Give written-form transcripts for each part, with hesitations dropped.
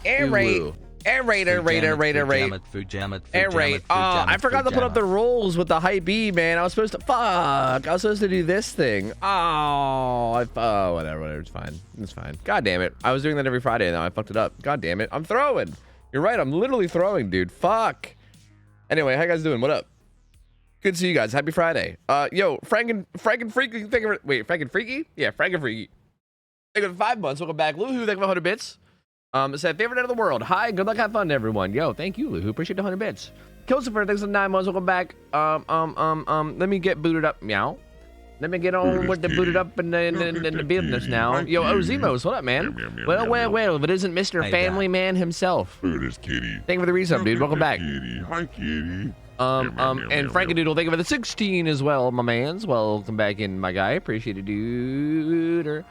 Hey, air rate. Air rate. I forgot to put up the rules with the hype B, man. I was supposed to do this thing. Oh, whatever. It's fine. It's fine. God damn it. I was doing that every Friday now. I fucked it up. God damn it. I'm throwing. You're right. I'm literally throwing, dude. Fuck. Anyway, how you guys doing? What up? Good to see you guys. Happy Friday. Yo, Franken Freaky. Franken Freaky? Yeah, Franken Freaky. Thank you for 5 months. Welcome back. Luhu, thank you for 100 bits. Said favorite out of the world. Hi, good luck, have fun, everyone. Yo, thank you, Luhu. Appreciate the 100 bits. Kilsifer, thanks for 9 months. Welcome back. Let me get booted up. Meow. Let me get on with the booted up and the business now. Yo, Ozemos, what up, man? Well, if it isn't Mr. Family Man himself. There's Kitty. Thank you for the resub, dude. Welcome back. Hi, Kitty. And Frankendoodle, thank you for the 16 as well, my mans. Welcome back in, my guy. Appreciate it, dude.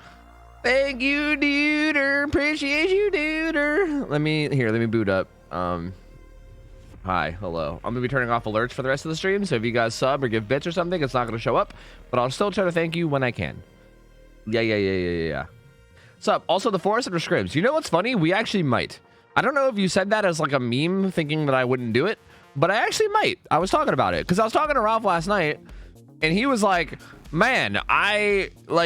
Thank you, duder. Appreciate you, duder. Let me boot up. Hi, hello. I'm gonna be turning off alerts for the rest of the stream, so if you guys sub or give bits or something, it's not gonna show up, but I'll still try to thank you when I can. Yeah. Sup, also the forest under scrims. You know what's funny? We actually might. I don't know if you said that as like a meme thinking that I wouldn't do it, but I actually might. I was talking about it, because I was talking to Ralph last night, and he was like, man,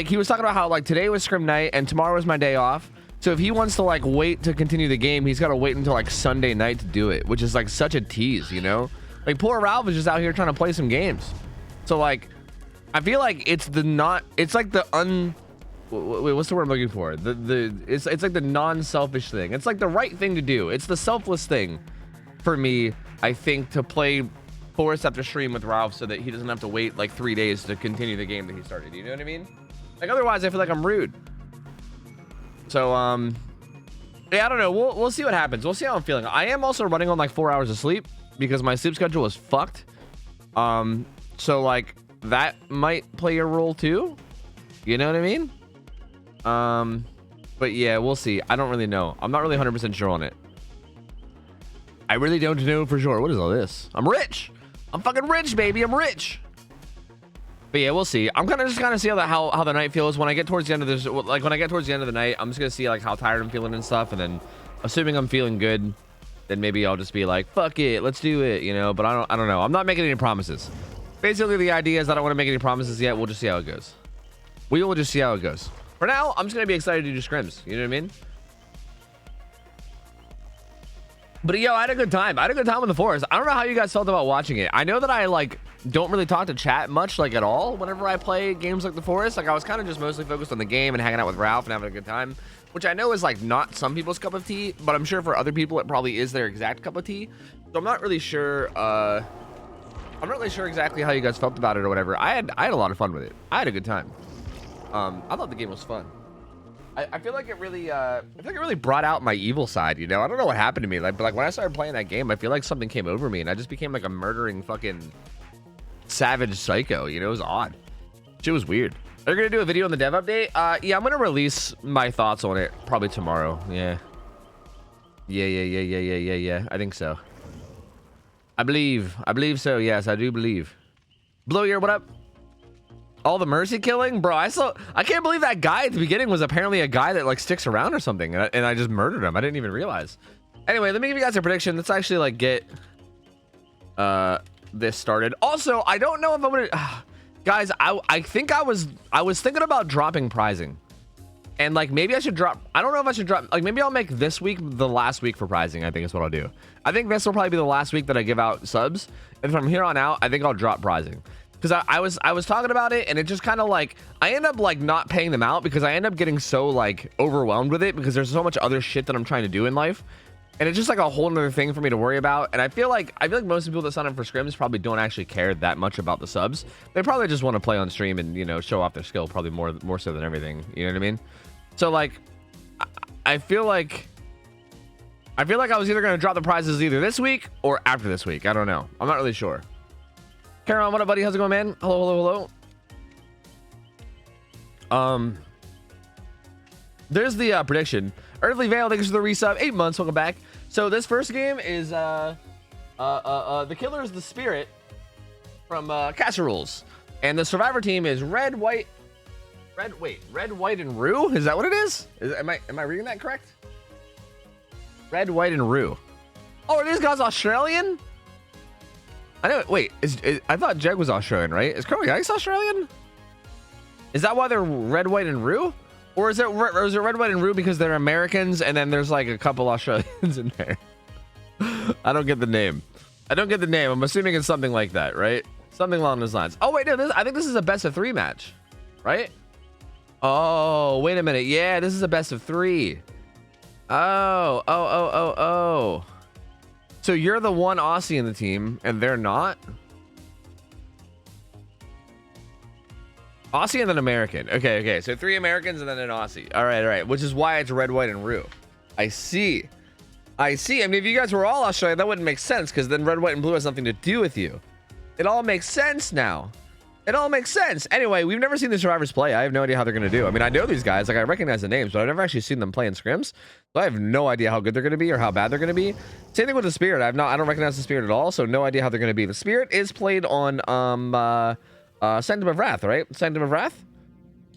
he was talking about how like today was scrim night and tomorrow was my day off. So if he wants to like wait to continue the game, he's got to wait until like Sunday night to do it, which is like such a tease, you know? Like poor Ralph is just out here trying to play some games. So like, I feel like it's like the what's the word I'm looking for? It's like the non-selfish thing. It's like the right thing to do. It's the selfless thing for me, I think, to play Forest after stream with Ralph so that he doesn't have to wait like 3 days to continue the game that he started. You know what I mean? Like otherwise I feel like I'm rude. So yeah, I don't know. We'll see what happens. We'll see how I'm feeling. I am also running on like 4 hours of sleep because my sleep schedule is fucked. So like that might play a role too. You know what I mean? But yeah, we'll see. I don't really know. I'm not really 100% sure on it. I really don't know for sure. What is all this? I'm rich. I'm fucking rich, baby. I'm rich. But yeah, we'll see. I'm gonna just kind of see how the night feels when I get towards the end of this. Like when I get towards the end of the night, I'm just gonna see like how tired I'm feeling and stuff, and then assuming I'm feeling good, then maybe I'll just be like, fuck it, let's do it, you know. But I don't know. I'm not making any promises. Basically, the idea is I don't want to make any promises yet. We'll just see how it goes. We will just see how it goes. For now, I'm just gonna be excited to do scrims. You know what I mean? But yo, I had a good time. I had a good time in the forest. I don't know how you guys felt about watching it. I know that I like don't really talk to chat much, like at all, whenever I play games like the forest. Like I was kind of just mostly focused on the game and hanging out with Ralph and having a good time, which I know is like not some people's cup of tea, but I'm sure for other people it probably is their exact cup of tea. So I'm not really sure. I'm not really sure exactly how you guys felt about it or whatever. I had a lot of fun with it. I had a good time. I thought the game was fun. I feel like it really brought out my evil side, you know? I don't know what happened to me. But when I started playing that game, I feel like something came over me and I just became like a murdering fucking savage psycho, you know? It was odd. Shit was weird. They're gonna do a video on the dev update? Yeah, I'm gonna release my thoughts on it probably tomorrow. Yeah. Yeah. I think so. I believe so. Yes, I do believe. Blow Ear, what up? All the mercy killing, bro. I can't believe that guy at the beginning was apparently a guy that like sticks around or something, and I just murdered him. I didn't even realize. Anyway, let me give you guys a prediction. Let's actually like get this started. Also, I don't know if I'm gonna guys, I think I was thinking about dropping prizing, and like maybe I should drop. I don't know if I should drop. Like maybe I'll make this week the last week for prizing. I think is what I'll do. I think this will probably be the last week that I give out subs, and from here on out, I think I'll drop prizing. Because I was talking about it, and it just kind of like I end up like not paying them out because I end up getting so like overwhelmed with it because there's so much other shit that I'm trying to do in life, and it's just like a whole other thing for me to worry about. And I feel like most people that sign up for scrims probably don't actually care that much about the subs. They probably just want to play on stream and, you know, show off their skill probably more so than everything. You know what I mean? So like I feel like I was either gonna drop the prizes either this week or after this week. I don't know. I'm not really sure. Karen, what up, buddy? How's it going, man? Hello. There's the prediction. Earthly Veil, thanks for the resub. 8 months, welcome back. So this first game is the killer is the spirit from Casseroles, and the survivor team is red, white, and Rue. Is that what it is? Am I reading that correct? Red, white, and Rue. Oh, are these guys Australian? I know. Wait, I thought Jeg was Australian, right? Is Colonel Yikes Australian? Is that why they're red, white, and Rue? Or is it red, white, and Rue because they're Americans and then there's like a couple Australians in there? I don't get the name. I don't get the name. I'm assuming it's something like that, right? Something along those lines. Oh, wait, no, I think this is a best of 3 match, right? Oh, wait a minute. Yeah, this is a best of 3. Oh. So you're the one Aussie in the team and they're not? Aussie and then American. Okay. So 3 Americans and then an Aussie. All right. Which is why it's red, white, and Rue. I see. I mean, if you guys were all Australian, that wouldn't make sense because then red, white, and blue has nothing to do with you. It all makes sense now. It all makes sense. Anyway, we've never seen the survivors play. I have no idea how they're going to do. I mean, I know these guys. Like, I recognize the names, but I've never actually seen them play in scrims. So I have no idea how good they're going to be or how bad they're going to be. Same thing with the Spirit. I don't recognize the Spirit at all, so no idea how they're going to be. The Spirit is played on Sanctum of Wrath, right? Sanctum of Wrath.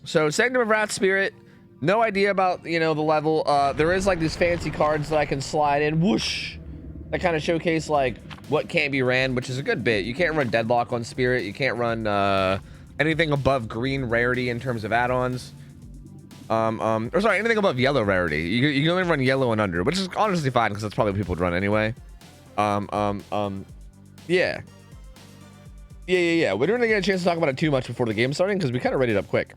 So Sanctum of Wrath Spirit. No idea about, the level. There is like these fancy cards that I can slide in. Whoosh. That kind of showcase like what can't be ran, which is a good bit. You can't run Deadlock on Spirit. You can't run anything above green rarity in terms of add-ons. Or sorry, anything above yellow rarity. You can only run yellow and under, which is honestly fine because that's probably what people would run anyway. Yeah. We didn't get a chance to talk about it too much before the game starting because we kind of read it up quick.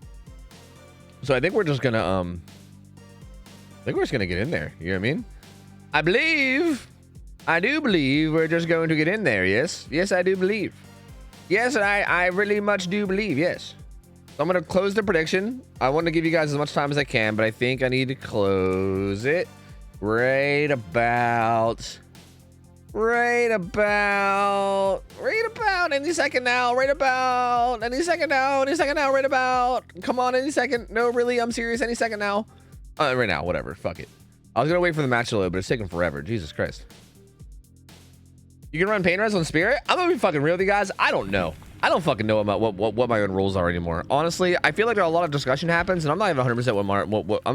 So I think we're just gonna get in there. You know what I mean? I do believe we're just going to get in there. Yes, I do believe. Yes, I really much do believe. Yes. So I'm gonna close the prediction. I want to give you guys as much time as I can, but I think I need to close it right about any second now. Right about any second now. Right about. Come on, any second. No, really, I'm serious. Any second now. Right now, whatever. Fuck it. I was gonna wait for the match to load, but it's taking forever. Jesus Christ. You can run pain res on Spirit? I'm gonna be fucking real with you guys. I don't know. I don't fucking know about what my own rules are anymore. Honestly, I feel like a lot of discussion happens, and I'm not even 100% I'm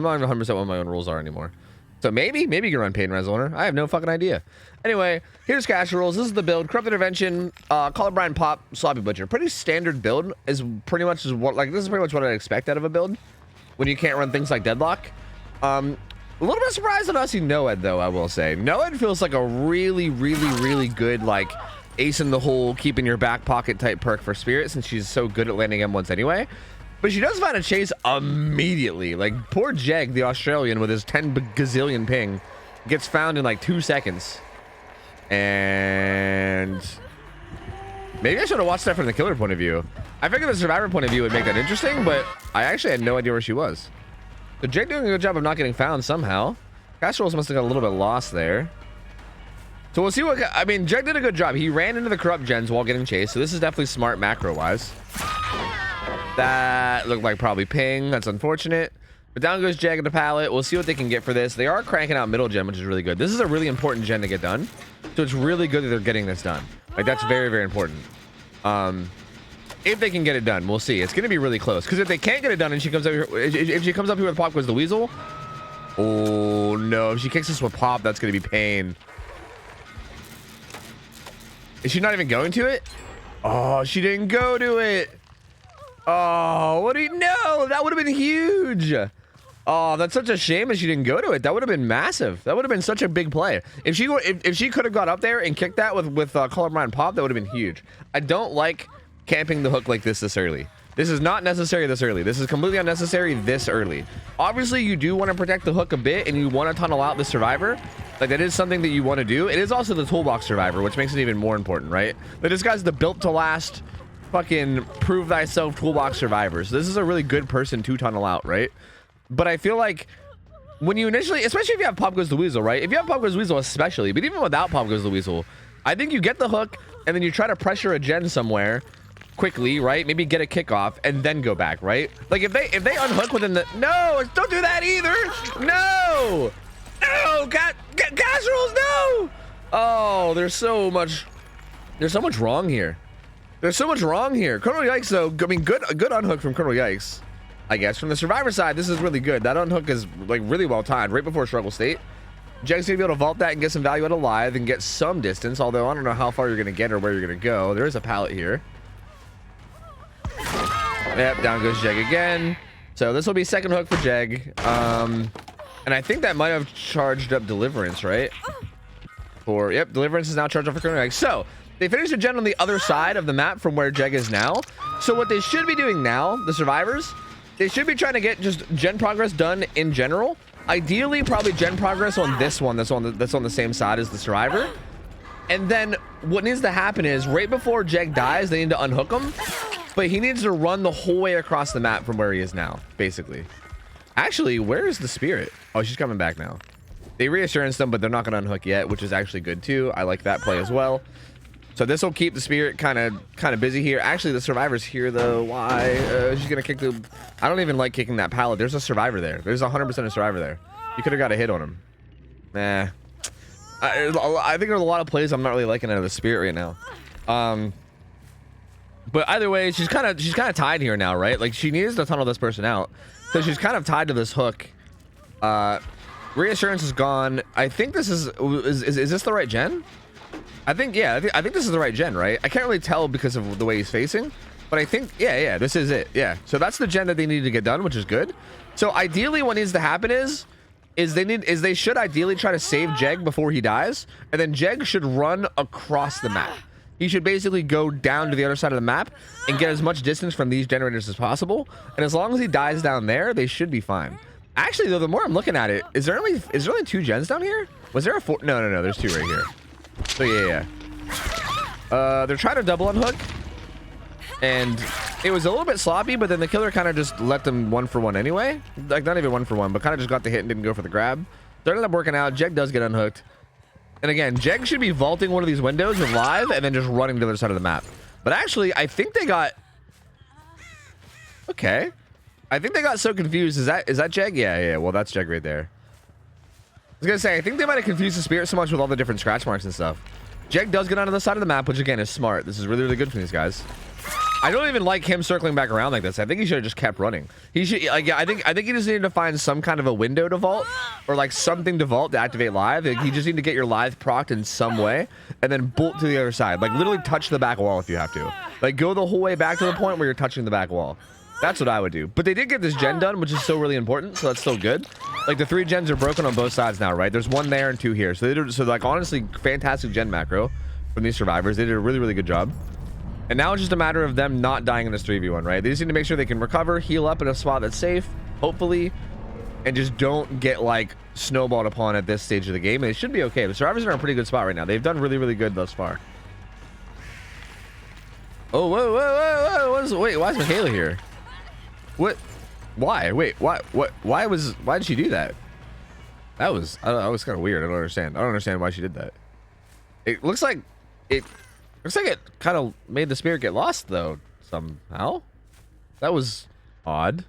not even 100% what my own rules are anymore. So maybe you can run pain res on her. I have no fucking idea. Anyway, here's cash rules. This is the build: Corrupt Intervention, Colorblind Pop, Sloppy Butcher. Pretty standard build. This is pretty much what I expect out of a build when you can't run things like Deadlock. A little bit surprised on Aussie Noed, though, I will say. Noed feels like a really good, like, ace in the hole, keep in your back pocket type perk for Spirit, since she's so good at landing M1s anyway. But she does find a chase immediately. Like, poor Jeg, the Australian, with his 10 gazillion ping, gets found in, like, 2 seconds. And maybe I should have watched that from the killer point of view. I figured the survivor point of view would make that interesting, but I actually had no idea where she was. So Jake doing a good job of not getting found somehow. Cash rolls must have got a little bit lost there. So we'll see what... I mean, Jake did a good job. He ran into the corrupt gens while getting chased. So this is definitely smart macro-wise. That looked like probably ping. That's unfortunate. But down goes Jag at the pallet. We'll see what they can get for this. They are cranking out middle gen, which is really good. This is a really important gen to get done. So it's really good that they're getting this done. Like, that's very important. If they can get it done, we'll see. It's going to be really close. Because if they can't get it done and she comes up here, if she comes up here with Pop goes the Weasel. Oh, no. If she kicks us with Pop, that's going to be pain. Is she not even going to it? Oh, she didn't go to it. Oh, what do you know? That would have been huge. Oh, that's such a shame that she didn't go to it. That would have been massive. That would have been such a big play. If she could have got up there and kicked that with Colorblind Pop, that would have been huge. I don't like camping the hook like this early. This is not necessary this early. This is completely unnecessary this early. Obviously, you do want to protect the hook a bit and you want to tunnel out the survivor. Like, that is something that you want to do. It is also the toolbox survivor, which makes it even more important, right? But this guy's the built to last fucking prove thyself toolbox survivor. So this is a really good person to tunnel out, right? But I feel like when you initially, especially if you have Pop Goes the Weasel, right? If you have Pop Goes the Weasel especially, but even without Pop Goes the Weasel, I think you get the hook and then you try to pressure a gen somewhere quickly, right? Maybe get a kickoff and then go back, right? Like if they unhook within the... No! Don't do that either! No! No! Casseroles, no! Oh, there's so much wrong here. There's so much wrong here. Colonel Yikes, though, I mean, good unhook from Colonel Yikes, I guess. From the survivor side, this is really good. That unhook is like really well timed right before struggle state. Jeg's gonna be able to vault that and get some value out of live and get some distance, although I don't know how far you're gonna get or where you're gonna go. There is a pallet here. Yep, down goes Jeg again. So this will be second hook for Jeg. And I think that might have charged up Deliverance, right? Yep, Deliverance is now charged up for current. So they finished the gen on the other side of the map from where Jeg is now. So what they should be doing now, the survivors, they should be trying to get just gen progress done in general. Ideally, probably gen progress on this one that's on the same side as the survivor. And then what needs to happen is right before Jeg dies, they need to unhook him. But he needs to run the whole way across the map from where he is now, basically. Actually, where is the spirit? Oh, she's coming back now. They reassurance them, but they're not going to unhook yet, which is actually good too. I like that play as well. So this will keep the spirit kind of busy here. Actually, the survivor's here though. Why? She's gonna kick the. I don't even like kicking that pallet. There's a survivor there. There's 100% a survivor there. You could have got a hit on him. Nah. I think there's a lot of plays I'm not really liking out of the spirit right now. But either way, she's kind of tied here now, right? Like she needs to tunnel this person out, so she's kind of tied to this hook. Reassurance is gone. I think this is this the right gen? I think, yeah, I think this is the right gen, right? I can't really tell because of the way he's facing, but I think, yeah, this is it. Yeah, so that's the gen that they need to get done, which is good. So ideally what needs to happen is they should ideally try to save Jeg before he dies, and then Jeg should run across the map. He should basically go down to the other side of the map and get as much distance from these generators as possible. And as long as he dies down there, they should be fine. Actually, though, the more I'm looking at it, is there only 2 gens down here? Was there a 4? No, there's 2 right here. So yeah. They're trying to double unhook, and it was a little bit sloppy, but then the killer kind of just let them 1-for-1 anyway. Like not even 1-for-1, but kind of just got the hit and didn't go for the grab. They ended up working out. Jeg does get unhooked, and again, Jeg should be vaulting one of these windows with live and then just running to the other side of the map. But actually, I think they got. Okay, I think they got so confused. Is that Jeg? Yeah. Well, that's Jeg right there. I was gonna say, I think they might have confused the spirit so much with all the different scratch marks and stuff. Jeg does get onto the side of the map, which again is smart. This is really, really good for these guys. I don't even like him circling back around like this. I think he should have just kept running. He should, like, yeah, I think he just needed to find some kind of a window to vault, or like something to vault to activate live. Like, you just need to get your live procced in some way, and then bolt to the other side. Like literally touch the back wall if you have to. Like go the whole way back to the point where you're touching the back wall. That's what I would do. But they did get this gen done, which is still really important, so that's still good. Like the 3 gens are broken on both sides now, right? There's 1 there and 2 here. So they did, like honestly, fantastic gen macro from these survivors. They did a really, really good job. And now it's just a matter of them not dying in this 3v1, right? They just need to make sure they can recover, heal up in a spot that's safe, hopefully, and just don't get like snowballed upon at this stage of the game. And it should be okay. The survivors are in a pretty good spot right now. They've done really, really good thus far. Oh, whoa. Wait, why is Michaela here? What? Why? Wait, why? What? Why did she do that? That was kind of weird. I don't understand why she did that. It looks like it kind of made the spirit get lost though somehow. That was odd.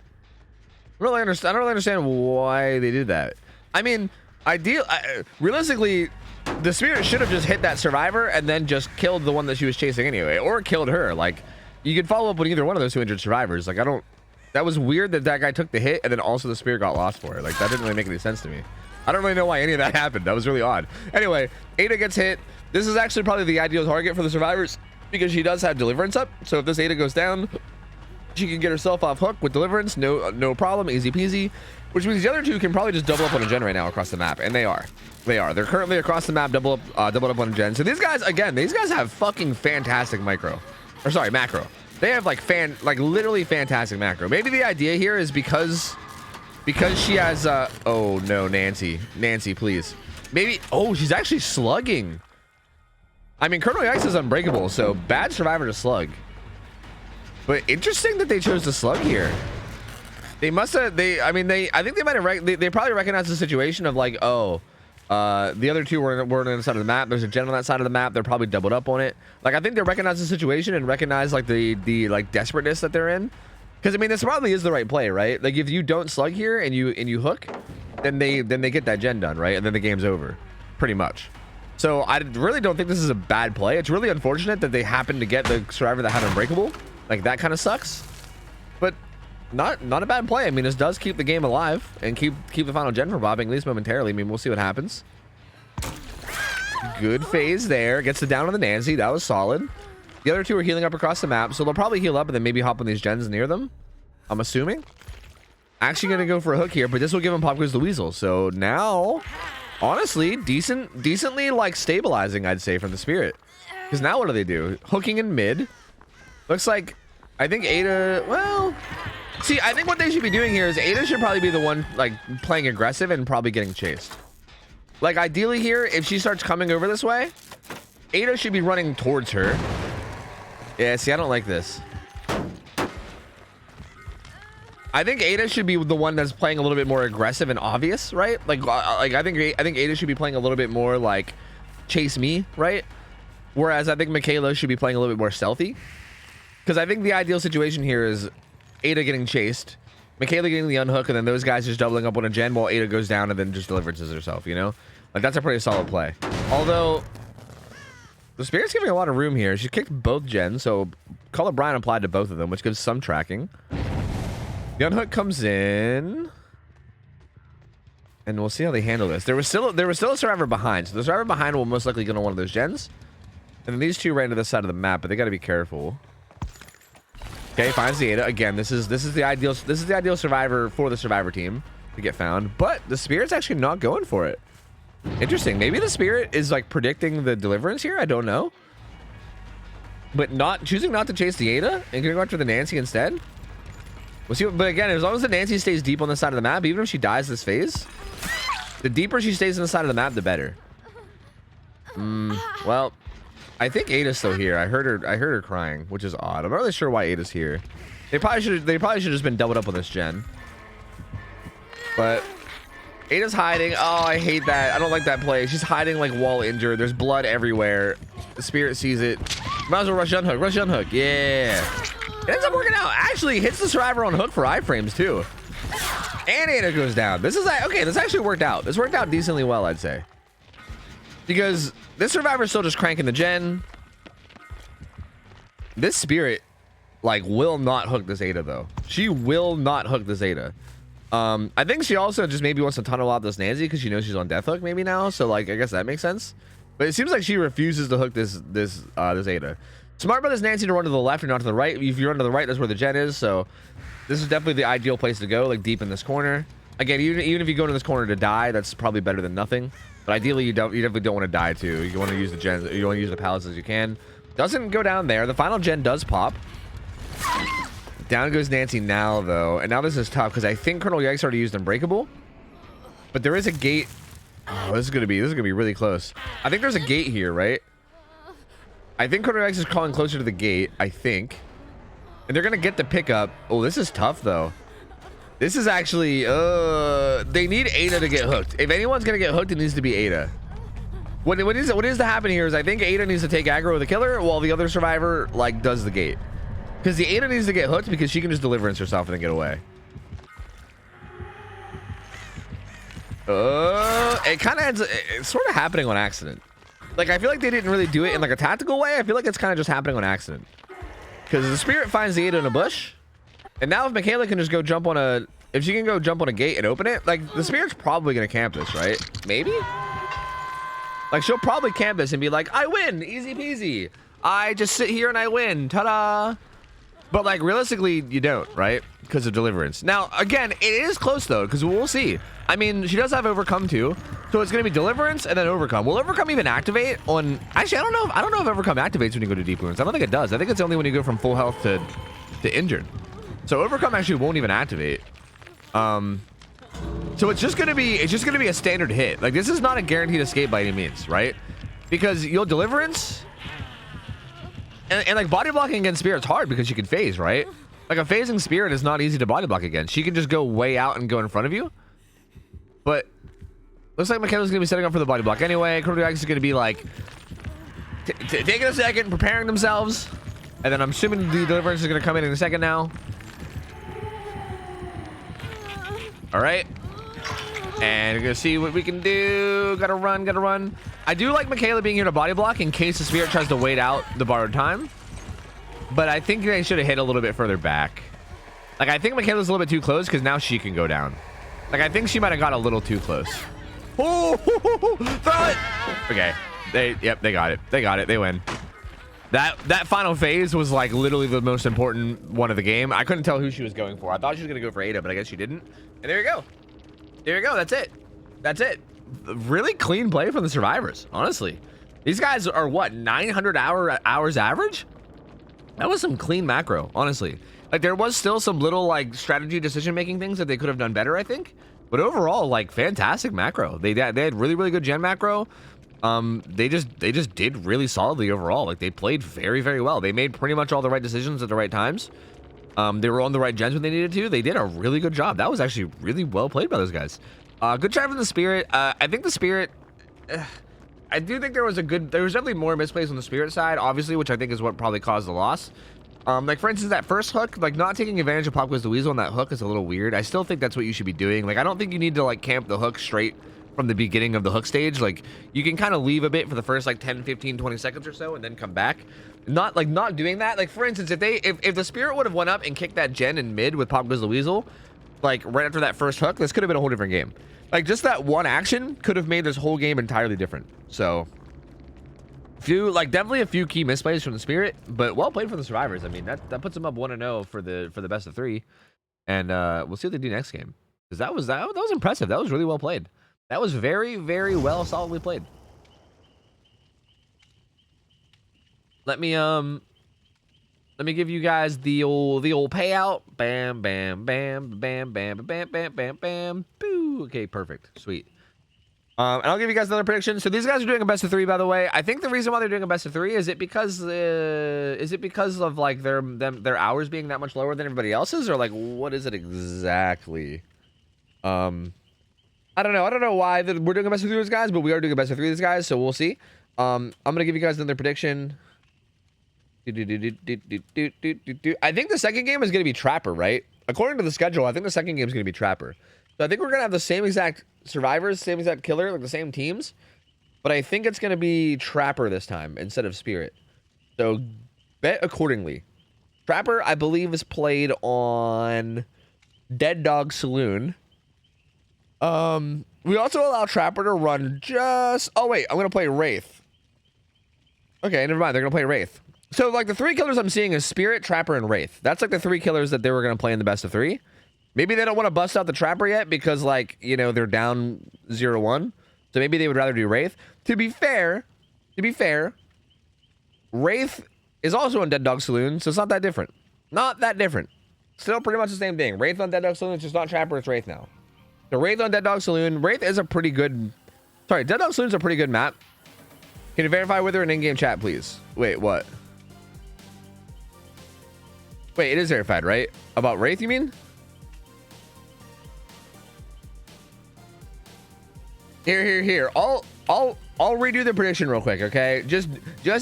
I don't really understand why they did that. I mean, realistically, the spirit should have just hit that survivor and then just killed the one that she was chasing anyway, or killed her. Like, you could follow up with either one of those 2 injured survivors. Like, that was weird that guy took the hit and then also the spirit got lost for it. Like, that didn't really make any sense to me. I don't really know why any of that happened. That was really odd. Anyway, Ada gets hit. This is actually probably the ideal target for the survivors because she does have Deliverance up. So if this Ada goes down, she can get herself off hook with Deliverance. No problem. Easy peasy. Which means the other 2 can probably just double up on a gen right now across the map. And they are. They're currently across the map, doubled up on a gen. So these guys, again, have fucking fantastic macro. They have like literally fantastic macro. Maybe the idea here is because she has oh no, Nancy, please. Maybe, oh, she's actually slugging. I mean, Colonel Yikes is unbreakable, so bad survivor to slug. But interesting that they chose to slug here. They must have, I think they might have, they probably recognized the situation of like, oh, the other 2 were on the side of the map. There's a gen on that side of the map. They're probably doubled up on it. Like, I think they recognize the situation and recognize like the like desperateness that they're in. Because I mean, this probably is the right play, right? Like, if you don't slug here and you hook, then they get that gen done, right? And then the game's over, pretty much. So I really don't think this is a bad play. It's really unfortunate that they happened to get the survivor that had unbreakable. Like, that kind of sucks. But not a bad play. I mean, this does keep the game alive and keep the final gen from bobbing, at least momentarily. I mean, we'll see what happens. Good phase there. Gets the down on the Nancy. That was solid. The other two are healing up across the map, so they'll probably heal up and then maybe hop on these gens near them. I'm assuming. Actually going to go for a hook here, but this will give him Pop Quiz the Weasel. So now, honestly, decently like stabilizing, I'd say, from the Spirit. Because now what do they do? Hooking in mid. Looks like, I think Ada, well, see, I think what they should be doing here is Ada should probably be the one like playing aggressive and probably getting chased. Like ideally here, if she starts coming over this way, Ada should be running towards her. Yeah, see, I don't like this. I think Ada should be the one that's playing a little bit more aggressive and obvious, right? Like I think Ada should be playing a little bit more like chase me, right? Whereas I think Michaela should be playing a little bit more stealthy. Because I think the ideal situation here is Ada getting chased, Michaela getting the unhook, and then those guys just doubling up on a gen while Ada goes down and then just deliverances herself, you know? Like that's a pretty solid play. Although the Spirit's giving a lot of room here. She kicked both gens, so Call of Brian applied to both of them, which gives some tracking. The unhook comes in, and we'll see how they handle this. There was still a survivor behind, so the survivor behind will most likely get on one of those gens. And then these two ran to this side of the map, but they got to be careful. Okay, finds the Ada again. This is the ideal survivor for the survivor team to get found, but the Spirit's actually not going for it. Interesting. Maybe the Spirit is like predicting the deliverance here. I don't know, but choosing not to chase the Ada and going after the Nancy instead. We'll see, but again, as long as the Nancy stays deep on the side of the map, even if she dies this phase, the deeper she stays on the side of the map, the better. Well, I think Ada's still here. I heard her crying, which is odd. I'm not really sure why Ada's here. They probably should have just been doubled up on this gen. But Ada's hiding. Oh, I hate that. I don't like that play. She's hiding like wall injured. There's blood everywhere. The Spirit sees it. Might as well rush unhook. Rush unhook. Yeah. It ends up working out. Actually hits the survivor on hook for iframes too. And Ada goes down. This is okay. This actually worked out. This worked out decently well, I'd say. Because this survivor's still just cranking the gen. This Spirit like will not hook this Ada though. She will not hook this Ada. I think she also just maybe wants to tunnel out this Nancy because she knows she's on death hook maybe now. So like I guess that makes sense. But it seems like she refuses to hook this Ada. Smart by this Nancy to run to the left or not to the right. If you run to the right, that's where the gen is. So this is definitely the ideal place to go, like deep in this corner. Again, even if you go into this corner to die, that's probably better than nothing. But ideally, you definitely don't want to die too. You want to use the gens. You want to use the pallets as you can. Doesn't go down there. The final gen does pop. Down goes Nancy now though, and now this is tough because I think Colonel Yikes already used Unbreakable, but there is a gate. Oh, this is gonna be really close. I think there's a gate here, right? I think Colonel Yikes is calling closer to the gate. I think, and they're gonna get the pickup. Oh, this is tough though. This is actually they need Ada to get hooked. If anyone's gonna get hooked, it needs to be Ada. What is to happen here is I think Ada needs to take aggro with the killer while the other survivor like does the gate. Because the Ada needs to get hooked because she can just deliverance herself and then get away. It kind of ends. It's sort of happening on accident. Like I feel like they didn't really do it in like a tactical way. I feel like it's kind of just happening on accident. Because the Spirit finds the Ada in a bush, and now if Michaela can just go jump on a, if she can go jump on a gate and open it, like the Spirit's probably gonna camp this, right? Maybe. Like she'll probably camp this and be like, I win, easy peasy. I just sit here and I win, ta-da. But like realistically, you don't, right? Because of deliverance. Now, again, it is close though, because we'll see. I mean, she does have overcome too, so it's gonna be deliverance and then overcome. Will overcome even activate on? Actually, I don't know if overcome activates when you go to deep wounds. I don't think it does. I think it's only when you go from full health to injured. So overcome actually won't even activate. So it's just gonna be a standard hit. Like this is not a guaranteed escape by any means, right? Because you'll deliverance. And like body blocking against Spirit's hard because you can phase, right? Like a phasing Spirit is not easy to body block against. She can just go way out and go in front of you. But looks like Michaela's gonna be setting up for the body block anyway. Cordiax is gonna be like taking a second, preparing themselves, and then I'm assuming the deliverance is gonna come in a second now. All right, and we're gonna see what we can do. Gotta run. I do like Michaela being here to body block in case the Spirit tries to wait out the borrowed time. But I think they should have hit a little bit further back. Like I think Michaela's a little bit too close because now she can go down. Like I think she might have got a little too close. Oh, throw it. Okay. Yep, they got it. They got it. They win. That final phase was like literally the most important one of the game. I couldn't tell who she was going for. I thought she was gonna go for Ada, but I guess she didn't. And there you go. There you go. That's it. That's it. Really clean play from the survivors, honestly. These guys are what, 900 hours average? That was some clean macro, honestly. Like there was still some little like strategy decision making things that they could have done better, I think. But overall, like fantastic macro. They had really good gen macro. They just did really solidly overall. Like they played very well. They made pretty much all the right decisions at the right times. They were on the right gens when they needed to. They did a really good job. That was actually really well played by those guys. Good try from the Spirit. I think the Spirit. I do think there was definitely more misplays on the Spirit side, obviously, which I think is what probably caused the loss. Like for instance, that first hook, like not taking advantage of Pop Quiz the Weasel on that hook is a little weird. I still think that's what you should be doing. Like I don't think you need to like camp the hook straight from the beginning of the hook stage. Like you can kind of leave a bit for the first like 10, 15, 20 seconds or so and then come back. Not doing that. Like for instance, if the Spirit would have went up and kicked that gen in mid with Pop Quiz the Weasel, like right after that first hook, this could have been a whole different game. Like just that one action could have made this whole game entirely different. So definitely a few key misplays from the Spirit, but well played for the survivors. I mean, that puts them up 1-0 for the best of 3. And we'll see what they do next game. Because that was impressive. That was really well played. That was very well solidly played. Let me give you guys the old payout. Bam, bam, bam, bam, bam, bam, bam, bam, bam. Boo. Okay, perfect. Sweet. And I'll give you guys another prediction. So these guys are doing a best of 3, by the way. I think the reason why they're doing a best of 3 is it because of like their hours being that much lower than everybody else's, or like what is it exactly? I don't know why we're doing a best of 3 with these guys, but we are doing a best of 3 with these guys, so we'll see. I'm gonna give you guys another prediction. I think the second game is gonna be Trapper, right? According to the schedule, I think the second game is gonna be Trapper. So I think we're gonna have the same exact survivors, same exact killer, like the same teams, but I think it's gonna be Trapper this time instead of Spirit. So bet accordingly. Trapper, I believe, is played on Dead Dog Saloon. We also allow Trapper to run just... Oh, wait. I'm going to play Wraith. Okay, never mind. They're going to play Wraith. So, like, the 3 killers I'm seeing is Spirit, Trapper, and Wraith. That's, like, the 3 killers that they were going to play in the best of 3. Maybe they don't want to bust out the Trapper yet because, like, you know, they're down 0-1. So maybe they would rather do Wraith. To be fair, Wraith is also on Dead Dog Saloon, so it's not that different. Not that different. Still pretty much the same thing. Wraith on Dead Dog Saloon, it's just not Trapper, it's Wraith now. So Wraith on Dead Dog Saloon. Wraith is a pretty good... Sorry, Dead Dog Saloon's a pretty good map. Can you verify with her in in-game chat, please? Wait, what? Wait, it is verified, right? About Wraith, you mean? Here. I'll redo the prediction real quick, okay? Just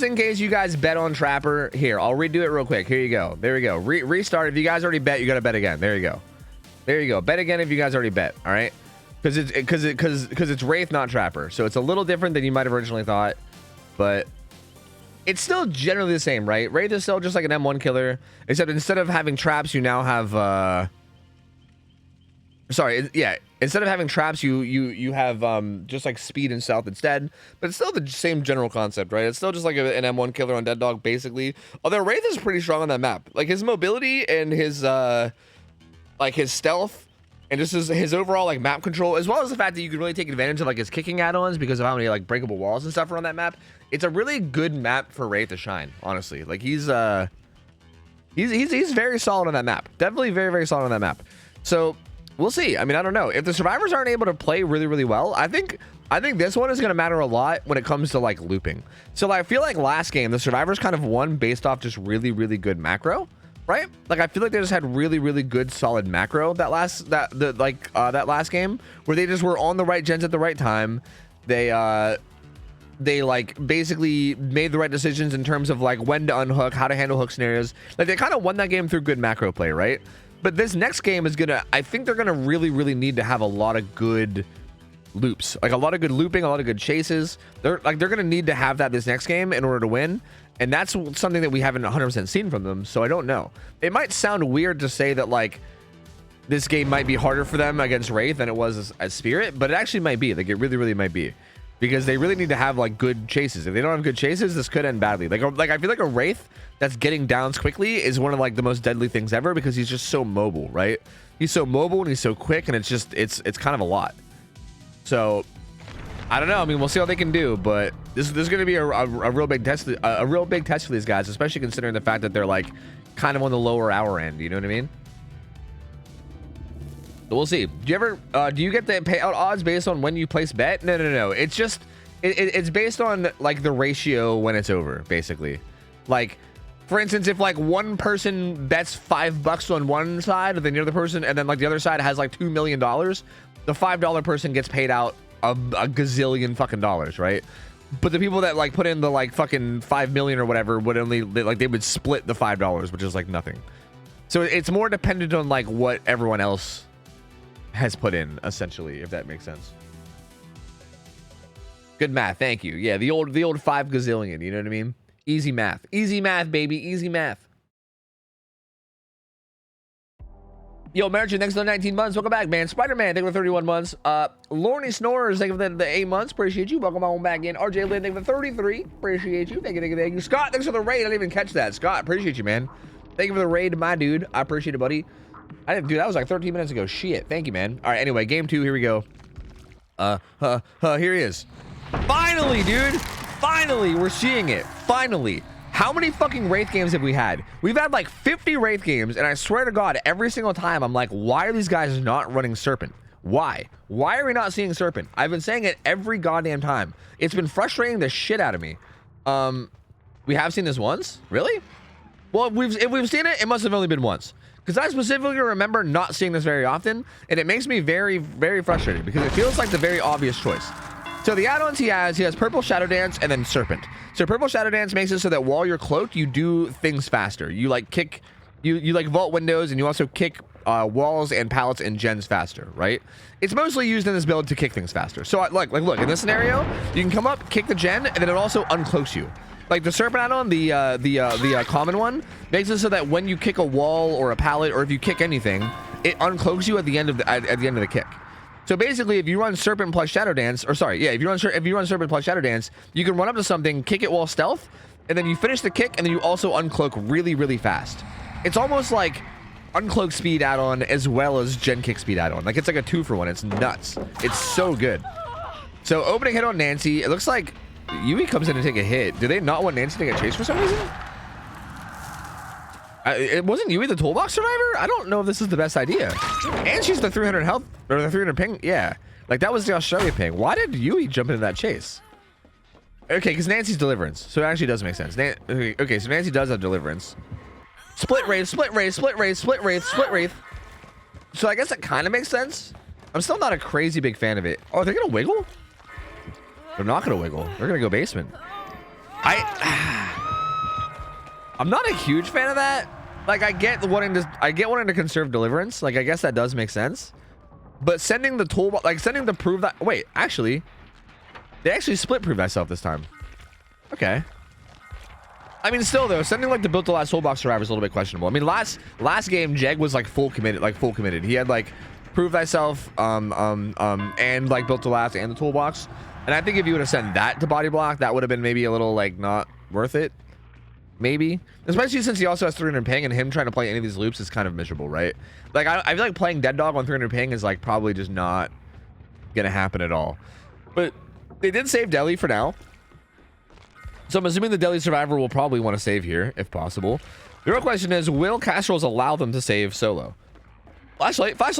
in case you guys bet on Trapper. Here, I'll redo it real quick. Here you go. There we go. Restart. If you guys already bet, you gotta bet again. There you go. There you go. Bet again if you guys already bet. All right, because it's Wraith, not Trapper. So it's a little different than you might have originally thought, but it's still generally the same, right? Wraith is still just like an M1 killer, except instead of having traps, you now have instead of having traps, you have just like speed and stealth instead. But it's still the same general concept, right? It's still just like an M1 killer on Dead Dog, basically. Although Wraith is pretty strong on that map. Like his mobility and his like his stealth and just his overall like map control, as well as the fact that you can really take advantage of like his kicking add-ons because of how many like breakable walls and stuff are on that map. It's a really good map for Wraith to shine, honestly. Like he's very solid on that map. Definitely very solid on that map. So we'll see. I mean, I don't know. If the survivors aren't able to play really well, I think this one is going to matter a lot when it comes to like looping. So like, I feel like last game the survivors kind of won based off just really good macro, right? Like I feel like they just had really good solid macro that last game where they just were on the right gens at the right time. They like basically made the right decisions in terms of like when to unhook, how to handle hook scenarios. Like they kind of won that game through good macro play, right? But this next game is I think they're gonna really need to have a lot of good loops, like a lot of good looping, a lot of good chases. They're gonna need to have that this next game in order to win, and that's something that we haven't 100% seen from them. So I don't know. It might sound weird to say that like this game might be harder for them against Wraith than it was as Spirit, but it actually might be. Like it really might be. because they really need to have like good chases. If they don't have good chases, this could end badly. Like I feel like a Wraith that's getting downs quickly is one of like the most deadly things ever, because he's just so mobile, right? He's so mobile and he's so quick, and it's just it's kind of a lot. So I don't know. I mean, we'll see how they can do, but this is going to be a real big test, a real big test for these guys, especially considering the fact that they're like kind of on the lower hour end. You know what I mean? So we'll see. Do you get the payout odds based on when you place bet? No. It's just it's based on like the ratio when it's over, basically. Like, for instance, if like one person bets $5 on one side, and then the other person, and then like the other side has like $2 million, the $5 person gets paid out a gazillion fucking dollars, right? But the people that like put in the like fucking 5 million or whatever would only they would split the $5, which is like nothing. So it's more dependent on like what everyone else has put in, essentially, if that makes sense. Good math, thank you. Yeah, the old 5 gazillion, you know what I mean? Easy math, baby, easy math. Yo, American, thanks for the 19 months. Welcome back, man. Spider-Man, thank you for 31 months. Lorny Snorers, thank you for the 8 months. Appreciate you. Welcome on back in. RJ Lynn, thank you for 33. Appreciate you. Thank you. Scott, thanks for the raid. I didn't even catch that. Scott, appreciate you, man. Thank you for the raid, my dude. I appreciate it, buddy. I didn't do that. Was like 13 minutes ago. Shit. Thank you, man. All right. Anyway, game 2. Here we go. Here he is. Finally, dude. Finally, we're seeing it. Finally. How many fucking Wraith games have we had? We've had like 50 Wraith games, and I swear to God, every single time I'm like, why are these guys not running Serpent? Why? Why are we not seeing Serpent? I've been saying it every goddamn time. It's been frustrating the shit out of me. We have seen this once? Really? Well, if we've seen it, it must have only been once. Because I specifically remember not seeing this very often, and it makes me very, very frustrated because it feels like the very obvious choice. So the add-ons he has Purple Shadow Dance and then Serpent. So Purple Shadow Dance makes it so that while you're cloaked, you do things faster. You like kick, you like vault windows, and you also kick walls and pallets and gens faster, right? It's mostly used in this build to kick things faster. So look, in this scenario, you can come up, kick the gen, and then it also uncloaks you. Like the Serpent add-on, the common one, makes it so that when you kick a wall or a pallet, or if you kick anything, it uncloaks you at the end of the kick. So basically, if you run Serpent plus Shadow Dance, or sorry, yeah, if you run Serpent plus Shadow Dance, you can run up to something, kick it while stealth, and then you finish the kick, and then you also uncloak really, really fast. It's almost like uncloak speed add-on as well as gen kick speed add-on. Like it's like a 2-for-1. It's nuts. It's so good. So opening hit on Nancy. It looks like Yui comes in to take a hit. Do they not want Nancy to get chased for some reason? It wasn't Yui the toolbox survivor? I don't know if this is the best idea. And she's the 300 health, or the 300 ping. Yeah. Like that was the Australia ping. Why did Yui jump into that chase? Okay, because Nancy's deliverance. So it actually does make sense. Okay, so Nancy does have deliverance. Split wraith. So I guess it kind of makes sense. I'm still not a crazy big fan of it. Oh, they're going to wiggle? They're not going to wiggle. They're going to go basement. I'm not a huge fan of that. Like I get wanting to conserve deliverance. Like I guess that does make sense. But sending the toolbox, like sending the prove that, wait, actually, they actually split prove thyself this time. Okay. I mean, still though, sending like the built to last toolbox survivor is a little bit questionable. I mean, last game Jeg was like full committed. He had like prove thyself, and like built to last and the toolbox. And I think if you would have sent that to body block, that would have been maybe a little like not worth it. Maybe, especially since he also has 300 ping, and him trying to play any of these loops is kind of miserable, right? Like I feel like playing Dead Dog on 300 ping is like probably just not gonna happen at all. But they did save Deli for now, so I'm assuming the Deli survivor will probably want to save here if possible. The real question is, will Castrolls allow them to save solo? Flashlight. This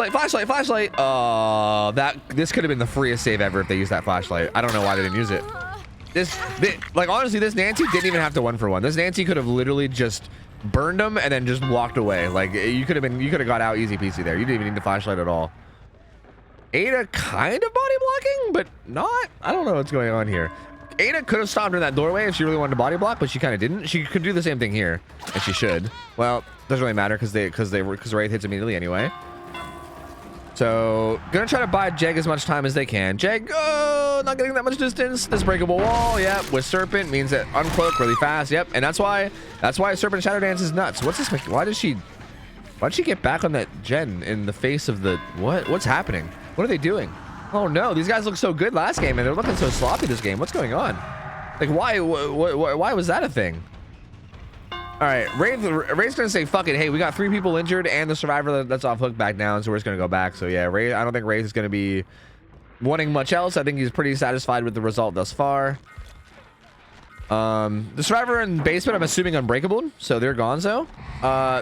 could have been the freest save ever if they used that flashlight. I don't know why they didn't use it. Like honestly, this Nancy didn't even have to 1-for-1. This Nancy could have literally just burned him and then just walked away. Like you could have got out easy peasy there. You didn't even need the flashlight at all. Ada kind of body blocking, but not. I don't know what's going on here. Ada could have stopped in that doorway if she really wanted to body block, but she kind of didn't. She could do the same thing here, and she should. Well, doesn't really matter because Wraith hits immediately anyway. So gonna try to buy Jeg as much time as they can. Jeg, not getting that much distance. This breakable wall, yep. With Serpent means that uncloak really fast, yep. And that's why Serpent Shadow Dance is nuts. What's this? Why did she get back on that gen in the face of the what? What's happening? What are they doing? Oh no, these guys look so good last game and they're looking so sloppy this game. What's going on? Like why was that a thing? All right, Ray's gonna say fuck it. Hey, we got 3 people injured and the survivor that's off hook back down, so we're just gonna go back. So yeah, Ray, I don't think Ray is gonna be wanting much else. I think he's pretty satisfied with the result thus far. The survivor in basement, I'm assuming unbreakable, so they're gonzo.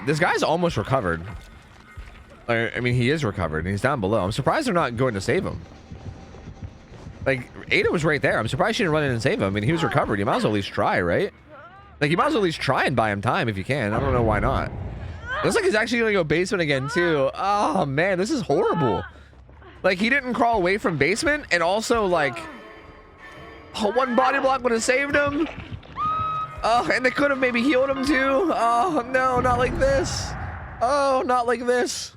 This guy's almost recovered. I mean, he is recovered and he's down below. I'm surprised they're not going to save him. Like, Ada was right there. I'm surprised she didn't run in and save him. I mean, he was recovered. You might as well at least try, right? Like, you might as well at least try and buy him time if you can. I don't know why not. Looks like he's actually going to go basement again, too. Oh, man, this is horrible. Like, he didn't crawl away from basement, and also, like, one body block would have saved him. Oh, and they could have maybe healed him, too. Oh, no, not like this. Oh, not like this.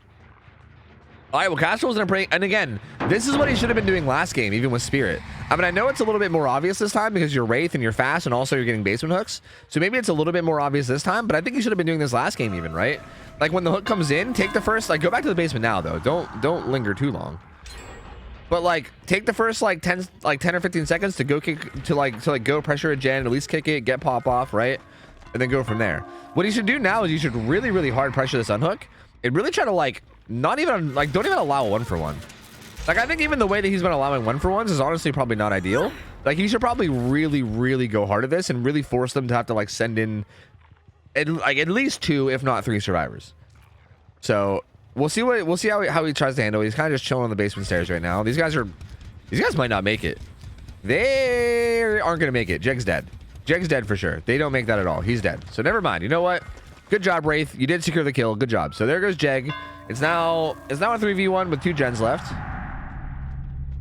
All right, well, Castro's gonna pray, and again, this is what he should have been doing last game, even with Spirit. I mean, I know it's a little bit more obvious this time because you're Wraith and you're fast, and also you're getting basement hooks. So maybe it's a little bit more obvious this time, but I think he should have been doing this last game even, right? Like when the hook comes in, take the first, like go back to the basement now though. Don't linger too long. But like take the first like 10 or 15 seconds to go kick to go pressure a gen, at least kick it, get pop off, right? And then go from there. What you should do now is you should really, really hard pressure this unhook and really try to like not even like don't even allow 1-for-1. Like I think even the way that he's been allowing 1-for-1s is honestly probably not ideal. Like he should probably really, really go hard at this and really force them to have to like send in at least 2, if not 3 survivors. So we'll see how he tries to handle it. He's kind of just chilling on the basement stairs right now. These guys might not make it. They aren't gonna make it. Jeg's dead. Jeg's dead for sure. They don't make that at all. He's dead. So never mind. You know what? Good job, Wraith. You did secure the kill. Good job. So there goes Jeg. It's now a 3v1 with 2 gens left.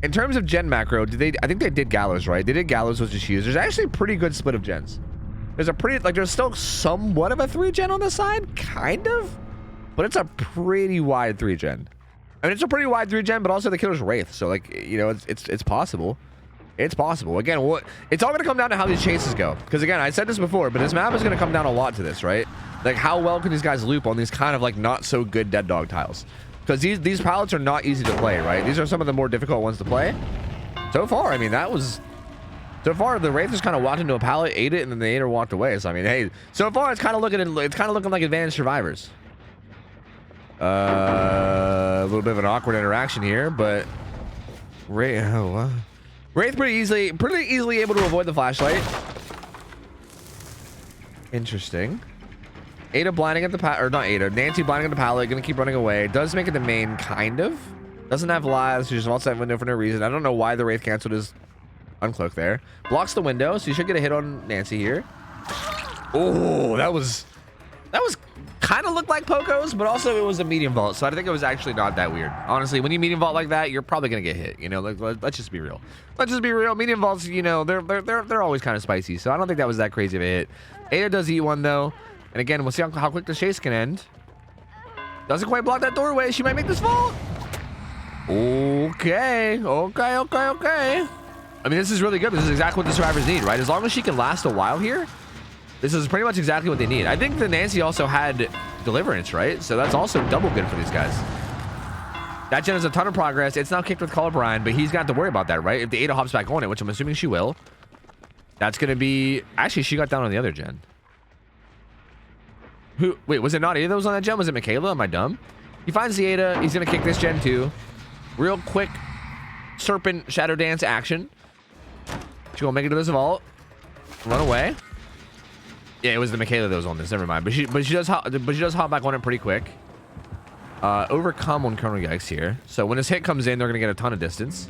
In terms of gen macro, I think they did Gallows, right? They did Gallows, was just used. There's actually a pretty good split of gens. There's still somewhat of a 3-gen on the side, kind of, but it's a pretty wide 3-gen. I mean, it's a pretty wide 3-gen, but also the killer's Wraith, so like, you know, it's possible. It's possible. Again, it's all going to come down to how these chases go. Because again, I said this before, but this map is going to come down a lot to this, right? Like, how well can these guys loop on these kind of like not so good dead dog tiles? Because these pallets are not easy to play, right? These are some of the more difficult ones to play. So far, I mean, so far the Wraith just kind of walked into a pallet, ate it, and then the Aider walked away. So I mean, hey, so far it's kind of looking like advanced survivors. A little bit of an awkward interaction here, but Wraith pretty easily able to avoid the flashlight. Interesting. Ada blinding at the pallet, or not Ada, Nancy blinding at the pallet, gonna keep running away. Does make it the main, kind of. Doesn't have lives, she just vaults that window for no reason. I don't know why the Wraith canceled his uncloak there. Blocks the window, so you should get a hit on Nancy here. Oh, that was kind of looked like Poco's, but also it was a medium vault, so I think it was actually not that weird. Honestly, when you medium vault like that, you're probably gonna get hit. You know, let's just be real. Let's just be real. Medium vaults, you know, they're always kind of spicy, so I don't think that was that crazy of a hit. Ada does eat one though, and again, we'll see how quick the chase can end. Doesn't quite block that doorway. She might make this vault. Okay. I mean, this is really good. This is exactly what the survivors need, right? As long as she can last a while here, this is pretty much exactly what they need. I think the Nancy also had Deliverance, right? So that's also double good for these guys. That gen has a ton of progress. It's now kicked with Call of Brian, but he's got to worry about that, right? If the Ada hops back on it, which I'm assuming she will, that's going to be... Actually, she got down on the other gen. Wait, was it not Ada that was on that gen? Was it Michaela? Am I dumb? He finds the Ada. He's going to kick this gen too. Real quick Serpent Shadow Dance action. She's going to make it to this vault. Run away. Yeah, it was the Michaela that was on this. Never mind. But she does hop back on it pretty quick. Overcome on Colonel Yikes here. So when his hit comes in, they're going to get a ton of distance.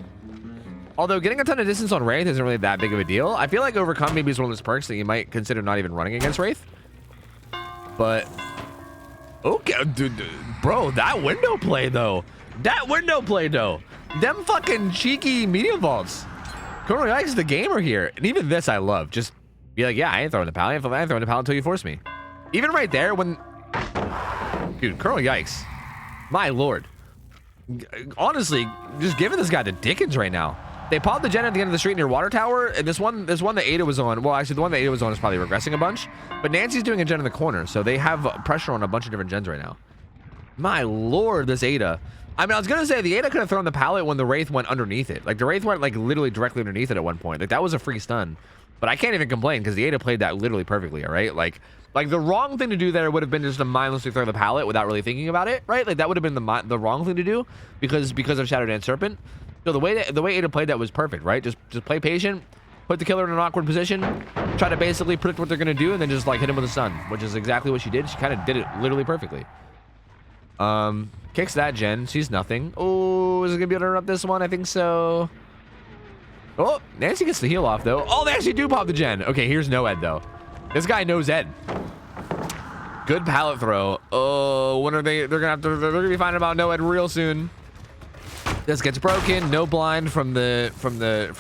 Although getting a ton of distance on Wraith isn't really that big of a deal. I feel like Overcome maybe is one of those perks that you might consider not even running against Wraith. But okay, dude, bro, that window play though. Them fucking cheeky medium vaults. Colonel Yikes is the gamer here, and even this I love. Just be like, yeah, I ain't throwing the pallet. I ain't throwing the pallet until you force me. Even right there, when, dude, Colonel Yikes, my lord. Honestly, just giving this guy the Dickens right now. They popped the gen at the end of the street near Water Tower, and this one that Ada was on, well, actually, the one that Ada was on is probably regressing a bunch, but Nancy's doing a gen in the corner, so they have pressure on a bunch of different gens right now. My lord, this Ada. I mean, I was gonna say the Ada could have thrown the pallet when the Wraith went underneath it. Like the Wraith went like literally directly underneath it at one point. Like that was a free stun. But I can't even complain because the Ada played that literally perfectly. All right, like the wrong thing to do there would have been just to mindlessly throw the pallet without really thinking about it, right? Like that would have been the wrong thing to do because of Shadow Dance Serpent. So the way Ada played that was perfect, right? Just play patient, put the killer in an awkward position, try to basically predict what they're gonna do, and then just like hit him with a stun, which is exactly what she did. She kind of did it literally perfectly. Kicks that gen. She's nothing. Oh, is it gonna be able to interrupt this one? I think so. Oh, Nancy gets the heal off though. Oh, they actually do pop the gen. Okay, here's no Ed though. This guy knows Ed. Good pallet throw. Oh, when are they? They're gonna be finding about no Ed real soon. This gets broken. No blind from the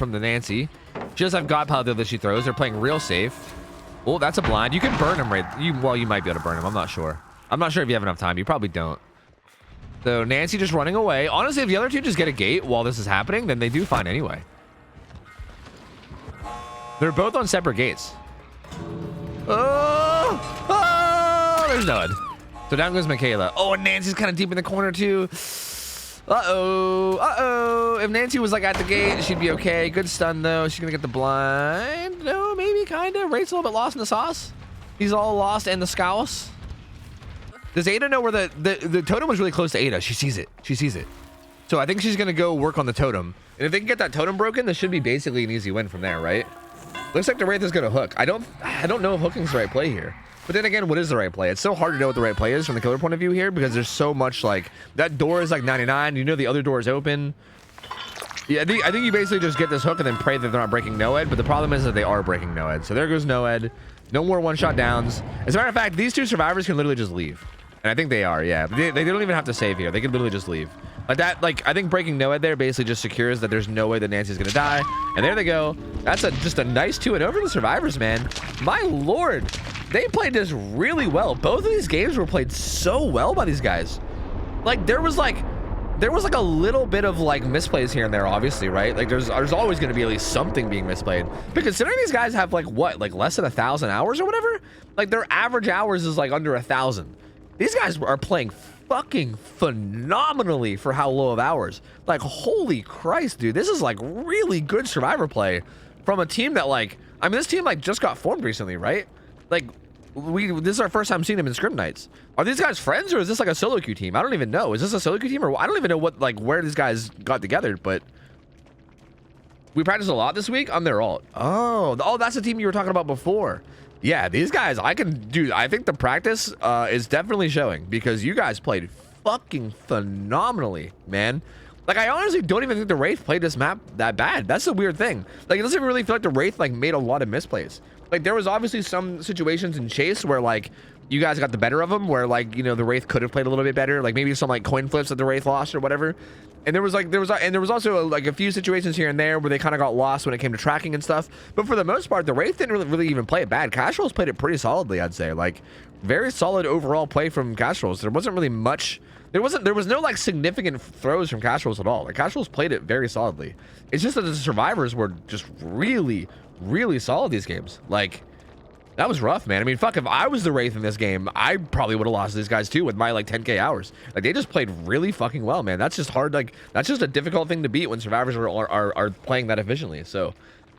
Nancy. She does have God pallet though that she throws. They're playing real safe. Oh, that's a blind. You can burn him right. Well, you might be able to burn him. I'm not sure. I'm not sure if you have enough time. You probably don't. So Nancy just running away. Honestly, if the other two just get a gate while this is happening, then they do fine anyway. They're both on separate gates. Oh! Oh! There's no Ed. So down goes Michaela. Oh, and Nancy's kind of deep in the corner too. Uh-oh. Uh-oh. If Nancy was like at the gate, she'd be okay. Good stun though. She's gonna get the blind. No, maybe kind of. Wraith's a little bit lost in the sauce. He's all lost in the scouse. Does Ada know where the totem was really close to Ada? She sees it. She sees it. So I think she's going to go work on the totem. And if they can get that totem broken, this should be basically an easy win from there, right? Looks like the Wraith is going to hook. I don't know if hooking's the right play here. But then again, what is the right play? It's so hard to know what the right play is from the killer point of view here because there's so much like that door is like 99. You know the other door is open. Yeah, I think you basically just get this hook and then pray that they're not breaking no-ed. But the problem is that they are breaking no-ed. So there goes no-ed. No more one-shot downs. As a matter of fact, these two survivors can literally just leave. And I think they are, yeah. They don't even have to save here. They can literally just leave. Like that, like I think breaking no-ed there basically just secures that there's no way that Nancy's gonna die. And there they go. That's just a nice 2-0 for the survivors, man. My lord, they played this really well. Both of these games were played so well by these guys. Like there was like a little bit of like misplays here and there, obviously, right? Like there's always gonna be at least something being misplayed. But considering these guys have like what, like less than 1,000 hours or whatever, like their average hours is like under 1,000. These guys are playing fucking phenomenally for how low of hours. Like, holy Christ, dude. This is like really good survivor play from a team that like, I mean, this team like just got formed recently, right? Like, this is our first time seeing them in Scrim Nights. Are these guys friends or is this like a solo queue team? I don't even know. Is this a solo queue team or I don't even know what, like, where these guys got together, but we practiced a lot this week on their ult. Oh, that's the team you were talking about before. Yeah, these guys, I think the practice is definitely showing because you guys played fucking phenomenally, man. Like, I honestly don't even think the Wraith played this map that bad. That's the weird thing. Like, it doesn't really feel like the Wraith, like, made a lot of misplays. Like, there was obviously some situations in Chase where, like, you guys got the better of them, where, like, you know, the Wraith could have played a little bit better. Like, maybe some, like, coin flips that the Wraith lost or whatever. And there was also like a few situations here and there where they kind of got lost when it came to tracking and stuff. But for the most part, the Wraith didn't really even play it bad. Casuals played it pretty solidly, I'd say. Like, very solid overall play from Casuals. There wasn't really much. There was no like significant throws from Casuals at all. Like, Casuals played it very solidly. It's just that the survivors were just really, really solid these games. Like, that was rough, man. I mean, fuck, if I was the Wraith in this game, I probably would have lost these guys too with my like 10k hours. Like, they just played really fucking well, man. That's just hard. Like, that's just a difficult thing to beat when survivors are playing that efficiently. So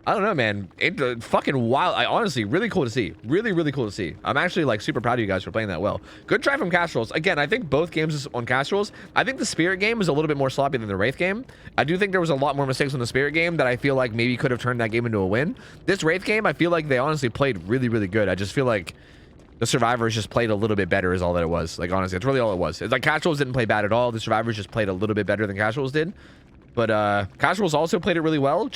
I don't know, man. It fucking wild. I honestly, really cool to see. Really, really cool to see. I'm actually like super proud of you guys for playing that well. Good try from Castrals. Again, I think both games on Castrals. I think the Spirit game was a little bit more sloppy than the Wraith game. I do think there was a lot more mistakes on the Spirit game that I feel like maybe could have turned that game into a win. This Wraith game, I feel like they honestly played really, really good. I just feel like the Survivors just played a little bit better is all that it was. Like, honestly, that's really all it was. It's like Castrals didn't play bad at all. The Survivors just played a little bit better than Castrals did. But Castrals also played it really well.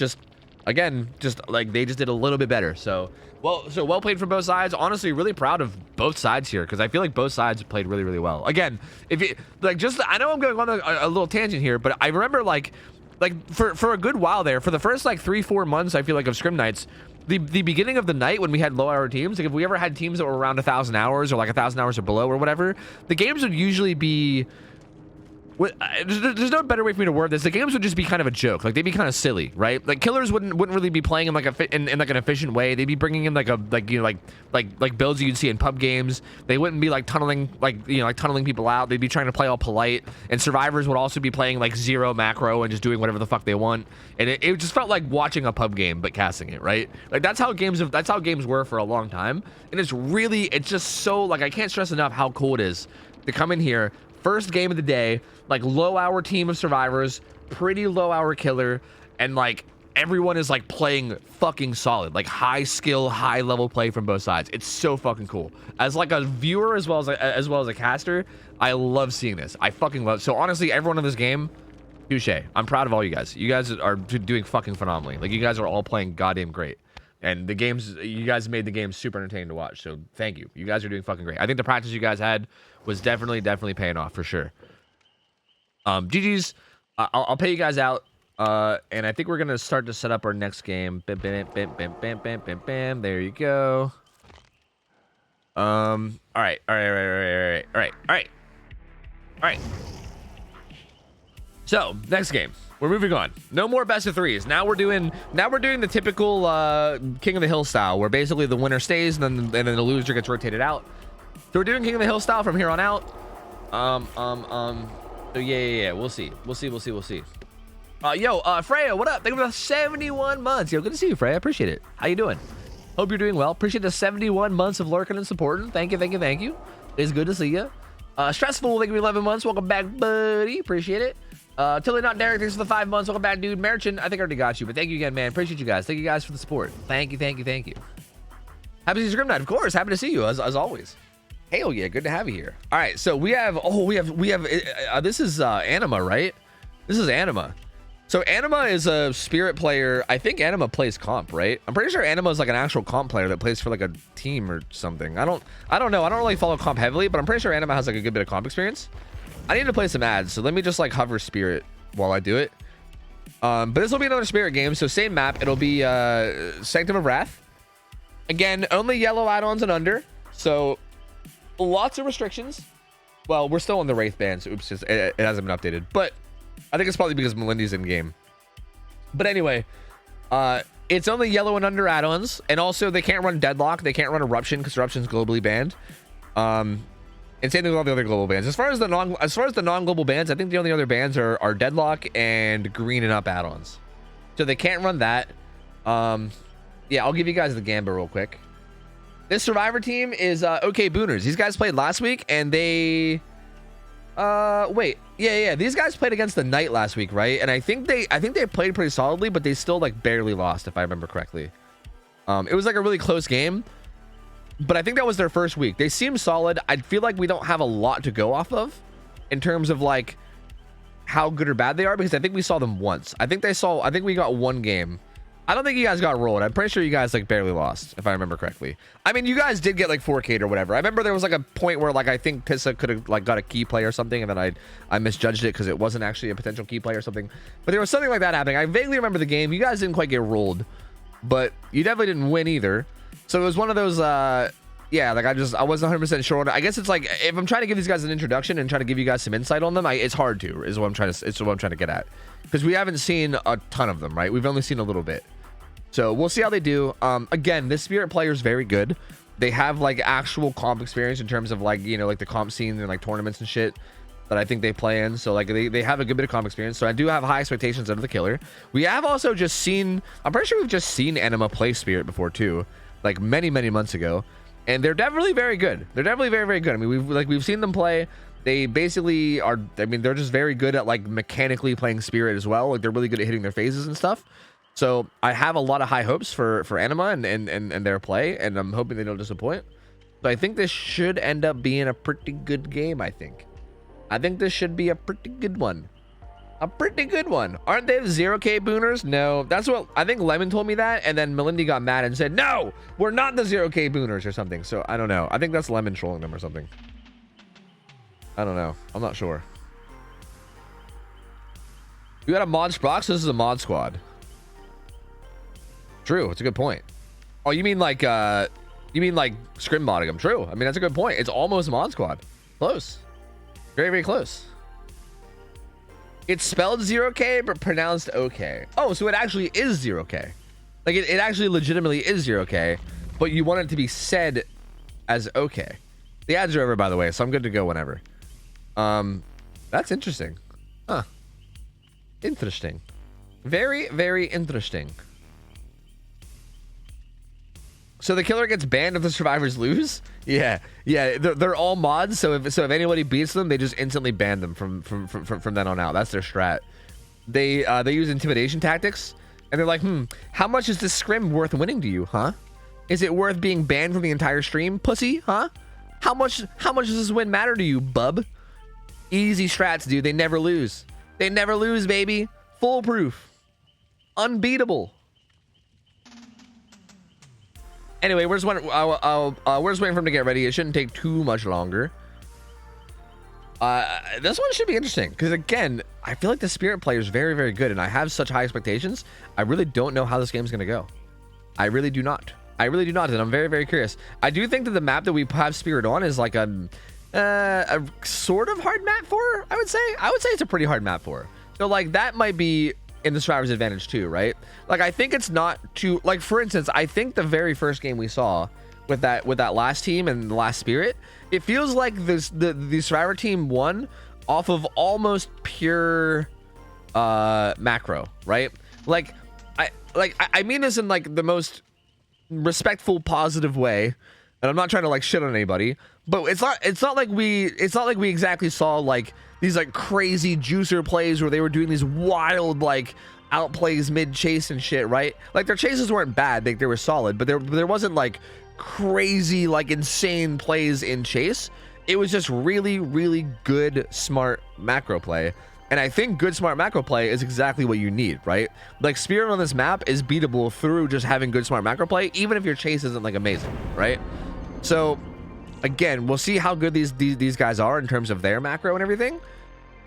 Again, just like they just did a little bit better. So well played from both sides. Honestly, really proud of both sides here because I feel like both sides played really, really well. Again, if it like just I know I'm going on a little tangent here, but I remember like for a good while there, for the first like 3-4 months, I feel like of Scrim Nights, the beginning of the night when we had low hour teams, like if we ever had teams that were around 1,000 hours or like 1,000 hours or below or whatever, the games would usually be There's no better way for me to word this. The games would just be kind of a joke. Like they'd be kind of silly, right? Like killers wouldn't really be playing in like in like an efficient way. They'd be bringing in like builds you'd see in pub games. They wouldn't be like tunneling tunneling people out. They'd be trying to play all polite. And survivors would also be playing like zero macro and just doing whatever the fuck they want. And it just felt like watching a pub game but casting it, right? Like that's how games were for a long time. And it's just so like I can't stress enough how cool it is to come in here. First game of the day, like low hour team of survivors, pretty low hour killer, and like everyone is like playing fucking solid, like high skill, high level play from both sides. It's so fucking cool. As like a viewer as well as a caster, I love seeing this. I fucking love. So honestly, everyone in this game, touche. I'm proud of all you guys. You guys are doing fucking phenomenally. Like you guys are all playing goddamn great. And the games, you guys made the game super entertaining to watch. So thank you. You guys are doing fucking great. I think the practice you guys had was definitely paying off for sure. GG's. I'll pay you guys out. And I think we're gonna start to set up our next game. Bam, bam, bam, bam, bam, bam, bam, bam. There you go. All right. So next game. We're moving on. No more best of threes. Now we're doing the typical King of the Hill style, where basically the winner stays and then the loser gets rotated out. So we're doing King of the Hill style from here on out. So yeah. We'll see. Freya, what up? Thank you for the 71 months. Yo, good to see you, Freya. Appreciate it. How you doing? Hope you're doing well. Appreciate the 71 months of lurking and supporting. Thank you. It's good to see you. Stressful, thank you for 11 months. Welcome back, buddy. Appreciate it. Tilly Not Derek, thanks for the 5 months. Welcome back, dude. Merchant, I think I already got you, but thank you again, man. Appreciate you guys. Thank you guys for the support. Thank you. Happy to see you, Scrim Night. Of course, happy to see you as always. Hell yeah, good to have you here. All right, so we have this is Anima, right? This is Anima. So Anima is a spirit player. I think Anima plays comp, right? I'm pretty sure Anima is like an actual comp player that plays for like a team or something. I don't know. I don't really follow comp heavily, but I'm pretty sure Anima has like a good bit of comp experience. I need to play some ads, so let me just like hover spirit while I do it. But this will be another spirit game, so same map. It'll be Sanctum of Wrath. Again, only yellow add-ons and under, so lots of restrictions. Well, we're still on the Wraith ban, so oops, it hasn't been updated. But I think it's probably because Melindy's in game. But anyway, it's only yellow and under add-ons, and also they can't run Deadlock. They can't run Eruption because Eruption's globally banned. And same thing with all the other global bans. As far as the non-global bans, I think the only other bans are Deadlock and Green and Up add-ons. So they can't run that. Yeah, I'll give you guys the Gamba real quick. This Survivor team is OK Booners. These guys played last week, and they wait. Yeah. These guys played against the Knight last week, right? And I think they played pretty solidly, but they still like barely lost, if I remember correctly. It was like a really close game. But I think that was their first week. They seem solid. I feel like we don't have a lot to go off of in terms of like how good or bad they are, because I think we saw them once. I think we got one game. I don't think you guys got rolled. I'm pretty sure you guys like barely lost, if I remember correctly. I mean, you guys did get like 4K'd or whatever. I remember there was like a point where like I think Tissa could have like got a key play or something, and then I misjudged it because it wasn't actually a potential key play or something. But there was something like that happening. I vaguely remember the game. You guys didn't quite get rolled, but you definitely didn't win either. So it was one of those, yeah, like I wasn't 100% sure on it. I guess it's like, if I'm trying to give these guys an introduction and trying to give you guys some insight on them, it's hard to, is what I'm trying to get at. Because we haven't seen a ton of them, right? We've only seen a little bit. So we'll see how they do. Again, this Spirit player is very good. They have like actual comp experience in terms of like, you know, like the comp scene and like tournaments and shit that I think they play in. So like they have a good bit of comp experience. So I do have high expectations out of the killer. We have also just seen, I'm pretty sure we've just seen Anima play Spirit before too, like many months ago, and they're definitely very good. They're definitely very good. I mean, we've seen them play. They basically are, I mean, they're just very good at like mechanically playing Spirit as well. Like they're really good at hitting their phases and stuff. So I have a lot of high hopes for Anima and their play, and I'm hoping they don't disappoint. So I think this should end up being a pretty good game. I think this should be a pretty good one. A pretty good one. Aren't they the 0K booners? No, that's what I think. Lemon told me that, and then Melindy got mad and said, no, we're not the 0K booners or something. So I don't know. I think that's Lemon trolling them or something. I don't know. I'm not sure. You got a mod box? This is a mod squad. True. It's a good point. Oh, you mean like scrim modding them? True. I mean, that's a good point. It's almost mod squad. Close. Very close. It's spelled 0K, but pronounced OK. Oh, so it actually is 0K. Like, it actually legitimately is 0K, but you want it to be said as OK. The ads are over, by the way, so I'm good to go whenever. That's interesting. Huh. Interesting. Very, very interesting. So the killer gets banned if the survivors lose? Yeah. They're all mods, so if anybody beats them, they just instantly ban them from then on out. That's their strat. They use intimidation tactics, and they're like, how much is this scrim worth winning to you, huh? Is it worth being banned from the entire stream, pussy, huh? How much does this win matter to you, bub? Easy strats, dude. They never lose. They never lose, baby. Foolproof. Unbeatable. Anyway, we're just waiting for him to get ready. It shouldn't take too much longer. This one should be interesting because, again, I feel like the Spirit player is very, very good, and I have such high expectations. I really don't know how this game's going to go. I really do not. And I'm very, very curious. I do think that the map that we have Spirit on is like a sort of hard map for, I would say it's a pretty hard map for. So, like, that might be in the survivor's advantage too, right? Like, I think it's not too, like, for instance, I think the very first game we saw with that last team and the last Spirit, it feels like the survivor team won off of almost pure macro, right? Like I mean this in like the most respectful, positive way, and I'm not trying to like shit on anybody, but it's not like we exactly saw like these like crazy juicer plays where they were doing these wild like outplays mid chase and shit, right? Like, their chases weren't bad, they were solid, but there wasn't like crazy like insane plays in chase. It was just really, really good smart macro play, and I think good smart macro play is exactly what you need, right? Like, Spirit on this map is beatable through just having good smart macro play, even if your chase isn't like amazing, right? So again, we'll see how good these guys are in terms of their macro and everything.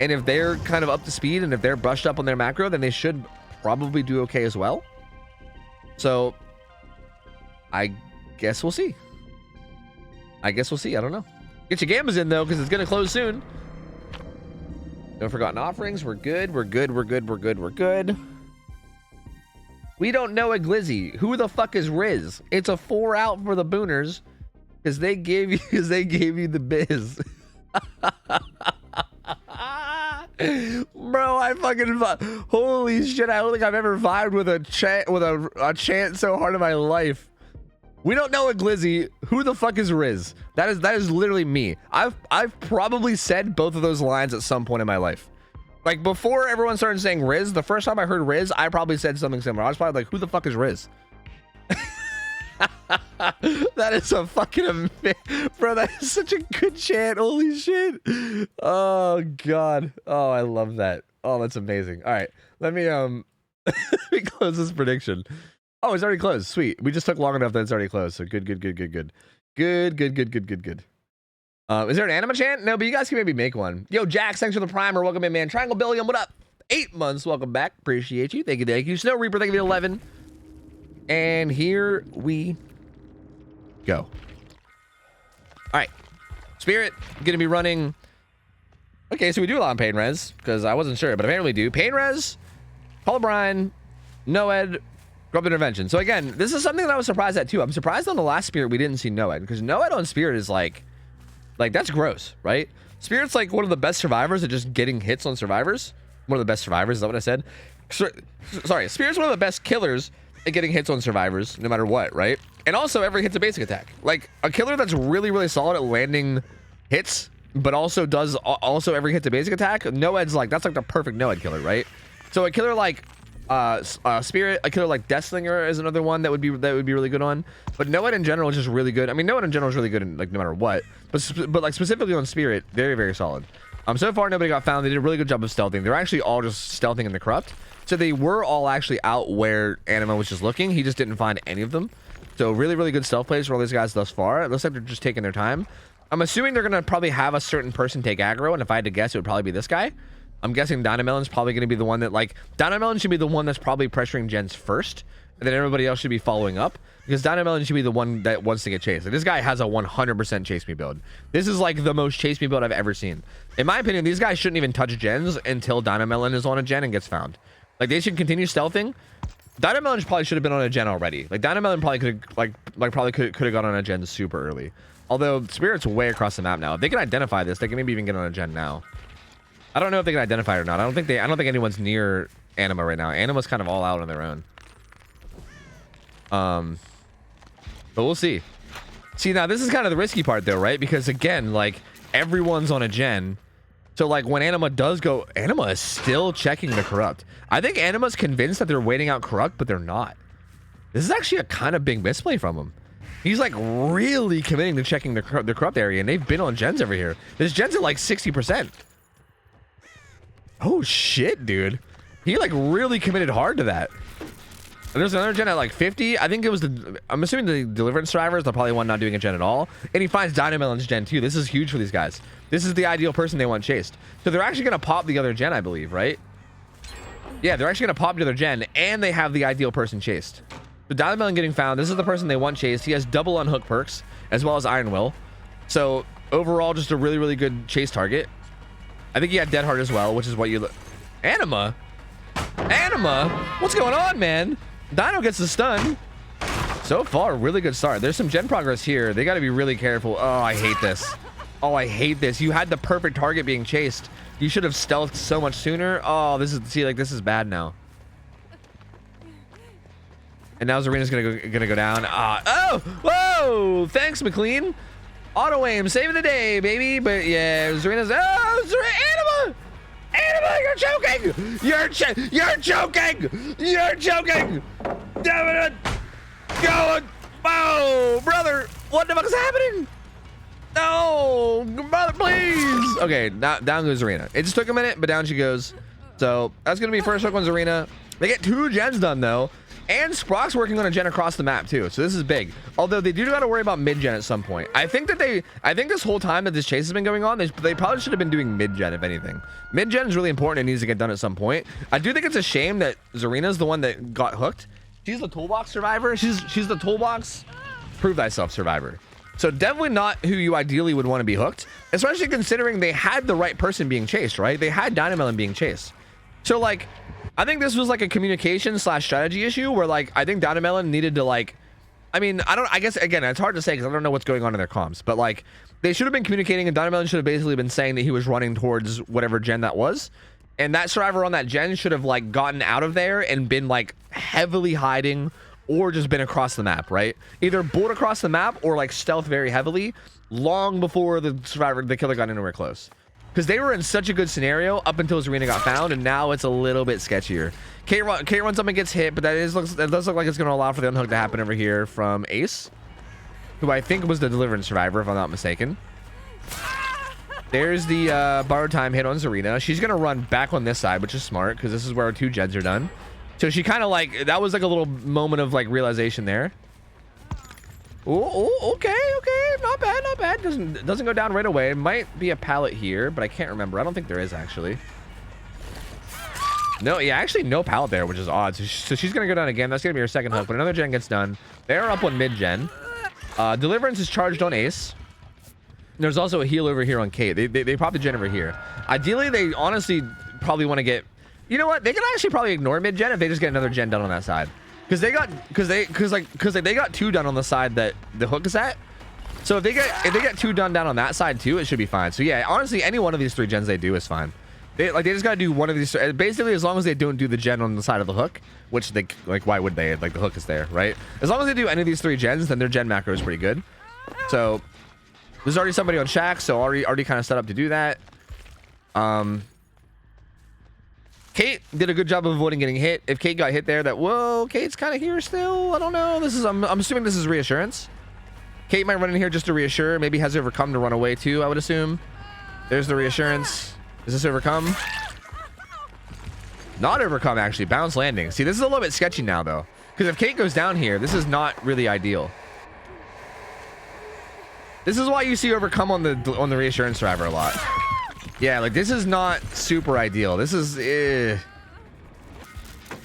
And if they're kind of up to speed and if they're brushed up on their macro, then they should probably do okay as well. So I guess we'll see. I don't know. Get your gambas in though, because it's gonna close soon. No forgotten offerings. We're good. We're good. We don't know a glizzy. Who the fuck is Riz? It's a 4 out for the Booners. Because they gave you the biz. Bro, I fucking holy shit, I don't think I've ever vibed with a chant so hard in my life. We don't know a glizzy. Who the fuck is Riz? That is literally me. I've probably said both of those lines at some point in my life. Like, before everyone started saying Riz, the first time I heard Riz, I probably said something similar. I was probably like, who the fuck is Riz? That is a fucking bro, that is such a good chant. Holy shit. Oh god. Oh, I love that. Oh, that's amazing. All right, let me let me close this prediction. Oh, it's already closed. Sweet. We just took long enough that it's already closed. So good. Is there an anime chant? No, but you guys can maybe make one. Yo, Jax, thanks for the primer. Welcome in, man. Triangle Billion, what up? 8 months. Welcome back. Appreciate you. Thank you. Snow Reaper, thank you for 11. And here we go. All right, Spirit gonna be running. Okay, so we do a lot of pain res because I wasn't sure, but apparently we do pain res, Colubrine, Noed, Grub Intervention. So again, this is something that I was surprised at too. I'm surprised on the last Spirit we didn't see Noed, because Noed on Spirit is like that's gross, right? Spirit's like one of the best survivors at just getting hits on survivors. One of the best survivors, is that what I said? Sorry, Spirit's one of the best killers at getting hits on survivors, no matter what, right? And also, every hit's a basic attack. Like, a killer that's really, really solid at landing hits, but also does every hit's a basic attack. Noed's like, that's like the perfect Noed killer, right? So a killer like Spirit, a killer like Deathslinger is another one that would be really good on. But Noed in general is just really good. I mean, Noed in general is really good in, like, no matter what. But like specifically on Spirit, very, very solid. So far nobody got found. They did a really good job of stealthing. They're actually all just stealthing in the Corrupt. So they were all actually out where Anima was just looking. He just didn't find any of them. So really, really good stealth plays for all these guys thus far. It looks like they're just taking their time. I'm assuming they're going to probably have a certain person take aggro, and if I had to guess, it would probably be this guy. I'm guessing Dynamelon's probably going to be the one that, like, Dynamelon should be the one that's probably pressuring gens first, and then everybody else should be following up, because Dynamelon should be the one that wants to get chased. Like, this guy has a 100% chase me build. This is like the most chase me build I've ever seen. In my opinion, these guys shouldn't even touch gens until Dynamelon is on a gen and gets found. Like, they should continue stealthing. Dynamelon probably should have been on a gen already. Like, Dynamelon probably could have got on a gen super early. Although Spirit's way across the map now. If they can identify this, they can maybe even get on a gen now. I don't know if they can identify it or not. I don't think anyone's near Anima right now. Anima's kind of all out on their own. But we'll see. See, now this is kind of the risky part though, right? Because again, like, everyone's on a gen. So like when Anima does go, Anima is still checking the corrupt. I think Anima's convinced that they're waiting out corrupt, but they're not. This is actually a kind of big misplay from him. He's like really committing to checking the corrupt area, and they've been on gens over here. This gen's at like 60%. Oh shit, dude. He like really committed hard to that. And there's another gen at like 50. I think it was I'm assuming the Deliverance survivors, they're probably one not doing a gen at all. And he finds Dynamelon's gen too. This is huge for these guys. This is the ideal person they want chased. So they're actually going to pop the other gen, I believe, right? Yeah, they're actually going to pop the other gen, and they have the ideal person chased. So Dynamelon getting found. This is the person they want chased. He has double unhook perks, as well as Iron Will. So overall, just a really, really good chase target. I think he had Dead Heart as well, which is what you... Anima? Anima? What's going on, man? Dino gets the stun. So far, really good start. There's some gen progress here. They got to be really careful. Oh, I hate this. Oh, I hate this. You had the perfect target being chased. You should have stealthed so much sooner. Oh, this is... See, like, this is bad now. And now Zarina's gonna go down. Oh! Whoa! Thanks, McLean. Auto aim, saving the day, baby. But yeah, Zarina's... Oh! Anima! Anima, you're choking! You're choking! You're choking! Damn it! Go! Oh, brother! What the fuck is happening? No! Brother, please! Okay, now down goes Zarina. It just took a minute, but down she goes. So, that's gonna be first hook on Zarina. They get 2 gens done, though. And Sprock's working on a gen across the map too, so this is big. Although they do got to worry about mid-gen at some point. I think this whole time that this chase has been going on, they probably should have been doing mid-gen if anything. Mid-gen is really important and needs to get done at some point. I do think it's a shame that Zarina's the one that got hooked. She's the toolbox survivor. She's the toolbox prove thyself survivor. So definitely not who you ideally would want to be hooked, especially considering they had the right person being chased, right? They had Dynamelon being chased. So like, I think this was like a communication / strategy issue where like, I think Dynamelon needed to like, I guess again, it's hard to say because I don't know what's going on in their comms, but like they should have been communicating and Dynamelon should have basically been saying that he was running towards whatever gen that was. And that survivor on that gen should have like gotten out of there and been like heavily hiding or just been across the map, right? Either board across the map or like stealth very heavily long before the killer got anywhere close. Because they were in such a good scenario up until Zarina got found, and now it's a little bit sketchier. Kate runs up and gets hit, but that does look like it's going to allow for the unhook to happen over here from Ace, who I think was the Deliverance survivor, if I'm not mistaken. There's the borrowed time hit on Zarina. She's going to run back on this side, which is smart, because this is where our 2 gens are done. So she kind of like, that was like a little moment of like realization there. Oh, okay. Not bad. Doesn't go down right away. It might be a pallet here, but I can't remember. I don't think there is actually. No, yeah, actually no pallet there, which is odd. So she's gonna go down again. That's gonna be her second hook, but another gen gets done. They're up on mid-gen. Deliverance is charged on Ace. There's also a heal over here on Kate. They pop the gen over here. Ideally, they honestly probably want to get... You know what? They can actually probably ignore mid-gen if they just get another gen done on that side. Because they got 2 done on the side that the hook is at. So if they get 2 done down on that side too, it should be fine. So yeah, honestly, any one of these 3 gens they do is fine. They just gotta do one of these. Basically, as long as they don't do the gen on the side of the hook, which they like, why would they? Like the hook is there, right? As long as they do any of these 3 gens, then their gen macro is pretty good. So there's already somebody on Shack, so already kind of set up to do that. Kate did a good job of avoiding getting hit. If Kate got hit there, whoa, Kate's kind of here still. I don't know. I'm assuming this is reassurance. Kate might run in here just to reassure. Maybe has overcome to run away too, I would assume. There's the reassurance. Is this overcome? Not overcome, actually. Bounce landing. See, this is a little bit sketchy now, though. Because if Kate goes down here, this is not really ideal. This is why you see overcome on the reassurance driver a lot. Yeah, like this is not super ideal. This is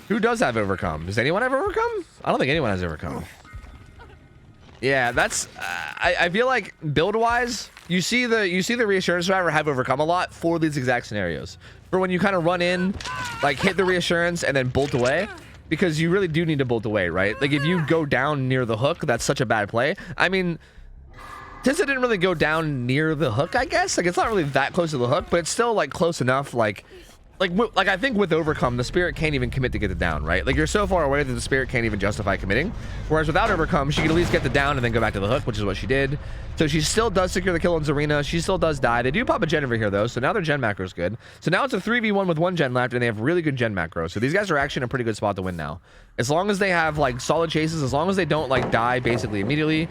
Who does have overcome? Does anyone have overcome? I don't think anyone has overcome. Yeah, that's I feel like build wise, you see the reassurance survivor have overcome a lot for these exact scenarios. For when you kind of run in, like hit the reassurance and then bolt away, because you really do need to bolt away, right? Like if you go down near the hook, that's such a bad play. I mean, Tissa didn't really go down near the hook, I guess. Like it's not really that close to the hook, but it's still like close enough. Like I think with overcome, the spirit can't even commit to get the down, right? Like you're so far away that the spirit can't even justify committing. Whereas without overcome, she can at least get the down and then go back to the hook, which is what she did. So she still does secure the kill in Zarina. She still does die. They do pop a gen over here though, so now their gen macro is good. So now it's a 3v1 with 1 gen left, and they have really good gen macro. So these guys are actually in a pretty good spot to win now. As long as they have like solid chases, as long as they don't like die basically immediately.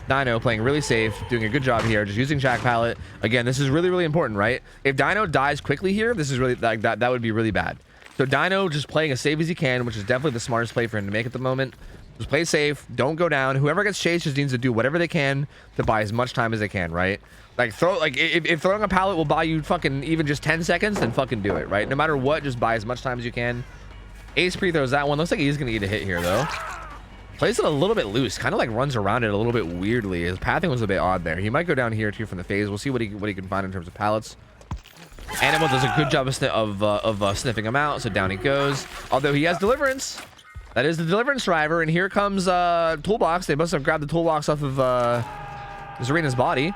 Dino playing really safe, doing a good job here, just using Shack Pallet. Again, this is really, really important, right? If Dino dies quickly here, this is really like that would be really bad. So Dino just playing as safe as he can, which is definitely the smartest play for him to make at the moment. Just play safe, don't go down. Whoever gets chased just needs to do whatever they can to buy as much time as they can, right? Like if throwing a pallet will buy you fucking even just 10 seconds, then fucking do it, right? No matter what, just buy as much time as you can. Ace pre-throws that one. Looks like he's gonna get a hit here though. Plays it a little bit loose, kind of like runs around it a little bit weirdly. His pathing was a bit odd there. He might go down here too from the phase. We'll see what he can find in terms of pallets. Animal does a good job of sniffing him out, so down he goes. Although he has deliverance. That is the deliverance driver, and here comes toolbox. They must have grabbed the toolbox off of Zarina's body.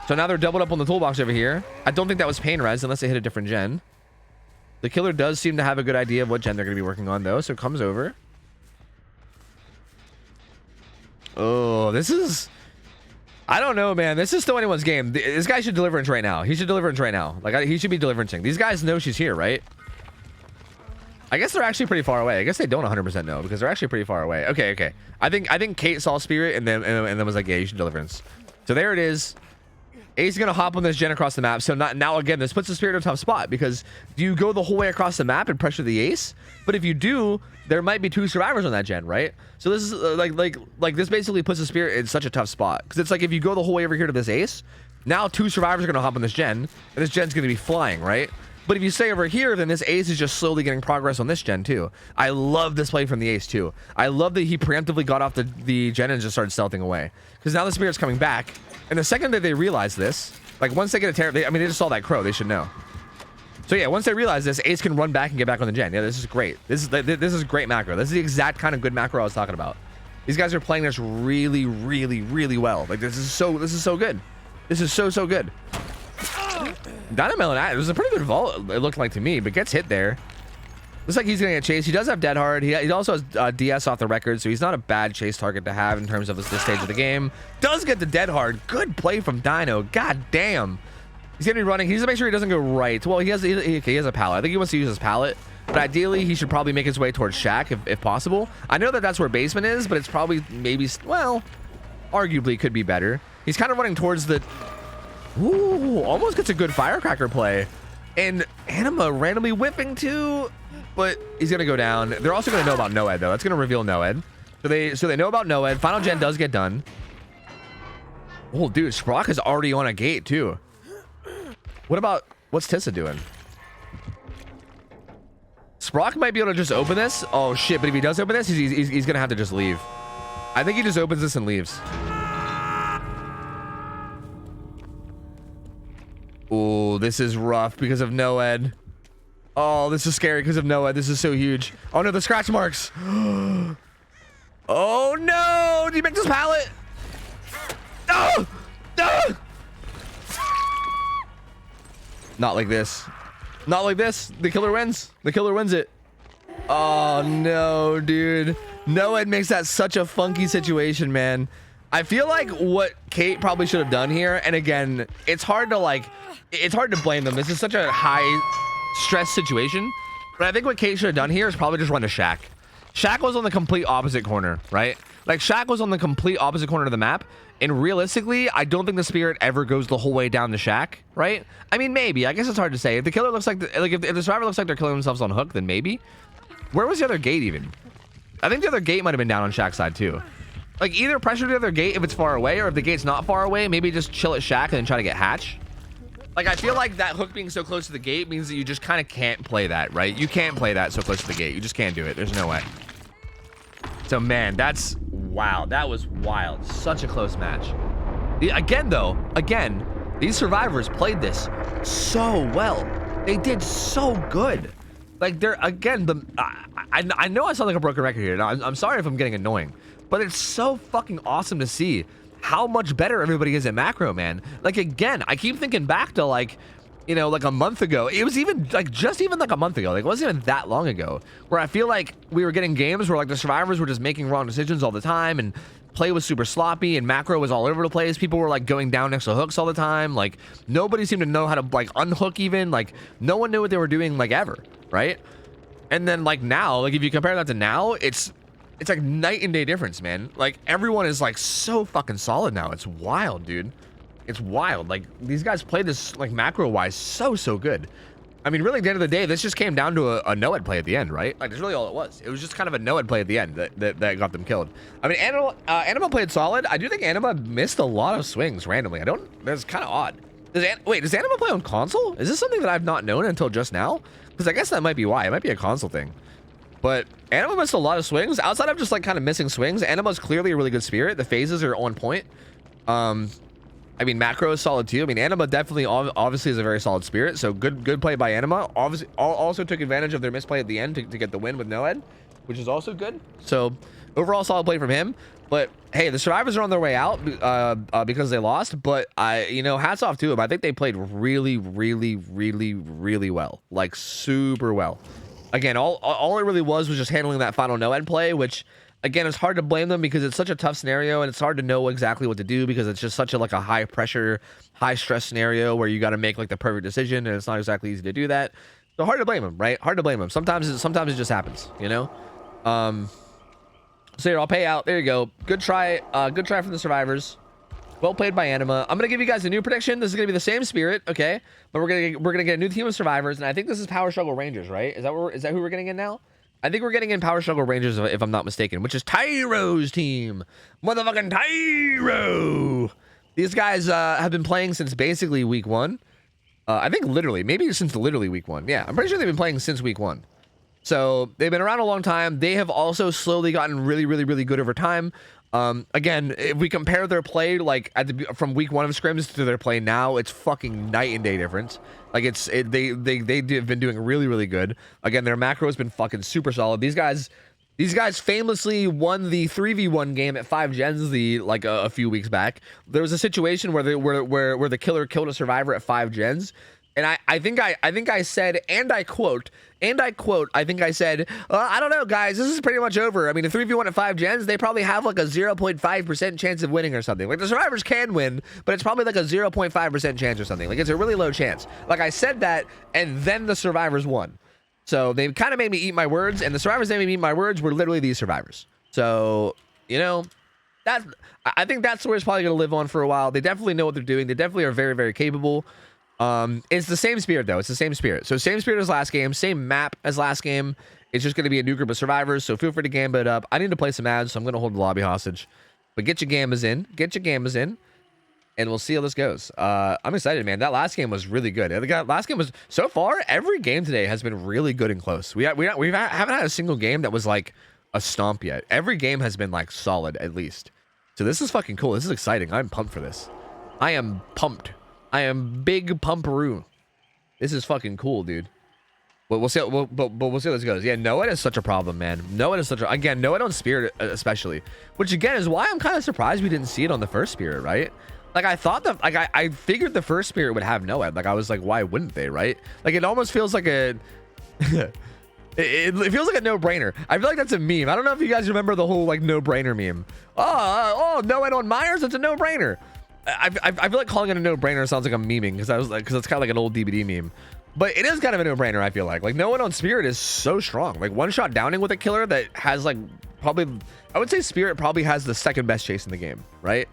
So now they're doubled up on the toolbox over here. I don't think that was pain res unless they hit a different gen. The killer does seem to have a good idea of what gen they're going to be working on though, so it comes over. Oh, this is... I don't know, man. This is still anyone's game. This guy should deliverance right now. He should deliverance right now. Like, he should be deliverancing. These guys know she's here, right? I guess they're actually pretty far away. I guess they don't 100% know because they're actually pretty far away. Okay, okay. I think Kate saw Spirit and then was like, yeah, you should deliverance. So there it is. Ace is going to hop on this gen across the map. So now, again, this puts the Spirit in a tough spot because do you go the whole way across the map and pressure the Ace? But if you do, there might be 2 survivors on that gen, right? So this is like this basically puts the Spirit in such a tough spot because it's like if you go the whole way over here to this Ace, now 2 survivors are going to hop on this gen and this gen's going to be flying, right? But if you stay over here, then this Ace is just slowly getting progress on this gen too. I love this play from the Ace too. I love that he preemptively got off the gen and just started stealthing away because now the Spirit's coming back. And the second that they realize this, like once they get a terror, I mean, they just saw that crow. They should know. So yeah, once they realize this, Ace can run back and get back on the gen. Yeah, this is great. This is great macro. This is the exact kind of good macro I was talking about. These guys are playing this really, really, really well. Like this is so good. This is so good. Dynamelon, it was a pretty good vault, it looked like to me, but gets hit there. Looks like he's gonna get chased. He does have Dead Hard. He also has DS off the record, so he's not a bad chase target to have in terms of this stage of the game. Does get the Dead Hard. Good play from Dino. God damn. He's gonna be running. He needs to make sure he doesn't go right. Well, he has a pallet. I think he wants to use his pallet, but ideally he should probably make his way towards Shack if possible. I know that that's where basement is, but it's probably well, arguably could be better. He's kind of running towards the. Ooh, almost gets a good firecracker play, and Anima randomly whipping too. But he's gonna go down. They're also gonna know about Noed though. That's gonna reveal Noed. So they know about Noed. Final gen does get done. Oh, dude, Sprock is already on a gate too. What's Tissa doing? Sprock might be able to just open this. Oh shit! But if he does open this, he's gonna have to just leave. I think he just opens this and leaves. Oh, this is rough because of Noed. Oh, this is scary because of Noah. This is so huge. Oh no, the scratch marks. Oh no! Did he make this pallet? No! No! Not like this. Not like this. The killer wins. The killer wins it. Oh no, dude. Noah makes that such a funky situation, man. I feel like what Kate probably should have done here, and again, it's hard to blame them. This is such a high stress situation, but I think what Kate should have done here is probably just run to Shack. Shack was on the complete opposite corner, right? Like Shack was on the complete opposite corner of the map, and realistically, I don't think the Spirit ever goes the whole way down to Shack, right? I mean, maybe. I guess it's hard to say. If the killer looks like, if the survivor looks like they're killing themselves on hook, then maybe. Where was the other gate even? I think the other gate might have been down on Shack's side too. Like either pressure the other gate if it's far away, or if the gate's not far away, maybe just chill at Shack and then try to get Hatch. Like, I feel like that hook being so close to the gate means that you just kind of can't play that, right? You can't play that so close to the gate. You just can't do it. There's no way. So, man, that's... Wow, that was wild. Such a close match. Again, though, these survivors played this so well. They did so good. Like, they're, again, I know I sound like a broken record here. Now, I'm sorry if I'm getting annoying, but it's so fucking awesome to see how much better everybody is at macro, man. Like, again, I keep thinking back to, like, you know, like a month ago. It was even, like, just even like a month ago. Like, it wasn't even that long ago, where I feel like we were getting games where, like, the survivors were just making wrong decisions all the time, and play was super sloppy, and macro was all over the place. People were, like, going down next to hooks all the time. Like, nobody seemed to know how to, like, unhook even. Like, no one knew what they were doing, like, ever, right? And then, like, now, like, if you compare that to now, it's like night and day difference, man. Like, everyone is, like, so fucking solid now. It's wild, dude. It's wild. Like, these guys played this, like, macro-wise so good. I mean, really, at the end of the day, this just came down to a no-ed play at the end, right? Like, that's really all it was. It was just kind of a no-ed play at the end that got them killed. I mean, Anima played solid. I do think Anima missed a lot of swings randomly. That's kind of odd. Wait, does Anima play on console? Is this something that I've not known until just now? Because I guess that might be why. It might be a console thing. But Anima missed a lot of swings. Outside of just, like, kind of missing swings, Anima's clearly a really good spirit. The phases are on point. I mean, macro is solid too. I mean, Anima definitely obviously is a very solid spirit. So good play by Anima. Obviously, also took advantage of their misplay at the end to get the win with no-ed, which is also good. So overall, solid play from him. But hey, the survivors are on their way out because they lost. But you know, hats off to them. I think they played really well, like super well. Again, all it really was just handling that final no-ed play, which, again, it's hard to blame them because it's such a tough scenario, and it's hard to know exactly what to do because it's just such a, like, a high pressure, high stress scenario where you got to make, like, the perfect decision, and it's not exactly easy to do that. So hard to blame them, right? Hard to blame them. Sometimes it just happens, you know. So here, I'll pay out. There you go. Good try from the survivors. Well played by Anima. I'm gonna give you guys a new prediction. This is gonna be the same spirit, okay? But we're gonna get a new team of survivors, and I think this is Power Struggle Rangers, right? Is that who we're getting in now? I think we're getting in Power Struggle Rangers, if I'm not mistaken, which is Tyro's team. Motherfucking Tyro! These guys have been playing since basically week 1. I think literally, maybe since literally week 1. Yeah, I'm pretty sure they've been playing since week 1. So they've been around a long time. They have also slowly gotten really good over time. Again, if we compare their play, like, from week 1 of scrims to their play now, it's fucking night and day difference. Like, they have been doing really good. Again, their macro has been fucking super solid. These guys famously won the 3v1 game at 5 gens a few weeks back. There was a situation where the killer killed a survivor at 5 gens. And I think I said, and I quote, I think I said, I don't know, guys, this is pretty much over. I mean, a 3v1 at 5 gens, they probably have like a 0.5% chance of winning or something. Like, the survivors can win, but it's probably like a 0.5% chance or something. Like, it's a really low chance. Like, I said that, and then the survivors won. So they kind of made me eat my words, and the survivors that made me eat my words were literally these survivors. So, you know, I think that's where it's probably going to live on for a while. They definitely know what they're doing. They definitely are very capable. It's the same spirit, though. It's the same spirit. So same spirit as last game, same map as last game. It's just going to be a new group of survivors, so feel free to gamba it up. I need to play some ads, so I'm going to hold the lobby hostage. But get your gambas in, and we'll see how this goes. I'm excited, man. That last game was really good. Last game was, so far, every game today has been really good and close. We haven't had a single game that was like a stomp yet. Every game has been like solid, at least. So this is fucking cool. This is exciting. I'm pumped for this. I am pumped. I am big pumperoo. This is fucking cool, dude. But we'll see. But we'll see how this goes. Yeah, no-ed is such a problem, man. No-ed is such a, again, no-ed on Spirit especially, which again is why I'm kind of surprised we didn't see it on the first Spirit, right? Like, I thought that, like, I figured the first Spirit would have no-ed. Like, I was like, why wouldn't they, right? Like, it almost feels like a it feels like a no-brainer. I feel like that's a meme. I don't know if you guys remember the whole like no-brainer meme. Oh, no-ed on Myers, it's a no-brainer. I feel like calling it a no-brainer sounds like I'm memeing because it's kind of like an old DVD meme, but it is kind of a no-brainer. I feel like no-ed on Spirit is so strong. Like, one shot downing with a killer that has like probably, I would say Spirit probably has the second best chase in the game, right?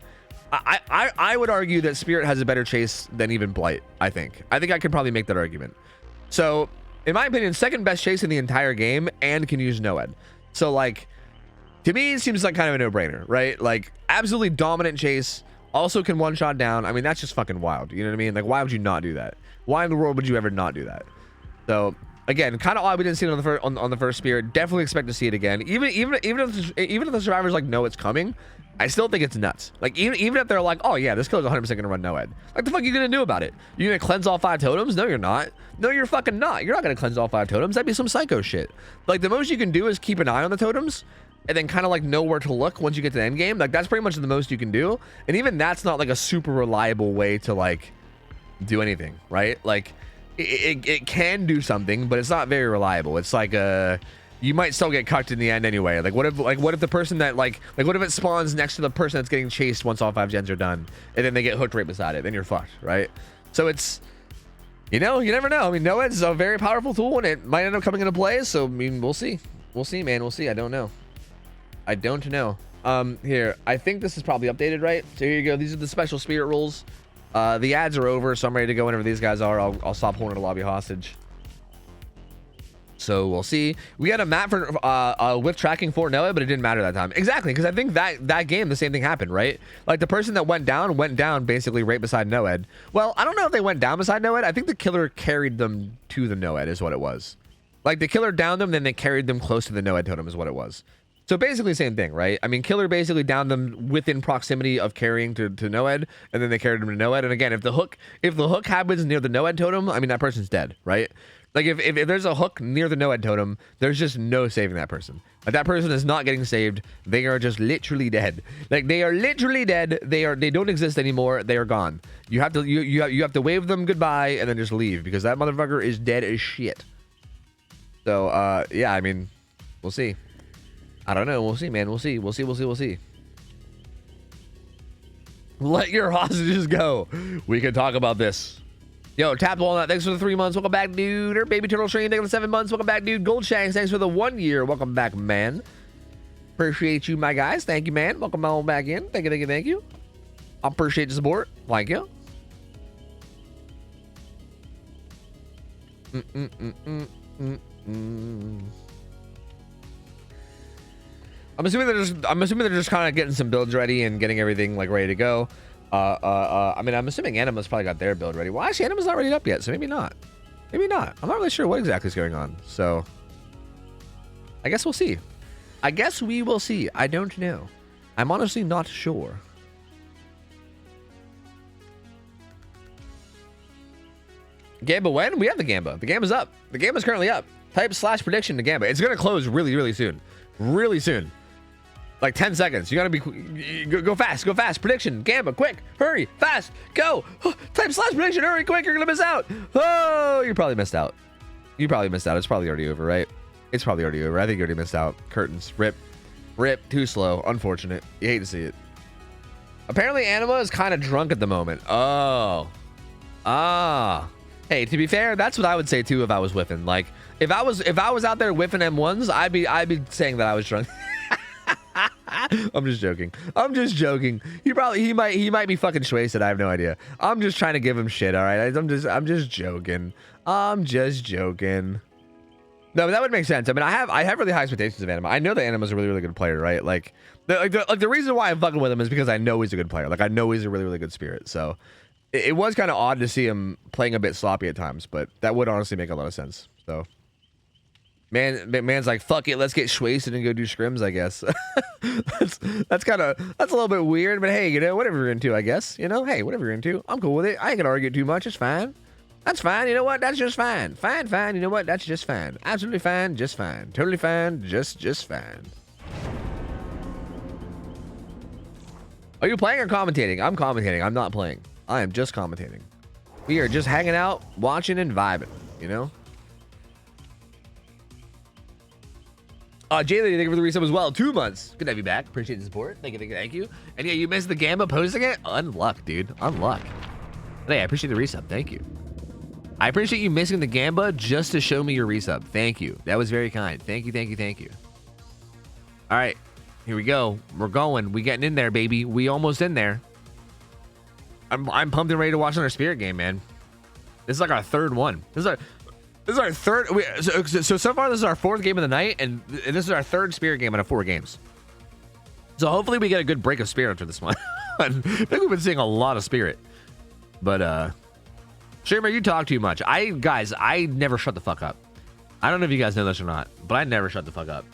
I would argue that Spirit has a better chase than even Blight. I think I could probably make that argument. So in my opinion, second best chase in the entire game and can use no-ed. So like, to me, it seems like kind of a no-brainer, right? Like, absolutely dominant chase Also can one-shot down. I mean, that's just fucking wild. You know what I mean? Like, why would you not do that? Why in the world would you ever not do that? So again, kind of odd we didn't see it on the first spear. Definitely expect to see it again. Even if the survivors like know it's coming, I still think it's nuts. Like even if they're like, oh yeah, this killer's 100% gonna run no-ed. Like the fuck are you gonna do about it? You gonna cleanse all 5 totems? No, you're not. No, you're fucking not. You're not gonna cleanse all 5 totems. That'd be some psycho shit. Like the most you can do is keep an eye on the totems and then kind of like know where to look once you get to the end game. Like that's pretty much the most you can do. And even that's not like a super reliable way to like do anything, right? Like it can do something, but it's not very reliable. It's like you might still get cucked in the end anyway. Like what if the person that like what if it spawns next to the person that's getting chased once all 5 gens are done, and then they get hooked right beside it? Then you're fucked, right? So it's, you know, you never know. I mean, no-ed's a very powerful tool, and it might end up coming into play. So I mean, we'll see, man. We'll see. I don't know. Here, I think this is probably updated, right? So here you go. These are the special spirit rules. The ads are over, so I'm ready to go whenever these guys are. I'll stop holding the lobby hostage. So we'll see. We had a map for with tracking for no-ed, but it didn't matter that time. Exactly, because I think that game the same thing happened, right? Like the person that went down basically right beside no-ed. Well, I don't know if they went down beside no-ed. I think the killer carried them to the no-ed is what it was. Like the killer downed them, then they carried them close to the no-ed totem is what it was. So basically same thing, right? I mean, killer basically downed them within proximity of carrying to no-ed, and then they carried them to no-ed. And again, if the hook happens near the no-ed totem, I mean that person's dead, right? Like if there's a hook near the no-ed totem, there's just no saving that person. Like that person is not getting saved. They are just literally dead. Like they are literally dead. They don't exist anymore. They are gone. You have to wave them goodbye and then just leave because that motherfucker is dead as shit. So yeah, I mean, we'll see. I don't know. We'll see, man. We'll see. Let your hostages go. We can talk about this. Yo, Tap Walnut, thanks for the 3 months. Welcome back, dude. Or Baby Turtle Stream, thanks for the 7 months. Welcome back, dude. Gold Shanks, thanks for the 1 year. Welcome back, man. Appreciate you, my guys. Thank you, man. Welcome on back in. Thank you. I appreciate the support. Thank you. I'm assuming they're just kind of getting some builds ready and getting everything like ready to go. I mean, I'm assuming Anima's probably got their build ready. Well, actually, Anima's not ready up yet, so maybe not. I'm not really sure what exactly is going on. So I guess we'll see. I guess we will see. I don't know. I'm honestly not sure. Gamba when? We have the Gamba. The Gamba's up. The Gamba's currently up. Type / prediction to Gamba. It's gonna close really soon. Really soon. Like 10 seconds. You gotta be go fast. Prediction. Gamba, quick, hurry, fast, go. Type / prediction, hurry, quick. You're gonna miss out. Oh, you probably missed out. It's probably already over, right? It's probably already over. I think you already missed out. Curtains. Rip. Too slow. Unfortunate. You hate to see it. Apparently, Anima is kind of drunk at the moment. Oh. Hey, to be fair, that's what I would say too if I was whiffing. Like, if I was out there whiffing M1s, I'd be saying that I was drunk. I'm just joking. He might be fucking wasted. I have no idea. I'm just trying to give him shit. All right. I'm just joking. No, but that would make sense. I mean, I have really high expectations of Anima. I know that Anima's a really good player, right? Like the reason why I'm fucking with him is because I know he's a good player. Like I know he's a really good spirit. So it was kind of odd to see him playing a bit sloppy at times, but that would honestly make a lot of sense. So man's like, fuck it, let's get wasted and go do scrims, I guess. that's a little bit weird, but hey, you know, whatever you're into, I guess. You know, hey, whatever you're into, I'm cool with it. I ain't gonna argue too much. It's fine. That's fine. You know what? That's just fine. Fine. You know what? That's just fine. Absolutely fine. Just fine. Totally fine. Just fine. Are you playing or commentating? I'm commentating. I'm not playing. I am just commentating. We are just hanging out, watching, and vibing. You know? Jay Lady, thank you for the resub as well. 2 months. Good to have you back. Appreciate the support. Thank you. And yeah, you missed the Gamba posting it? Unluck, dude. Unluck. But hey, I appreciate the resub. Thank you. I appreciate you missing the Gamba just to show me your resub. Thank you. That was very kind. Thank you. All right. Here we go. We're going. We getting in there, baby. We almost in there. I'm pumped and ready to watch another Spirit game, man. This is like our third one. This is our third. So far, this is our 4th game of the night, and this is our 3rd Spirit game out of 4 games. So hopefully we get a good break of Spirit after this one. I think we've been seeing a lot of spirit. But streamer, you talk too much. Guys, I never shut the fuck up. I don't know if you guys know this or not, but I never shut the fuck up.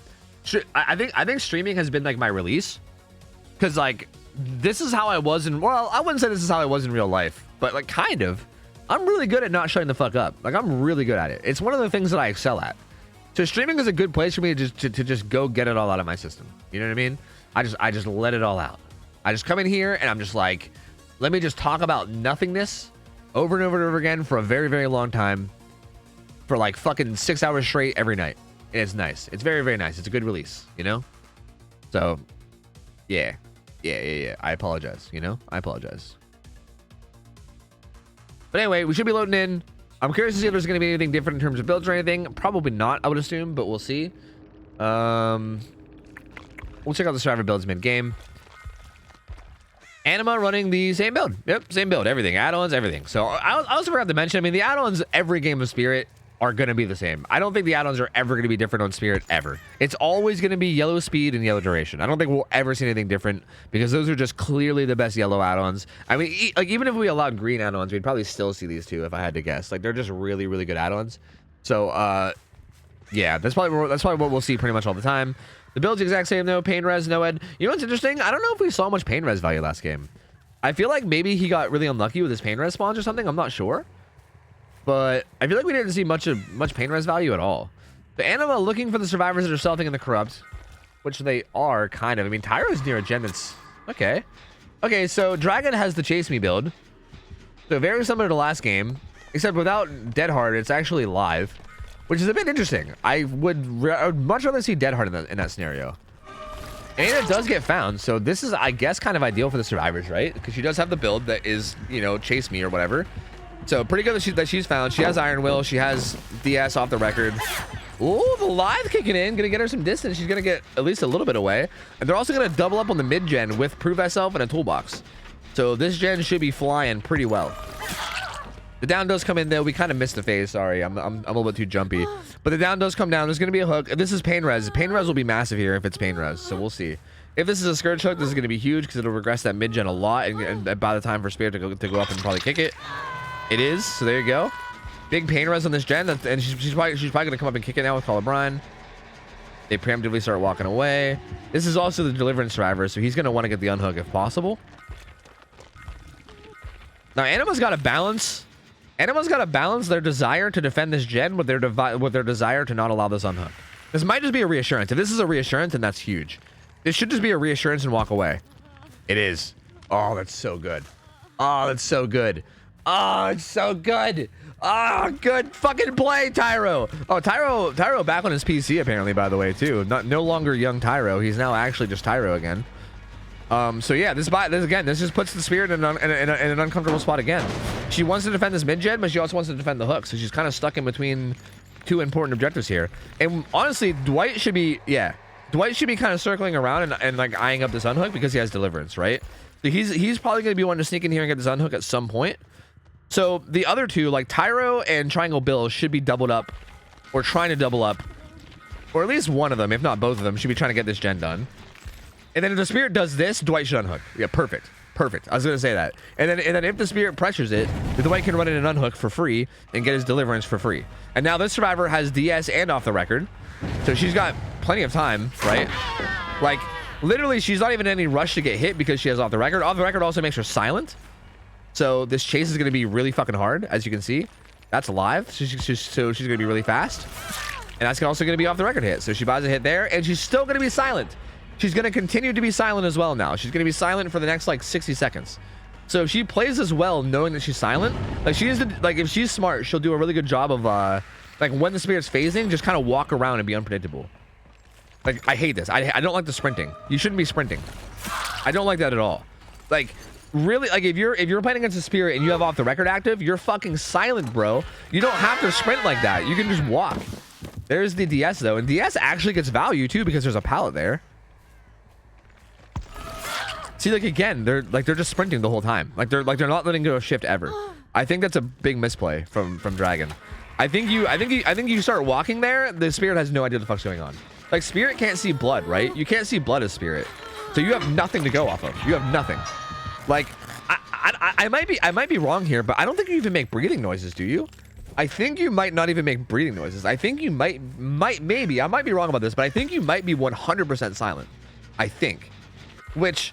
I think streaming has been like my release, because like this is how I was in, well, I wouldn't say this is how I was in real life, but like kind of. I'm really good at not shutting the fuck up. Like I'm really good at it. It's one of the things that I excel at. So streaming is a good place for me to just go get it all out of my system. You know what I mean? I just let it all out. I just come in here and I'm just like, let me just talk about nothingness over and over and over again for a very, very long time, for like fucking 6 hours straight every night. And it's nice. It's very, very nice. It's a good release, you know? So yeah. I apologize, you know? I apologize. But anyway, we should be loading in. I'm curious to see if there's going to be anything different in terms of builds or anything. Probably not, I would assume, but we'll see. We'll check out the survivor builds mid-game. Anima running the same build. Yep, same build. Everything. Add-ons, everything. So I also forgot to mention, I mean, the add-ons every game of Spirit are going to be the same. I don't think the add-ons are ever going to be different on Spirit, ever. It's always going to be yellow speed and yellow duration. I don't think we'll ever see anything different, because those are just clearly the best yellow add-ons. I mean, like even if we allowed green add-ons, we'd probably still see these two if I had to guess. Like they're just really, really good add-ons. So yeah, that's probably what we'll see pretty much all the time. The build's the exact same though. Pain res, no ed. You know what's interesting? I don't know if we saw much pain res value last game. I feel like maybe he got really unlucky with his pain res spawns or something. I'm not sure. But I feel like we didn't see much pain res value at all. The Anima looking for the survivors that are stealthing in the corrupt, which they are kind of. I mean, Tyro's near a gen that's okay. Okay, so Dragon has the chase me build. So very similar to last game, except without Dead Hard, it's actually live, which is a bit interesting. I would much rather see Dead Hard in that scenario. And it does get found, so this is, I guess, kind of ideal for the survivors, right? Because she does have the build that is, you know, chase me or whatever. So pretty good that she's found. She has Iron Will. She has DS off the record. Ooh, the live kicking in. Gonna get her some distance. She's gonna get at least a little bit away. And they're also gonna double up on the mid gen with Prove Thyself and a toolbox. So this gen should be flying pretty well. The down does come in though. We kind of missed the phase. Sorry, I'm a little bit too jumpy. But the down does come down. There's gonna be a hook. This is pain res. Pain res will be massive here if it's pain res. So we'll see. If this is a scourge hook, this is gonna be huge because it'll regress that mid gen a lot. And by the time for Spirit to go up and probably kick it, it is. So there you go. Big pain res on this gen, and she's probably gonna come up and kick it now with Call of Brine. They preemptively start walking away. This is also the Deliverance survivor, so he's gonna want to get the unhook if possible. Now Anima's got to balance. Anima's got to balance their desire to defend this gen with their desire to not allow this unhook. This might just be a reassurance. If this is a reassurance, then that's huge. This should just be a reassurance and walk away. It is. Oh, that's so good. Oh, that's so good. Oh, it's so good. Oh, good fucking play, Tyro. Oh, Tyro back on his PC apparently, by the way, too. No longer young Tyro. He's now actually just Tyro again. So yeah, this just puts the Spirit in an uncomfortable spot again. She wants to defend this mid gen, but she also wants to defend the hook. So she's kind of stuck in between two important objectives here. And honestly, Dwight should be kind of circling around and like eyeing up this unhook because he has Deliverance, right? So he's probably going to be wanting to sneak in here and get this unhook at some point. So the other two, like Tyro and Triangle Bill, should be doubled up, or trying to double up, or at least one of them, if not both of them, should be trying to get this gen done. And then if the Spirit does this, Dwight should unhook. Yeah, perfect. I was gonna say that. And then if the Spirit pressures it, the Dwight can run in an unhook for free and get his Deliverance for free. And now this survivor has DS and off the record, so she's got plenty of time, right? Like literally, she's not even in any rush to get hit because she has off the record. Off the record also makes her silent. So this chase is going to be really fucking hard, as you can see. That's live, so she's going to be really fast. And that's also going to be off the record hit. So she buys a hit there, and she's still going to be silent. She's going to continue to be silent as well now. She's going to be silent for the next, like, 60 seconds. So if she plays as well, knowing that she's silent, like, if she's smart, she'll do a really good job of, like, when the Spirit's phasing, just kind of walk around and be unpredictable. Like, I hate this. I don't like the sprinting. You shouldn't be sprinting. I don't like that at all. Like, really, like if you're playing against a Spirit and you have off the record active, you're fucking silent, bro. You don't have to sprint like that. You can just walk. There's the DS though, and DS actually gets value too because there's a pallet there. See, like again, they're just sprinting the whole time. Like they're not letting go of shift ever. I think that's a big misplay from Dragon. I think you start walking there, the Spirit has no idea what the fuck's going on. Like Spirit can't see blood, right? You can't see blood as Spirit, so you have nothing to go off of. You have nothing. Like, I might be wrong here, but I don't think you even make breathing noises, do you? I think you might not even make breathing noises. I think you maybe, I might be wrong about this, but I think you might be 100% silent. I think. Which,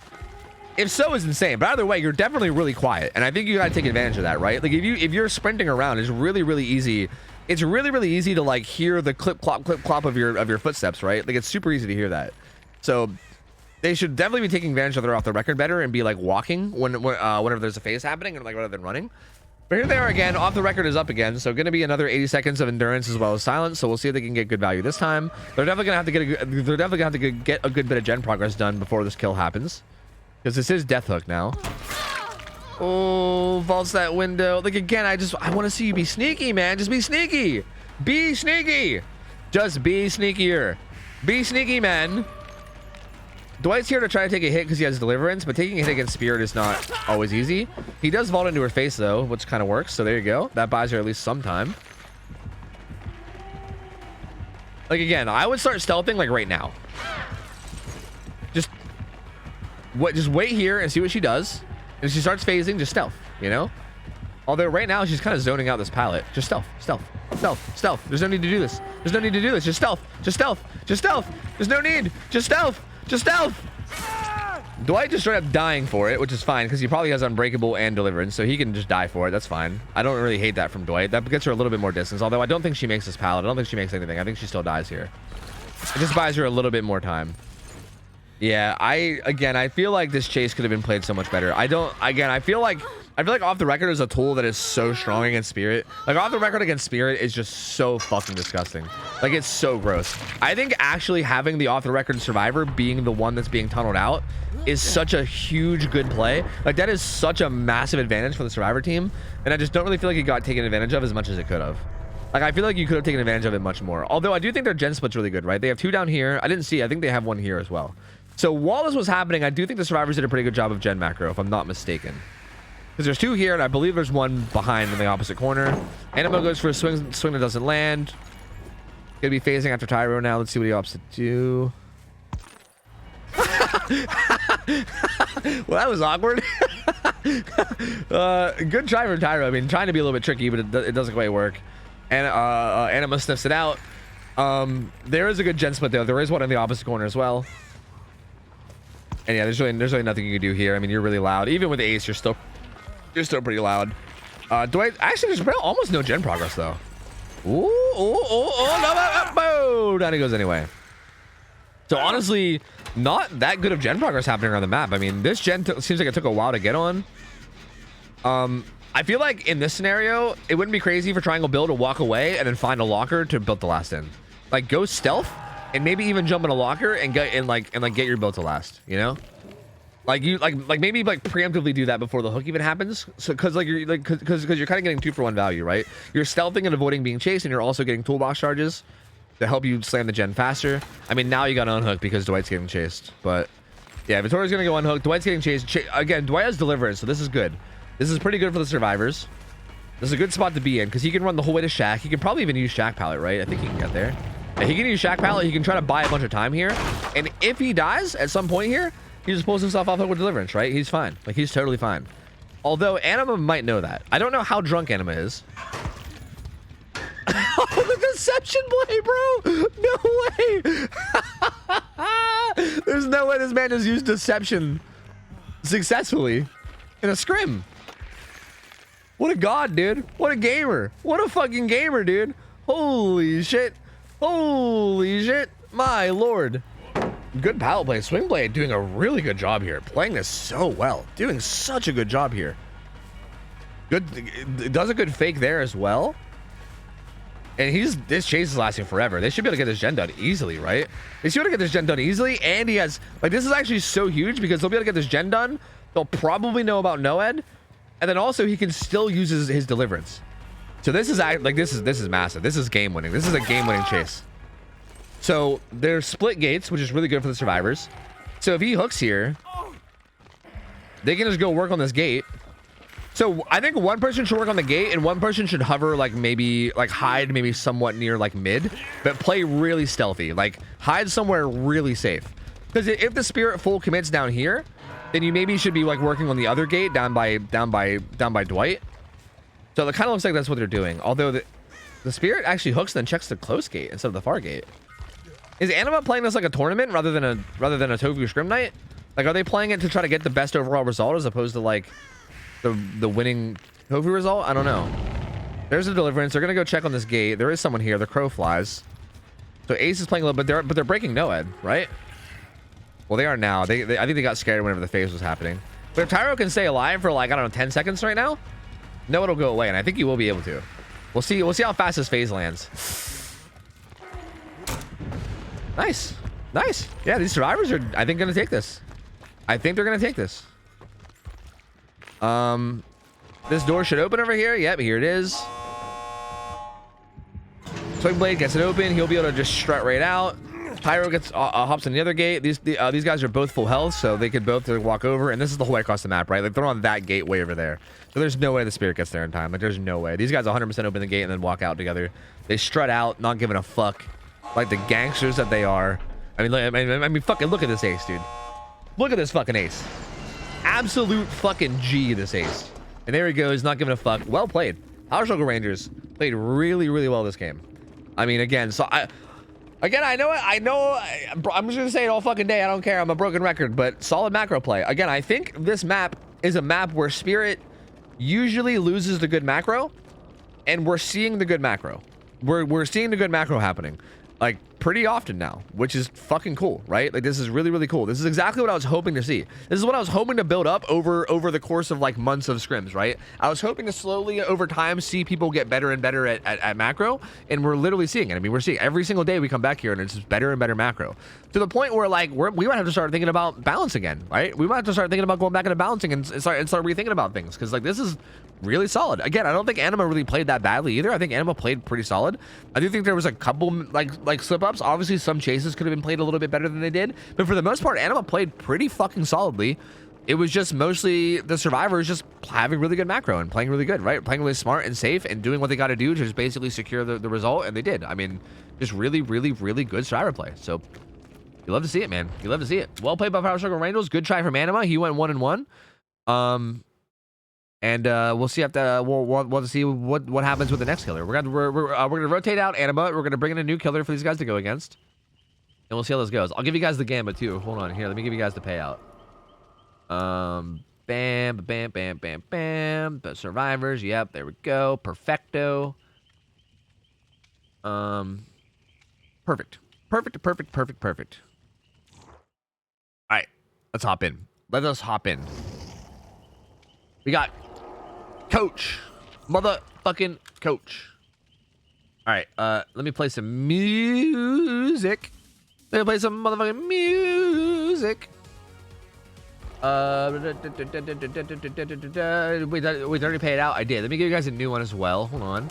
if so, is insane. But either way, you're definitely really quiet. And I think you gotta take advantage of that, right? Like, if you're sprinting around, it's really easy. It's really easy to, like, hear the clip clop of your footsteps, right? Like, it's super easy to hear that. So they should definitely be taking advantage of their off the record better and be like walking whenever there's a phase happening, and like rather than running. But here they are again. Off the record is up again, so going to be another 80 seconds of endurance as well as silence. So we'll see if they can get good value this time. They're definitely gonna have to get a good bit of gen progress done before this kill happens, because this is death hook now. Oh, vaults that window. Like, again, I want to see you be sneaky, man. Just be sneaky. Be sneaky. Just be sneakier. Be sneaky, man. Dwight's here to try to take a hit because he has deliverance, but taking a hit against Spirit is not always easy. He does vault into her face, though, which kind of works. So there you go. That buys her at least some time. Like, again, I would start stealthing, like, right now. Just wait here and see what she does. If she starts phasing, just stealth, you know? Although right now, she's kind of zoning out this pallet. Just stealth, stealth, stealth, stealth. There's no need to do this. There's no need to do this. Just stealth, just stealth, just stealth. There's no need. Just stealth. Just stealth! Dwight just straight up dying for it, which is fine because he probably has Unbreakable and Deliverance, so he can just die for it. That's fine. I don't really hate that from Dwight. That gets her a little bit more distance, although I don't think she makes this pallet. I don't think she makes anything. I think she still dies here. It just buys her a little bit more time. Yeah, I feel like this chase could have been played so much better. I feel like off the record is a tool that is so strong against Spirit. Like, off the record against Spirit is just so fucking disgusting. Like, it's so gross. I think actually having the off the record survivor being the one that's being tunneled out is such a huge good play. Like, that is such a massive advantage for the survivor team, and I just don't really feel like it got taken advantage of as much as it could have. Like, I feel like you could have taken advantage of it much more. Although I do think their gen split's really good, right? They have 2 down here. I didn't see. I think they have 1 here as well. So while this was happening, I do think the survivors did a pretty good job of gen macro, if I'm not mistaken. Because there's 2 here, and I believe there's 1 behind in the opposite corner. Animo goes for a swing that doesn't land. Gonna be phasing after Tyro now. Let's see what he opts to do. Well, that was awkward. Good try for Tyro. I mean, trying to be a little bit tricky, but it doesn't quite work. And Anima sniffs it out. There is a good gen split, though. There is one in the opposite corner as well. And yeah, there's really nothing you can do here. I mean, you're really loud. Even with the ace, you're still pretty loud. Dwight, actually, there's almost no gen progress though. No, down he goes anyway. So honestly, not that good of gen progress happening around the map. I mean, this gen seems like it took a while to get on. I feel like in this scenario, it wouldn't be crazy for Triangle Bill to walk away and then find a locker to build the last in. Like, go stealth and maybe even jump in a locker and get your build to last, you know? Like, you maybe preemptively do that before the hook even happens. So because you're kind of getting 2-for-1 value, right? You're stealthing and avoiding being chased, and you're also getting toolbox charges to help you slam the gen faster. I mean, now you got unhooked because Dwight's getting chased, but yeah, Vittoria's gonna go unhooked. Dwight's getting chased. Again, Dwight has deliverance, so this is good. This is pretty good for the survivors. This is a good spot to be in because he can run the whole way to Shack. He can probably even use Shack pallet, right? I think he can get there. Yeah, he can use Shack pallet. He can try to buy a bunch of time here, and if he dies at some point here, he just pulls himself off with deliverance, right? He's fine. Like, he's totally fine. Although Anima might know that. I don't know how drunk Anima is. Oh, the deception play, bro! No way! There's no way this man has used deception successfully in a scrim. What a god, dude. What a gamer. What a fucking gamer, dude. Holy shit. Holy shit. My lord. Good pallet play. Swing Blade doing a really good job here. Playing this so well. Doing such a good job here. Good. Does a good fake there as well. And this chase is lasting forever. They should be able to get this gen done easily, right? They should be able to get this gen done easily. And he has, like, this is actually so huge because they'll be able to get this gen done. They'll probably know about Noed. And then also he can still use his deliverance. So this is like, this is massive. This is game winning. This is a game winning chase. So there's split gates, which is really good for the survivors. So if he hooks here, they can just go work on this gate. So I think one person should work on the gate and one person should hover, like, maybe like hide maybe somewhat near like mid, but play really stealthy, like hide somewhere really safe. Because if the spirit full commits down here, then you maybe should be like working on the other gate down by Dwight. So it kind of looks like that's what they're doing. Although the spirit actually hooks and then checks the close gate instead of the far gate. Is Anima playing this like a tournament rather than a Tofu scrim night? Like, are they playing it to try to get the best overall result as opposed to like the winning Tofu result? I don't know. There's a deliverance. They're gonna go check on this gate. There is someone here. The crow flies. So Ace is playing a little, but they're breaking Noed, right? Well, they are now. I think they got scared whenever the phase was happening. But if Tyro can stay alive for like, I don't know, 10 seconds right now, Noed will go away, and I think he will be able to. We'll see how fast this phase lands. Nice. Nice. Yeah, these survivors are, I think, gonna take this. I think they're gonna take this. This door should open over here. Yep, here it is. Swing Blade gets it open. He'll be able to just strut right out. Tyro gets hops on the other gate. These guys are both full health, so they could both walk over. And this is the whole way across the map, right? Like, they're on that gate way over there. So there's no way the spirit gets there in time. Like, there's no way. These guys 100% open the gate and then walk out together. They strut out, not giving a fuck, like the gangsters that they are. I mean, fucking look at this ace, dude. Look at this fucking ace. Absolute fucking G, this ace. And there he goes, not giving a fuck. Well played. Our Struggle Rangers played really, really well this game. I mean, again, so I know, I'm just gonna say it all fucking day. I don't care. I'm a broken record, but solid macro play. Again, I think this map is a map where Spirit usually loses the good macro, and we're seeing the good macro. We're seeing the good macro happening, like, pretty often now, which is fucking cool, right? Like, this is really, really cool. This is exactly what I was hoping to see. This is what I was hoping to build up over the course of like months of scrims, right? I was hoping to slowly over time see people get better and better at macro, and we're literally seeing it. I mean, we're seeing every single day we come back here and it's just better and better macro, to the point where like we might have to start thinking about balance again, right? We might have to start thinking about going back into balancing and start rethinking about things, because like this is really solid. Again, I don't think Anima really played that badly either. I think Anima played pretty solid. I do think there was a couple like slip ups. Obviously, some chases could have been played a little bit better than they did, but for the most part, Anima played pretty fucking solidly. It was just mostly the survivors just having really good macro and playing really good, right? Playing really smart and safe and doing what they got to do to just basically secure the result, and they did. I mean, just really, really, really good survivor play. So you love to see it, man. You love to see it. Well played by Power Struggle Rangers. Good try from Anima. He went 1-1. And we'll see after we'll see what happens with the next killer. We're gonna rotate out Anima. We're gonna bring in a new killer for these guys to go against, and we'll see how this goes. I'll give you guys the gambit too. Hold on here. Let me give you guys the payout. Bam, bam, bam, bam, bam. The survivors. Yep, there we go. Perfecto. Perfect. All right, let's hop in. Let us hop in. We got Coach, motherfucking Coach. All right, let me play some music. Let me play some motherfucking music. Wait, already paid out? I did. Let me give you guys a new one as well. Hold on.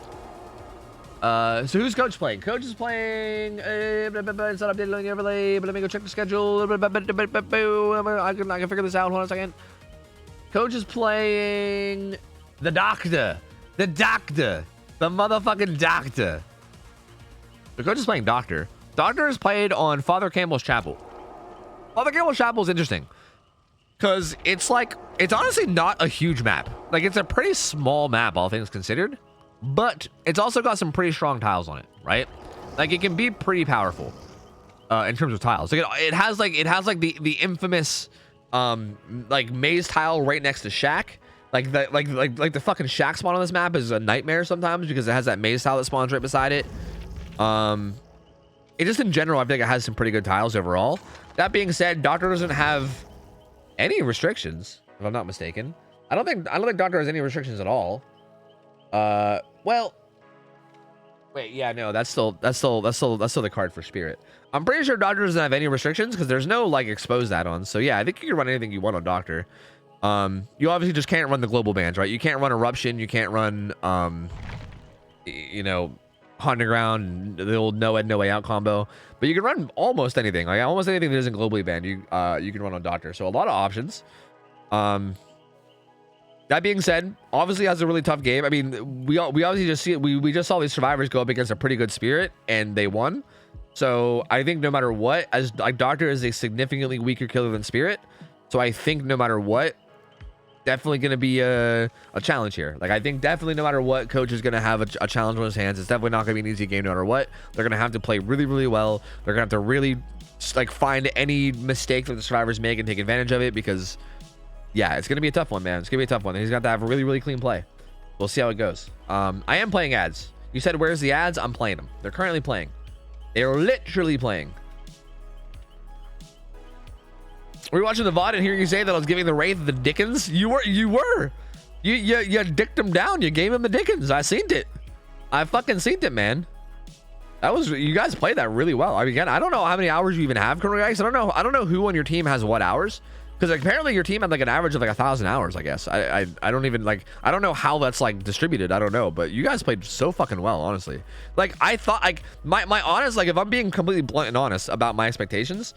So who's Coach playing? Coach is playing. It's not updated on the overlay, but let me go check the schedule. I can figure this out. Hold on a second. Coach is playing the Doctor. The motherfucking Doctor. The Coach is playing Doctor. Doctor is played on Father Campbell's Chapel. Father Campbell's Chapel is interesting, because it's honestly not a huge map. Like, it's a pretty small map, all things considered, but it's also got some pretty strong tiles on it, right? Like, it can be pretty powerful in terms of tiles. Like, it has the infamous like maze tile right next to Shack. Like the fucking Shack spawn on this map is a nightmare sometimes, because it has that maze tile that spawns right beside it. It just in general, I think it has some pretty good tiles overall. That being said, Doctor doesn't have any restrictions, if I'm not mistaken. I don't think Doctor has any restrictions at all. Well, wait, yeah, no, that's still the card for Spirit. I'm pretty sure Doctor doesn't have any restrictions, because there's no like exposed add-ons. So yeah, I think you can run anything you want on Doctor. You obviously just can't run the global bans, right? You can't run Eruption, you can't run you know, Haunted Ground, the old no ed no way out combo, but you can run almost anything. Like, almost anything that isn't globally banned, you can run on Doctor. So a lot of options. That being said, obviously has a really tough game. I mean, we obviously just see it. We just saw these survivors go up against a pretty good Spirit, and they won. So I think no matter what, as like Doctor is a significantly weaker killer than Spirit. So I think no matter what, definitely going to be a challenge here. Like, I think definitely no matter what, coach is going to have a challenge on his hands. It's definitely not going to be an easy game no matter what. They're going to have to play really, really well. They're going to have to really like find any mistake that the survivors make and take advantage of it, because yeah, it's going to be a tough one, man. It's going to be a tough one. He's got to have a really, really clean play. We'll see how it goes. I am playing ads. You said, where's the ads? I'm playing them. They're currently playing. They're literally playing. Were you watching the VOD and hear you say that I was giving the Wraith the Dickens? You were. You dicked him down. You gave him the Dickens. I seen it. I fucking seen it, man. That was, you guys played that really well. I mean, again, I don't know how many hours you even have, guys. I don't know who on your team has what hours, because like, apparently your team had like an average of like 1,000 hours, I guess. I don't even like, I don't know how that's like distributed. I don't know, but you guys played so fucking well, honestly. Like, I thought, like, my honest, like, if I'm being completely blunt and honest about my expectations,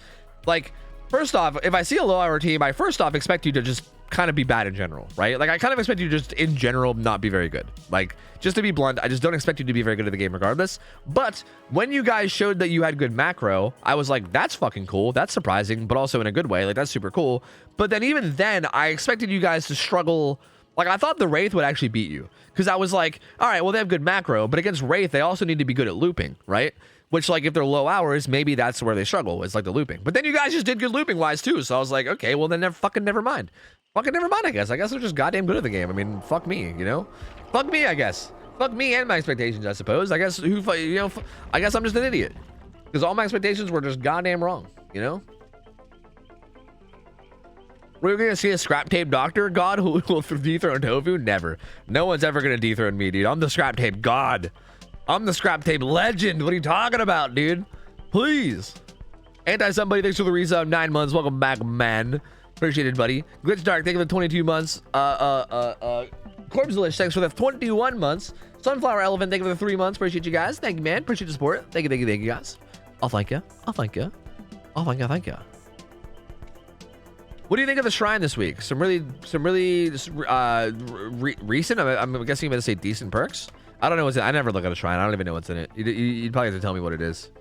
like, first off, if I see a low hour team, I first off expect you to just kind of be bad in general, right? Like, I kind of expect you to just in general not be very good. Like, just to be blunt, I just don't expect you to be very good at the game regardless. But when you guys showed that you had good macro, I was like, that's fucking cool. That's surprising, but also in a good way. Like, that's super cool. But then even then, I expected you guys to struggle. Like, I thought the Wraith would actually beat you, because I was like, all right, well, they have good macro, but against Wraith, they also need to be good at looping, right? Which, like, if they're low hours, maybe that's where they struggle. It's like the looping. But then you guys just did good looping wise too. So I was like, okay, well then never mind. Fucking never mind, I guess. I guess they're just goddamn good at the game. I mean, fuck me, you know? Fuck me, I guess. Fuck me and my expectations, I suppose. I guess I guess I'm just an idiot, because all my expectations were just goddamn wrong, you know? We're gonna see a scrap tape doctor god who will dethrone Tofu? Never. No one's ever gonna dethrone me, dude. I'm the scrap tape god. I'm the scrap tape legend. What are you talking about, dude? Please. Anti-somebody, thanks for the resub. 9 months. Welcome back, man. Appreciate it, buddy. Glitch Dark, thank you for the 22 months. Corpselish, thanks for the 21 months. Sunflower Elephant, thank you for the 3 months. Appreciate you guys. Thank you, man. Appreciate the support. Thank you, guys. I'll thank you. Thank you. What do you think of the shrine this week? Some really recent, I'm guessing you're going to say decent perks? I don't know what's in it. I never look at a shrine. I don't even know what's in it. You'd probably have to tell me what it is.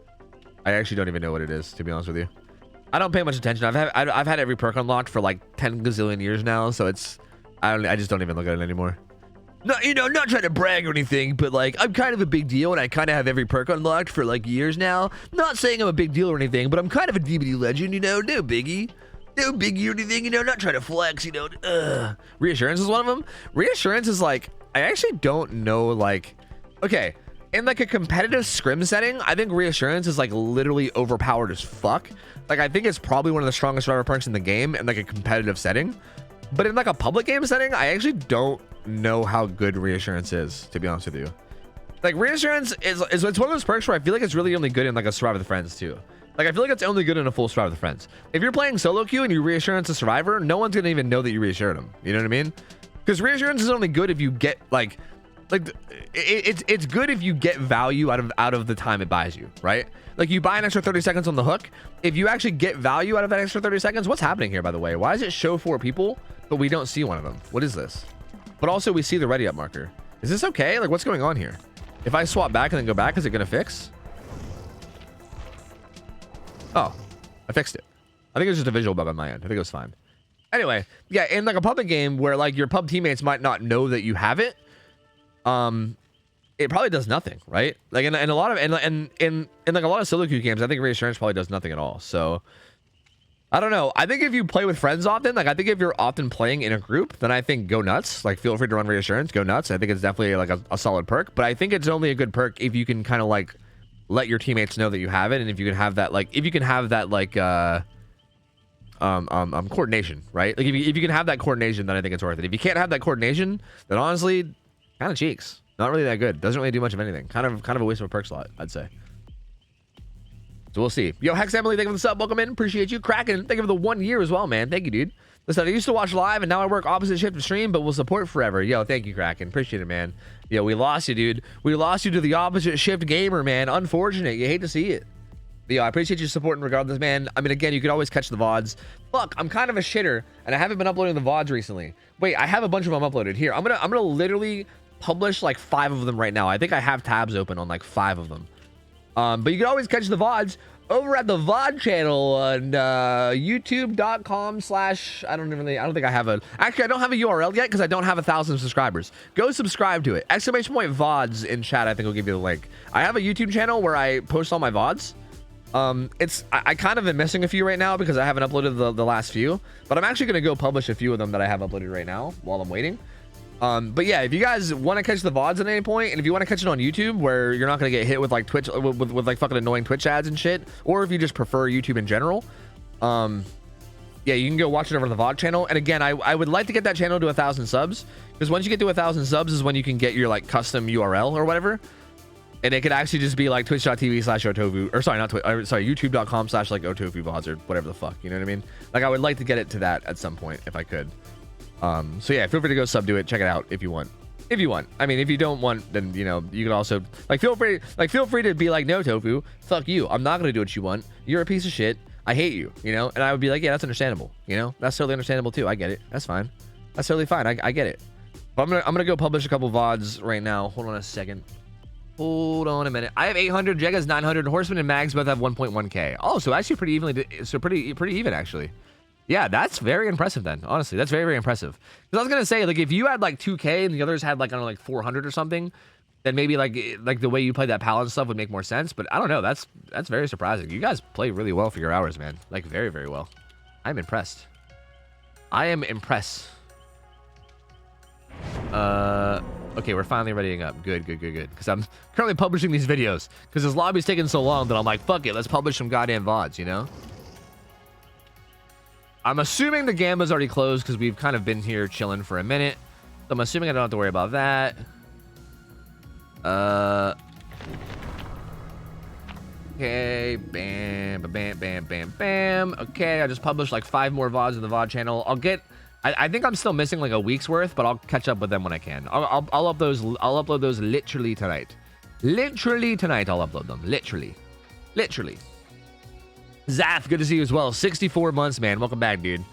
I actually don't even know what it is, to be honest with you. I don't pay much attention. I've had every perk unlocked for like 10 gazillion years now, so I just don't even look at it anymore. No, not trying to brag or anything, but like, I'm kind of a big deal, and I kind of have every perk unlocked for like years now. Not saying I'm a big deal or anything, but I'm kind of a DBD legend, no biggie. No biggie or anything, not trying to flex, Reassurance is one of them. Reassurance is like, I actually don't know, like, okay, in like a competitive scrim setting, I think Reassurance is like literally overpowered as fuck. Like, I think it's probably one of the strongest survivor perks in the game in like a competitive setting. But in like a public game setting, I actually don't know how good Reassurance is, to be honest with you. Like, Reassurance is it's one of those perks where I feel like it's really only good in like a Survivor with Friends too. Like, I feel like it's only good in a full Survivor with Friends. If you're playing solo queue and you Reassurance a survivor, no one's gonna even know that you reassured them. You know what I mean? Because Reassurance is only good if you get like it's good if you get value out of the time it buys you, right? Like, you buy an extra 30 seconds on the hook. If you actually get value out of that extra 30 seconds, what's happening here, by the way? Why does it show 4 people, but we don't see one of them? What is this? But also, we see the ready up marker. Is this okay? Like, what's going on here? If I swap back and then go back, is it gonna fix? Oh, I fixed it. I think it was just a visual bug on my end. I think it was fine. Anyway, yeah, in like a public game where like your pub teammates might not know that you have it, it probably does nothing, right? Like in a lot of in like a lot of solo queue games, I think Reassurance probably does nothing at all. So I don't know. I think if you play with friends often, like I think if you're often playing in a group, then I think go nuts. Like, feel free to run Reassurance, go nuts. I think it's definitely like a solid perk, but I think it's only a good perk if you can kind of like let your teammates know that you have it, and if you can have that coordination, right? Like if you can have that coordination, then I think it's worth it. If you can't have that coordination, then honestly, kind of cheeks. Not really that good. Doesn't really do much of anything. Kind of a waste of a perk slot, I'd say. So we'll see. Yo, Hex Emily, thank you for the sub. Welcome in. Appreciate you. Kraken, thank you for the 1 year as well, man. Thank you, dude. Listen, I used to watch live, and now I work opposite shift of stream, but will support forever. Yo, thank you, Kraken. Appreciate it, man. Yo, we lost you, dude. We lost you to the opposite shift gamer, man. Unfortunate. You hate to see it. But yo, I appreciate your support regardless, man. I mean, again, you could always catch the VODs. Fuck, I'm kind of a shitter, and I haven't been uploading the VODs recently. Wait, I have a bunch of them uploaded. Here, I'm gonna literally publish like 5 of them right now. I think I have tabs open on like 5 of them. But you can always catch the VODs. over at the VOD channel on youtube.com/ I don't think I have a, actually I don't have a URL yet because I don't have 1,000 subscribers. Go subscribe to it. ! VODs in chat, I think will give you the link. I have a YouTube channel where I post all my VODs. I kind of am missing a few right now because I haven't uploaded the last few, but I'm actually gonna go publish a few of them that I have uploaded right now while I'm waiting. But yeah, if you guys want to catch the VODs at any point, and if you want to catch it on YouTube where you're not going to get hit with like Twitch, with like fucking annoying Twitch ads and shit, or if you just prefer YouTube in general, yeah, you can go watch it over the VOD channel. And again, I would like to get that channel to 1,000 subs, because once you get to 1,000 subs is when you can get your like custom URL or whatever. And it could actually just be like twitch.tv/OhTofu, or sorry, not Twitch, sorry, youtube.com/ like OhTofu VODs or whatever the fuck, you know what I mean? Like, I would like to get it to that at some point if I could. So yeah, feel free to go sub to it, check it out if you want. I mean, if you don't want, then you know, you can also like feel free to be like, no, Tofu, fuck you, I'm not gonna do what you want, you're a piece of shit, I hate you, you know. And I would be like, yeah, that's understandable, you know, that's totally understandable too, I get it, that's fine, that's totally fine, I get it. But I'm gonna go publish a couple VODs right now. Hold on a second, hold on a minute. I have 800, Jeg has 900, Horseman and Mags both have 1.1k. Oh, so actually pretty evenly, so pretty even actually. Yeah, that's very impressive then. Honestly, that's very, very impressive. Because I was going to say, like, if you had, like, 2K and the others had, like, I don't know, like, 400 or something, then maybe, like the way you play that paladin stuff would make more sense. But I don't know. That's very surprising. You guys play really well for your hours, man. Like, very, very well. I'm impressed. I am impressed. Okay, we're finally readying up. Good. Because I'm currently publishing these videos. Because this lobby's taking so long that I'm like, fuck it, let's publish some goddamn VODs, you know? I'm assuming the Gamba's already closed because we've kind of been here chilling for a minute. So I'm assuming I don't have to worry about that. Okay, bam. Okay, I just published like 5 more VODs in the VOD channel. I think I'm still missing like a week's worth, but I'll catch up with them when I can. I'll upload those literally tonight. Literally tonight I'll upload them. Literally. Zaf, good to see you as well. 64 months, man. Welcome back, dude.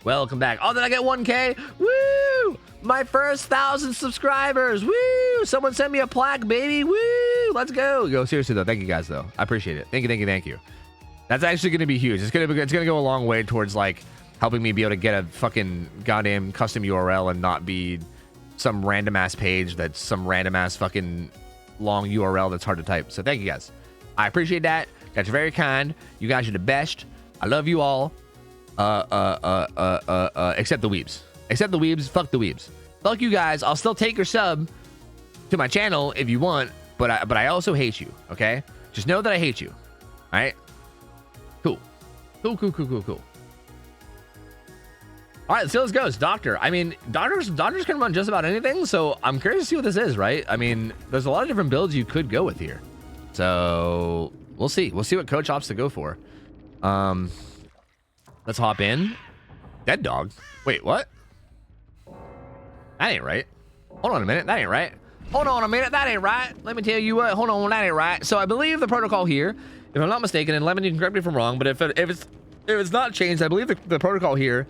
Welcome back. Oh, did I get 1K? Woo! My first 1,000 subscribers. Woo! Someone send me a plaque, baby. Woo! Let's go. Yo, seriously though, thank you guys though. I appreciate it. Thank you. That's actually gonna be huge. It's gonna go a long way towards like helping me be able to get a fucking goddamn custom URL and not be some random ass page that's some random ass fucking long URL that's hard to type. So thank you guys. I appreciate that. That's very kind. You guys are the best. I love you all. Except the weebs. Fuck the weebs. Fuck you guys. I'll still take your sub to my channel if you want, but I also hate you, okay? Just know that I hate you. All right? Cool. All right, let's see how this goes. Doctor. I mean, doctors can run just about anything, so I'm curious to see what this is, right? I mean, there's a lot of different builds you could go with here. So we'll see. We'll see what Coach opts to go for. Let's hop in. Dead dog. Wait, what? That ain't right. Hold on a minute. That ain't right. Hold on a minute. That ain't right. Let me tell you what. Hold on. That ain't right. So I believe the protocol here, if I'm not mistaken, and Lemon, you can correct me if I'm wrong, but if it's not changed, I believe the protocol here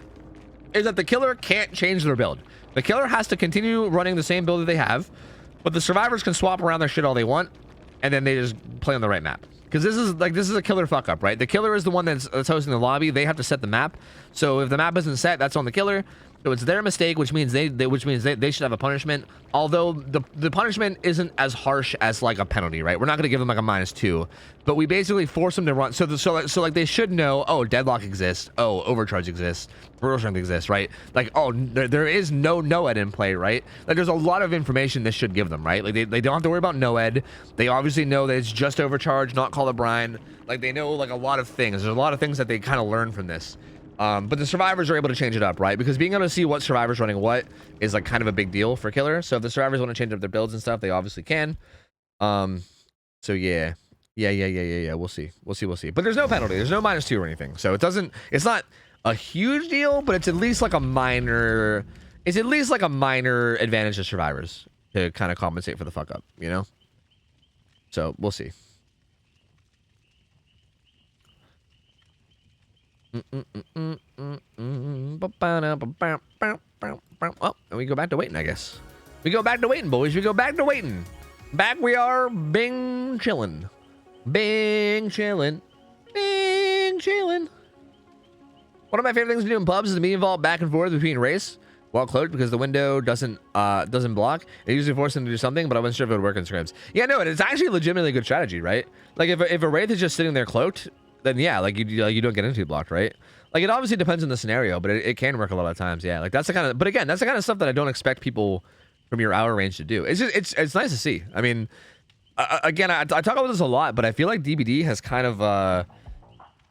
is that the killer can't change their build. The killer has to continue running the same build that they have, but the survivors can swap around their shit all they want, and then they just play on the right map. Because this is a killer fuck up, right? The killer is the one that's hosting the lobby. They have to set the map. So if the map isn't set, that's on the killer. So it's their mistake, which means they should have a punishment. Although the punishment isn't as harsh as like a penalty, right? We're not gonna give them like a -2, but we basically force them to run. So like they should know. Oh, deadlock exists. Oh, overcharge exists. Brutal strength exists, right? Like, oh, there is no NOED in play, right? Like there's a lot of information this should give them, right? Like they don't have to worry about NOED. They obviously know that it's just overcharge, not call a brine. Like they know like a lot of things. There's a lot of things that they kind of learn from this. But the survivors are able to change it up, right? Because being able to see what survivors running what is like kind of a big deal for killer. So if the survivors want to change up their builds and stuff, they obviously can. So yeah. We'll see. But there's no penalty. There's no -2 or anything. So it's not a huge deal, but it's at least like a minor advantage to survivors to kind of compensate for the fuck up, you know? So we'll see. Oh, and we go back to waiting, I guess. We go back to waiting, boys. We go back to waiting. Back we are, bing chillin'. Chilling. One of my favorite things to do in pubs is to meet vault back and forth between race while cloaked because the window doesn't block. It usually forces them to do something, but I wasn't sure if it would work in scrims. Yeah, no, it's actually legitimately a good strategy, right? Like if a wraith is just sitting there cloaked, then yeah, like you don't get into blocked, right? Like it obviously depends on the scenario, but it can work a lot of times. Yeah, like that's the kind of. But again, that's the kind of stuff that I don't expect people from your hour range to do. It's just it's nice to see. I mean, again, I talk about this a lot, but I feel like DBD has kind of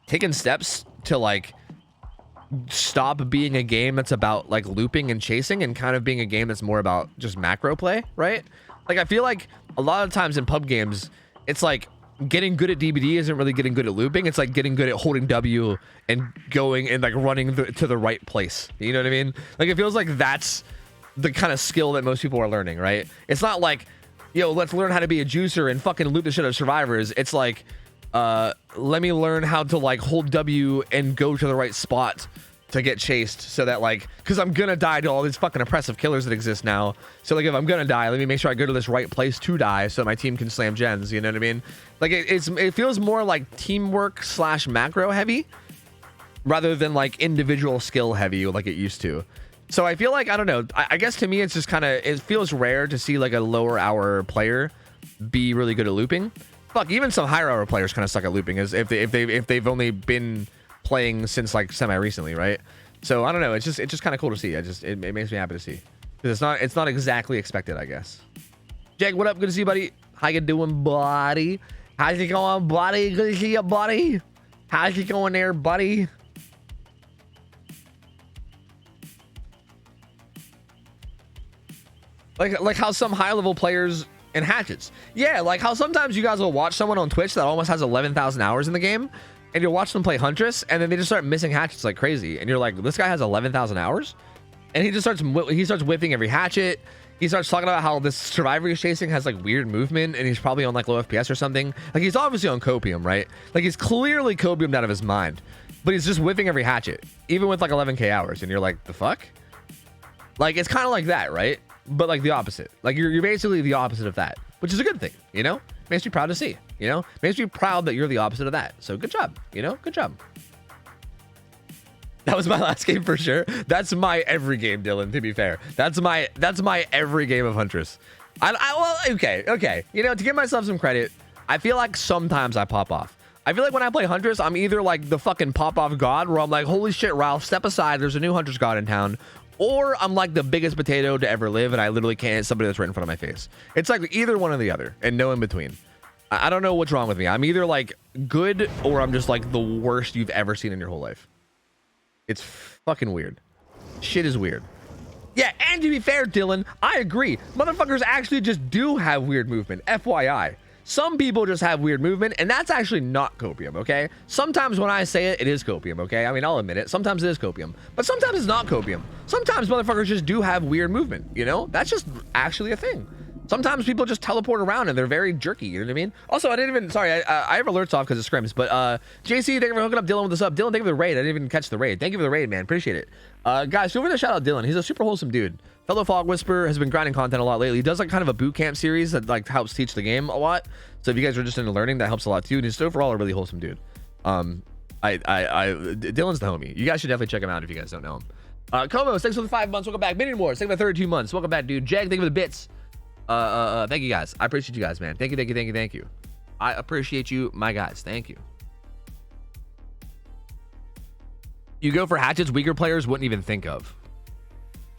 taken steps to like stop being a game that's about like looping and chasing and kind of being a game that's more about just macro play, right? Like I feel like a lot of times in pub games, it's like getting good at DBD isn't really getting good at looping. It's like getting good at holding W and going and like running to the right place. You know what I mean? Like it feels like that's the kind of skill that most people are learning, right? It's not like, yo, let's learn how to be a juicer and fucking loop the shit out of survivors. It's like, let me learn how to like hold W and go to the right spot to get chased so that like, because I'm gonna die to all these fucking oppressive killers that exist now. So like if I'm gonna die, let me make sure I go to this right place to die so my team can slam gens. You know what I mean? Like it feels more like teamwork / macro heavy rather than like individual skill heavy like it used to. So I feel like, I don't know, I guess to me it's just kind of, it feels rare to see like a lower hour player be really good at looping. Fuck, even some higher hour players kind of suck at looping as if they've only been playing since like semi recently, right? So I don't know, it's just kind of cool to see. It makes me happy to see because it's not exactly expected, I guess. Jake, what up? Good to see you, buddy. How you doing, buddy? How's it going, buddy? Good to see you, buddy. How's it going there, buddy? Like how some high level players and hatchets, yeah, like how sometimes you guys will watch someone on Twitch that almost has 11,000 hours in the game, and you'll watch them play Huntress, and then they just start missing hatchets like crazy, and you're like, this guy has 11,000 hours, and he starts whipping every hatchet. He starts talking about how this survivor he's chasing has like weird movement, and he's probably on like low FPS or something. Like he's obviously on copium, right? Like he's clearly copiumed out of his mind, but he's just whipping every hatchet, even with like 11k hours, and you're like, the fuck? Like it's kind of like that, right? But like the opposite. Like you're basically the opposite of that, which is a good thing, you know? Makes me proud to see, you know? Makes me proud that you're the opposite of that. So good job, you know? Good job. That was my last game for sure. That's my every game, Dylan, to be fair. That's my every game of Huntress. Well, okay. You know, to give myself some credit, I feel like sometimes I pop off. I feel like when I play Huntress, I'm either like the fucking pop-off god where I'm like, holy shit, Ralph, step aside, there's a new Huntress god in town. Or I'm like the biggest potato to ever live and I literally can't hit somebody that's right in front of my face. It's like either one or the other and no in between. I don't know what's wrong with me. I'm either like good or I'm just like the worst you've ever seen in your whole life. It's fucking weird. Shit is weird. Yeah, and to be fair, Dylan, I agree. Motherfuckers actually just do have weird movement. FYI. Some people just have weird movement, and that's actually not copium, okay? Sometimes when I say it, it is copium, okay? I mean, I'll admit it. Sometimes it is copium, but sometimes it's not copium. Sometimes motherfuckers just do have weird movement, you know? That's just actually a thing. Sometimes people just teleport around and they're very jerky, you know what I mean? Also, I didn't even, sorry, I have alerts off because of scrims, but JC, thank you for hooking up Dylan with this up. Dylan, thank you for the raid. I didn't even catch the raid. Thank you for the raid, man. Appreciate it. Guys, feel free to shout out Dylan. He's a super wholesome dude. Fellow Fog Whisperer has been grinding content a lot lately. He does like kind of a boot camp series that like helps teach the game a lot. So if you guys are just into learning, that helps a lot too. And he's overall a really wholesome dude. Dylan's the homie. You guys should definitely check him out if you guys don't know him. Komos, thanks for the 5 months. Welcome back. Minion Wars, thank you for the 32 months. Welcome back, dude. Jag, thank you for the bits. Thank you guys. I appreciate you guys, man. Thank you. I appreciate you, my guys. Thank you. You go for hatchets weaker players wouldn't even think of.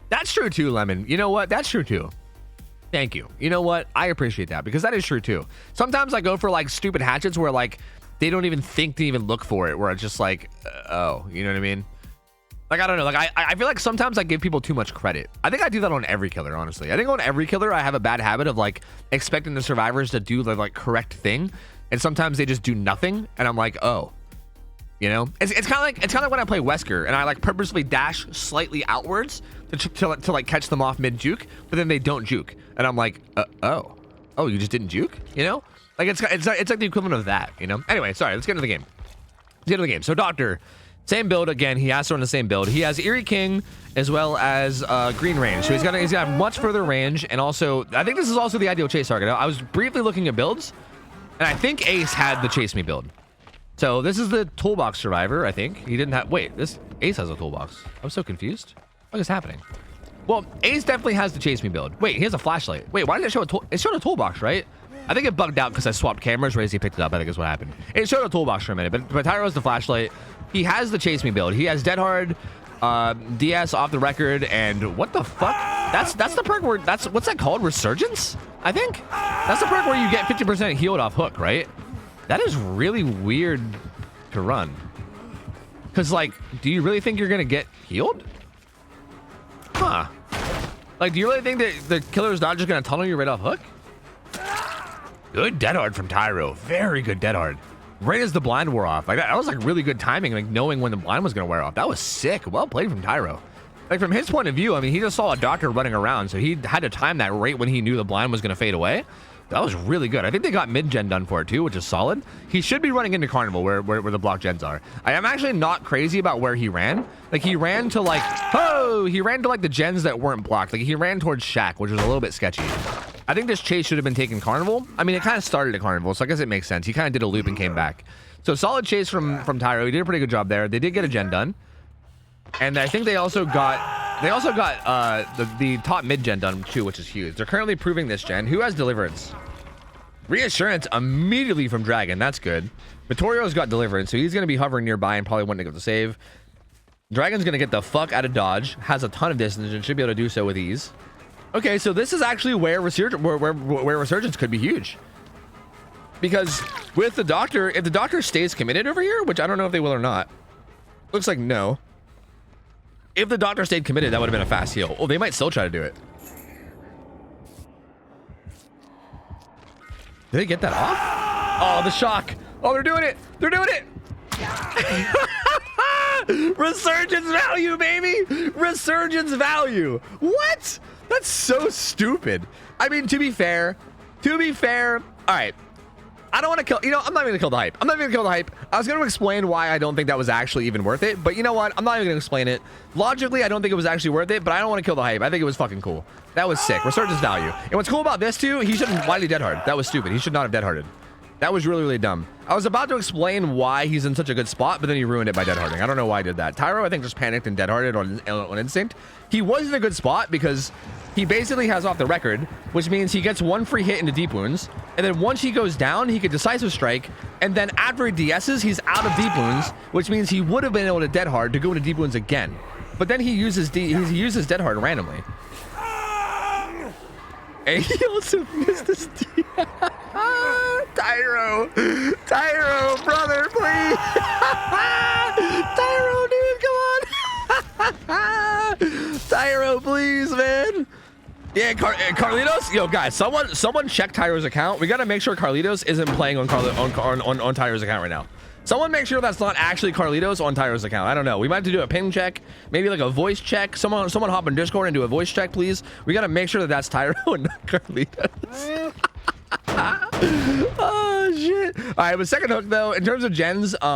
That's true too, Lemon. You know what? That's true too. Thank you. You know what? I appreciate that because that is true too. Sometimes I go for like stupid hatchets where like they don't even think to even look for it, where it's just like, oh, you know what I mean? Like, I don't know. Like, I feel like sometimes I give people too much credit. I think I do that on every killer, honestly. I think on every killer, I have a bad habit of like expecting the survivors to do the like correct thing. And sometimes they just do nothing. And I'm like, oh, you know, it's kind of like when I play Wesker and I like purposely dash slightly outwards to like catch them off mid juke, but then they don't juke. And I'm like, oh, you just didn't juke, you know? Like it's like the equivalent of that, you know? Anyway, sorry, let's get into the game. So Doctor, same build again. He has to run the same build. He has Eerie King as well as green range. So he's got much further range, and also I think this is also the ideal chase target. I was briefly looking at builds, and I think Ace had the chase me build. So this is the toolbox survivor, I think. He didn't have... Wait, this Ace has a toolbox. I'm so confused. What is happening? Well, Ace definitely has the chase me build. Wait, he has a flashlight. Wait, why did it show a tool? It showed a toolbox, right? I think it bugged out because I swapped cameras. Razy picked it up, I think is what happened. It showed a toolbox for a minute, but Tyro has the flashlight. He has the chase me build. He has Dead Hard, DS off the record, and what the fuck? That's the perk where... What's that called? Resurgence? I think? That's the perk where you get 50% healed off hook, right? That is really weird to run. Because, like, do you really think you're going to get healed? Huh. Like, do you really think that the killer's not just going to tunnel you right off hook? Good Dead Hard from Tyro. Very good Dead Hard. Right as the blind wore off. Like, that was, like, really good timing, like, knowing when the blind was going to wear off. That was sick. Well played from Tyro. Like, from his point of view, I mean, he just saw a doctor running around, so he had to time that right when he knew the blind was going to fade away. That was really good. I think they got mid-gen done for it too, which is solid. He should be running into Carnival where the block gens are. I am actually not crazy about where he ran. Like, he ran to like, he ran to like the gens that weren't blocked. Like, he ran towards Shack, which was a little bit sketchy. I think this chase should have been taking Carnival. I mean, it kind of started at Carnival, so I guess it makes sense. He kind of did a loop and came back. So solid chase from Tyro. He did a pretty good job there. They did get a gen done. And I think they also got the top mid gen done too, which is huge. They're currently proving this gen. Who has Deliverance? Reassurance immediately from Dragon. That's good. Vittorio's got Deliverance, so he's going to be hovering nearby and probably wouldn't get the save. Dragon's going to get the fuck out of dodge. Has a ton of distance and should be able to do so with ease. Okay, so this is actually where Resurgence could be huge. Because with the Doctor, if the Doctor stays committed over here, which I don't know if they will or not. Looks like no. If the Doctor stayed committed, that would have been a fast heal. Oh, they might still try to do it. Did they get that off? Oh, the shock. Oh, they're doing it. They're doing it. Resurgence value, baby. Resurgence value. What? That's so stupid. I mean, to be fair. All right. I don't want to kill, I'm not even gonna kill the hype. I was gonna explain why I don't think that was actually even worth it, but you know what? I'm not even gonna explain it. Logically, I don't think it was actually worth it, but I don't want to kill the hype. I think it was fucking cool. That was sick. Resurgence value. And what's cool about this too, he shouldn't, why did he dead hard? That was stupid. He should not have dead hearted. That was really, really dumb. I was about to explain why he's in such a good spot, but then he ruined it by dead harding. I don't know why I did that. Tyro, I think, just panicked and dead hearted on instinct. He was in a good spot because he basically has off the record, which means he gets one free hit into deep wounds, and then once he goes down, he could decisive strike, and then after he DS's, he's out of deep wounds, which means he would have been able to dead hard to go into deep wounds again. But then he uses dead hard randomly. And he also missed this Tyro, brother, please. Tyro, dude, come on. Tyro, please, man. Yeah, Carlitos. Yo, guys, someone check Tyro's account. We gotta make sure Carlitos isn't playing on Tyro's account right now. Someone make sure that's not actually Carlitos on Tyro's account. I don't know. We might have to do a ping check, maybe like a voice check. Someone hop in Discord and do a voice check, please. We gotta make sure that that's Tyro and not Carlitos. Oh shit! All right, but second hook though, in terms of gens, I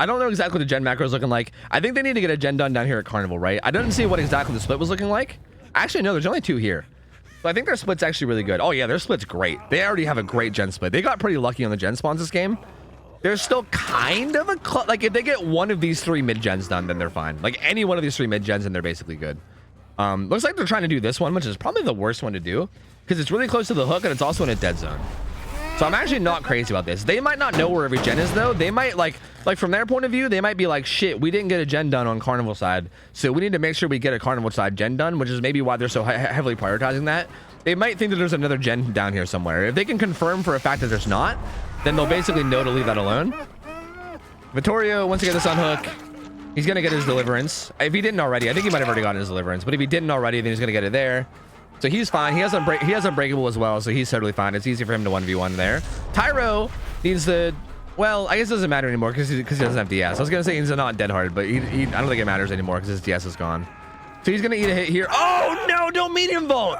don't know exactly what the gen macro is looking like. I think they need to get a gen done down here at Carnival, right? I didn't see what exactly the split was looking like. Actually, no, there's only two here. So I think their split's actually really good. Oh yeah, their split's great. They already have a great gen split. They got pretty lucky on the gen spawns this game. There's still kind of a like if they get one of these three mid gens done, then they're fine. Like any one of these three mid gens, and they're basically good. Looks like they're trying to do this one, which is probably the worst one to do because it's really close to the hook and it's also in a dead zone. So I'm actually not crazy about this. They might not know where every gen is though. They might like from their point of view, they might be like, shit, we didn't get a gen done on Carnival side, so we need to make sure we get a Carnival side gen done, which is maybe why they're so heavily prioritizing that. They might think that there's another gen down here somewhere. If they can confirm for a fact that there's not, then they'll basically know to leave that alone. Vittorio wants to get this on hook. He's gonna get his Deliverance. If he didn't already, I think he might have already gotten his Deliverance, but if he didn't already, then he's gonna get it there. So he's fine. He has Unbreakable as well, so he's totally fine. It's easy for him to 1v1 there. Tyro needs the... Well, I guess it doesn't matter anymore because he doesn't have DS. I was going to say he's not dead hard, but I don't think it matters anymore because his DS is gone. So he's going to eat a hit here. Oh, no, don't medium vault.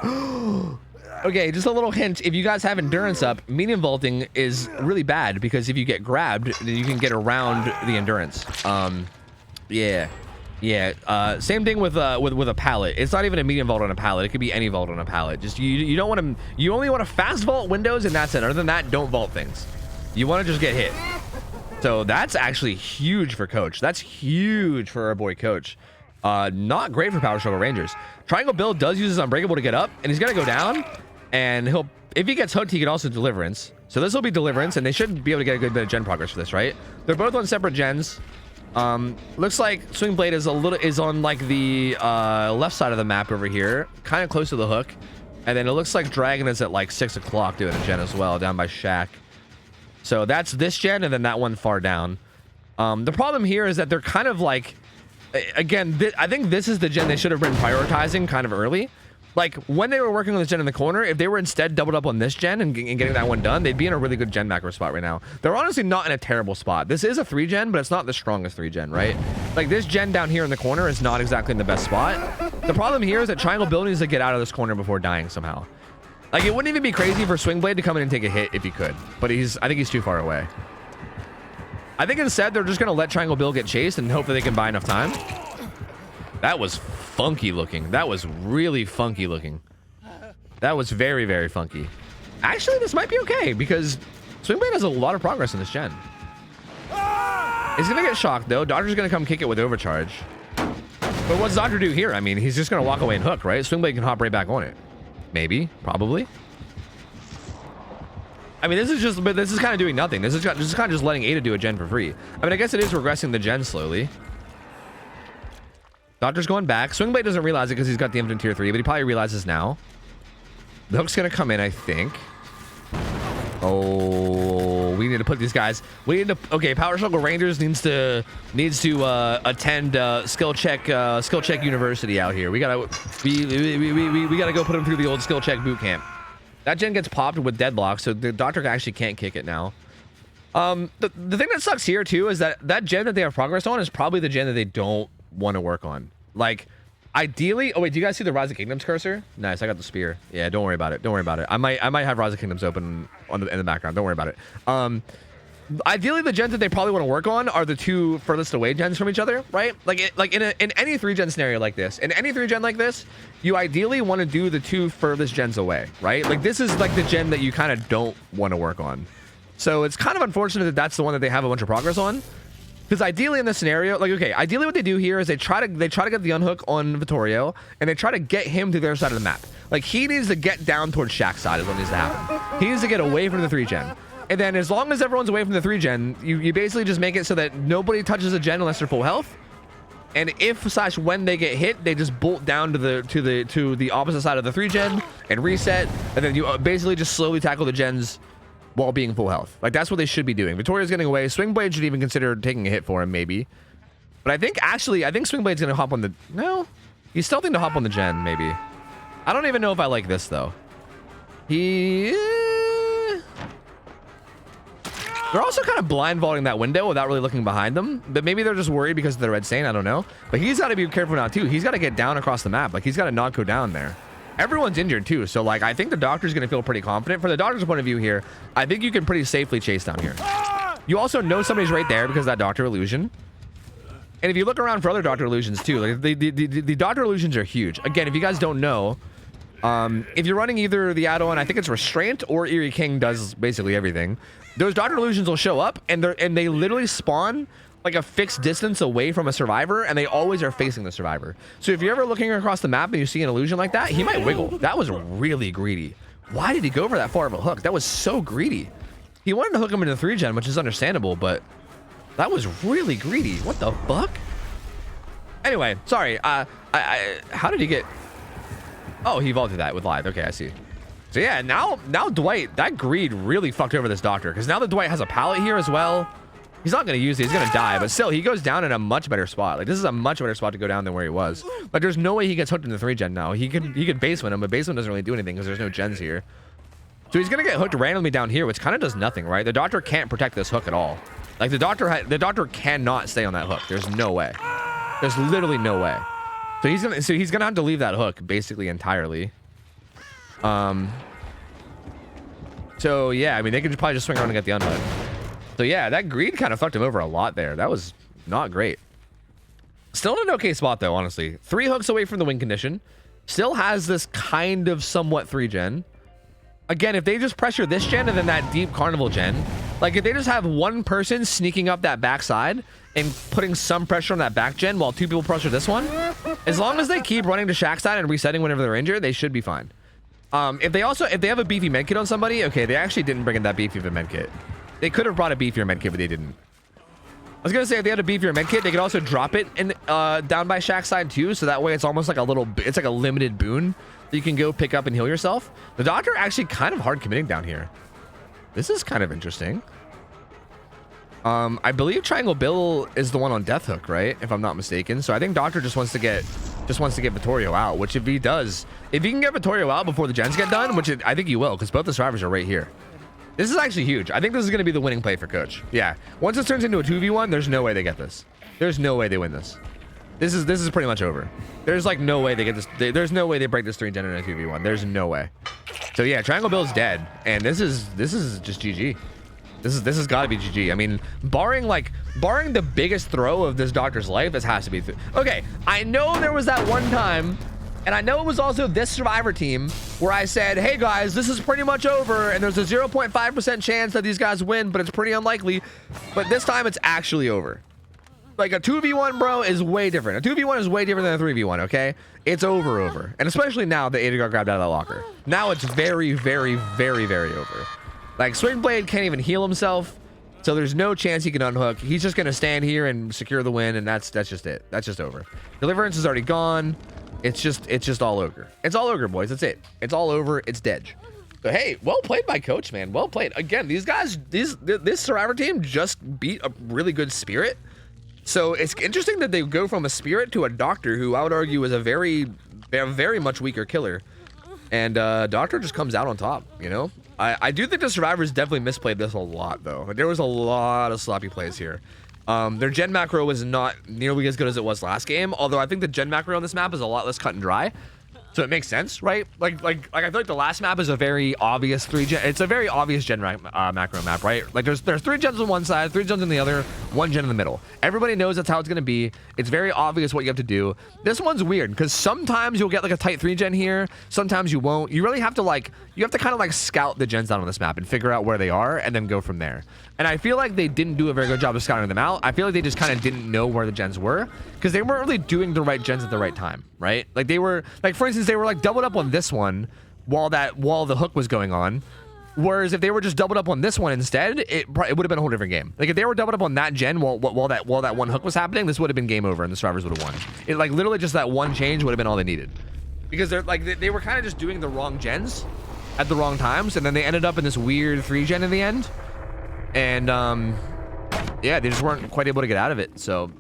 Okay, just a little hint. If you guys have endurance up, medium vaulting is really bad because if you get grabbed, then you can get around the endurance. Yeah. Same thing with a pallet. It's not even a medium vault on a pallet. It could be any vault on a pallet. Just you don't want to. You only want to fast vault windows, and that's it. Other than that, don't vault things. You want to just get hit. So that's actually huge for Coach. That's huge for our boy Coach. Not great for Power Struggle Rangers. Triangle Bill does use his Unbreakable to get up, and he's gonna go down, and he'll, if he gets hooked, he can also Deliverance. So this will be Deliverance, and they should be able to get a good bit of gen progress for this, right? They're both on separate gens. Looks like Swing Blade is on like the left side of the map over here, kind of close to the hook, and then it looks like Dragon is at like 6 o'clock doing a gen as well, down by Shack. So that's this gen, and then that one far down. The problem here is that they're kind of like, again, I think this is the gen they should have been prioritizing kind of early. Like, when they were working on this gen in the corner, if they were instead doubled up on this gen and getting that one done, they'd be in a really good gen macro spot right now. They're honestly not in a terrible spot. This is a 3 gen, but it's not the strongest 3 gen, right? Like, this gen down here in the corner is not exactly in the best spot. The problem here is that Triangle Bill needs to get out of this corner before dying somehow. Like, it wouldn't even be crazy for Swing Blade to come in and take a hit if he could, but I think he's too far away. I think instead they're just going to let Triangle Bill get chased and hope that they can buy enough time. That was funky looking. That was really funky looking. That was very, very funky. Actually, this might be okay because Swing Blade has a lot of progress in this gen. He's going to get shocked, though. Doctor's going to come kick it with Overcharge. But what's Doctor do here? I mean, he's just going to walk away and hook, right? Swing Blade can hop right back on it. Maybe. Probably. I mean, this is kind of doing nothing. This is kind of just letting Ada do a gen for free. I mean, I guess it is regressing the gen slowly. Doctor's going back. Swing Blade doesn't realize it because he's got the Infinite Tier 3, but he probably realizes now. The hook's going to come in, I think. Oh, we need to put these guys. We need to. Okay, Power Struggle Rangers needs to attend skill check university out here. We gotta we gotta go put them through the old skill check boot camp. That gen gets popped with Deadlock, so the Doctor actually can't kick it now. The thing that sucks here too is that gen that they have progress on is probably the gen that they don't want to work on. Like, ideally, oh wait, do you guys see the Rise of Kingdoms cursor? Nice, I got the spear. Yeah, don't worry about it. Don't worry about it. I might have Rise of Kingdoms open in the background. Don't worry about it. Ideally, the gens that they probably want to work on are the two furthest away gens from each other, right? Like in any 3-gen scenario like this, in any 3-gen like this, you ideally want to do the two furthest gens away, right? Like, this is like the gen that you kind of don't want to work on. So it's kind of unfortunate that that's the one that they have a bunch of progress on. Because ideally in this scenario, like, okay, ideally what they do here is they try to get the unhook on Vittorio, and they try to get him to their side of the map. Like, he needs to get down towards Shack's side is what needs to happen. He needs to get away from the 3-gen. And then as long as everyone's away from the 3-gen, you basically just make it so that nobody touches a gen unless they're full health. And if/when they get hit, they just bolt down to the opposite side of the 3-gen and reset. And then you basically just slowly tackle the gens while being full health. Like, that's what they should be doing. Victoria's getting away. Swing Blade should even consider taking a hit for him, maybe. But I think Swing Blade's gonna hop on the... No. He's still thinking to hop on the gen, maybe. I don't even know if I like this, though. They're also kind of blind vaulting that window without really looking behind them. But maybe they're just worried because of the red stain. I don't know. But he's got to be careful now, too. He's got to get down across the map. Like, he's got to not go down there. Everyone's injured, too. So, like, I think the Doctor's going to feel pretty confident. For the Doctor's point of view here, I think you can pretty safely chase down here. You also know somebody's right there because of that Doctor illusion. And if you look around for other Doctor illusions, too, like, the Doctor illusions are huge. Again, if you guys don't know, if you're running either the add-on, I think it's Restraint, or Eerie King does basically everything. Those Doctor illusions will show up, and they literally spawn like a fixed distance away from a survivor, and they always are facing the survivor. So if you're ever looking across the map and you see an illusion like that, he might wiggle. That was really greedy. Why did he go for that far of a hook? That was so greedy. He wanted to hook him into the 3-gen, which is understandable, but that was really greedy. What the fuck? Anyway, sorry. How did he get... Oh, he vaulted that with Lithe. Okay, I see. So yeah, now Dwight, that greed really fucked over this Doctor, because now that Dwight has a pallet here as well, he's not going to use it. He's going to die, but still, he goes down in a much better spot. Like, this is a much better spot to go down than where he was. Like, there's no way he gets hooked in the 3-gen now. He could basement him, but basement doesn't really do anything because there's no gens here. So he's going to get hooked randomly down here, which kind of does nothing, right? The Doctor can't protect this hook at all. Like, the Doctor cannot stay on that hook. There's no way. There's literally no way. So he's gonna have to leave that hook basically entirely. So yeah, I mean, they could probably just swing around and get the unhook. So yeah, that greed kind of fucked him over a lot there. That was not great. Still in an okay spot though, honestly. 3 hooks away from the win condition. Still has this kind of somewhat 3-gen. Again, if they just pressure this gen and then that deep carnival gen, Like if they just have one person sneaking up that backside and putting some pressure on that back gen while 2 people pressure this one, as long as they keep running to Shack side and resetting whenever they're injured, they should be fine. If they have a beefy medkit on somebody, okay, they actually didn't bring in that beefy of a medkit. They could have brought a beefier medkit, but they didn't. I was gonna say if they had a beefier medkit, they could also drop it in down by Shack side too, so that way it's almost like it's like a limited boon that you can go pick up and heal yourself. The doctor actually kind of hard committing down here. This is kind of interesting. I believe Triangle Bill is the one on Death Hook, right? If I'm not mistaken. So I think Doctor just wants to get Vittorio out, which if he can get Vittorio out before the gens get done, which I think he will, because both the survivors are right here. This is actually huge. I think this is going to be the winning play for Coach. Yeah. Once it turns into a 2v1, there's no way they get this. There's no way they win this. This is pretty much over. There's like no way they get this. There's no way they break this 3 gen in a 2v1. There's no way. So yeah, Triangle Bill is dead, and this is just GG. This has got to be GG. I mean, barring the biggest throw of this doctor's life, this has to be. Okay, I know there was that one time, and I know it was also this survivor team where I said, hey guys, this is pretty much over, and there's a 0.5% chance that these guys win, but it's pretty unlikely. But this time it's actually over. Like a 2v1, bro, is way different. A 2v1 is way different than a 3v1, okay? It's over. And especially now that Ada got grabbed out of that locker. Now it's very, very, very, very over. Like, Swingblade can't even heal himself, so there's no chance he can unhook. He's just going to stand here and secure the win, and that's just it. That's just over. Deliverance is already gone. It's just all ogre. It's all ogre, boys. That's it. It's all over. It's dead. So, hey, well played by Coach, man. Well played. Again, these guys, this Survivor team just beat a really good Spirit. So, it's interesting that they go from a Spirit to a Doctor, who I would argue is a very much weaker killer. And Doctor just comes out on top, you know? I do think the survivors definitely misplayed this a lot, though. There was a lot of sloppy plays here. Their gen macro was not nearly as good as it was last game, although I think the gen macro on this map is a lot less cut and dry. So it makes sense, right? Like I feel like the last map is a very obvious 3 gen. It's a very obvious gen macro map, right? Like there's 3 gens on one side, 3 gens on the other, 1 gen in the middle. Everybody knows that's how it's gonna be. It's very obvious what you have to do. This one's weird because sometimes you'll get like a tight 3 gen here, sometimes you won't. You really have to kind of like scout the gens out on this map and figure out where they are and then go from there. And I feel like they didn't do a very good job of scouting them out. I feel like they just kind of didn't know where the gens were because they weren't really doing the right gens at the right time, right? Like they were, like for instance, they were like doubled up on this one while the hook was going on. Whereas if they were just doubled up on this one instead, it would have been a whole different game. Like if they were doubled up on that gen while that one hook was happening, this would have been game over and the survivors would have won. It like literally just that one change would have been all they needed. Because they were kind of just doing the wrong gens at the wrong times, and then they ended up in this weird 3 gen in the end. And yeah, they just weren't quite able to get out of it. So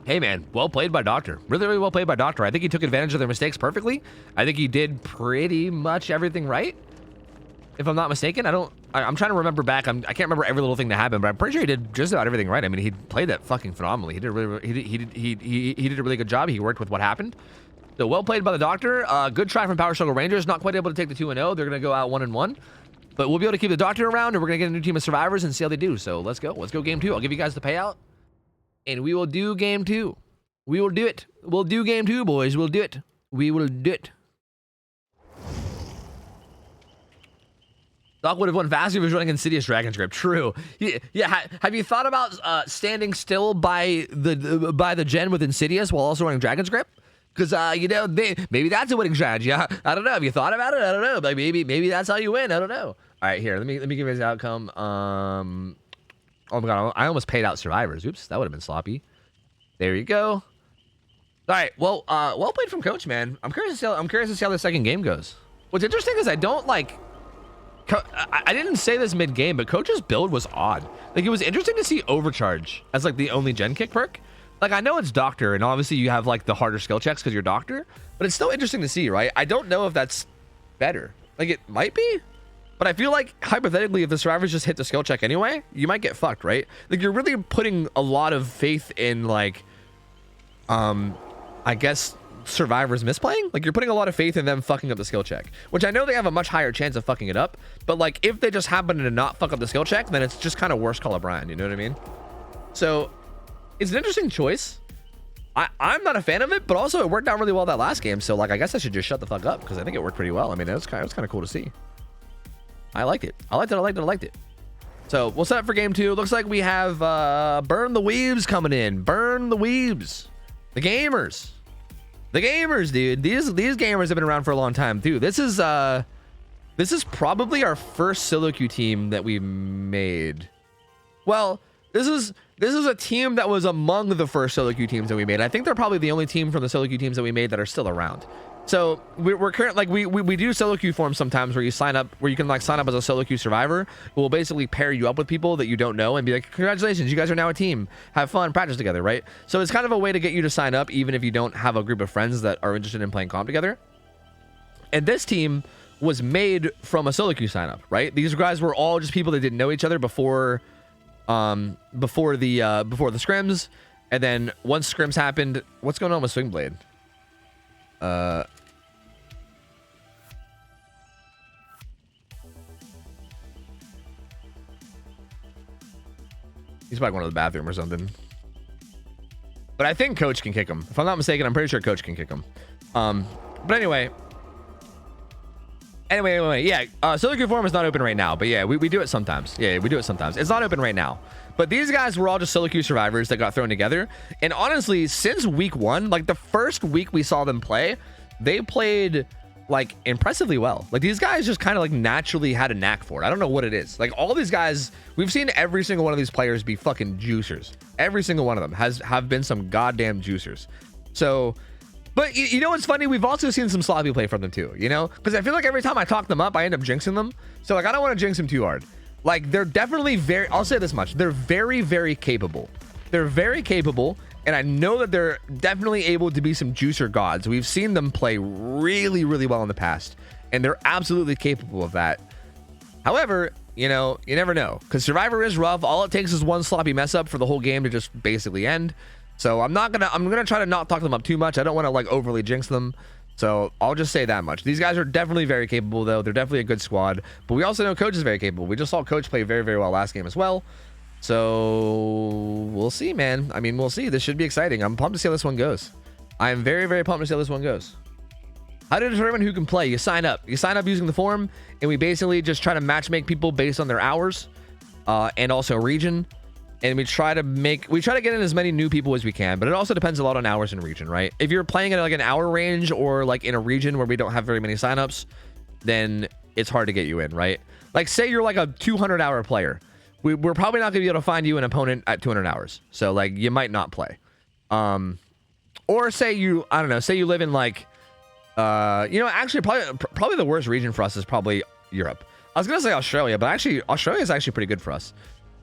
hey man, well played by Doctor. Really, really well played by Doctor. I think he took advantage of their mistakes perfectly. I think he did pretty much everything right, if I'm not mistaken. I'm trying to remember back. I can't remember every little thing that happened, but I'm pretty sure he did just about everything right. I mean, he played that fucking phenomenally. He did a really good job. He worked with what happened. So well played by the Doctor. Good try from Power Struggle Rangers. Not quite able to take the 2-0. They're gonna go out 1-1. But we'll be able to keep the Doctor around, and we're gonna get a new team of survivors and see how they do. So let's go. Let's go game 2. I'll give you guys the payout, and we will do game 2. We will do it. We'll do game 2, boys. We'll do it. We will do it. Doc would have won faster if he was running Insidious Dragon's Grip. True. Yeah. Have you thought about standing still by the gen with Insidious while also running Dragon's Grip? Because you know, maybe that's a winning strategy. I don't know. Have you thought about it? I don't know. Like maybe that's how you win. I don't know. All right, here. Let me give you the outcome. Oh my god, I almost paid out survivors. Oops, that would have been sloppy. There you go. All right. Well, well played from Coach, man. I'm curious to see how the second game goes. What's interesting is I didn't say this mid-game, but Coach's build was odd. Like, it was interesting to see Overcharge as, like, the only gen kick perk. Like, I know it's Doctor, and obviously you have, like, the harder skill checks because you're Doctor, but it's still interesting to see, right? I don't know if that's better. Like, it might be, but I feel like, hypothetically, if the survivors just hit the skill check anyway, you might get fucked, right? Like, you're really putting a lot of faith in, like, I guess survivors misplaying. Like, you're putting a lot of faith in them fucking up the skill check, which I know they have a much higher chance of fucking it up, but like if they just happen to not fuck up the skill check, then it's just kind of worse call of Brian, you know what I mean? So it's an interesting choice. I'm not a fan of it, but also it worked out really well that last game, so like I guess I should just shut the fuck up because I think it worked pretty well. I mean, it was kind of cool to see. I liked it. So we'll set up for game 2. Looks like we have Burn the Weebs coming in. Burn the Weebs. The gamers. The gamers, dude. These gamers have been around for a long time too. This is probably our first solo queue team that we made. Well, this is a team that was among the first solo queue teams that we made. I think they're probably the only team from the solo queue teams that we made that are still around. So we're current, like we do solo queue forums sometimes where you sign up, where you can like sign up as a solo queue survivor who will basically pair you up with people that you don't know and be like, congratulations, you guys are now a team, have fun, practice together, right? So it's kind of a way to get you to sign up even if you don't have a group of friends that are interested in playing comp together. And this team was made from a solo queue sign up, right? These guys were all just people that didn't know each other before the scrims. And then once scrims happened, what's going on with Swingblade? He's probably going to the bathroom or something. But I think Coach can kick him. If I'm not mistaken, I'm pretty sure Coach can kick him. But anyway, yeah. Solo queue forum is not open right now, but yeah, we do it sometimes. Yeah, we do it sometimes. It's not open right now. But these guys were all just solo queue survivors that got thrown together. And honestly, since week 1, like the first week we saw them play, they played like impressively well. Like these guys just kind of like naturally had a knack for it. I don't know what it is. Like all these guys, we've seen every single one of these players be fucking juicers. Every single one of them have been some goddamn juicers. So, but you know what's funny? We've also seen some sloppy play from them too, you know? Because I feel like every time I talk them up, I end up jinxing them. So like, I don't want to jinx them too hard. Like they're definitely I'll say this much. They're very, very capable. They're very capable. And I know that they're definitely able to be some juicer gods. We've seen them play really, really well in the past. And they're absolutely capable of that. However, you know, you never know. Because Survivor is rough. All it takes is one sloppy mess up for the whole game to just basically end. So I'm gonna try to not talk them up too much. I don't want to like overly jinx them. So I'll just say that much. These guys are definitely very capable though. They're definitely a good squad. But we also know Coach is very capable. We just saw Coach play very, very well last game as well. So we'll see, man. I mean, we'll see. This should be exciting. I'm pumped to see how this one goes. I am very, very pumped to see how this one goes. How to determine who can play? You sign up. You sign up using the forum, and we basically just try to matchmake people based on their hours, and also region. And we try to get in as many new people as we can, but it also depends a lot on hours and region, right? If you're playing at like an hour range or like in a region where we don't have very many signups, then it's hard to get you in, right? Like say you're like a 200-hour player. We're probably not going to be able to find you an opponent at 200 hours. So like you might not play. Or say you, I don't know, say you live in like, you know, actually probably the worst region for us is probably Europe. I was going to say Australia, but actually Australia is actually pretty good for us.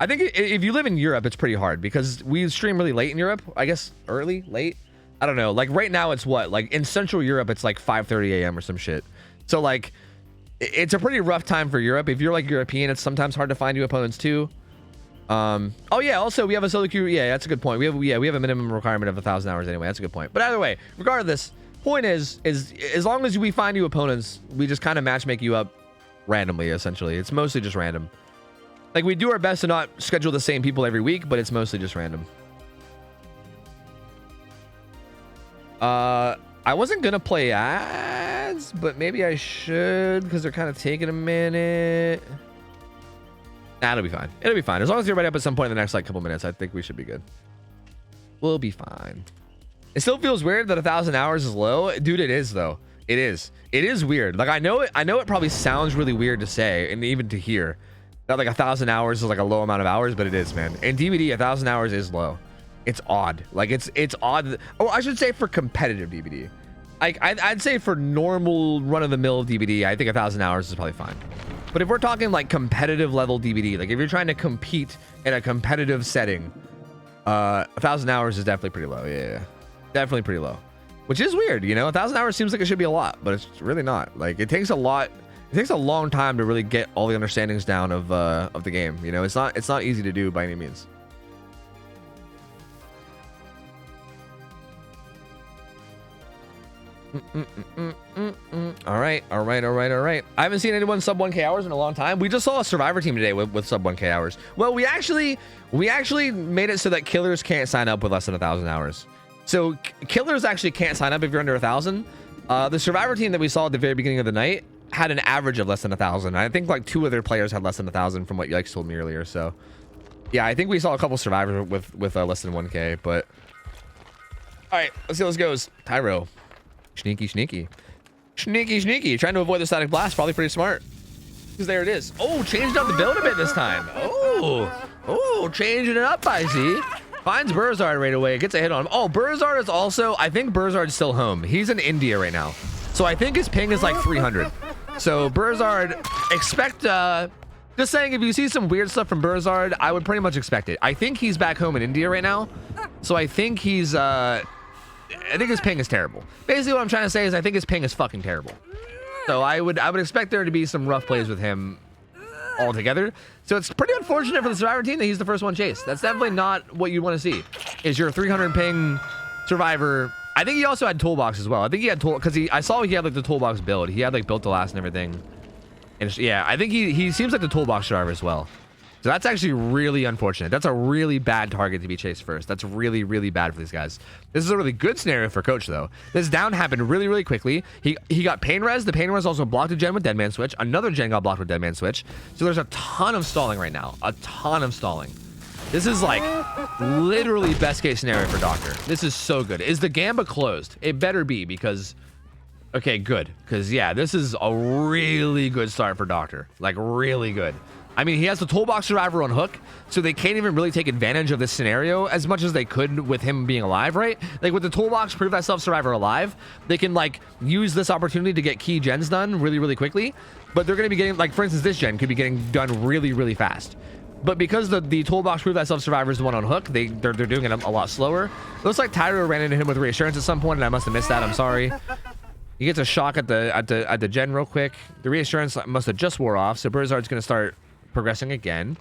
I think if you live in Europe, it's pretty hard because we stream really late in Europe. I guess early, late. I don't know. Like right now it's what? Like in Central Europe, it's like 5:30 a.m. or some shit. So like it's a pretty rough time for Europe. If you're like European, it's sometimes hard to find you opponents too. Oh yeah, also we have a solo queue. Yeah, that's a good point. We have a minimum requirement of 1,000 hours anyway. That's a good point. But either way, regardless, point is as long as we find you opponents, we just kind of matchmake you up randomly, essentially. It's mostly just random. Like we do our best to not schedule the same people every week, but it's mostly just random. I wasn't gonna play ads, but maybe I should because they're kind of taking a minute. Nah, it'll be fine. It'll be fine. As long as you're ready up at some point in the next like couple minutes, I think we should be good. We'll be fine. It still feels weird that 1,000 hours is low. Dude, it is though. It is. It is weird. Like I know it probably sounds really weird to say and even to hear that like 1,000 hours is like a low amount of hours, but it is, man. In DBD, 1,000 hours is low. It's odd. Like it's odd. Oh, I should say for competitive DBD. Like I'd say for normal run-of-the-mill DBD, I think 1,000 hours is probably fine. But if we're talking like competitive level DBD, like if you're trying to compete in a competitive setting, 1,000 hours is definitely pretty low. Yeah, definitely pretty low. Which is weird, you know. 1,000 hours seems like it should be a lot, but it's really not. Like it takes a lot. It takes a long time to really get all the understandings down of the game. You know, it's not easy to do by any means. All right. I haven't seen anyone sub 1K hours in a long time. We just saw a Survivor team today with sub 1K hours. Well, we actually made it so that killers can't sign up with less than 1,000 hours. So killers actually can't sign up if you're under 1,000. The Survivor team that we saw at the very beginning of the night, had an average of less than 1,000. I think like 2 other players had less than 1,000 from what Yikes told me earlier. So yeah, I think we saw a couple survivors with less than 1K. But all right, let's see how this goes. Tyro, sneaky, trying to avoid the static blast. Probably pretty smart. Because there it is. Oh, changed up the build a bit this time. Oh, changing it up, I see. Finds Burzard right away. Gets a hit on him. Oh, Burzard is also... I think Burzard's still home. He's in India right now. So I think his ping is like 300. So Burzard, expect... just saying, if you see some weird stuff from Burzard, I would pretty much expect it. I think he's back home in India right now. So I think he's... I think his ping is terrible. Basically, what I'm trying to say is I think his ping is fucking terrible. So I would expect there to be some rough plays with him altogether. So it's pretty unfortunate for the Survivor team that he's the first one chased. That's definitely not what you want to see. Is your 300 ping Survivor. I think he also had toolbox as well. I think he had tool because I saw he had like the toolbox build. He had like built the last and everything. And yeah, I think he seems like the toolbox Survivor as well. So that's actually really unfortunate. That's a really bad target to be chased first. That's really, really bad for these guys. This is a really good scenario for Coach, though. This down happened really, really quickly. He got pain res. The pain res also blocked a gen with Deadman Switch. Another gen got blocked with Deadman Switch. So there's a ton of stalling right now. A ton of stalling. This is like literally best case scenario for Doctor. This is so good. Is the Gamba closed? It better be because... Okay, good. Because, yeah, this is a really good start for Doctor. Like, really good. I mean, he has the toolbox Survivor on hook, so they can't even really take advantage of this scenario as much as they could with him being alive, right? Like with the toolbox Prove Thyself Survivor alive, they can like use this opportunity to get key gens done really, really quickly. But they're going to be getting, like for instance, this gen could be getting done really, really fast. But because the toolbox Prove Thyself Survivor is the one on hook, they're doing it a lot slower. Looks like Tyro ran into him with reassurance at some point, and I must have missed that. I'm sorry. He gets a shock at the gen real quick. The reassurance must have just wore off, so Burzard's going to start progressing again.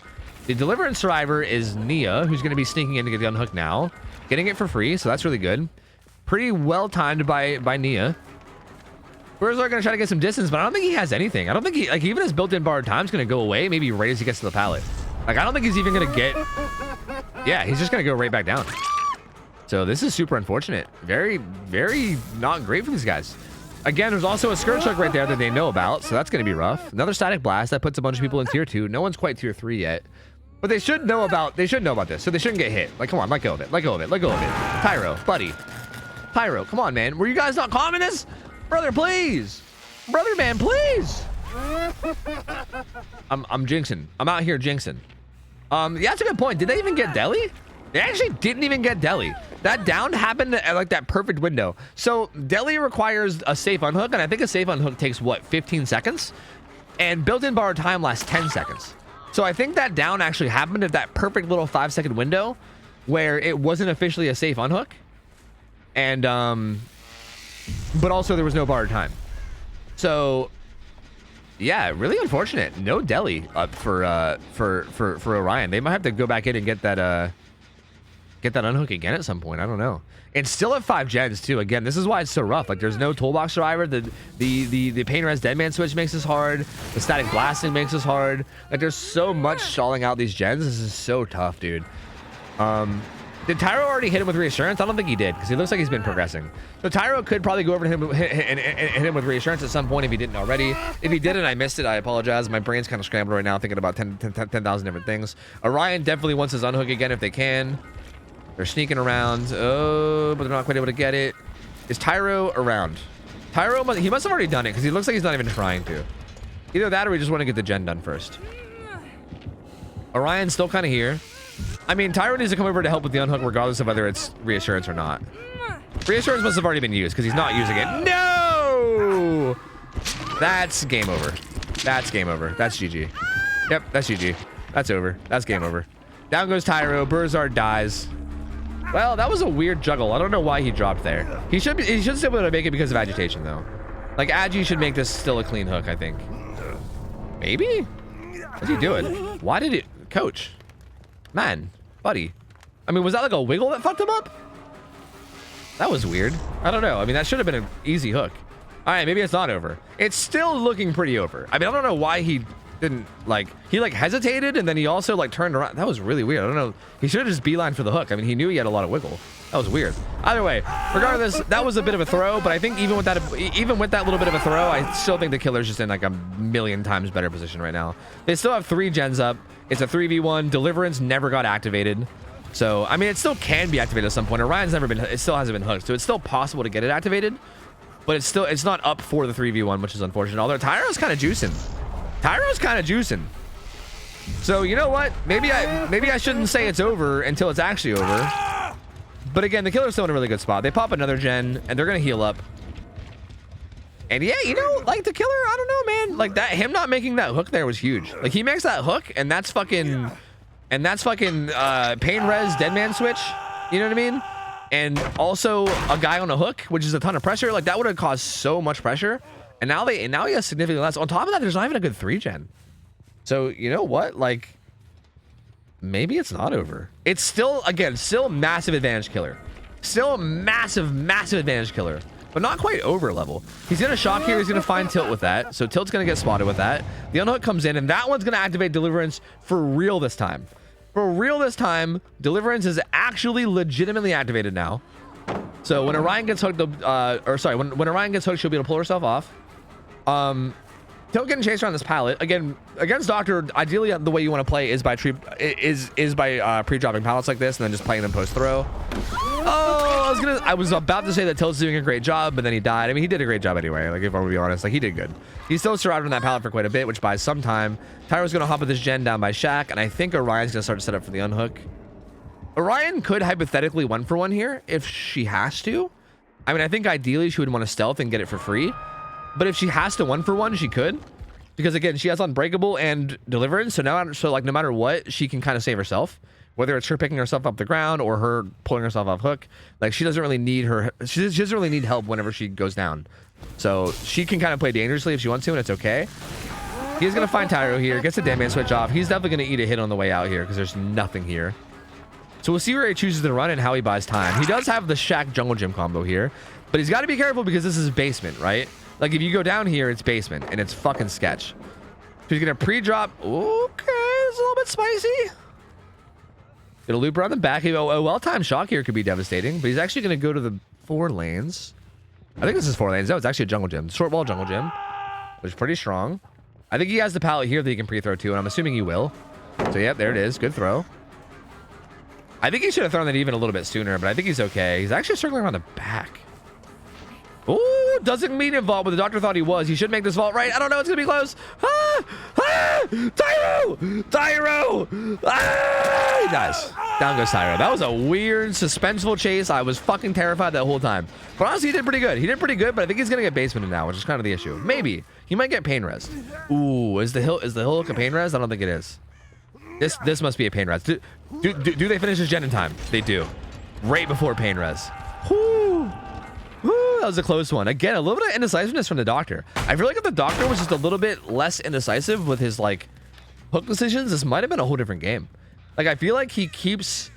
The Deliverance Survivor is Nia, who's going to be sneaking in to get the unhook now. Getting it for free, so that's really good. Pretty well timed by Nia. Burzard going to try to get some distance, but I don't think he has anything. I don't think he, like, even his built-in borrowed time's going to go away, maybe right as he gets to the pallet. Like, I don't think he's even going to get... Yeah, he's just going to go right back down. So this is super unfortunate. Very, very not great for these guys. Again, there's also a skirt choke right there that they know about, so that's going to be rough. Another static blast that puts a bunch of people in tier 2. No one's quite tier 3 yet, but they should know about this, so they shouldn't get hit. Like, come on, let go of it. Tyro, buddy. Tyro, come on, man. Were you guys not communists? Brother, please. Brother, man, please. I'm jinxing. I'm out here jinxing. Yeah, that's a good point. Did they even get Deli? They actually didn't even get Deli. That down happened at like that perfect window. So Deli requires a safe unhook, and I think a safe unhook takes what, 15 seconds? And built-in borrowed time lasts 10 seconds. So I think that down actually happened at that perfect little 5-second window where it wasn't officially a safe unhook. And but also there was no borrowed time. So yeah, really unfortunate. No Deli up for Orion. They might have to go back in and get that unhook again at some point. I don't know. And still at 5 gens too. Again, this is why it's so rough. Like, there's no toolbox Survivor. The pain res Deadman Switch makes this hard. The static blasting makes this hard. Like, there's so much stalling out these gens. This is so tough, dude. Did Tyro already hit him with reassurance? I don't think he did, because he looks like he's been progressing. So Tyro could probably go over to him and hit him with reassurance at some point if he didn't already. If he didn't, I missed it. I apologize. My brain's kind of scrambled right now thinking about 10,000 different things. Orion definitely wants his unhook again if they can. They're sneaking around. Oh, but they're not quite able to get it. Is Tyro around? Tyro, he must have already done it, because he looks like he's not even trying to. Either that or we just want to get the gen done first. Orion's still kind of here. I mean, Tyro needs to come over to help with the unhook regardless of whether it's reassurance or not. Reassurance must have already been used because he's not using it. No! That's game over. That's game over. That's GG. Yep, that's GG. That's over. That's game over. Down goes Tyro. Burzard dies. Well, that was a weird juggle. I don't know why he dropped there. He should still be able to make it because of agitation, though. Like, Agi should make this still a clean hook, I think. Maybe? What's he doing? Why did it... Coach. Man. Buddy. I mean, was that like a wiggle that fucked him up? That was weird. I don't know. I mean, that should have been an easy hook. All right, maybe it's not over. It's still looking pretty over. I mean, I don't know why he didn't, like, he like hesitated and then he also like turned around. That was really weird. I don't know. He should have just beeline for the hook. I mean, he knew he had a lot of wiggle. That was weird. Either way, regardless, that was a bit of a throw, but I think even with that little bit of a throw, I still think the killer's just in like a million times better position right now. They still have 3 gens up. It's a 3v1. Deliverance never got activated. So, I mean, it still can be activated at some point. Orion's never been, it still hasn't been hooked. So it's still possible to get it activated, but it's not up for the 3v1, which is unfortunate. Although Tyro's kind of juicing. So, you know what? Maybe I shouldn't say it's over until it's actually over. But again, the killer's still in a really good spot. They pop another gen, and they're going to heal up. And yeah, you know, like the killer, I don't know, man. Like that, him not making that hook there was huge. Like he makes that hook, and that's fucking pain res dead man switch. You know what I mean? And also a guy on a hook, which is a ton of pressure. Like that would have caused so much pressure. And now he has significantly less. On top of that, there's not even a good 3 gen. So you know what? Like maybe it's not over. It's still, again, still massive advantage killer. Still massive advantage killer. But not quite over level. He's going to shock here. He's going to find Tilt with that. So Tilt's going to get spotted with that. The unhook comes in, and that one's going to activate Deliverance for real this time. For real this time, Deliverance is actually legitimately activated now. So when Orion gets hooked, when Orion gets hooked, she'll be able to pull herself off. Tilt getting chased around this pallet. Again, against Doctor, ideally the way you want to play is by pre-dropping pallets like this and then just playing them post-throw. Oh, I was about to say that Tilt's doing a great job, but then he died. I mean, he did a great job anyway. Like, if I'm gonna be honest, like he did good. He's still surrounded on that pallet for quite a bit, which buys some time. Tyro's gonna hop with this gen down by Shaq, and I think Orion's gonna start to set up for the unhook. Orion could hypothetically 1-for-1 here if she has to. I mean, I think ideally she would want to stealth and get it for free. But if she has to 1-for-1, she could. Because again, she has Unbreakable and Deliverance. So like no matter what, she can kind of save herself. Whether it's her picking herself up the ground or her pulling herself off hook. Like she doesn't really need she doesn't really need help whenever she goes down. So she can kind of play dangerously if she wants to, and it's okay. He's going to find Tyro here. Gets the dead man switch off. He's definitely going to eat a hit on the way out here because there's nothing here. So we'll see where he chooses to run and how he buys time. He does have the Shaq Jungle Gym combo here. But he's got to be careful because this is basement, right? Like, if you go down here, it's basement, and it's fucking sketch. So he's going to pre-drop. Okay, it's a little bit spicy. Gonna loop around the back. A well-timed shock here could be devastating, but he's actually going to go to the 4 lanes. I think this is 4 lanes. No, it's actually a jungle gym. Short wall jungle gym, which is pretty strong. I think he has the pallet here that he can pre-throw to, and I'm assuming he will. So, yeah, there it is. Good throw. I think he should have thrown that even a little bit sooner, but I think he's okay. He's actually circling around the back. Ooh, doesn't mean it vault, but the doctor thought he was. He should make this vault right. I don't know. It's going to be close. Ah! Ah! Tyro! Tyro! Ah! He dies. Down goes Tyro. That was a weird, suspenseful chase. I was fucking terrified that whole time. But honestly, he did pretty good. He did pretty good, but I think he's going to get basemented now, which is kind of the issue. Maybe. He might get pain res. Ooh, is the hill hook a pain res? I don't think it is. This must be a pain res. Do they finish this gen in time? They do. Right before pain res. Whoo! Woo, that was a close one. Again, a little bit of indecisiveness from the doctor. I feel like if the doctor was just a little bit less indecisive with his like hook decisions, this might have been a whole different game. Like I feel like he keeps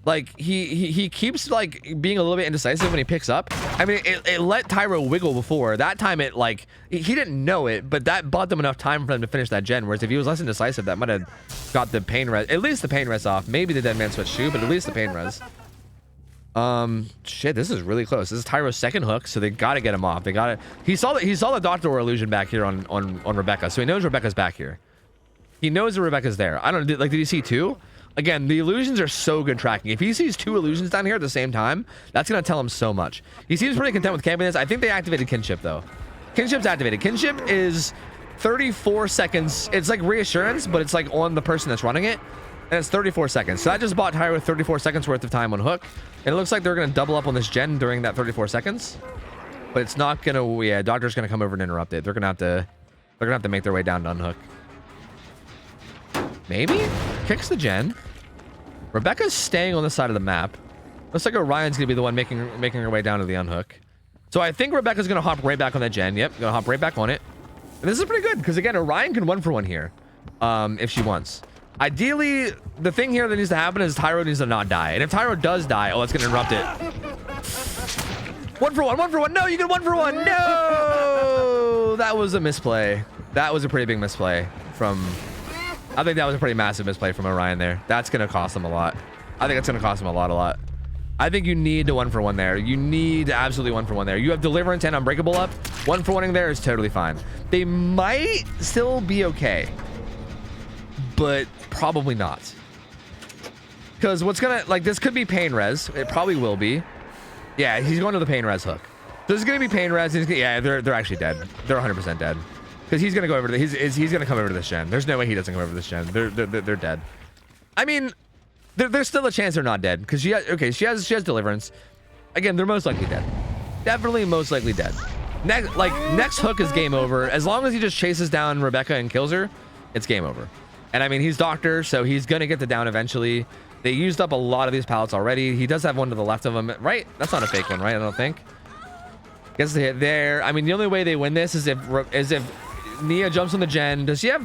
like he keeps like being a little bit indecisive when he picks up. I mean, it let Tyro wiggle before. That time it like he didn't know it, but that bought them enough time for them to finish that gen. Whereas if he was less indecisive, that might have got the pain res, at least the pain res off. Maybe the dead man switch too, but at least the pain res. Shit, this is really close. This is Tyro's second hook, so they gotta get him off. They gotta. He saw the Doctor illusion back here on Rebecca, so he knows Rebecca's back here. He knows that Rebecca's there. I don't know. Like, did he see 2? Again, the illusions are so good tracking. If he sees 2 illusions down here at the same time, that's gonna tell him so much. He seems pretty content with camping this. I think they activated Kinship though. Kinship's activated. Kinship is 34 seconds. It's like reassurance, but it's like on the person that's running it. And it's 34 seconds. So that just bought Tyro 34 seconds worth of time on hook. And it looks like they're going to double up on this gen during that 34 seconds. But it's not going to... Yeah, Doctor's going to come over and interrupt it. They're going to have to make their way down to unhook. Maybe? Kicks the gen. Rebecca's staying on the side of the map. Looks like Orion's going to be the one making her way down to the unhook. So I think Rebecca's going to hop right back on that gen. Yep, going to hop right back on it. And this is pretty good. Because again, Orion can 1-for-1 here. If she wants. Ideally, the thing here that needs to happen is Tyro needs to not die. And if Tyro does die, oh, it's going to interrupt it. 1-for-1, 1-for-1. No, you get 1-for-1. No! That was a misplay. That was a pretty big misplay from... I think that was a pretty massive misplay from Orion there. That's going to cost him a lot. I think it's going to cost him a lot. I think you need to 1-for-1 there. You need absolutely 1-for-1 there. You have Deliverance and Unbreakable up. 1-for-1ing there is totally fine. They might still be okay, but probably not. Because what's gonna, like, this could be Pain Res. It probably will be. Yeah, he's going to the Pain Res hook. So this is gonna be Pain Res. Yeah, they're actually dead. They're 100% dead. Because he's gonna go over to he's gonna come over to this gen. There's no way he doesn't come over to this gen. They're dead. I mean, there's still a chance they're not dead because she has Deliverance. Again, they're most likely dead. Definitely most likely dead. Next hook is game over. As long as he just chases down Rebecca and kills her, it's game over. And I mean, he's Doctor, so he's gonna get the down eventually. They used up a lot of these pallets already. He does have one to the left of him, right? That's not a fake one, right? I don't think. Gets the hit there. I mean, the only way they win this is if Nia jumps on the gen. Does she have?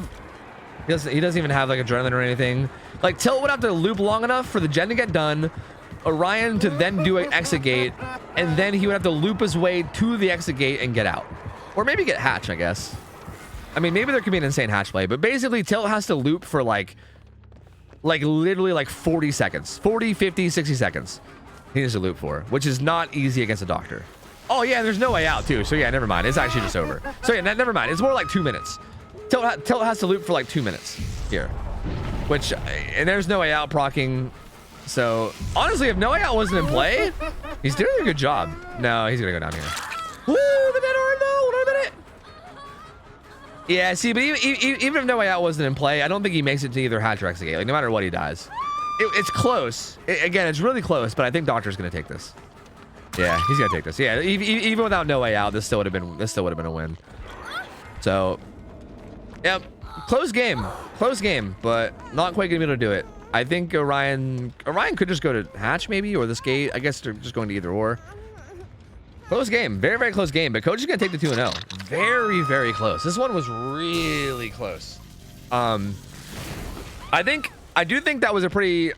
He doesn't even have like adrenaline or anything. Like Tilt would have to loop long enough for the gen to get done, Orion to then do an exit gate, and then he would have to loop his way to the exit gate and get out, or maybe get hatch. I guess. I mean, maybe there could be an insane hatch play, but basically Tilt has to loop for like literally like 40 seconds, 40, 50, 60 seconds. He needs to loop for, which is not easy against a Doctor. Oh yeah, there's no way out too. So yeah, never mind. It's actually just over. So yeah, never mind. It's more like 2 minutes. Tilt has to loop for like 2 minutes here, which, and there's no way out procking. So honestly, if no way out wasn't in play, he's doing a good job. No, he's gonna go down here. Woo, the dead arm though. Wait a minute. Yeah, see, but even if no way out wasn't in play, I don't think he makes it to either hatch or exit gate. Like no matter what he dies, it's close. Again, it's really close, but I think Doctor's gonna take this. Yeah, he's gonna take this. Yeah, even without no way out, this still would have been a win. So, yeah, close game, but not quite gonna be able to do it. I think Orion could just go to hatch maybe, or this gate. I guess they're just going to either or. Close game, very, very close game. But Coach is gonna take the 2-0. Very, very close. This one was really close. I do think that was a pretty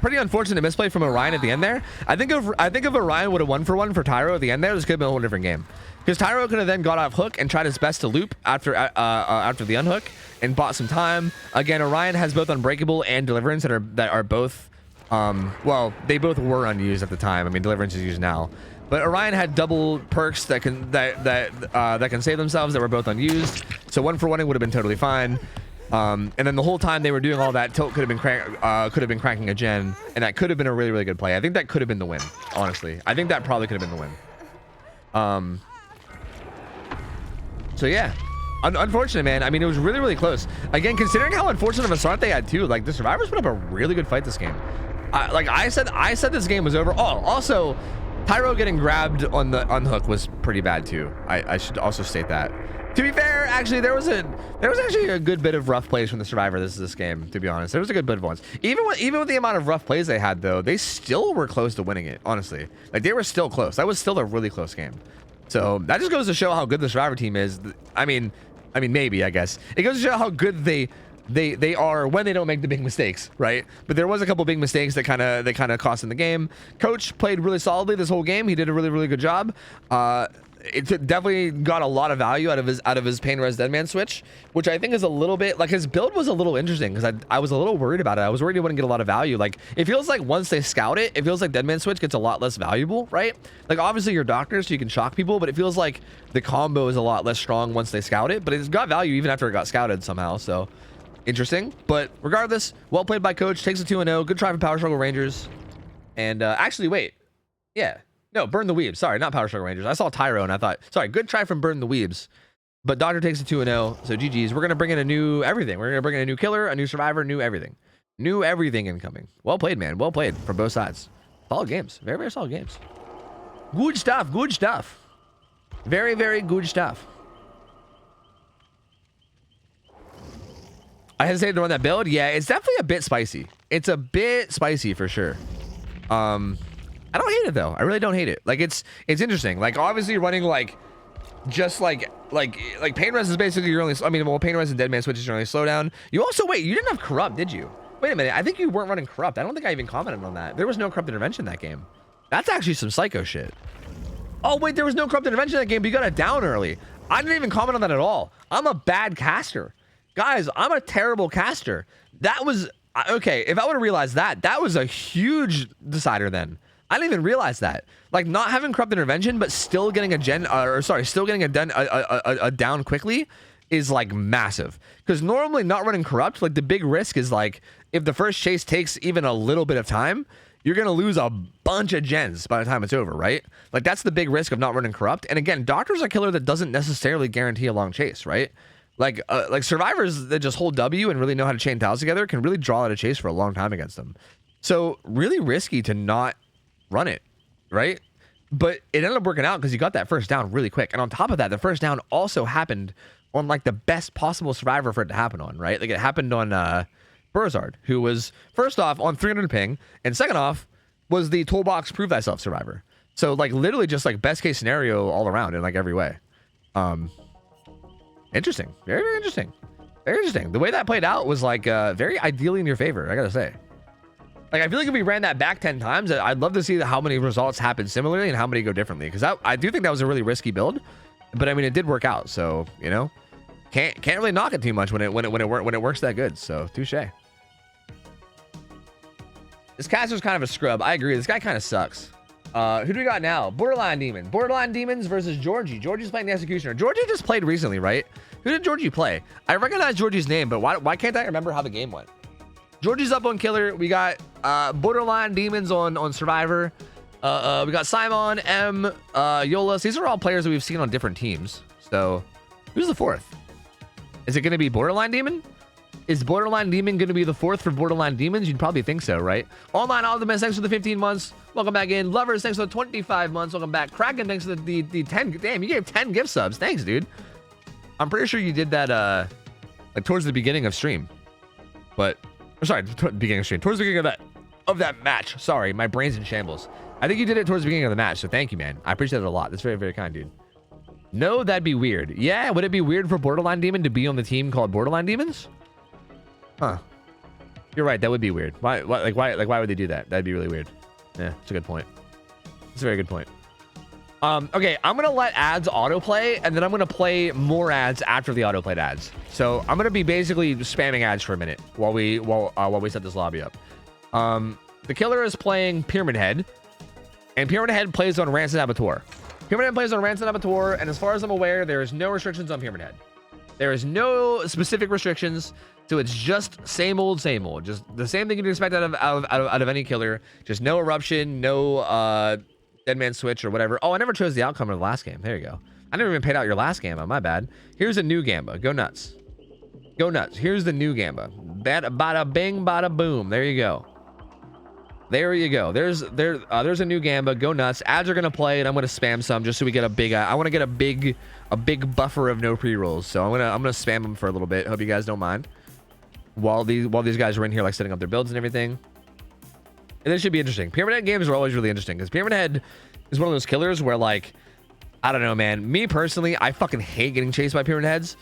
unfortunate misplay from Orion at the end there. I think if Orion would have 1-for-1 for Tyro at the end there, this could have been a whole different game. Because Tyro could have then got off hook and tried his best to loop after the unhook and bought some time. Again, Orion has both Unbreakable and Deliverance that are both, well, they both were unused at the time. I mean, Deliverance is used now. But Orion had double perks that can save themselves that were both unused. So 1-for-1 would have been totally fine. And then the whole time they were doing all that, Tilt could have been cranking a gen, and that could have been a really, really good play. I think that could have been the win, honestly. I think that probably could have been the win. So yeah, unfortunate, man. I mean, it was really, really close. Again, considering how unfortunate of a start they had too, like the survivors put up a really good fight this game. Like I said this game was over. Oh, also, Tyro getting grabbed on the unhook was pretty bad too. I should also state that. To be fair, actually, there was actually a good bit of rough plays from the survivor this game, to be honest. There was a good bit of ones. Even with the amount of rough plays they had, though, they still were close to winning it, honestly. Like, they were still close. That was still a really close game. So that just goes to show how good the survivor team is. I mean, maybe, I guess. It goes to show how good they are when they don't make the big mistakes, right? But there was a couple big mistakes that kind of cost in the game. Coach played really solidly this whole game. He did a really, really good job. It definitely got a lot of value out of his Pain Res Deadman switch, which I think is a little bit like his build was a little interesting because I was a little worried about it. I was worried he wouldn't get a lot of value. Like it feels like once they scout it, it feels like Deadman switch gets a lot less valuable, right? Like obviously you're Doctor, so you can shock people, but it feels like the combo is a lot less strong once they scout it. But it's got value even after it got scouted somehow. So interesting. But regardless, well played by Coach. Takes a 2-0. Good try for Power Struggle Rangers. And actually, wait, yeah. No, Burn the Weebs. Sorry, not Power Struggle Rangers. I saw Tyro and I thought, sorry, good try from Burn the Weebs. But Doctor takes a 2-0. So GG's. We're going to bring in a new everything. We're going to bring in a new killer, a new survivor, new everything. New everything incoming. Well played, man. Well played from both sides. Solid games. Very, very solid games. Good stuff. Good stuff. Very, very good stuff. I hesitated to run that build. Yeah, it's definitely a bit spicy. It's a bit spicy for sure. I don't hate it though. I really don't hate it. Like it's interesting. Like obviously running like just like Pain Res is basically your only. I mean, well, Pain Res and Deadman switch is your only slowdown. You also you didn't have Corrupt, did you? Wait a minute. I think you weren't running Corrupt. I don't think I even commented on that. There was no Corrupt intervention in that game. That's actually some psycho shit. Oh wait, there was no Corrupt intervention in that game, but you got it down early. I didn't even comment on that at all. I'm a bad caster, guys. I'm a terrible caster. That was okay. If I would have realized that, that was a huge decider then. I didn't even realize that. Like, not having corrupt intervention, but still getting still getting a down quickly is like massive. Because normally not running corrupt, like the big risk is like if the first chase takes even a little bit of time, you're gonna lose a bunch of gens by the time it's over, right? Like that's the big risk of not running corrupt. And again, Doctor's a killer that doesn't necessarily guarantee a long chase, right? Like survivors that just hold W and really know how to chain tiles together can really draw out a chase for a long time against them. So really risky to not run it, right? But it ended up working out because you got that first down really quick. And on top of that, the first down also happened on like the best possible survivor for it to happen on, right? Like it happened on Burzard, who was first off on 300 ping, and second off was the toolbox prove thyself survivor. So like literally just like best case scenario all around in like every way. Interesting. Very, very interesting. Very interesting. The way that played out was like very ideally in your favor, I gotta say. Like, I feel like if we ran that back 10 times, I'd love to see how many results happen similarly and how many go differently. Because I do think that was a really risky build, but I mean, it did work out. So, you know, can't really knock it too much when it works that good. So, touche. This caster's kind of a scrub. I agree. This guy kind of sucks. Who do we got now? Borderline Demon. Borderline Demons versus Georgie. Georgie's playing the Executioner. Georgie just played recently, right? Who did Georgie play? I recognize Georgie's name, but why can't I remember how the game went? Georgie's up on Killer. We got Borderline Demons on Survivor. We got Simon, M, Yolas. These are all players that we've seen on different teams. So, who's the fourth? Is it going to be Borderline Demon? Is Borderline Demon going to be the fourth for Borderline Demons? You'd probably think so, right? Online Optimus, thanks for the 15 months. Welcome back in. Lovers, thanks for the 25 months. Welcome back. Kraken, thanks for the 10. Damn, you gave 10 gift subs. Thanks, dude. I'm pretty sure you did that like towards the beginning of stream. But, sorry, beginning of stream. Towards the beginning of that match. Sorry, my brain's in shambles. I think you did it towards the beginning of the match, so thank you, man. I appreciate it a lot. That's very, very kind, dude. No, that'd be weird. Yeah, would it be weird for Borderline Demon to be on the team called Borderline Demons? Huh. You're right, that would be weird. Why would they do that? That'd be really weird. Yeah, that's a good point. That's a very good point. Okay, I'm gonna let ads autoplay, and then I'm gonna play more ads after the autoplayed ads. So I'm gonna be basically spamming ads for a minute while we set this lobby up. The killer is playing Pyramid Head, and Pyramid Head plays on Rancid Abattoir. Pyramid Head plays on Rancid Abattoir, and as far as I'm aware, there is no restrictions on Pyramid Head. There is no specific restrictions, so it's just same old, just the same thing you'd expect out of any killer. Just no eruption, no dead man switch or whatever. Oh, I never chose the outcome of the last game. There you go. I never even paid out your last Gamba. My bad. Here's a new Gamba. Go nuts. Go nuts. Here's the new Gamba. Bada bing, bada boom. There you go. There you go. There's a new Gamba. Go nuts. Ads are gonna play, and I'm gonna spam some just so we get a big. I want to get a big buffer of no pre-rolls. So I'm gonna spam them for a little bit. Hope you guys don't mind. While these guys are in here like setting up their builds and everything. And this should be interesting. Pyramid Head games are always really interesting because Pyramid Head is one of those killers where, like, I don't know, man. Me personally, I fucking hate getting chased by Pyramid Heads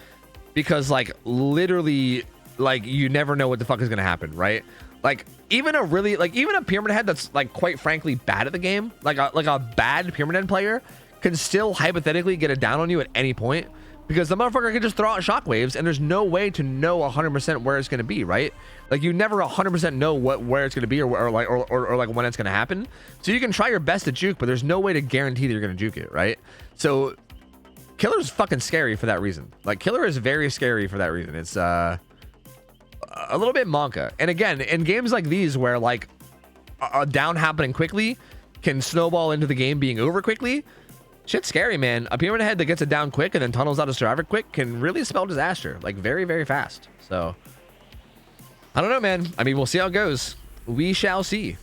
because, like, literally, like, you never know what the fuck is gonna happen, right? Like, even a Pyramid Head that's, like, quite frankly bad at the game, like a bad Pyramid Head player can still hypothetically get it down on you at any point because the motherfucker can just throw out shockwaves and there's no way to know 100% where it's going to be, right? Like, you never 100% know where it's going to be or like when it's going to happen. So you can try your best to juke, but there's no way to guarantee that you're going to juke it, right? So Killer's fucking scary for that reason. Like, Killer is very scary for that reason. It's a little bit monka. And again, in games like these where, like, a down happening quickly can snowball into the game being over quickly, shit's scary, man. A Pyramid Head that gets it down quick and then tunnels out a survivor quick can really spell disaster, like, very, very fast. So I don't know, man. I mean, we'll see how it goes. We shall see.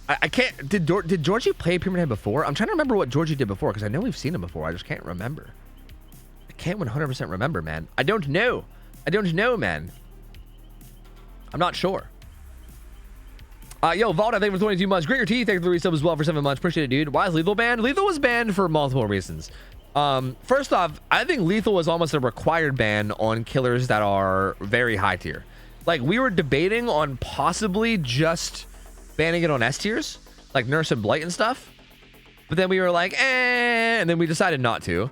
I can't. Did Georgie play Pyramid Head before? I'm trying to remember what Georgie did before because I know we've seen him before. I just can't remember. I can't 100% remember, man. I don't know, man. I'm not sure. Yo, Vault, thank you for 22 months. Grit your teeth, thank you for the resub as well for 7 months. Appreciate it, dude. Why is Lethal banned? Lethal was banned for multiple reasons. First off, I think Lethal was almost a required ban on killers that are very high tier. Like, we were debating on possibly just banning it on S tiers, like Nurse and Blight and stuff. But then we were like, and then we decided not to.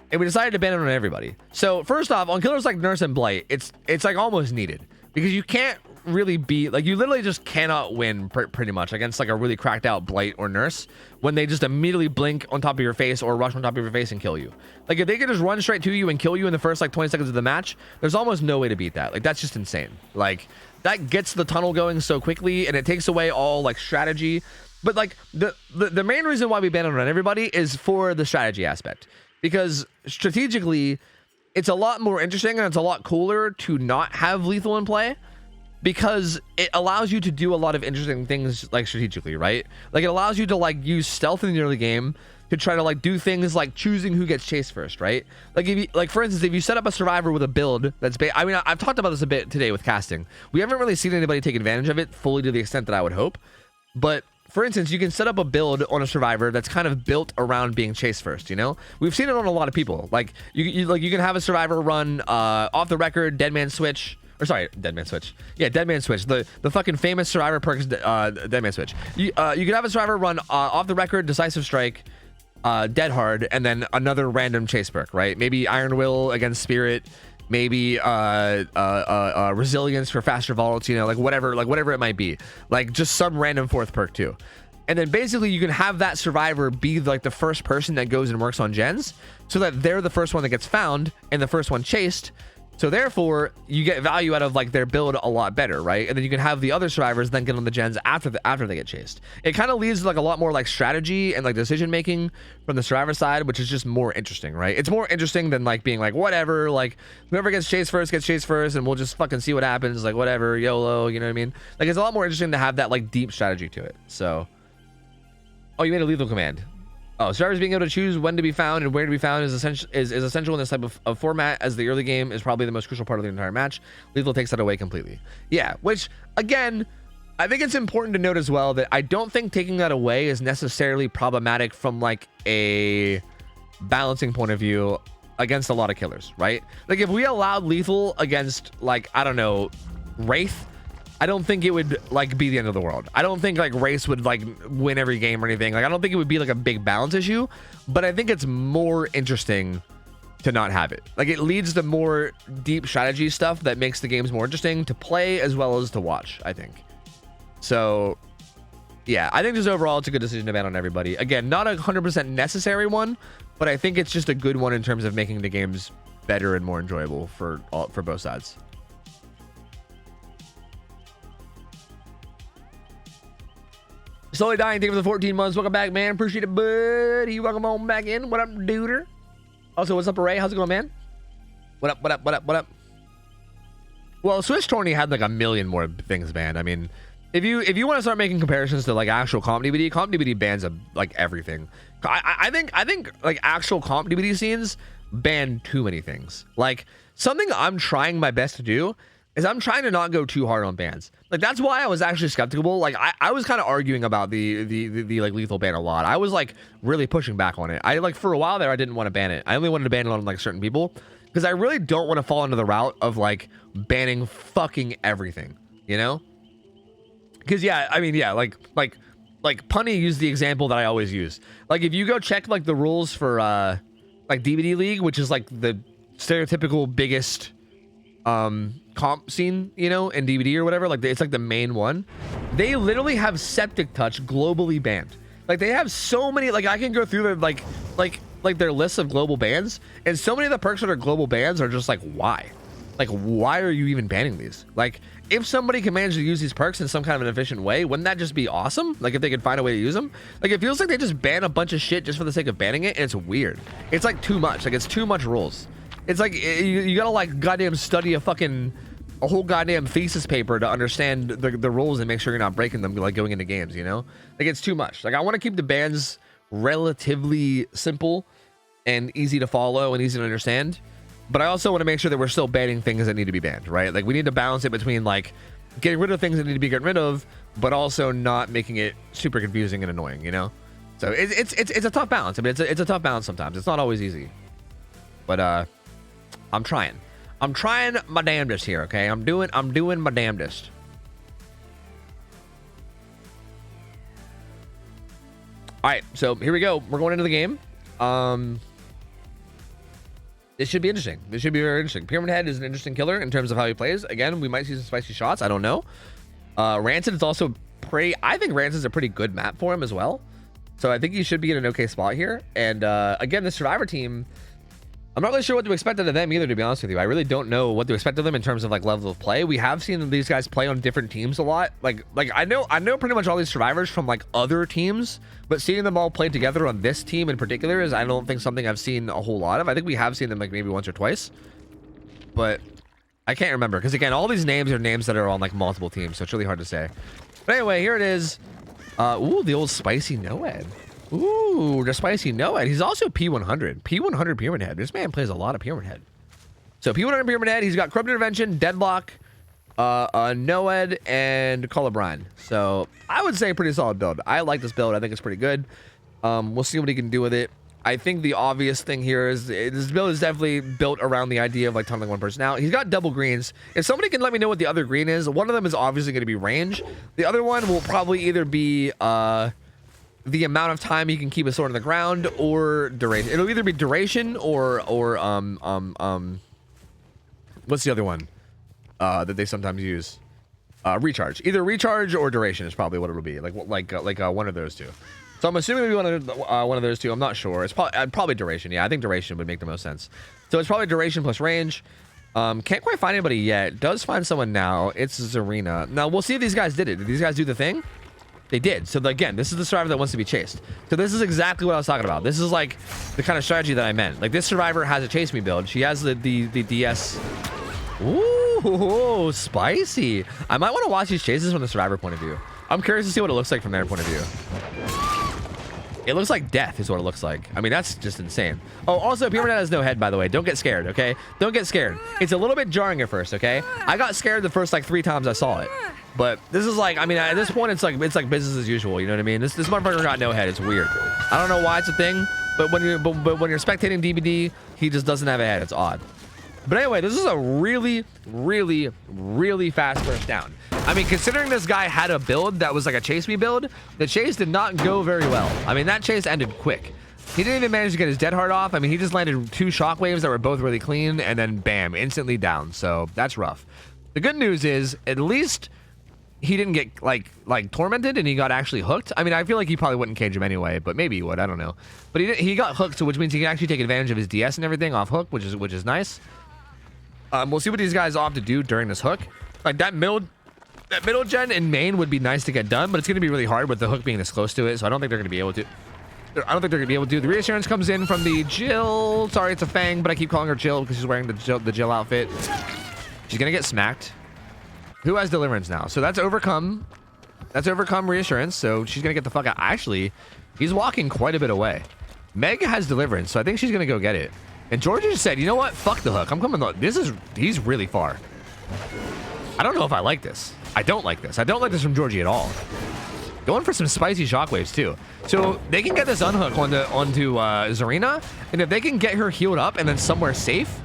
And we decided to ban it on everybody. So first off, on killers like Nurse and Blight, it's like almost needed. Because you can't really beat, like, you literally just cannot win pretty much against like a really cracked out Blight or Nurse when they just immediately blink on top of your face or rush on top of your face and kill you. Like, if they could just run straight to you and kill you in the first like 20 seconds of the match, there's almost no way to beat that. Like, that's just insane. Like, that gets the tunnel going so quickly, and it takes away all like strategy. But like the main reason why we ban it on everybody is for the strategy aspect, because strategically it's a lot more interesting and it's a lot cooler to not have lethal in play, because it allows you to do a lot of interesting things like strategically, right? Like, it allows you to like use stealth in the early game to try to like do things like choosing who gets chased first, right? Like, if you, like, for instance, if you set up a survivor with a build that's I mean, I've talked about this a bit today with casting. We haven't really seen anybody take advantage of it fully to the extent that I would hope, but for instance, you can set up a build on a survivor that's kind of built around being chased first, you know? We've seen it on a lot of people. Like, you can have a survivor run off the record dead man switch. Or sorry, dead man switch. Yeah, dead man switch. The fucking famous survivor perks dead man switch. You can have a survivor run off the record decisive strike, dead hard, and then another random chase perk, right? Maybe Iron Will against Spirit, maybe resilience for faster vaults, you know, like whatever it might be, like just some random fourth perk too. And then basically you can have that survivor be like the first person that goes and works on gens, so that they're the first one that gets found and the first one chased. So therefore you get value out of like their build a lot better, right? And then you can have the other survivors then get on the gens after they get chased. It kind of leaves like a lot more like strategy and like decision making from the survivor side, which is just more interesting, right? It's more interesting than like being like, whatever, like whoever gets chased first, and we'll just fucking see what happens, like whatever, YOLO, you know what I mean? Like, it's a lot more interesting to have that like deep strategy to it. So, oh, you made a lethal command. Oh, survivors being able to choose when to be found and where to be found is essential in this type of format, as the early game is probably the most crucial part of the entire match. Lethal takes that away completely. Yeah, which, again, I think it's important to note as well that I don't think taking that away is necessarily problematic from like a balancing point of view against a lot of killers, right? Like, if we allowed lethal against, like, I don't know, Wraith, I don't think it would like be the end of the world. I don't think like Race would like win every game or anything. Like, I don't think it would be like a big balance issue, but I think it's more interesting to not have it. Like, it leads to more deep strategy stuff that makes the games more interesting to play as well as to watch, I think. So yeah, I think just overall it's a good decision to ban on everybody. Again, not a 100% necessary one, but I think it's just a good one in terms of making the games better and more enjoyable for both sides. Slowly Dying, thank you for the 14 months. Welcome back, man. Appreciate it, buddy. Welcome on back in. What up, duder? Also, what's up, Array? How's it going, man? What up, what up, what up, what up? Well, Swiss Tourney had like a million more things banned. I mean, if you want to start making comparisons to like actual comp DVD bans like everything. I think like actual comp DVD scenes ban too many things. Like, something I'm trying my best to do is I'm trying to not go too hard on bans. Like, that's why I was actually skeptical. Like, I was kind of arguing about the like lethal ban a lot. I was like really pushing back on it. I like, for a while there, I didn't want to ban it. I only wanted to ban it on like certain people, because I really don't want to fall into the route of like banning fucking everything, you know? Because yeah, I mean, yeah, like Punny used the example that I always use. Like, if you go check like the rules for like DVD League, which is like the stereotypical biggest comp scene, you know, in DVD or whatever, like it's like the main one, they literally have Septic Touch globally banned. Like, they have so many, like, I can go through their like their lists of global bans, and so many of the perks that are global bans are just like, why are you even banning these? Like, if somebody can manage to use these perks in some kind of an efficient way, wouldn't that just be awesome? Like, if they could find a way to use them. Like, it feels like they just ban a bunch of shit just for the sake of banning it, and it's weird. It's like too much. Like, it's too much rules. It's like you gotta like goddamn study a whole goddamn thesis paper to understand the rules and make sure you're not breaking them, like going into games, you know? Like, it's too much. Like, I want to keep the bans relatively simple and easy to follow and easy to understand, but I also want to make sure that we're still banning things that need to be banned, right? Like, we need to balance it between like getting rid of things that need to be gotten rid of, but also not making it super confusing and annoying, you know? So it's a tough balance. I mean, it's a tough balance sometimes. It's not always easy, but I'm trying my damnedest here, okay? I'm doing my damnedest. All right, so here we go. We're going into the game. This should be interesting. This should be very interesting. Pyramid Head is an interesting killer in terms of how he plays. Again, we might see some spicy shots. I don't know. Rancid is also pretty... I think Rancid is a pretty good map for him as well. So I think he should be in an okay spot here. And again, the Survivor team... I'm not really sure what to expect out of them either, to be honest with you. I really don't know what to expect of them in terms of like level of play. We have seen these guys play on different teams a lot. Like I know pretty much all these survivors from like other teams, but seeing them all play together on this team in particular is I don't think something I've seen a whole lot of. I think we have seen them like maybe once or twice, but I can't remember because again, all these names are names that are on like multiple teams, so it's really hard to say. But anyway, here it is. Ooh, the old spicy Noed. Ooh, the spicy Noed. He's also P100. P100 Pyramid Head. This man plays a lot of Pyramid Head. So P100 Pyramid Head. He's got Corrupt Intervention, Deadlock, Noed, and Colubrine. So I would say pretty solid build. I like this build. I think it's pretty good. We'll see what he can do with it. I think the obvious thing here is this build is definitely built around the idea of like tunneling one person out. He's got double greens. If somebody can let me know what the other green is, one of them is obviously going to be range. The other one will probably either be the amount of time he can keep a sword on the ground or duration. It'll either be duration or what's the other one that they sometimes use? Recharge. Either recharge or duration is probably what it'll be. Like one of those two. So I'm assuming it'll be one of those two. I'm not sure. It's probably duration. Yeah, I think duration would make the most sense. So it's probably duration plus range. Can't quite find anybody yet. Does find someone now. It's Zarina. Now we'll see if these guys did it. Did these guys do the thing? They did. So again, this is the survivor that wants to be chased. So this is exactly what I was talking about. This is like the kind of strategy that I meant. Like this survivor has a chase me build. She has the DS. Ooh, spicy. I might want to watch these chases from the survivor point of view. I'm curious to see what it looks like from their point of view. It looks like death is what it looks like. I mean, that's just insane. Oh, also, Pyramid Head has no head, by the way. Don't get scared, okay? Don't get scared. It's a little bit jarring at first, okay? I got scared the first like 3 times I saw it. But this is like, I mean, at this point, it's like business as usual. You know what I mean? This motherfucker got no head. It's weird. I don't know why it's a thing, but when you're spectating DBD, he just doesn't have a head. It's odd. But anyway, this is a really, really, really fast first down. I mean, considering this guy had a build that was like a chase me build, the chase did not go very well. I mean, that chase ended quick. He didn't even manage to get his dead hard off. I mean, he just landed 2 shockwaves that were both really clean, and then bam, instantly down. So that's rough. The good news is, at least he didn't get like tormented, and he got actually hooked. I mean, I feel like he probably wouldn't cage him anyway, but maybe he would. I don't know. But he got hooked, so which means he can actually take advantage of his DS and everything off hook, which is nice. We'll see what these guys opt to do during this hook. Like that middle gen in main would be nice to get done, but it's going to be really hard with the hook being this close to it. So I don't think they're going to be able to. I don't think they're going to be able to. The reassurance comes in from the Jill. Sorry, it's a Fang, but I keep calling her Jill because she's wearing the Jill outfit. She's going to get smacked. Who has deliverance now? So that's overcome. That's overcome reassurance. So she's going to get the fuck out. Actually, he's walking quite a bit away. Meg has deliverance, so I think she's going to go get it. And Georgia just said, you know what? Fuck the hook. I'm coming. He's really far. I don't know if I like this. I don't like this. I don't like this from Georgie at all. Going for some spicy shockwaves too. So they can get this unhook onto Zarina, and if they can get her healed up and then somewhere safe,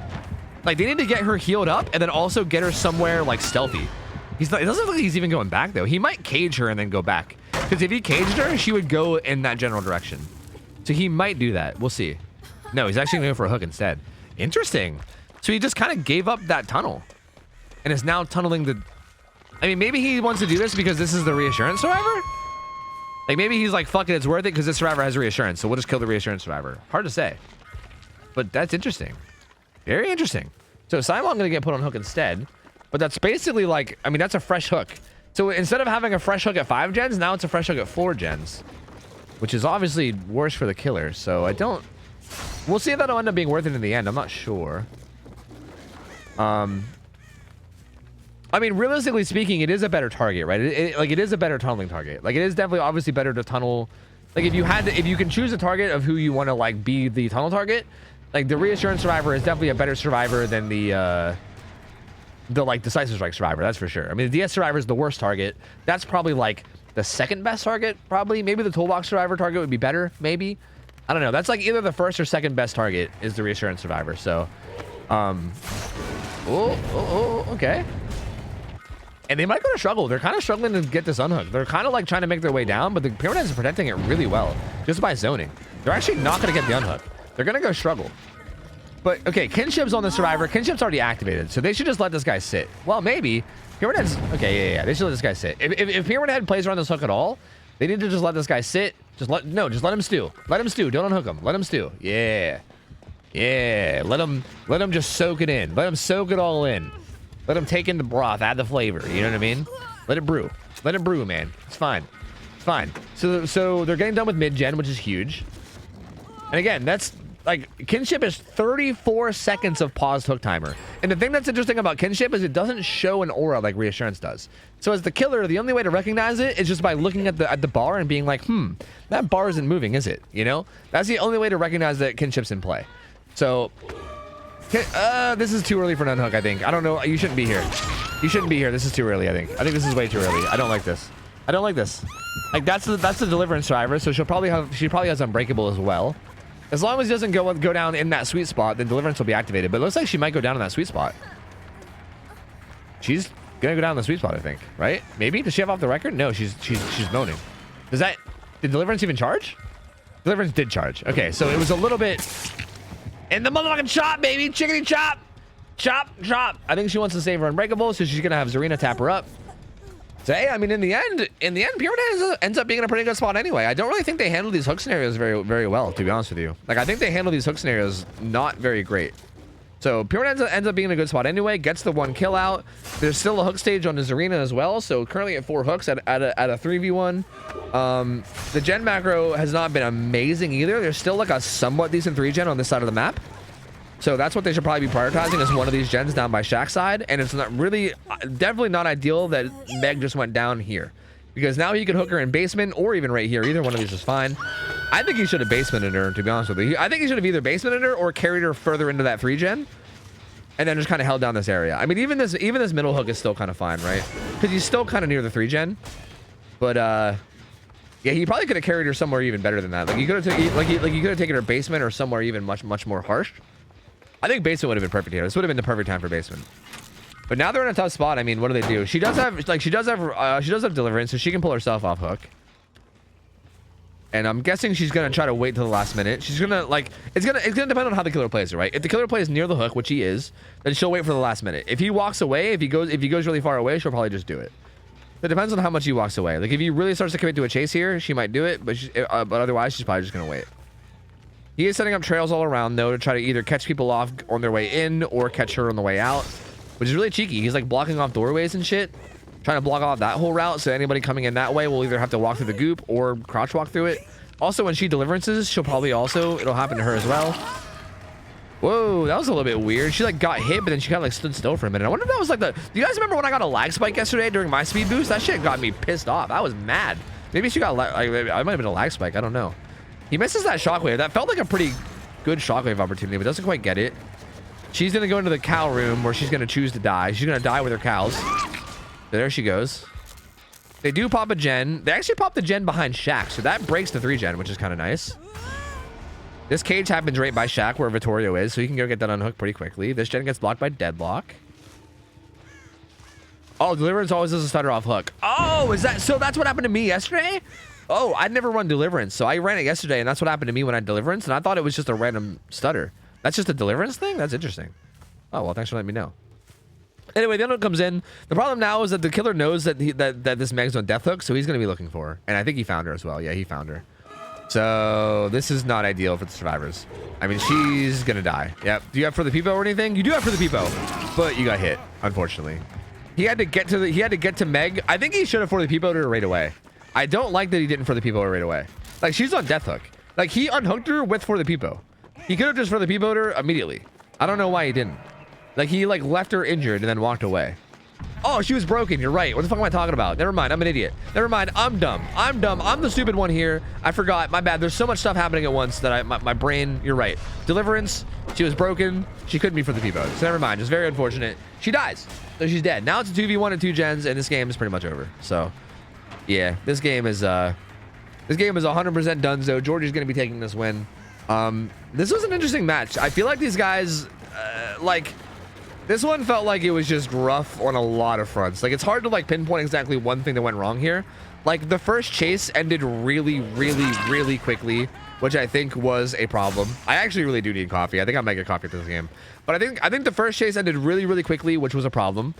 like they need to get her healed up and then also get her somewhere like stealthy. It doesn't look like he's even going back though. He might cage her and then go back, because if he caged her, she would go in that general direction. So he might do that. We'll see. No, he's actually going to go for a hook instead. Interesting. So he just kind of gave up that tunnel and is now tunneling the... I mean, maybe he wants to do this because this is the reassurance survivor? Like, maybe he's like, fuck it, it's worth it because this survivor has reassurance, so we'll just kill the reassurance survivor. Hard to say. But that's interesting. Very interesting. So Simon going to get put on hook instead, but that's basically like... I mean, that's a fresh hook. So instead of having a fresh hook at 5 gens, now it's a fresh hook at 4 gens, which is obviously worse for the killer, so I don't... We'll see if that'll end up being worth it in the end. I'm not sure. I mean, realistically speaking, it is a better target, right? It is a better tunneling target. Like, it is definitely obviously better to tunnel. Like, if you can choose a target of who you want to like be the tunnel target, like the reassurance survivor is definitely a better survivor than the like decisive strike survivor. That's for sure. I mean, the DS survivor is the worst target. That's probably like the second best target. Probably, maybe the toolbox survivor target would be better. Maybe. I don't know. That's like either the first or second best target is the reassurance survivor. So, okay. And they might go to struggle. They're kind of struggling to get this unhook. They're kind of like trying to make their way down, but the Pyramid is protecting it really well just by zoning. They're actually not going to get the unhook. They're going to go struggle. But okay, kinship's on the survivor. Kinship's already activated, so they should just let this guy sit. Well, maybe. Pyramid Head's okay. Yeah. They should let this guy sit. If Pyramid Head plays around this hook at all, they need to just let this guy sit. Just let him stew. Let him stew. Don't unhook him. Let him stew. Yeah. Yeah. Let him just soak it in. Let him soak it all in. Let him take in the broth, add the flavor. You know what I mean? Let it brew. Let it brew, man. It's fine. It's fine. So they're getting done with mid-gen, which is huge. And again, that's like kinship is 34 seconds of paused hook timer. And the thing that's interesting about kinship is it doesn't show an aura like reassurance does. So as the killer, the only way to recognize it is just by looking at the bar and being like, that bar isn't moving, is it? You know? That's the only way to recognize that kinship's in play. So this is too early for an unhook, I think. I don't know. You shouldn't be here. You shouldn't be here. This is too early, I think. I think this is way too early. I don't like this. I don't like this. Like that's the deliverance driver, so she probably has unbreakable as well. As long as it doesn't go down in that sweet spot, then deliverance will be activated. But it looks like she might go down in that sweet spot. She's gonna go down in the sweet spot, I think. Right? Maybe? Does she have off the record? No, she's moaning. Did deliverance even charge? Deliverance did charge. Okay, so it was a little bit in the motherfucking chop, baby. Chickadee chop. Chop, chop. I think she wants to save her unbreakable, so she's gonna have Zarina tap her up. So hey, I mean, in the end, Pyramid ends up being in a pretty good spot anyway. I don't really think they handle these hook scenarios very, very well, to be honest with you. Like, I think they handle these hook scenarios not very great. So Pyramid ends up being in a good spot anyway. Gets the 1 kill out. There's still a hook stage on the Zarina as well. So currently at 4 hooks at a 3v1. The gen macro has not been amazing either. There's still like a somewhat decent 3-gen on this side of the map. So that's what they should probably be prioritizing is one of these gens down by Shaq's side. And it's not really, definitely not ideal that Meg just went down here. Because now he could hook her in basement or even right here. Either one of these is fine. I think he should have basemented her, to be honest with you. I think he should have either basemented her or carried her further into that 3-gen. And then just kind of held down this area. I mean, even this middle hook is still kind of fine, right? Because he's still kind of near the 3-gen. But, yeah, he probably could have carried her somewhere even better than that. Like, he could have taken her basement or somewhere even much more harsh. I think basement would have been perfect here. This would have been the perfect time for basement. But now they're in a tough spot. I mean, what do? She does have deliverance, so she can pull herself off hook. And I'm guessing she's gonna try to wait till the last minute. She's gonna it's gonna depend on how the killer plays it, right? If the killer plays near the hook, which he is, then she'll wait for the last minute. If he walks away, if he goes really far away, she'll probably just do it. It depends on how much he walks away. Like if he really starts to commit to a chase here, she might do it, but otherwise she's probably just gonna wait. He is setting up trails all around, though, to try to either catch people off on their way in or catch her on the way out, which is really cheeky. He's like blocking off doorways and shit, trying to block off that whole route, so anybody coming in that way will either have to walk through the goop or crouch walk through it. Also, when she deliverances, she'll probably it'll happen to her as well. Whoa, that was a little bit weird. She like got hit, but then she kind of like stood still for a minute. I wonder if that was like do you guys remember when I got a lag spike yesterday during my speed boost? That shit got me pissed off. I was mad. Maybe she got I might have been a lag spike. I don't know. He misses that shockwave. That felt like a pretty good shockwave opportunity, but doesn't quite get it. She's gonna go into the cow room where she's gonna choose to die. She's gonna die with her cows. So there she goes. They do pop a gen. They actually pop the gen behind Shaq, so that breaks the 3-gen, which is kind of nice. This cage happens right by Shaq where Vittorio is, so he can go get that unhooked pretty quickly. This gen gets blocked by Deadlock. Oh, Deliverance always does a stutter off hook. Oh, so that's what happened to me yesterday? Oh, I'd never run Deliverance, so I ran it yesterday, and that's what happened to me when I Deliverance, and I thought it was just a random stutter. That's just a Deliverance thing? That's interesting. Oh, well, thanks for letting me know. Anyway, the unhook comes in. The problem now is that the killer knows that that this Meg's on death hook, so he's going to be looking for her. And I think he found her as well. Yeah, he found her. So this is not ideal for the survivors. I mean, she's going to die. Yep. Do you have for the Peepo or anything? You do have for the Peepo, but you got hit, unfortunately. He had to get to Meg. I think he should have for the Peepo to her right away. I don't like that he didn't for the Peepo right away. Like, she's on death hook. Like, he unhooked her with for the Peepo. He could have just for the Peepo her immediately. I don't know why he didn't. Like, he like left her injured and then walked away. Oh, she was broken. You're right. What the fuck am I talking about? Never mind. I'm an idiot. Never mind. I'm dumb. I'm dumb. I'm the stupid one here. I forgot. My bad. There's so much stuff happening at once that my brain, you're right. Deliverance. She was broken. She couldn't be for the Peepo. So never mind. Just very unfortunate. She dies. So she's dead. Now it's a 2v1 and 2 gens, and this game is pretty much over. So yeah, this game is 100% done. So Georgie's going to be taking this win. This was an interesting match. I feel like these guys, this one felt like it was just rough on a lot of fronts. Like, it's hard to like pinpoint exactly one thing that went wrong here. Like, the first chase ended really quickly which I think was a problem. I actually really do need coffee. I think I might get coffee for this game. But I think the first chase ended really quickly, which was a problem.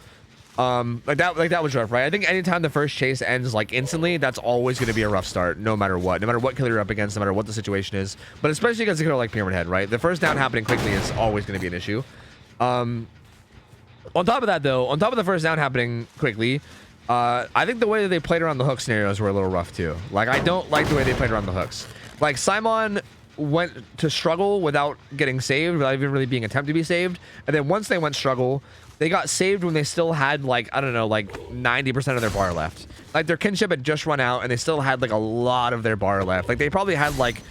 Like that was rough, right? I think anytime the first chase ends like instantly, that's always going to be a rough start, no matter what killer you're up against, no matter what the situation is. But especially against a killer like Pyramid Head, right? The first down happening quickly is always going to be an issue. On top of that, though, on top of the first down happening quickly, I think the way that they played around the hook scenarios were a little rough too. Like, I don't like the way they played around the hooks. Like, Simon went to struggle without getting saved, without even really being attempted to be saved. And then once they went struggle, they got saved when they still had, like, I don't know, like 90% of their bar left. Like, their kinship had just run out and they still had like a lot of their bar left. Like, they probably had like